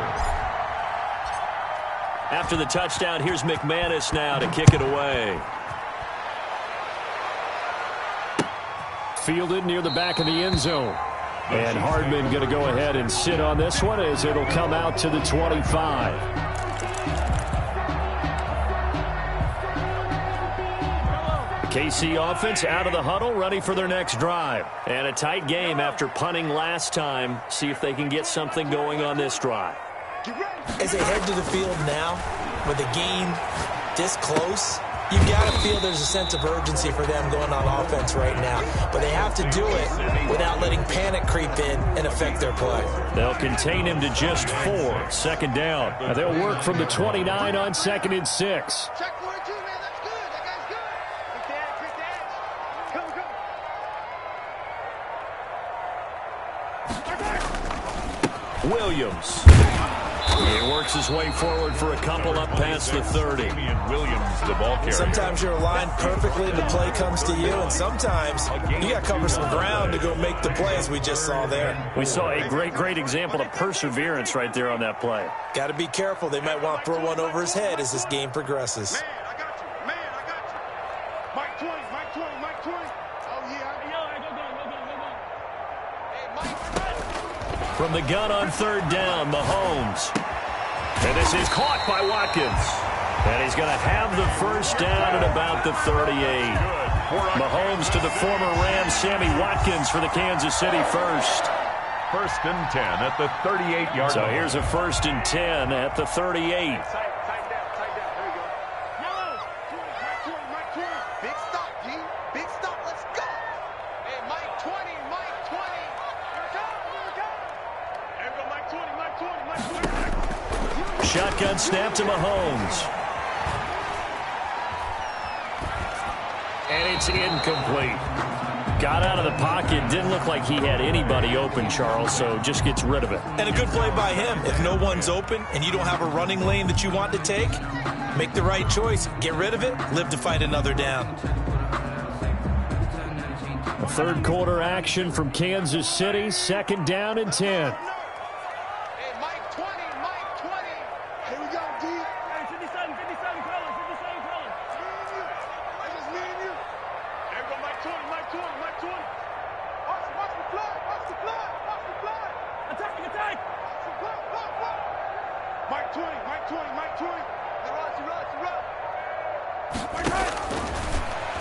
After the touchdown, here's McManus now to kick it away. Fielded near the back of the end zone. And Hardman going to go ahead and sit on this one as it'll come out to the 25. KC offense out of the huddle, ready for their next drive. And a tight game after punting last time. See if they can get something going on this drive. As they head to the field now, with the game this close, you've got to feel there's a sense of urgency for them going on offense right now. But they have to do it without letting panic creep in and affect their play. They'll contain him to just 4. Second down. And they'll work from the 29 on 2nd and 6. Check 42, man. That's good. That guy's good. Quick edge. Williams. He works his way forward for a couple up past the 30. Williams, the ball carrier. Sometimes you're aligned perfectly and the play comes to you, and sometimes you got to cover some ground to go make the play, as we just saw there. We saw a great example of perseverance right there on that play. Got to be careful. They might want to throw one over his head as this game progresses. Man, I got you. Man, I got you. Mike 20, Mike 20, Mike 20. Oh, yeah. Yo, go. Hey, Mike. From the gun on 3rd down, Mahomes. And this is caught by Watkins. And he's going to have the first down at about the 38. Mahomes to the former Rams, Sammy Watkins for the Kansas City first. 1st and 10 at the 38-yard line. So here's a 1st and 10 at the 38. Tight down. There you go. Yellow. Mike 20. Big stop, G. Big stop. Let's go. Hey, Mike 20. Mike 20. Here it comes. There we go, Mike 20. Mike 20. Shotgun snap to Mahomes. And it's incomplete. Got out of the pocket. Didn't look like he had anybody open, Charles, so just gets rid of it. And a good play by him. If no one's open and you don't have a running lane that you want to take, make the right choice. Get rid of it. Live to fight another down. A 3rd quarter action from Kansas City. 2nd down and 10.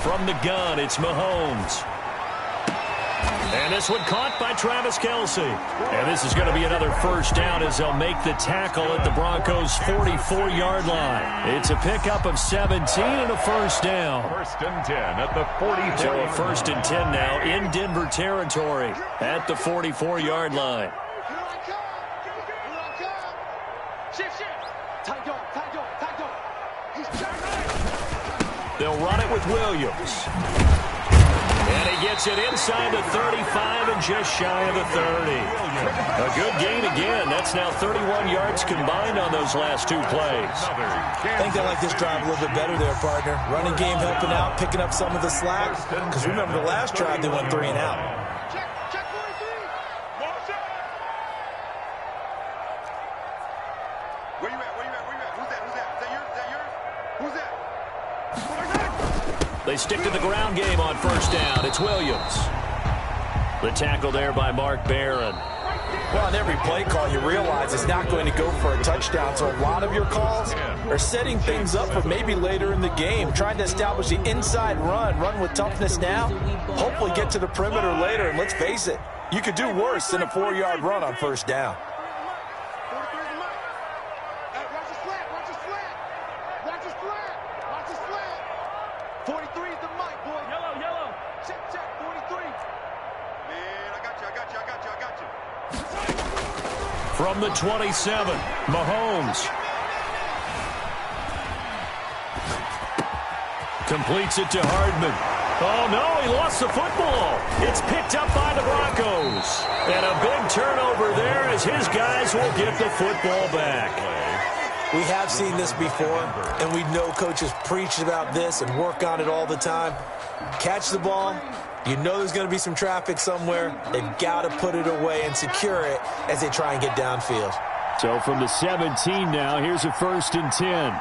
From the gun, it's Mahomes. And this one caught by Travis Kelce. And this is going to be another first down as they'll make the tackle at the Broncos' 44-yard line. It's a pickup of 17 and a first down. 1st and 10 at the 44. So a 1st and 10 now in Denver territory at the 44-yard line. They'll run it with Williams. And he gets it inside the 35 and just shy of the 30. A good gain again. That's now 31 yards combined on those last 2 plays. I think they like this drive a little bit better there, partner. Running game helping out, picking up some of the slack. Because remember the last drive, they went 3 and out. Check 43. Where you at? Who's that? Is that yours? Who's that? They stick to the ground game on first down. It's Williams. The tackle there by Mark Barron. Well, on every play call, you realize it's not going to go for a touchdown. So a lot of your calls are setting things up for maybe later in the game, trying to establish the inside run with toughness now, hopefully get to the perimeter later. And let's face it, you could do worse than a 4-yard run on first down. 43 is the mic, boy. Yellow. Check, 43. Man, I got you. From the 27, Mahomes. Completes it to Hardman. Oh, no, he lost the football. It's picked up by the Broncos. And a big turnover there as his guys will get the football back. We have seen this before, and we know coaches preach about this and work on it all the time. Catch the ball. You know there's going to be some traffic somewhere. They've got to put it away and secure it as they try and get downfield. So from the 17 now, here's a 1st and 10.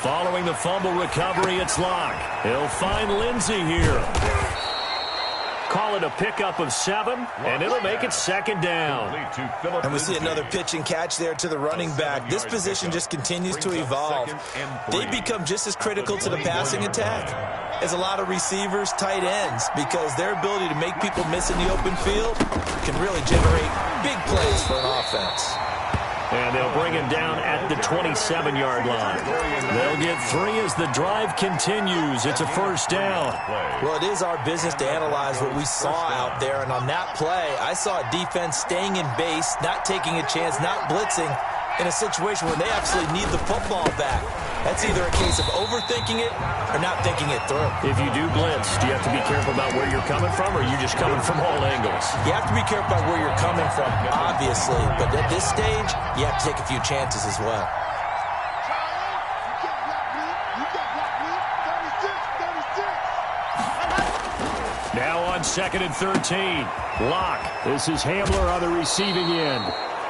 Following the fumble recovery, it's Locke. He'll find Lindsey here. Call it a pickup of 7, and it'll make it 2nd down. And we see another pitch and catch there to the running back. This position just continues to evolve. They become just as critical to the passing attack as a lot of receivers, tight ends, because their ability to make people miss in the open field can really generate big plays for an offense. And they'll bring him down at the 27-yard line. They'll get 3 as the drive continues. It's a 1st down. Well, it is our business to analyze what we saw out there. And on that play, I saw a defense staying in base, not taking a chance, not blitzing in a situation where they actually need the football back. That's either a case of overthinking it or not thinking it through. If you do blitz, do you have to be careful about where you're coming from, or are you just coming from all angles? You have to be careful about where you're coming from, obviously. But at this stage, you have to take a few chances as well. Now on 2nd and 13. Locke. This is Hamler on the receiving end.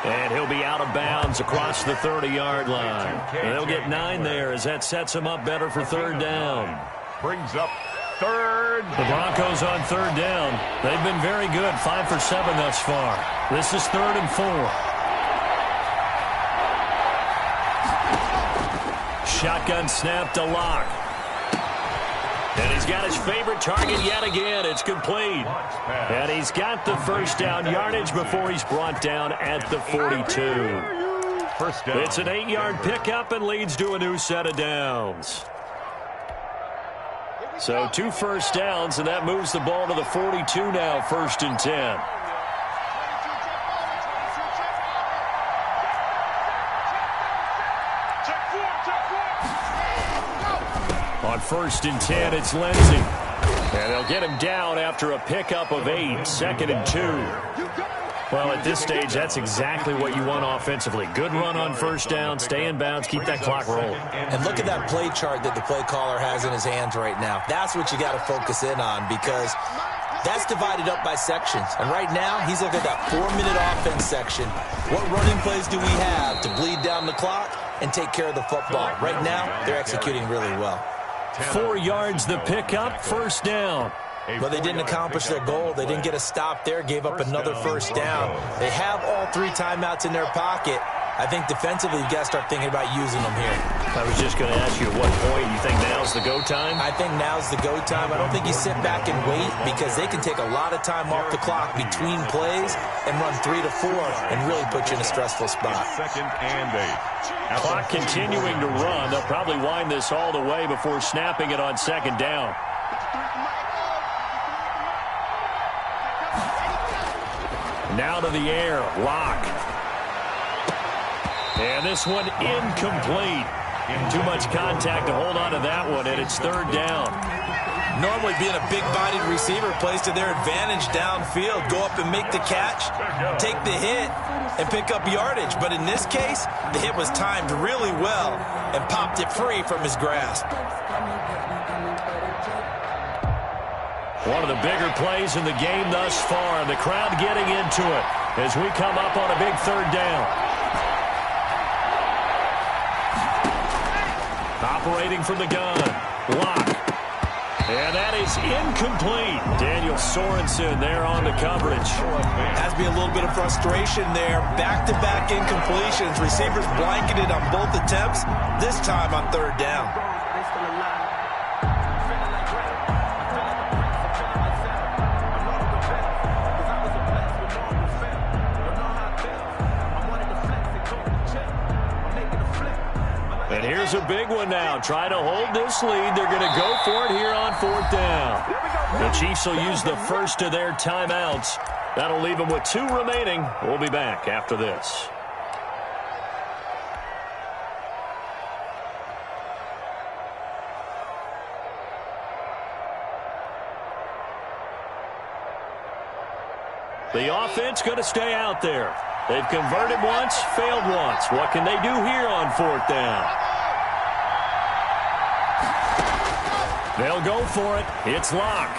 And he'll be out of bounds across the 30-yard line. They'll get 9 there as that sets him up better for 3rd down. Brings up 3rd. The Broncos on 3rd down. They've been very good, 5 for 7 thus far. This is 3rd and 4. Shotgun snap to Locke. And he's got his favorite target yet again. It's complete. And he's got the 1st down yardage before he's brought down at the 42. 1st down. It's an 8-yard pickup and leads to a new set of downs. So 2 1st downs, and that moves the ball to the 42 now, 1st and 10. On 1st and 10, it's Lindsey. And they'll get him down after a pickup of 8, 2nd and 2. Well, at this stage, that's exactly what you want offensively. Good run on 1st down, stay in bounds, keep that clock rolling. And look at that play chart that the play caller has in his hands right now. That's what you got to focus in on, because that's divided up by sections. And right now, he's looking at that 4-minute offense section. What running plays do we have to bleed down the clock and take care of the football? Right now, they're executing really well. 4 yards the pickup, 1st down. But they didn't accomplish their goal. They didn't get a stop there, gave up another 1st down. They have all 3 timeouts in their pocket. I think defensively, you've got to start thinking about using them here. I was just going to ask you at what point you think now's the go time? I think now's the go time. I don't think you sit back and wait, because they can take a lot of time off the clock between plays and run 3 to 4 and really put you in a stressful spot. 2nd and 8. Clock continuing to run. They'll probably wind this all the way before snapping it on 2nd down. Now to the air, Locke. And this one incomplete. Too much contact to hold on to that one, and it's 3rd down. Normally being a big-bodied receiver plays to their advantage downfield. Go up and make the catch, take the hit, and pick up yardage. But in this case, the hit was timed really well and popped it free from his grasp. One of the bigger plays in the game thus far, and the crowd getting into it as we come up on a big 3rd down. Operating from the gun, Locke. And that is incomplete. Daniel Sorensen there on the coverage. Has to be a little bit of frustration there. Back-to-back incompletions. Receivers blanketed on both attempts, this time on 3rd down. And here's a big one now. Try to hold this lead. They're going to go for it here on 4th down. The Chiefs will use the first of their timeouts. That'll leave them with 2 remaining. We'll be back after this. The offense going to stay out there. They've converted once, failed once. What can they do here on 4th down? They'll go for it. It's Locke.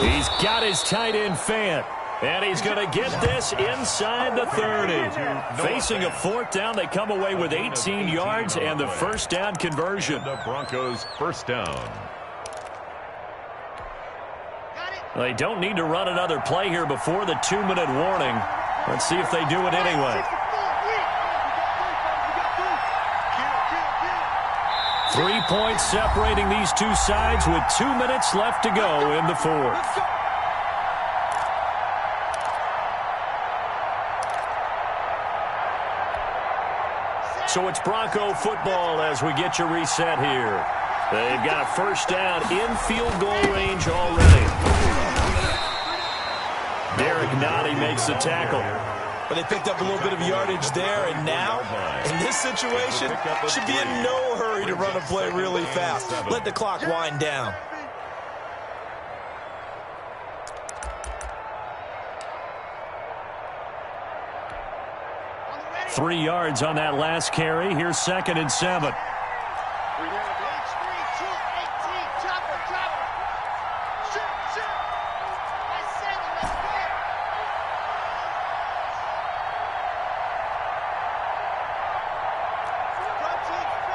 He's got his tight end Fant. And he's going to get this inside the 30. Facing a 4th down, they come away with 18 yards and the 1st down conversion. The Broncos 1st down. They don't need to run another play here before the 2-minute warning. Let's see if they do it anyway. 3 points separating these two sides with 2 minutes left to go in the fourth. So it's Bronco football as we get you reset here. They've got a first down in field goal range already. Derek Nottie makes the tackle. But they picked up a little bit of yardage there, and now, in this situation, should be in no hurry to run a play really fast. Let the clock wind down. Three yards on that last carry. Here's 2nd and 7.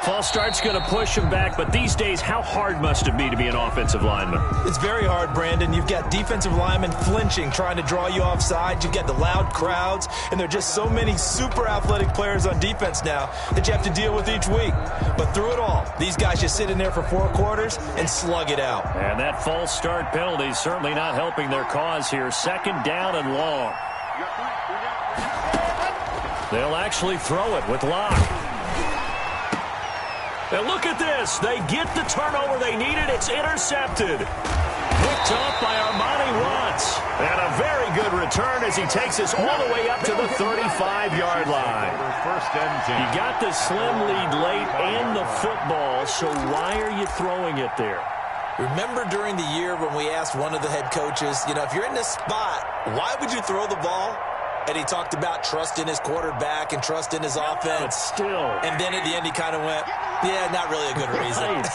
False start's going to push him back, but these days, how hard must it be to be an offensive lineman? It's very hard, Brandon. You've got defensive linemen flinching, trying to draw you offside. You've got the loud crowds, and there are just so many super athletic players on defense now that you have to deal with each week. But through it all, these guys just sit in there for 4 quarters and slug it out. And that false start penalty is certainly not helping their cause here. 2nd down and long. They'll actually throw it with Locke. And look at this. They get the turnover they needed. It's intercepted. Picked off by Armani Watts. And a very good return as he takes us all the way up to the 35-yard line. You got the slim lead late and the football, so why are you throwing it there? Remember during the year when we asked one of the head coaches, if you're in this spot, why would you throw the ball? And he talked about trust in his quarterback and trust in his offense. But still. And then at the end he kind of went, yeah, not really a good reason.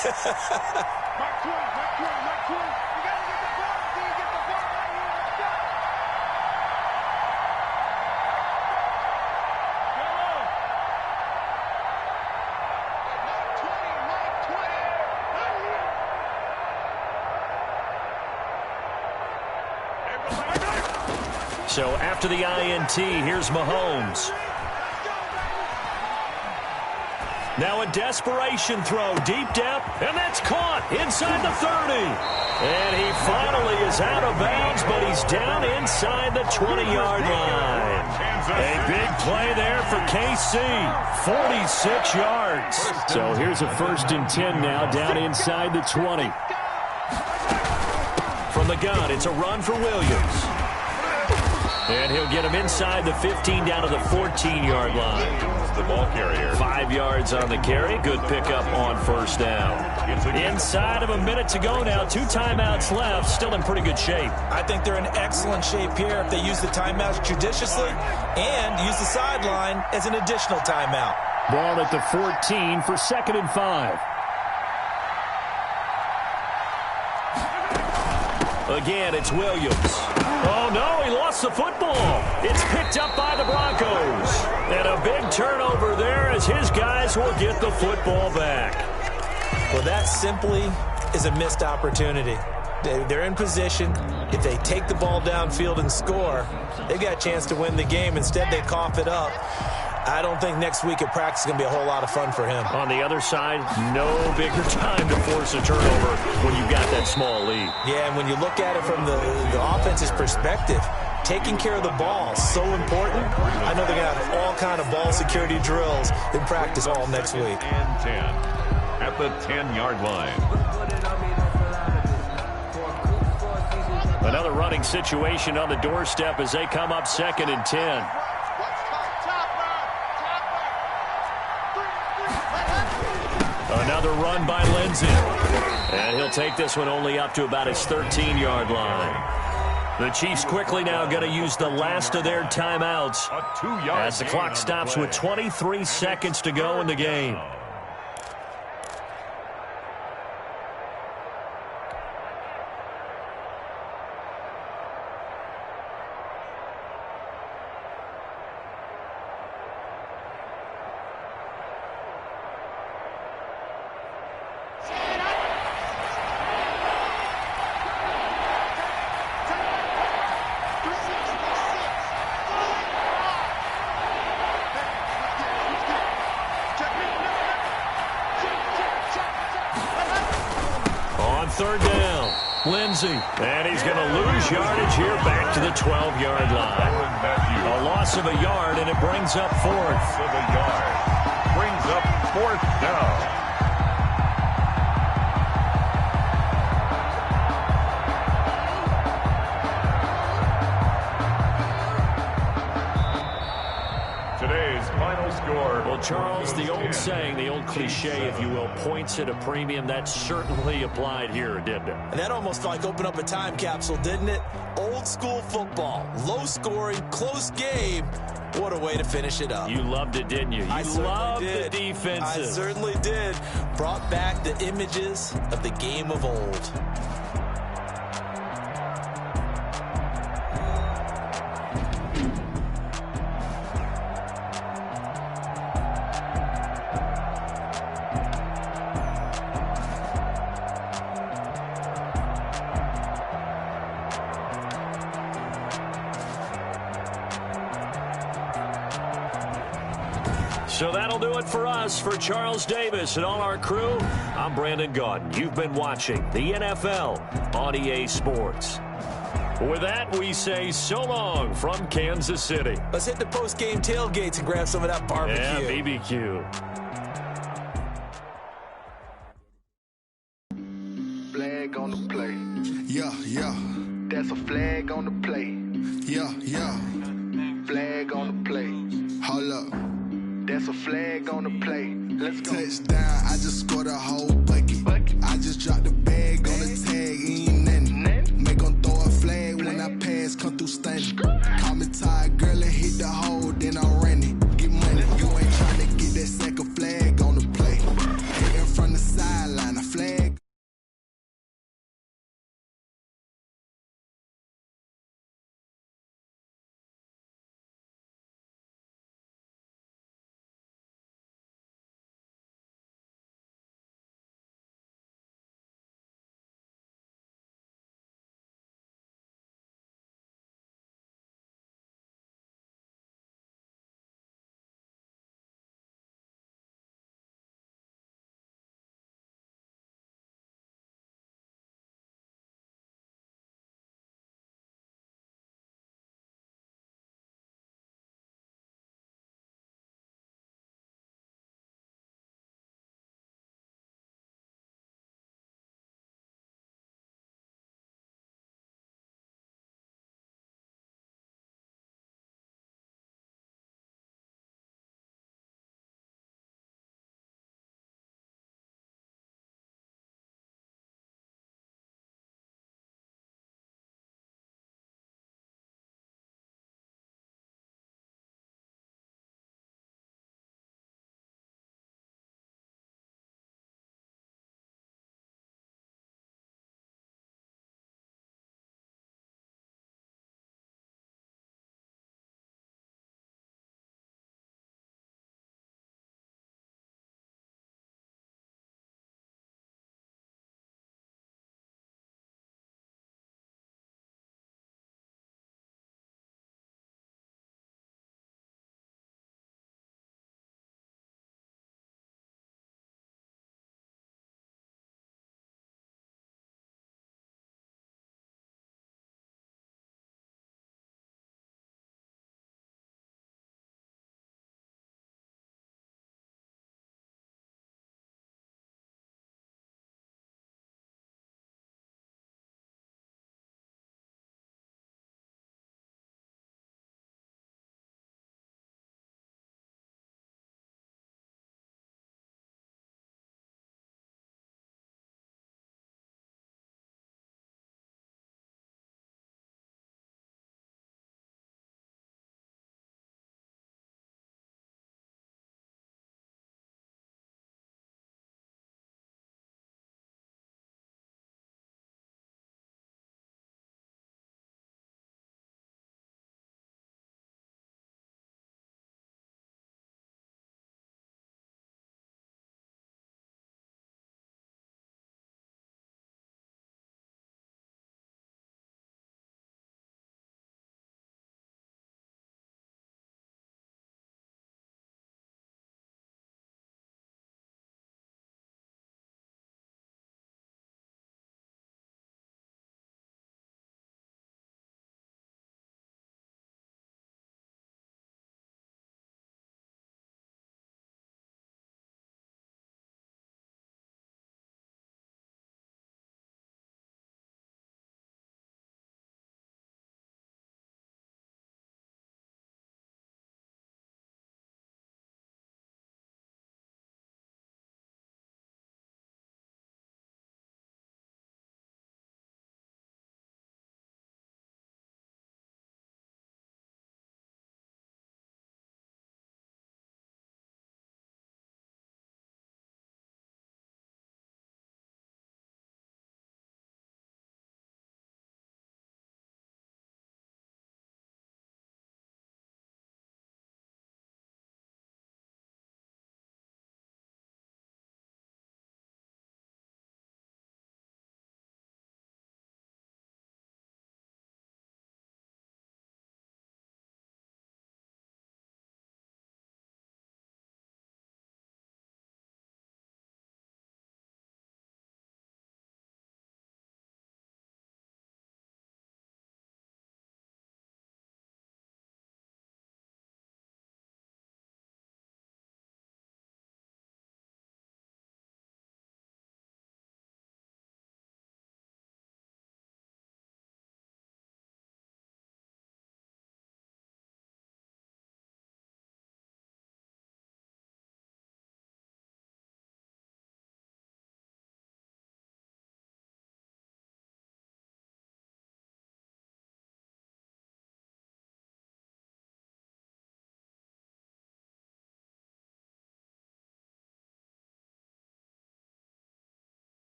So after the INT, here's Mahomes. Now a desperation throw, deep depth, and that's caught inside the 30. And he finally is out of bounds, but he's down inside the 20-yard line. A big play there for KC, 46 yards. So here's a 1st and 10 now, down inside the 20. From the gun, it's a run for Williams. And he'll get him inside the 15 down to the 14-yard line. The ball carrier. 5 yards on the carry. Good pickup on 1st down. Inside of a minute to go now. 2 timeouts left. Still in pretty good shape. I think they're in excellent shape here if they use the timeouts judiciously and use the sideline as an additional timeout. Ball at the 14 for 2nd and 5. Again, it's Williams. Oh, no, he lost the football. It's picked up by the Broncos. And a big turnover there as his guys will get the football back. Well, that simply is a missed opportunity. They're in position. If they take the ball downfield and score, they've got a chance to win the game. Instead, they cough it up. I don't think next week at practice is going to be a whole lot of fun for him. On the other side, no bigger time to force a turnover when you've got that small lead. Yeah, and when you look at it from the offense's perspective, taking care of the ball is so important. I know they're going to have all kind of ball security drills in practice all next week. And 10 at the 10-yard line. Another running situation on the doorstep as they come up 2nd and 10. Another run by Lindsey. And he'll take this one only up to about his 13-yard line. The Chiefs quickly now going to use the last of their timeouts as the clock stops with 23 seconds to go in the game. third down. Lindsey. And he's going to lose yardage here back to the 12-yard line. A loss of a yard, and it brings up fourth. Of a yard. Brings up fourth down. Today's final score. Well, Charles, the old saying, the old cliche, if you will, points at a premium, that certainly applied here, didn't it? And that almost like opened up a time capsule, didn't it? Old school football, low scoring, close game. What a way to finish it up. You loved it, didn't you? You loved the defenses. I certainly did. Brought back the images of the game of old. So that'll do it for us. For Charles Davis and all our crew, I'm Brandon Gaudin. You've been watching the NFL on EA Sports. With that, we say so long from Kansas City. Let's hit the post-game tailgates and grab some of that barbecue. Yeah, BBQ. Flag on the play. Yeah, yeah. That's a flag on the play. Yeah, yeah. Flag on the play. Hold up. That's a flag on the play. Let's go. Touchdown, I just scored a whole bucket. I just dropped the bag on the tag, ain't nothing. Make them throw a flag when I pass, come through stunning. Call me tired, girl, and hit the hole, then I'm running. Get money, you ain't trying to get that second flag on the play. Hitting from the sideline, a flag.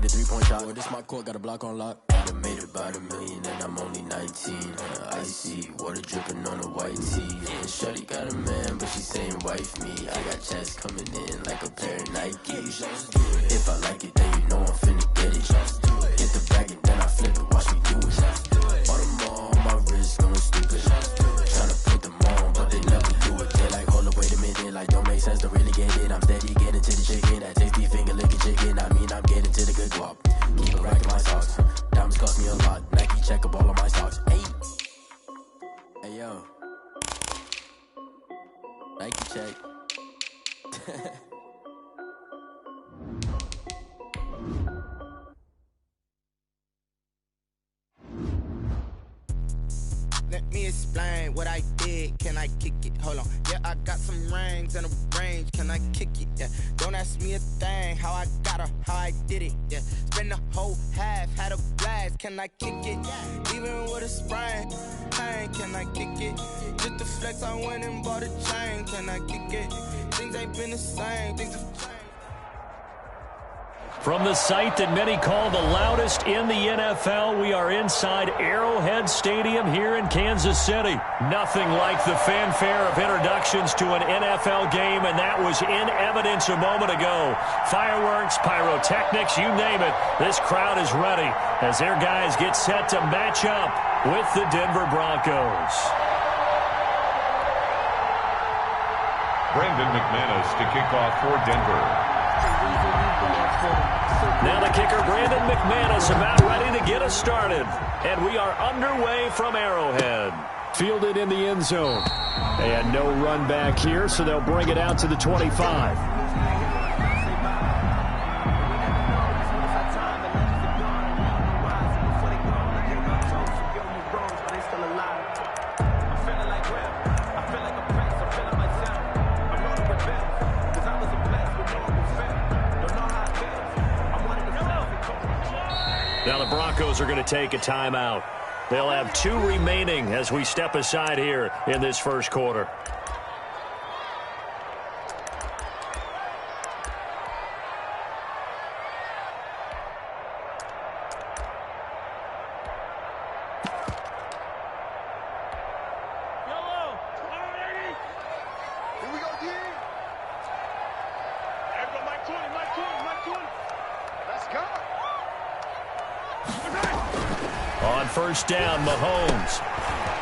hit a three-point shot. Well, this my court, got a block on lock. I done made about $1 million and I'm only 19. Icy water dripping on a white tee. And shorty got a man, but she saying wife me. I got checks coming in like a pair of Nikes. If I like it, then you know I'm finna get it. Hit the bag and then I flip it, watch me do it. All them all on my wrist going stupid. Tryna put them on, but they never do it. They like, hold up, wait a minute, like don't make sense to really get it. I'm steady getting to the chicken, that tasty finger licking chicken. I mean, I'm getting to the good guap. Keep it racking my socks. Diamonds cost me a lot. Nike check up all of my stocks. Hey yo. Nike check. Let me explain what I did. Can I kick it? Hold on. Yeah, I got some rings and a range. Can I kick it? Yeah. Don't ask me a thing. How I got her, how I did it. Yeah. Spend the whole half, had a blast. Can I kick it? Even with a sprain. Pain, can I kick it? Just the flex, I went and bought a chain. Can I kick it? Things ain't been the same. Things have changed. From the site that many call the loudest in the NFL, we are inside Arrowhead Stadium here in Kansas City. Nothing like the fanfare of introductions to an NFL game, and that was in evidence a moment ago. Fireworks, pyrotechnics, you name it. This crowd is ready as their guys get set to match up with the Denver Broncos. Brandon McManus to kick off for Denver. Now the kicker, Brandon McManus, about ready to get us started. And we are underway from Arrowhead. Fielded in the end zone. And no run back here, so they'll bring it out to the 25. Now the Broncos are going to take a timeout. They'll have 2 remaining as we step aside here in this first quarter. On first down, Mahomes.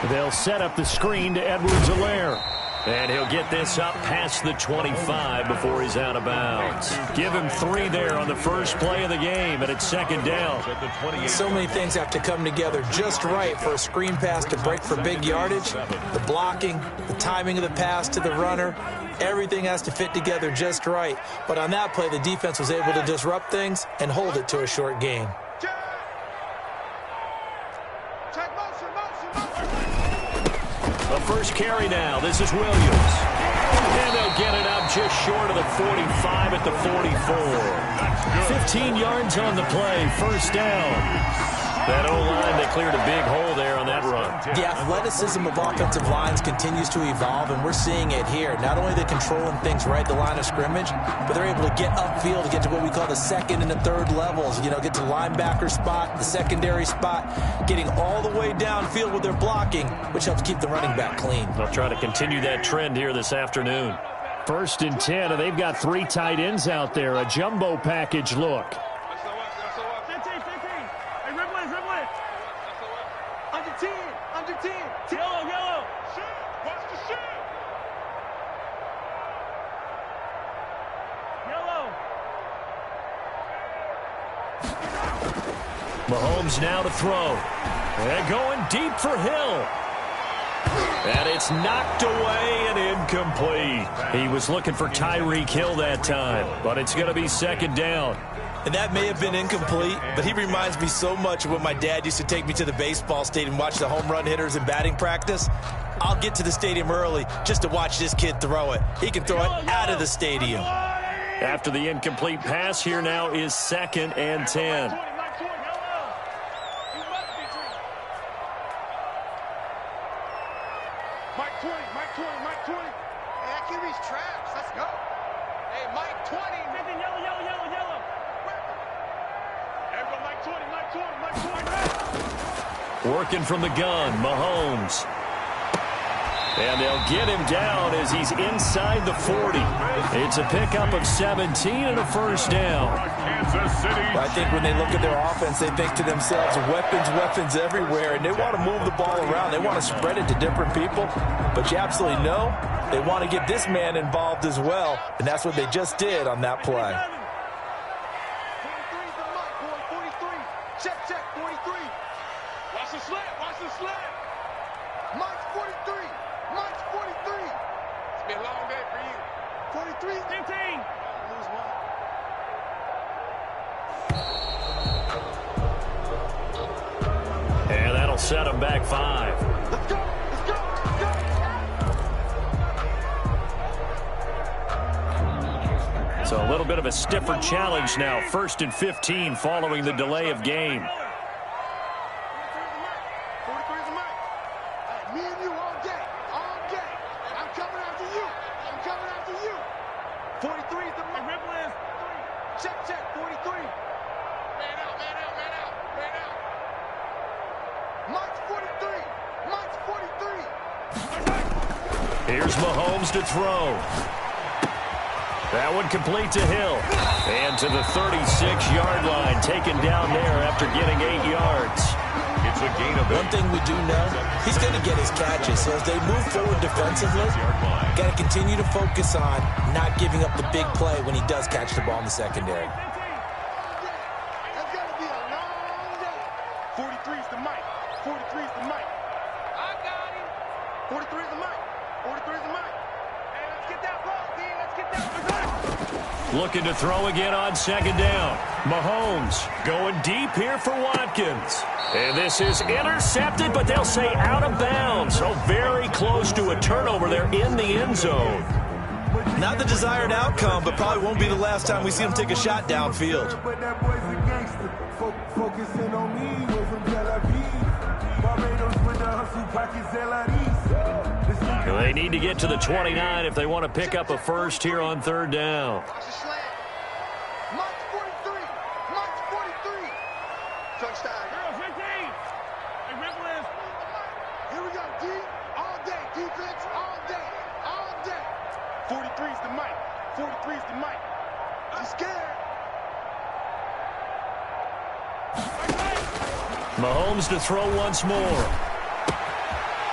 They'll set up the screen to Edwards-Helaire. And he'll get this up past the 25 before he's out of bounds. Give him 3 there on the first play of the game, and it's second down. So many things have to come together just right for a screen pass to break for big yardage. The blocking, the timing of the pass to the runner, everything has to fit together just right. But on that play, the defense was able to disrupt things and hold it to a short gain. The first carry now. This is Williams. And they'll get it up just short of the 45 at the 44. 15 yards on the play. First down. That O-line, they cleared a big hole there on that run. The athleticism of offensive lines continues to evolve, and we're seeing it here. Not only are they controlling things right at the line of scrimmage, but they're able to get upfield to get to what we call the second and the third levels. You know, get to the linebacker spot, the secondary spot, getting all the way downfield with their blocking, which helps keep the running back clean. They'll try to continue that trend here this afternoon. 1st and 10, and they've got 3 tight ends out there. A jumbo package look. Mahomes now to throw. And going deep for Hill. And it's knocked away and incomplete. He was looking for Tyreek Hill that time, but it's going to be second down. And that may have been incomplete, but he reminds me so much of when my dad used to take me to the baseball stadium and watch the home run hitters in batting practice. I'll get to the stadium early just to watch this kid throw it. He can throw it out of the stadium. After the incomplete pass, here now is 2nd and 10. Mike 20. Hey, that QB's trash. Let's go. Hey, Mike 20. Yellow. Working from the gun, Mahomes. And they'll get him down as he's inside the 40. It's a pickup of 17 and a first down. I think when they look at their offense, they think to themselves, weapons everywhere, and they want to move the ball around. They want to spread it to different people. But you absolutely know they want to get this man involved as well, and that's what they just did on that play. Check, 43. Watch the slant. Mike's 43. Mike's 43. It's been a long day for you. 43, 15. Lose one. And that'll set him back 5. Let's go. So a little bit of a stiffer challenge now. 1st and 15 following the delay of game. 43 is a mic. Me and you all day. I'm coming after you. 43 is the mic. Ripple is 3. Check, 43. Man out. Mike's 43. Here's Mahomes to throw. That one complete to Hill. And to the 36-yard line, taken down there after getting 8 yards. It's a gain of 8. One thing we do know, he's going to get his catches. So as they move forward defensively, got to continue to focus on not giving up the big play when he does catch the ball in the secondary. That's going to be a long day. 43 is the mic. I got him. 43 is the mic. Hey, let's get that ball, D. Let's get that ball. Looking to throw again on 2nd down. Mahomes going deep here for Watkins. And this is intercepted, but they'll say out of bounds. So very close to a turnover there in the end zone. Not the desired outcome, but probably won't be the last time we see him take a shot downfield. But that boy's a gangster. Focusing on me, way from Tel Aviv. Barbados with the hustle pockets, They need to get to the 29 if they want to pick up a first here on 3rd down. Watch the slant. Mike's 43. Touchdown. 15. Hey, Ripple is. Here we go, D. All day. Defense, all day. 43 is the mic. He's scared. Mahomes to throw once more.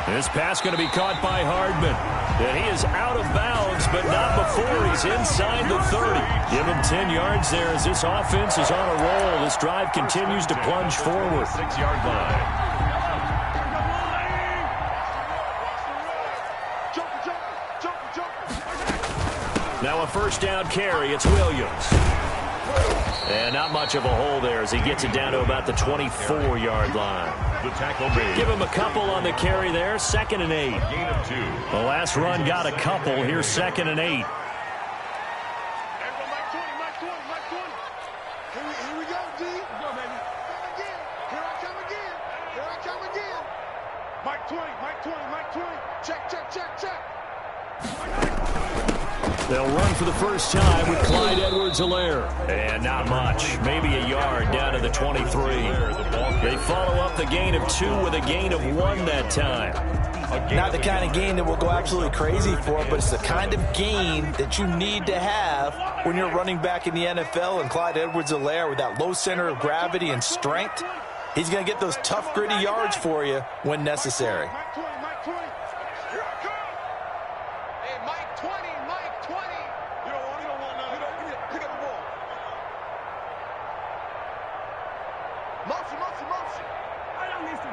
This pass going to be caught by Hardman. And he is out of bounds, but not before he's inside the 30. Give him 10 yards there as this offense is on a roll. This drive continues to plunge forward. 6-yard line. Now a first down carry. It's Williams. And not much of a hole there as he gets it down to about the 24-yard line. The tackle made. Give him a couple on the carry there. 2nd and 8. Gain of 2. The last run got a couple. Here's 2nd and 8. Here we go, D. Go, baby. Here I come again. Mike 20. Check. They'll run for the first time with Clyde Edwards-Helaire. And not much. Maybe a yard down to the 23. They follow up the gain of 2 with a gain of 1 that time. Not the kind of gain that we'll go absolutely crazy for, but it's the kind of gain that you need to have when you're running back in the NFL. And Clyde Edwards-Helaire, with that low center of gravity and strength, he's going to get those tough, gritty yards for you when necessary. Mike 20. Here I come. Hey, Mike 20. You don't want none. Pick up the ball. Motion. I don't listen.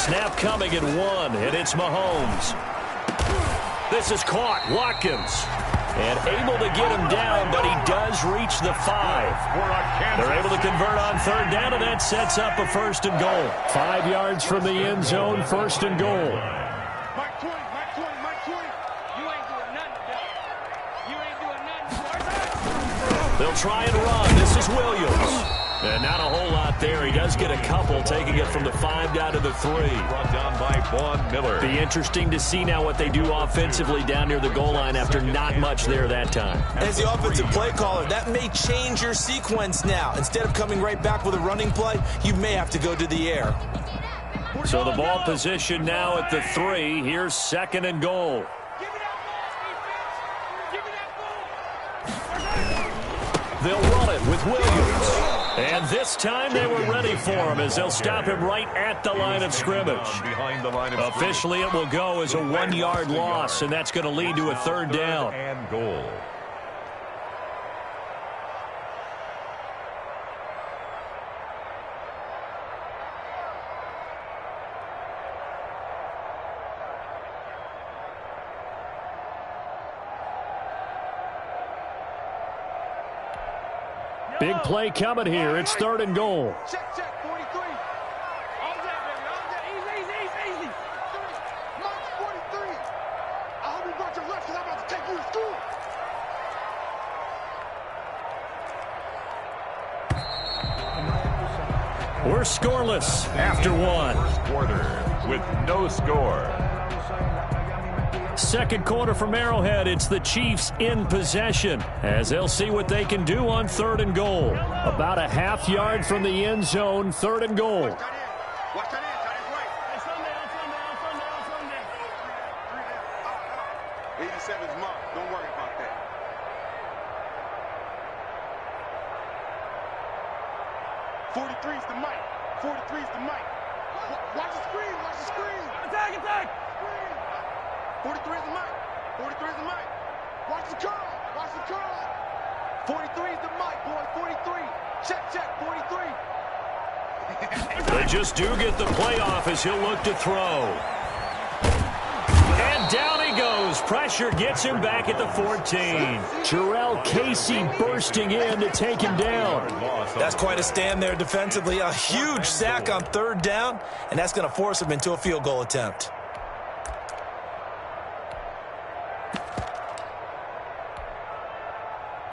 Snap coming at 1, and it's Mahomes. This is caught. Watkins. And able to get him down, but he does reach the 5. They're able to convert on 3rd down, and that sets up a 1st and goal. 5 yards from the end zone, 1st and goal. Mike 20. You ain't doing nothing. They'll try and run. This is Williams. And not a whole lot there. He does get a couple, taking it from the 5 down to the 3. Brought down by Vaughn Miller. Be interesting to see now what they do offensively down near the goal line after not much there that time. As the offensive play caller, that may change your sequence now. Instead of coming right back with a running play, you may have to go to the air. So the ball position now at the 3. Here's 2nd and goal. They'll run it with Williams. And this time they were ready for him as they'll stop him right at the line of scrimmage. Officially, it will go as a 1-yard loss, and that's going to lead to a 3rd down. And goal. Big play coming here. It's 3rd and goal. Check, 43. All that, baby. All that. Easy. Mark 43. I hope you brought your lunch because I'm about to take you to school. We're scoreless after 1. First quarter with no score. 2nd quarter from Arrowhead. It's the Chiefs in possession as they'll see what they can do on 3rd and goal. About a half yard from the end zone, 3rd and goal. Watch that in. Hey, Sunday. 87's mark. Don't worry about that. .43's the mic. 43's the mic. Watch the screen. Attack. 43's the mic. 43's the mic. Watch the curl. 43's the mic, boy. 43. Check. 43. They just do get the playoff as he'll look to throw. And down he goes. Pressure gets him back at the 14. Jarrell Casey bursting in to take him down. That's quite a stand there defensively. A huge sack on 3rd down, and that's going to force him into a field goal attempt.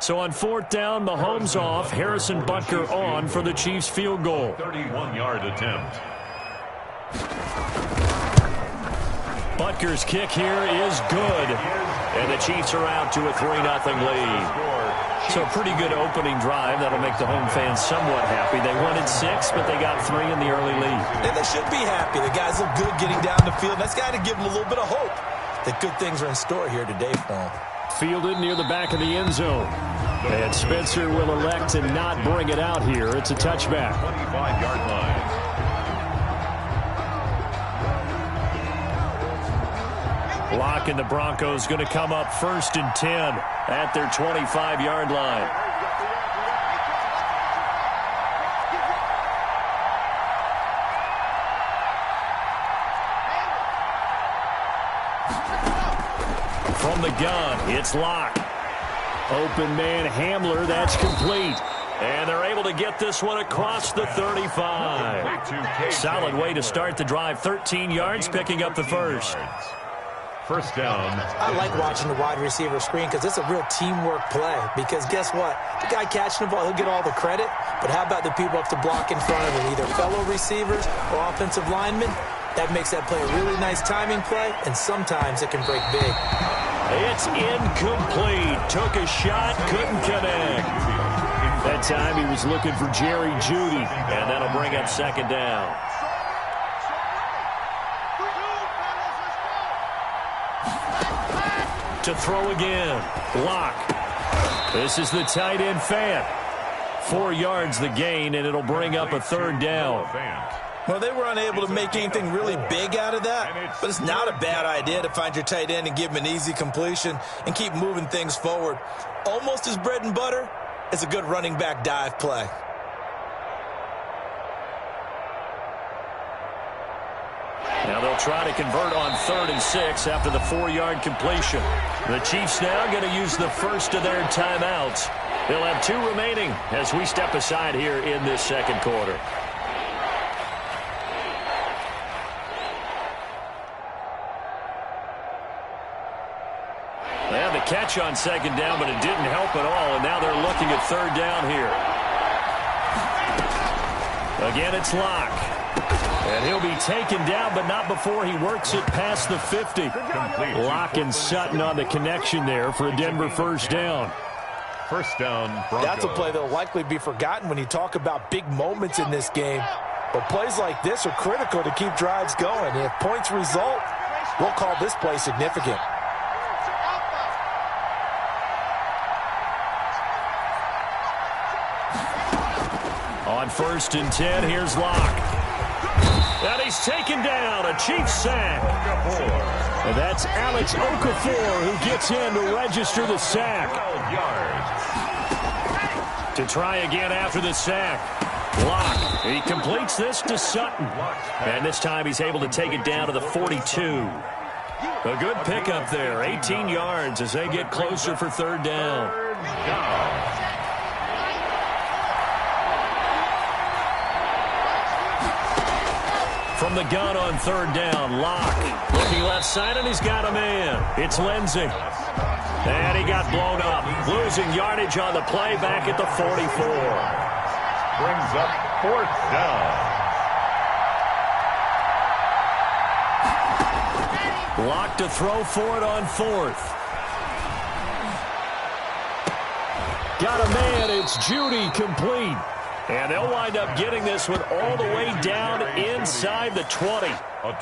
So on 4th down, Mahomes off, Harrison Butker on for the Chiefs field goal. 31-yard attempt. Butker's kick here is good. And the Chiefs are out to a 3-0 lead. So a pretty good opening drive. That'll make the home fans somewhat happy. They wanted 6, but they got 3 in the early lead. And they should be happy. The guys look good getting down the field. That's got to give them a little bit of hope that good things are in store here today for them. Fielded near the back of the end zone. And Spencer will elect to not bring it out here. It's a touchback. 25-yard line. Locke and the Broncos going to come up 1st and 10 at their 25-yard line. From the gun, it's Locke. Open man Hamler, that's complete. And they're able to get this one across the 35. Solid way to start the drive. 13 yards, picking up the 1st. First down. I like watching the wide receiver screen because it's a real teamwork play. Because guess what? The guy catching the ball, he'll get all the credit. But how about the people up to block in front of him, either fellow receivers or offensive linemen? That makes that play a really nice timing play, and sometimes it can break big. It's incomplete. Took a shot, couldn't connect. That time he was looking for Jerry Jeudy, and that'll bring up 2nd down. To throw again, Locke. This is the tight end fan. 4 yards the gain, and it'll bring up a 3rd down. Well, they were unable to make anything really big out of that, but it's not a bad idea to find your tight end and give him an easy completion and keep moving things forward. Almost his bread and butter is a good running back dive play. Now they'll try to convert on 3rd and 6 after the 4-yard completion. The Chiefs now going to use the first of their timeouts. They'll have 2 remaining as we step aside here in this 2nd quarter. They had the catch on 2nd down, but it didn't help at all, and now they're looking at 3rd down here. Again, it's Locke. And he'll be taken down, but not before he works it past the 50. Locke and Sutton on the connection there for a Denver first down. First down, Broncos. That's a play that will likely be forgotten when you talk about big moments in this game. But plays like this are critical to keep drives going. If points result, we'll call this play significant. On 1st and 10, here's Locke. And he's taken down, a Chiefs sack. And that's Alex Okafor who gets in to register the sack. 12 yards. To try again after the sack. Locke, he completes this to Sutton. And this time he's able to take it down to the 42. A good pickup there, 18 yards as they get closer for 3rd down. From the gun on 3rd down, Locke looking left side, and he's got a man. It's Lindsey. And he got blown up, losing yardage on the play back at the 44. Brings up 4th down. Locke to throw for it on 4th. Got a man, it's Judy, complete. And they'll wind up getting this one all the way down inside the 20.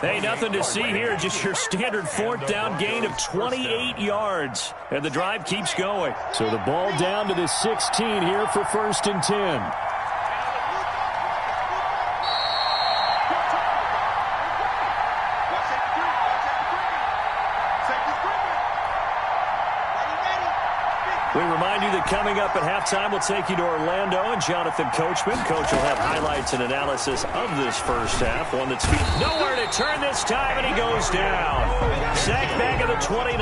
Hey, nothing to see here, just your standard 4th down gain of 28 yards. And the drive keeps going. So the ball down to the 16 here for 1st and 10. We remind you that coming up at halftime, we'll take you to Orlando and Jonathan Coachman. Coach will have highlights and analysis of this first half. One that's nowhere to turn this time, and he goes down. Sack back at the 29.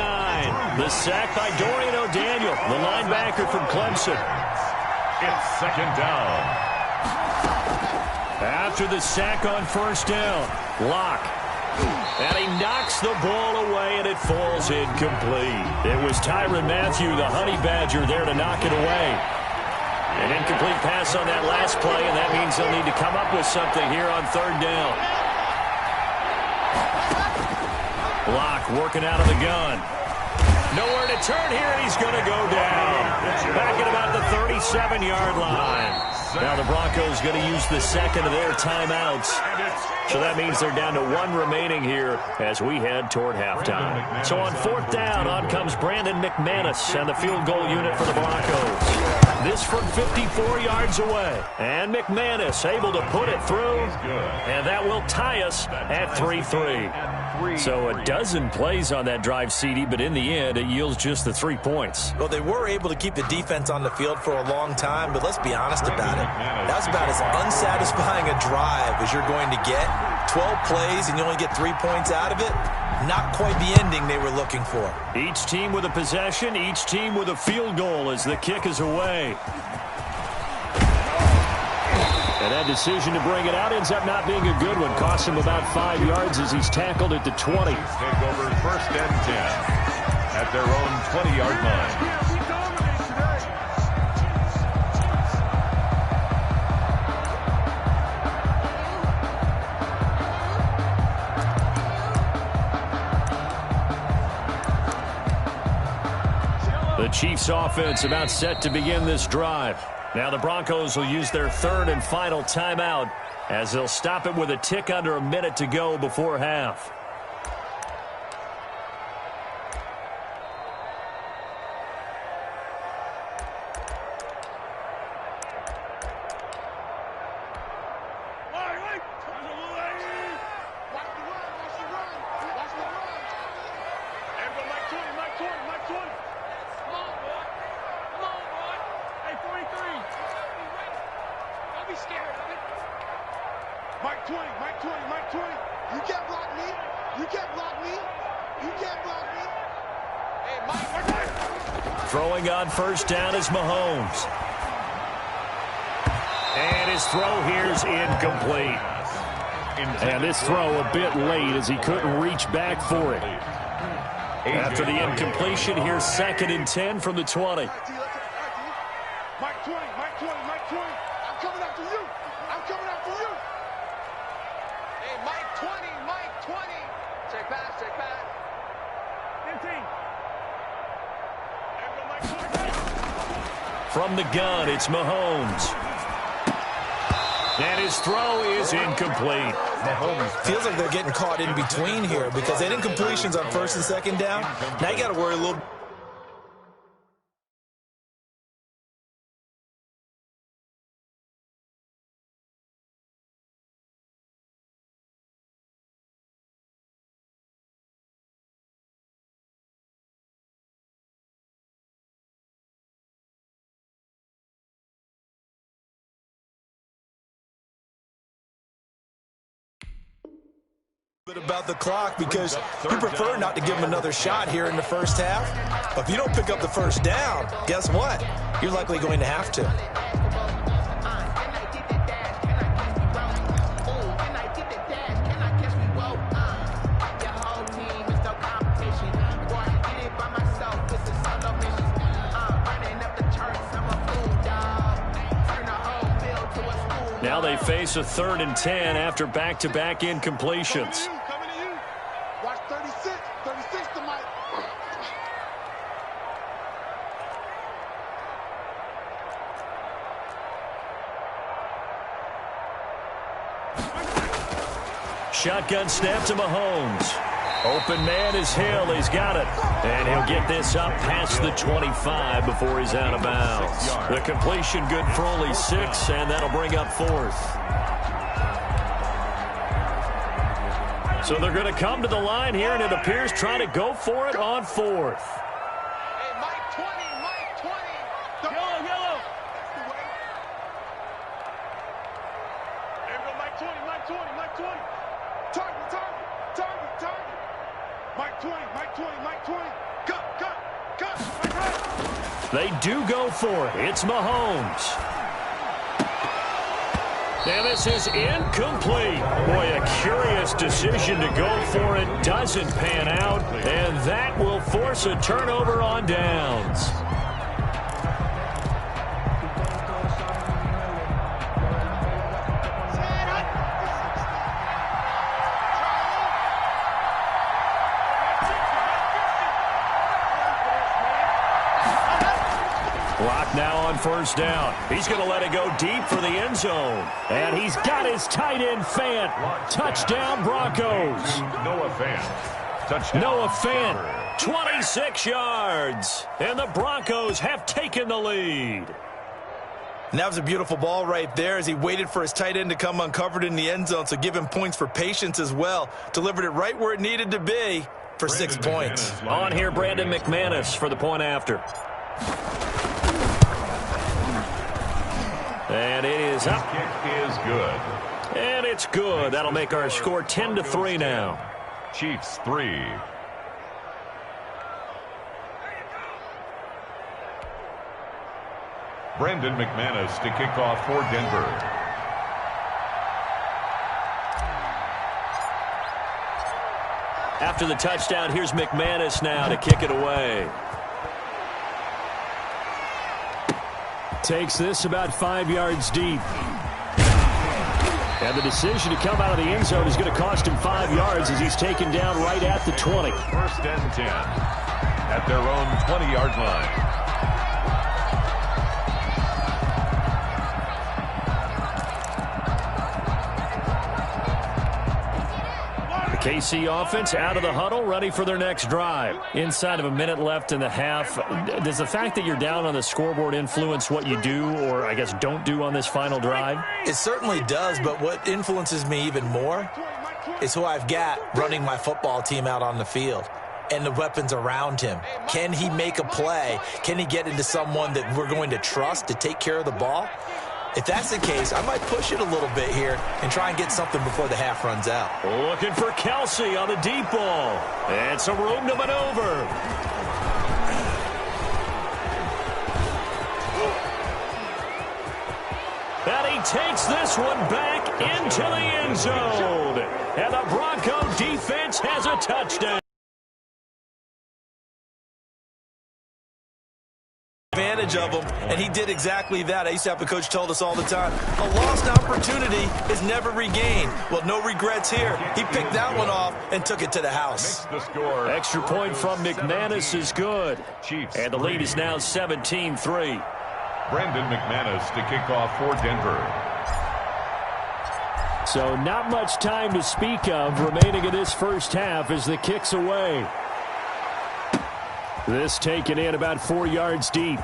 The sack by Dorian O'Daniel, the linebacker from Clemson. It's 2nd down. After the sack on 1st down, Locke. And he knocks the ball away, and it falls incomplete. It was Tyrann Mathieu, the Honey Badger, there to knock it away. An incomplete pass on that last play, and that means they'll need to come up with something here on 3rd down. Locke working out of the gun. Nowhere to turn here, and he's going to go down. Back at about the 37-yard line. Now the Broncos going to use the second of their timeouts. So that means they're down to 1 remaining here as we head toward halftime. So on 4th down, on comes Brandon McManus and the field goal unit for the Broncos. This from 54 yards away. And McManus able to put it through. And that will tie us at 3-3. So a dozen plays on that drive, CD, but in the end, it yields just the 3 points. Well, they were able to keep the defense on the field for a long time, but let's be honest about it. That's about as unsatisfying a drive as you're going to get. 12 plays and you only get 3 points out of it. Not quite the ending they were looking for. Each team with a possession, each team with a field goal as the kick is away. And that decision to bring it out ends up not being a good one. Costs him about 5 yards as he's tackled at the 20. Take over 1st and 10 at their own 20-yard line. The Chiefs offense about set to begin this drive. Now the Broncos will use their 3rd and final timeout as they'll stop it with a tick under a minute to go before half. Throwing on 1st down is Mahomes. And his throw here's incomplete. And this throw a bit late as he couldn't reach back for it. After the incompletion, here's 2nd and 10 from the 20. Mike 20, Mike 20, Mike 20. I'm coming after you. I'm coming after you. Mike 20, Mike 20. Check pass, check pass. 15. From the gun, it's Mahomes. And his throw is incomplete. Feels like they're getting caught in between here because they didn't completions on first and second down. Now you got to worry a little. About the clock because you prefer not to give them another shot here in the first half. But if you don't pick up the first down, guess what? You're likely going to have to. Now they face a 3rd and 10 after back-to-back incompletions. Watch 36. 36 to Mike. Shotgun snap to Mahomes. Open man is Hill. He's got it. And he'll get this up past the 25 before he's out of bounds. The completion good for only 6, and that'll bring up 4th. So they're going to come to the line here, and it appears trying to go for it on 4th. Hey, Mike 20, Mike 20. Yellow, yellow. There we go, Mike 20, Mike 20, Mike 20. Target, target, target, target. Mike 20, Mike 20, Mike 20. Cut, cut, cut. Mike 20. They do go for it. It's Mahomes. And this is incomplete. Boy, a curious decision to go for it. Doesn't pan out. And that will force a turnover on downs. Clock now on first down. He's going to let it go deep for the end zone. And he's got his tight end Fant. Touchdown Broncos. Noah Fant. Touchdown. Noah Fant, 26 yards. And the Broncos have taken the lead. And that was a beautiful ball right there as he waited for his tight end to come uncovered in the end zone. So give him points for patience as well. Delivered it right where it needed to be for 6 points. On here, Brandon McManus for the point after. And it is up. Kick is good. And it's good. That'll make our score 10-3 now. Chiefs 3. Brandon McManus to kick off for Denver. After the touchdown, here's McManus now to kick it away. Takes this about 5 yards deep. And the decision to come out of the end zone is going to cost him 5 yards as he's taken down right at the 20. First and 10 at their own 20-yard line. KC offense out of the huddle, ready for their next drive. Inside of a minute left in the half, does the fact that you're down on the scoreboard influence what you do or, I guess, don't do on this final drive? It certainly does, but what influences me even more is who I've got running my football team out on the field and the weapons around him. Can he make a play? Can he get into someone that we're going to trust to take care of the ball? If that's the case, I might push it a little bit here and try and get something before the half runs out. Looking for Kelsey on the deep ball. And some room to maneuver. And he takes this one back into the end zone. And the Bronco defense has a touchdown. Advantage advantage of them, and he did exactly that. I used to have a coach tell us all the time, a lost opportunity is never regained. Well, no regrets here. He picked that one off and took it to the house. The score. Extra point from McManus is good. Chiefs and the lead is now 17-3. Brandon McManus to kick off for Denver. So not much time to speak of remaining in this first half as the kick's away. This taken in about 4 yards deep.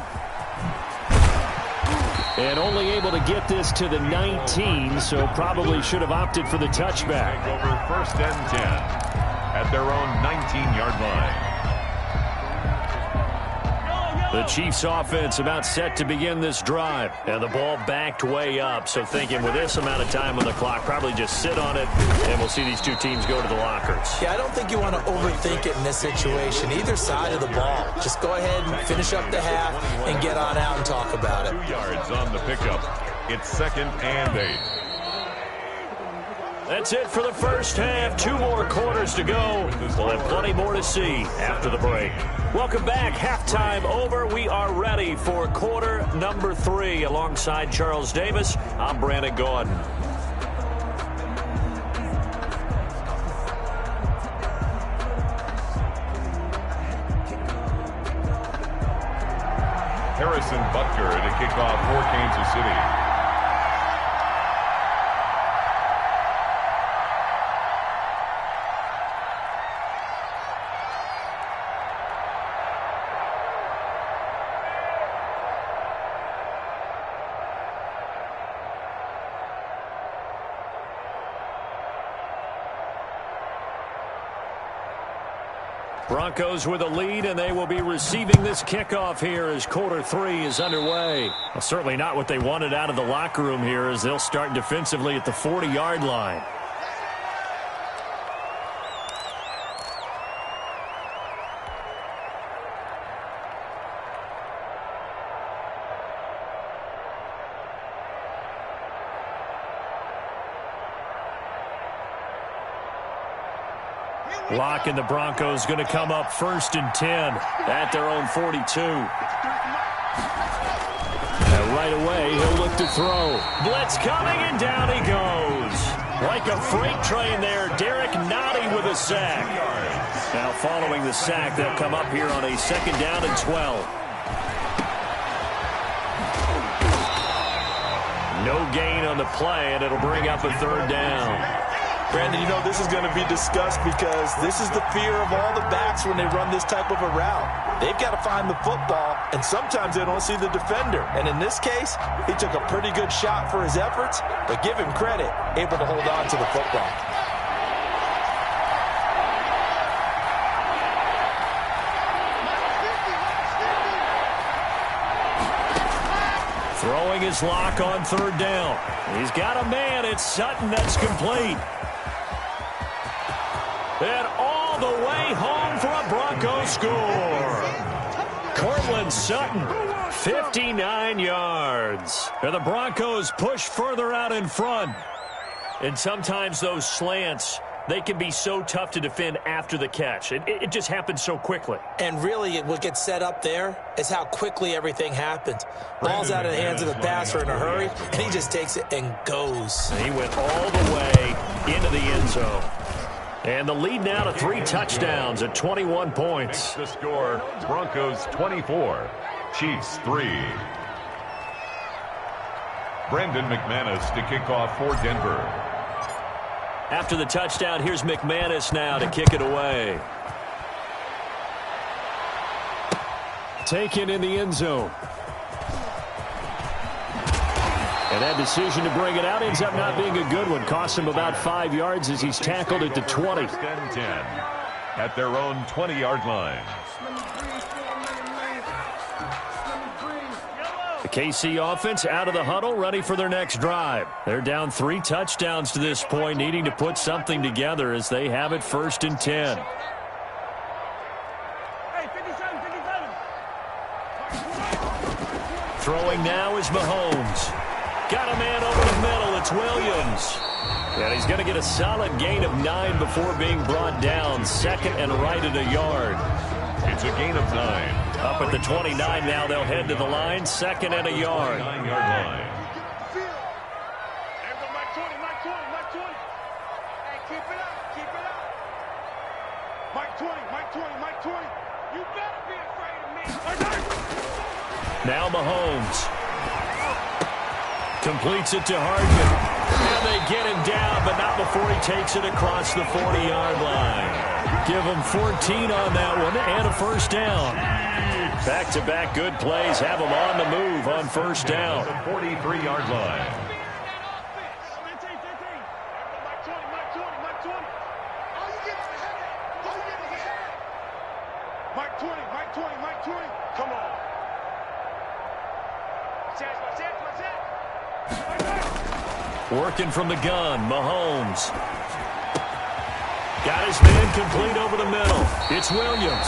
And only able to get this to the 19, so probably should have opted for the touchback. Take over 1st and 10 at their own 19-yard line. The Chiefs offense about set to begin this drive. And the ball backed way up. So thinking with this amount of time on the clock, probably just sit on it, and we'll see these two teams go to the lockers. Yeah, I don't think you want to overthink it in this situation. Either side of the ball. Just go ahead and finish up the half and get on out and talk about it. 2 yards on the pickup. It's 2nd and 8. That's it for the first half. 2 more quarters to go. We'll have plenty more to see after the break. Welcome back. Halftime over. We are ready for quarter number 3. Alongside Charles Davis, I'm Brandon Gordon. Harrison Butker to kick off for Kansas City. Broncos with a lead, and they will be receiving this kickoff here as quarter 3 is underway. Well, certainly not what they wanted out of the locker room here as they'll start defensively at the 40-yard line. Lock and the Broncos going to come up 1st and 10 at their own 42. And right away, he'll look to throw. Blitz coming, and down he goes. Like a freight train there, Derek Nottie with a sack. Now following the sack, they'll come up here on a 2nd down and 12. No gain on the play, and it'll bring up a 3rd down. Brandon, you know this is going to be discussed because this is the fear of all the backs when they run this type of a route. They've got to find the football, and sometimes they don't see the defender. And in this case, he took a pretty good shot for his efforts, but give him credit, able to hold on to the football. Throwing his lock on 3rd down. He's got a man. It's Sutton that's complete. And all the way home for a Broncos score. Cortland Sutton, 59 yards. And the Broncos push further out in front. And sometimes those slants, they can be so tough to defend after the catch. It just happens so quickly. And really, what gets set up there is how quickly everything happens. Ball's out of the hands of the passer in a hurry, and he just takes it and goes. He went all the way into the end zone. And the lead now to 3 touchdowns at 21 points. Makes the score, Broncos 24, Chiefs 3. Brandon McManus to kick off for Denver. After the touchdown, here's McManus now to kick it away. Taken in the end zone. And that decision to bring it out ends up not being a good one. Cost him about 5 yards as he's tackled at the 20. 1st and 10 at their own 20-yard line. The KC offense out of the huddle, ready for their next drive. They're down 3 touchdowns to this point, needing to put something together as they have it 1st and 10. Throwing now is Mahomes. Got a man over the middle. It's Williams. And he's going to get a solid gain of 9 before being brought down. 2nd and right at a yard. It's a gain of 9. Up at the 29 now, they'll head to the line, 2nd and a yard. 9-yard line. Now Mahomes completes it to Hardman. And they get him down, but not before he takes it across the 40-yard line. Give him 14 on that one and a first down. Back-to-back good plays have him on the move on first down. 43-yard line. Come on. Working from the gun, Mahomes. Got his man complete over the middle. It's Williams.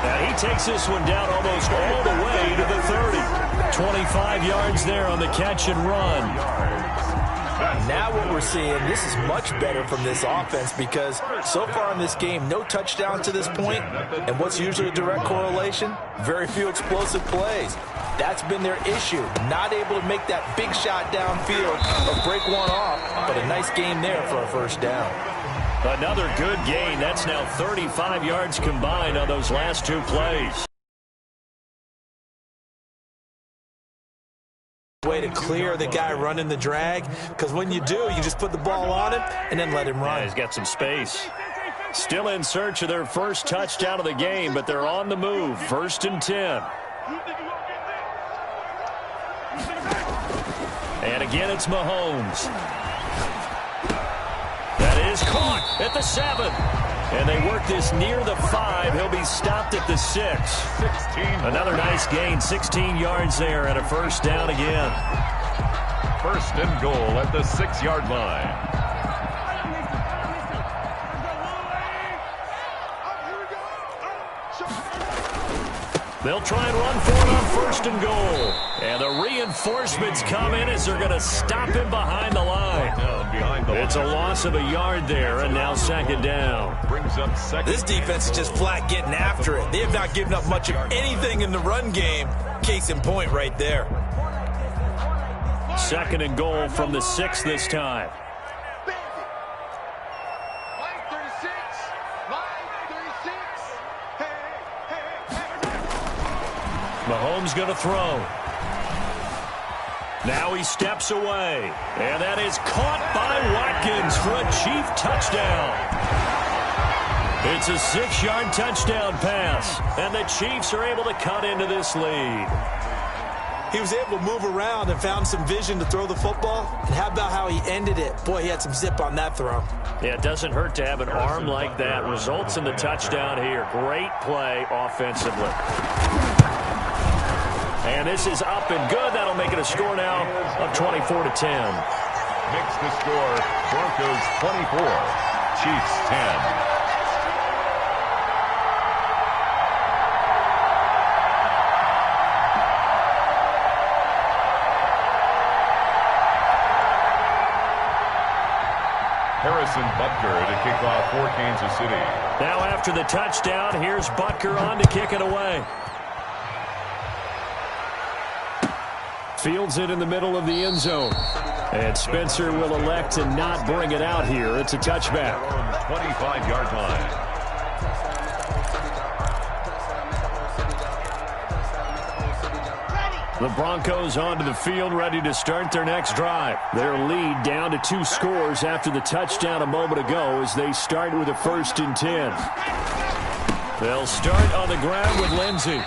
And he takes this one down almost all the way to the 30. 25 yards there on the catch and run. Now what we're seeing, this is much better from this offense because so far in this game, no touchdown to this point. And what's usually a direct correlation? Very few explosive plays. That's been their issue. Not able to make that big shot downfield or break one off, but a nice game there for a first down. Another good gain. That's now 35 yards combined on those last two plays. Way to clear the guy running the drag, because when you do, you just put the ball on him and then let him run. Yeah, he's got some space. Still in search of their first touchdown of the game, but they're on the move. 1st and 10. And again, it's Mahomes. That is caught at the 7. And they work this near the 5. He'll be stopped at the 6. 16. Another nice gain, 16 yards there and a first down again. 1st and goal at the 6-yard line. They'll try and run for it on 1st and goal. And the reinforcements come in as they're going to stop him behind the line. It's a loss of a yard there, and now 2nd down. Brings up 2nd. This defense is just flat getting after it. They have not given up much of anything in the run game. Case in point right there. 2nd and goal from the 6 this time. Mahomes going to throw. Now he steps away. And that is caught by Watkins for a Chief touchdown. It's a 6-yard touchdown pass. And the Chiefs are able to cut into this lead. He was able to move around and found some vision to throw the football. And how about how he ended it? Boy, he had some zip on that throw. Yeah, it doesn't hurt to have an arm like that. Results in the touchdown here. Great play offensively. And this is up and good. That'll make it a score now of 24-10. Makes the score Broncos 24, Chiefs 10. Harrison Butker to kick off for Kansas City. Now after the touchdown, here's Butker on to kick it away. Fields it in the middle of the end zone. And Spencer will elect to not bring it out here. It's a touchback. 25-yard line. The Broncos onto the field, ready to start their next drive. Their lead down to 2 scores after the touchdown a moment ago as they start with a 1st and 10. They'll start on the ground with Lindsey.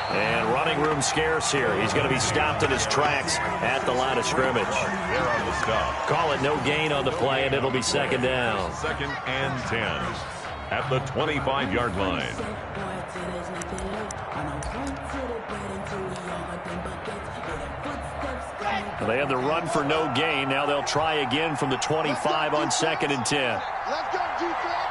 And running room scarce here. He's going to be stopped in his tracks at the line of scrimmage. They're on the stop. Call it no gain on the play, and it'll be 2nd down. 2nd and 10 at the 25-yard line. Well, they had the run for no gain. Now they'll try again from the 25 on 2nd and 10. Let's go, defense.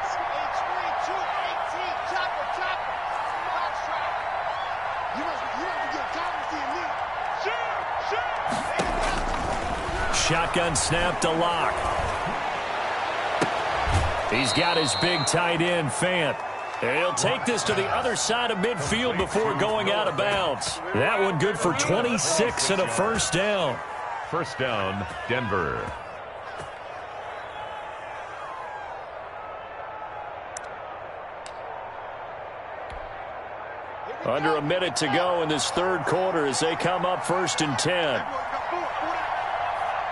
Shotgun snap to Locke. He's got his big tight end, Fant. He'll take this to the other side of midfield before going out of bounds. That one good for 26 and a first down. First down, Denver. Under a minute to go in this third quarter as they come up 1st and 10. 49,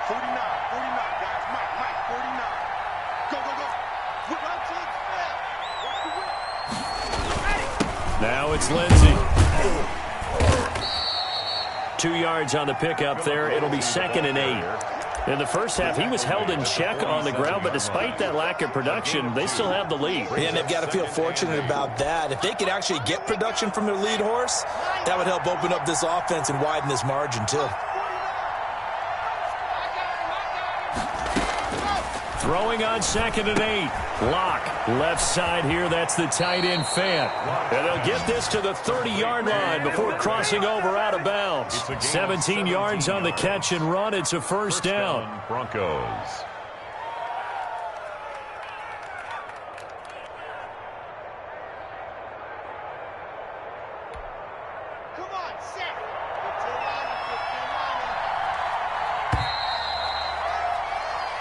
49, guys. Mike, 49. Go, go, go. Whip out to the Now it's Lindsey. 2 yards on the pickup there. It'll be 2nd and 8. In the first half, he was held in check on the ground, but despite that lack of production, they still have the lead. Yeah, and they've got to feel fortunate about that. If they could actually get production from their lead horse, that would help open up this offense and widen this margin, too. Throwing on 2nd and 8. Lock, left side here. That's the tight end, Fant. And they'll get this to the 30-yard line before crossing over out of bounds. 17 yards on the catch and run. It's a first down. Broncos.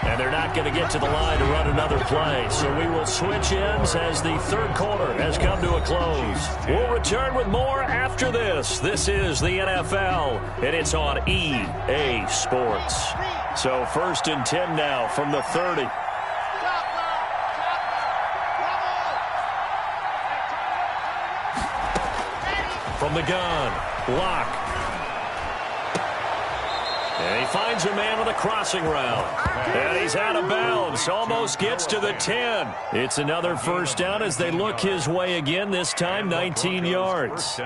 And they're not going to get to the line to run another play. So we will switch ends as the third quarter has come to a close. We'll return with more after this. This is the NFL, and it's on EA Sports. So 1st and 10 now from the 30. From the gun, Lock. And he finds a man on the crossing route. And he's out of bounds. Almost gets to the 10. It's another first down as they look his way again, this time 19 yards.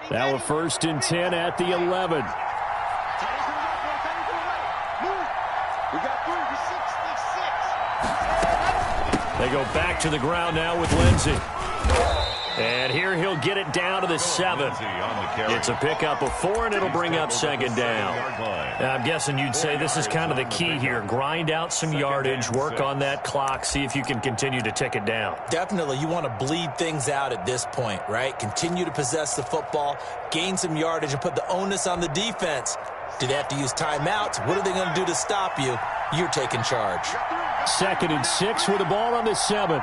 Now a 1st and 10 at the 11. They go back to the ground now with Lindsey. And here he'll get it down to the 7. It's a pickup of 4, and it'll bring up 2nd down. I'm guessing you'd say this is kind of the key here. Grind out some yardage, work on that clock, see if you can continue to tick it down. Definitely, you want to bleed things out at this point, right? Continue to possess the football, gain some yardage, and put the onus on the defense. Do they have to use timeouts? What are they going to do to stop you? You're taking charge. 2nd and 6 with the ball on the 7.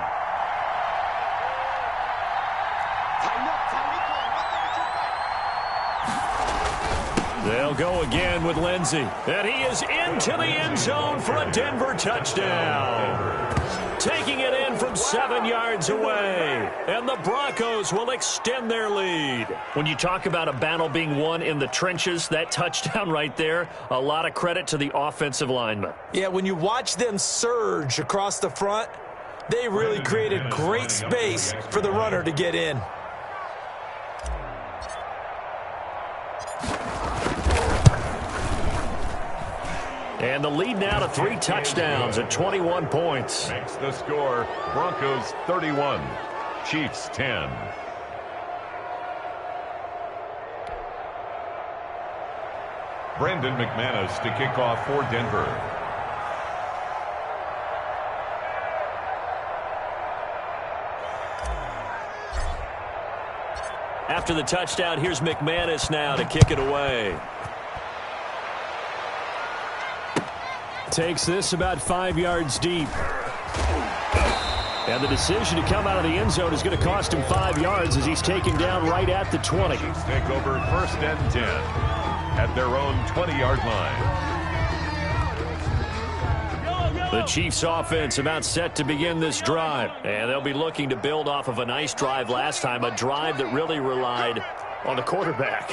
They'll go again with Lindsey. And he is into the end zone for a Denver touchdown. Taking it in from 7 yards away. And the Broncos will extend their lead. When you talk about a battle being won in the trenches, that touchdown right there, a lot of credit to the offensive linemen. Yeah, when you watch them surge across the front, they really created great space for the runner to get in. And the lead now to 3 touchdowns at 21 points. Makes the score Broncos 31, Chiefs 10. Brandon McManus to kick off for Denver. After the touchdown, here's McManus now to kick it away. Takes this about 5 yards deep. And the decision to come out of the end zone is going to cost him 5 yards as he's taken down right at the 20. Chiefs take over 1st and 10 at their own 20-yard line. The Chiefs offense about set to begin this drive. And they'll be looking to build off of a nice drive last time, a drive that really relied on the quarterback.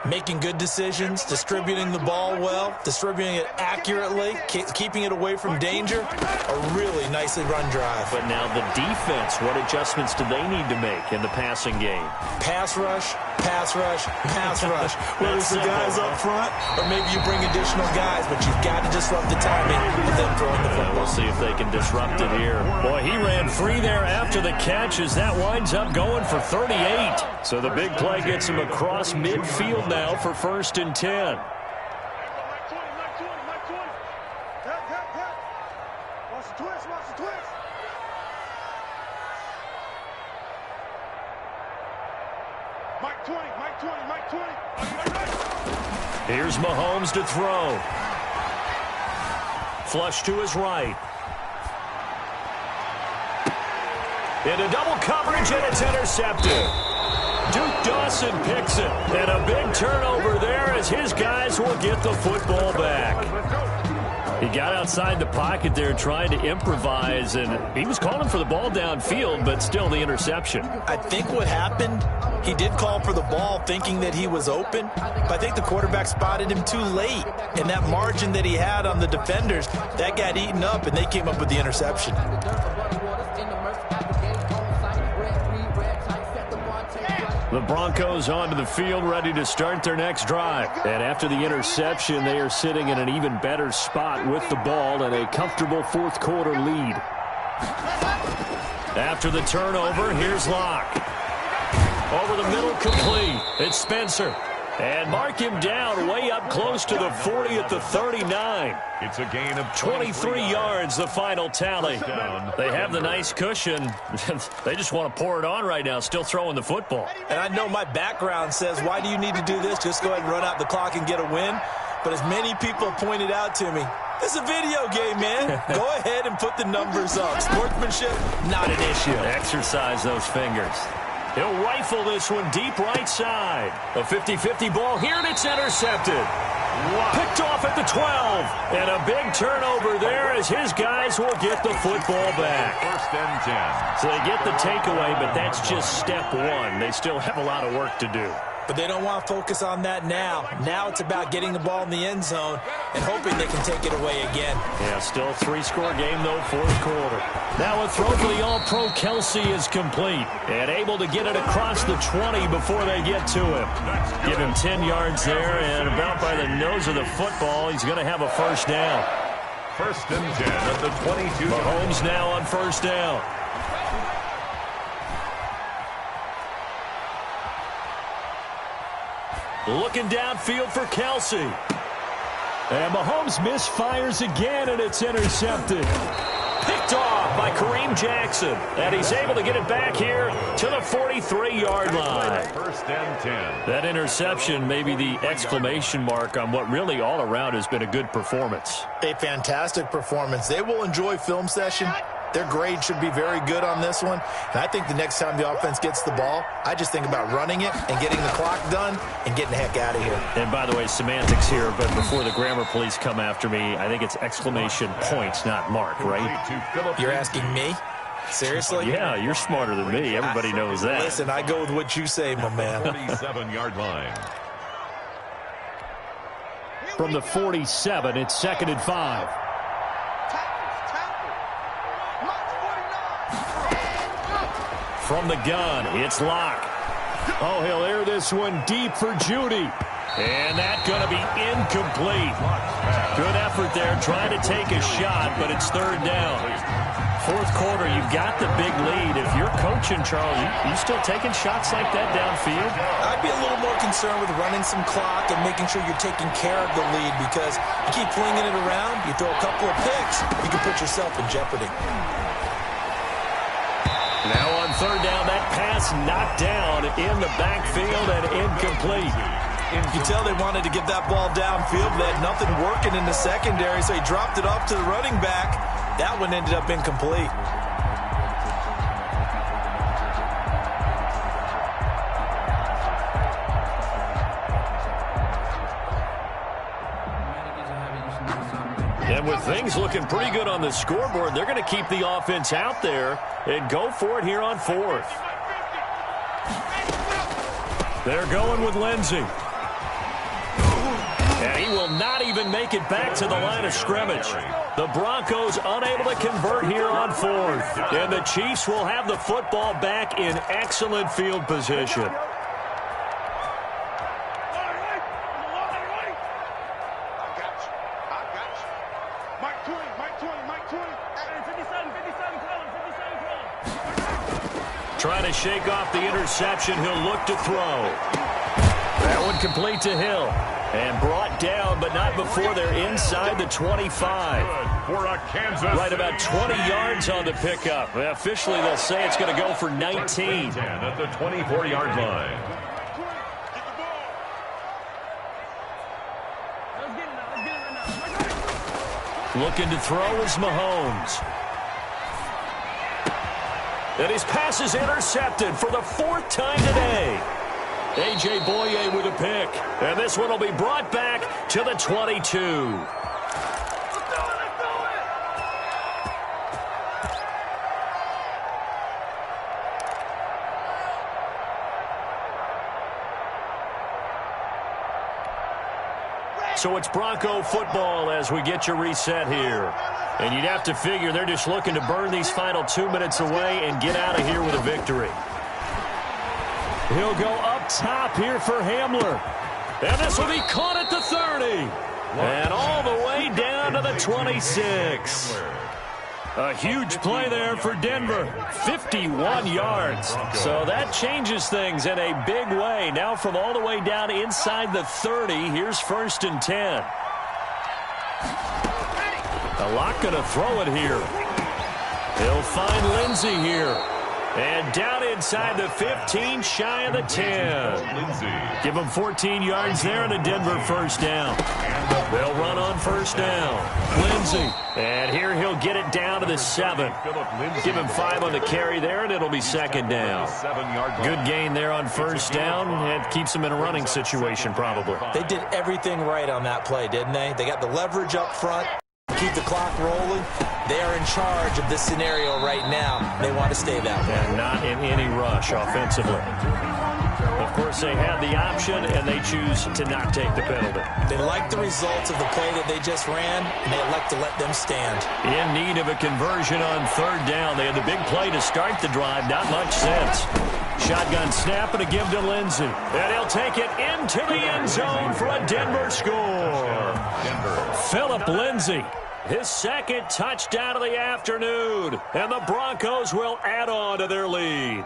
Making good decisions, distributing the ball well, distributing it accurately, keeping it away from danger. A really nicely run drive. But now the defense, what adjustments do they need to make in the passing game? Pass rush, pass rush, pass rush. Whether it's the guys up front or maybe you bring additional guys, but you've got to disrupt the timing of them throwing the football. We'll see if they can disrupt it here. Boy, he ran And free there after the catch as that winds up going for 38. So the big play gets him across midfield now for 1st and 10. Here's Mahomes to throw. Flush to his right. Into double coverage, and it's intercepted. Duke Dawson picks it. And a big turnover there as his guys will get the football back. He got outside the pocket there trying to improvise, and he was calling for the ball downfield, but still the interception. I think what happened, he did call for the ball thinking that he was open, but I think the quarterback spotted him too late. And that margin that he had on the defenders, that got eaten up, and they came up with the interception. The Broncos onto the field, ready to start their next drive. And after the interception, they are sitting in an even better spot with the ball and a comfortable fourth quarter lead. After the turnover, here's Locke. Over the middle, complete. It's Spencer. And mark him down way up close to the 40 at the 39. It's a gain of 23 yards, the final tally. They have the nice cushion. They just want to pour it on right now, still throwing the football. And I know my background says, why do you need to do this? Just go ahead and run out the clock and get a win. But as many people pointed out to me, it's a video game, man. Go ahead and put the numbers up. Sportsmanship, not an issue. Exercise those fingers. He'll rifle this one deep right side. A 50-50 ball here, and it's intercepted. Picked off at the 12. And a big turnover there as his guys will get the football back. 1st and 10. So they get the takeaway, but that's just step one. They still have a lot of work to do. But they don't want to focus on that now. Now it's about getting the ball in the end zone and hoping they can take it away again. Yeah, still a 3-score game, though, fourth quarter. Now a throw for the All-Pro Kelsey is complete and able to get it across the 20 before they get to him. Give him 10 yards there, and about by the nose of the football, he's going to have a first down. 1st and 10 at the 22. Mahomes now on first down. Looking downfield for Kelsey. And Mahomes misfires again, and it's intercepted. Picked off by Kareem Jackson. And he's able to get it back here to the 43-yard line. 1st and 10. That interception may be the exclamation mark on what really all around has been a good performance. A fantastic performance. They will enjoy film session. Their grade should be very good on this one. And I think the next time the offense gets the ball, I just think about running it and getting the clock done and getting the heck out of here. And by the way, semantics here, but before the grammar police come after me, I think it's exclamation points, not mark, right? You're asking me? Seriously? Yeah, you're smarter than me. Everybody knows that. Listen, I go with what you say, my man. 47-yard line. From the 47, it's 2nd and 5. From the gun, it's Locke. Oh, he'll air this one deep for Judy. And that's going to be incomplete. Good effort there, trying to take a shot, but it's 3rd down. Fourth quarter, you've got the big lead. If you're coaching, Charles, you still taking shots like that downfield? I'd be a little more concerned with running some clock and making sure you're taking care of the lead, because you keep flinging it around, you throw a couple of picks, you can put yourself in jeopardy. Now on 3rd down, that pass knocked down in the backfield and incomplete. You can tell they wanted to get that ball downfield. They had nothing working in the secondary, so he dropped it off to the running back. That one ended up incomplete. And with things looking pretty good on the scoreboard, they're going to keep the offense out there and go for it here on 4th. They're going with Lindsey. And he will not even make it back to the line of scrimmage. The Broncos unable to convert here on 4th. And the Chiefs will have the football back in excellent field position. Trying to shake off the interception. He'll look to throw. That one complete to Hill. And brought down, but not before they're inside the 25. For a Kansas right about 20 yards on the pickup. Officially, they'll say it's going to go for 19. 10 at the 24-yard line. Looking to throw is Mahomes. And his pass is intercepted for the 4th time today. A.J. Boye with a pick. And this one will be brought back to the 22. So it's Bronco football as we get you reset here. And you'd have to figure they're just looking to burn these final 2 minutes away and get out of here with a victory. He'll go up top here for Hamler. And this will be caught at the 30. And all the way down to the 26. A huge play there for Denver. 51 yards. So that changes things in a big way. Now from all the way down inside the 30, here's 1st and 10. A lot going to throw it here. He'll find Lindsey here. And down inside the 15, shy of the 10. Give him 14 yards there and a Denver 1st down. They'll run on 1st down. Lindsey. And here he'll get it down to the 7. Give him 5 on the carry there, and it'll be 2nd down. Good gain there on 1st down. It keeps them in a running situation probably. They did everything right on that play, didn't they? They got the leverage up front. Keep the clock rolling. They are in charge of this scenario right now. They want to stay that way. And not in any rush offensively. Of course, they had the option, and they choose to not take the penalty. They like the results of the play that they just ran, and they elect to let them stand. In need of a conversion on 3rd down. They had the big play to start the drive. Not much sense. Shotgun snap and a give to Lindsey. And he'll take it into the end zone for a Denver score. Phillip Lindsey. His 2nd touchdown of the afternoon. And the Broncos will add on to their lead.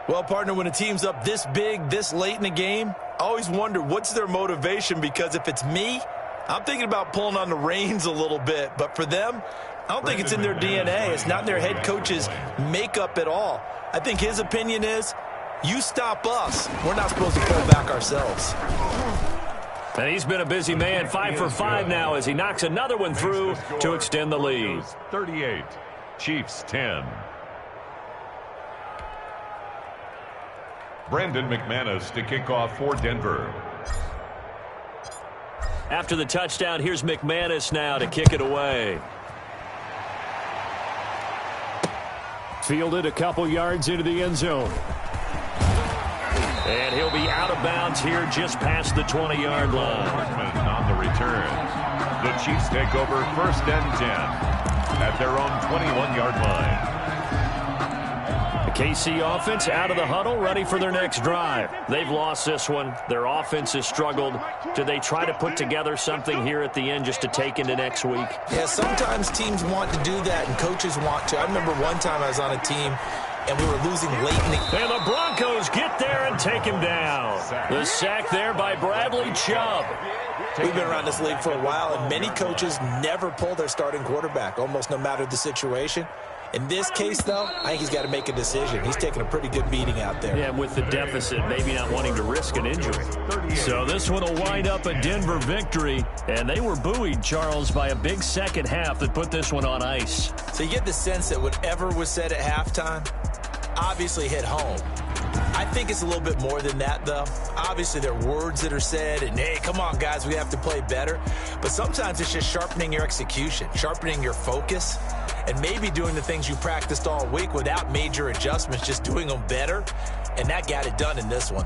Well, partner, when a team's up this big, this late in the game, I always wonder what's their motivation, because if it's me, I'm thinking about pulling on the reins a little bit. But for them, I don't think it's in their DNA. It's not in their head coach's makeup at all. I think his opinion is, you stop us. We're not supposed to pull back ourselves. And he's been a busy man, 5 for 5 now as he knocks another one through to extend the lead. 38, Chiefs 10. Brandon McManus to kick off for Denver. After the touchdown, here's McManus now to kick it away. Fielded a couple yards into the end zone. And he'll be out of bounds here just past the 20-yard line. On the return. The Chiefs take over 1st and 10 at their own 21-yard line. The KC offense out of the huddle, ready for their next drive. They've lost this one. Their offense has struggled. Do they try to put together something here at the end just to take into next week? Yeah, sometimes teams want to do that and coaches want to. I remember one time I was on a team and we were losing late in the... And the Broncos get there and take him down. The sack there by Bradley Chubb. We've been around this league for a while, and many coaches never pull their starting quarterback, almost no matter the situation. In this case, though, I think he's got to make a decision. He's taking a pretty good beating out there. Yeah, with the deficit, maybe not wanting to risk an injury. So this one will wind up a Denver victory, and they were buoyed, Charles, by a big 2nd half that put this one on ice. So you get the sense that whatever was said at halftime obviously hit home. I think it's a little bit more than that, though. Obviously, there are words that are said, and, hey, come on, guys, we have to play better. But sometimes it's just sharpening your execution, sharpening your focus, and maybe doing the things you practiced all week without major adjustments, just doing them better. And that got it done in this one.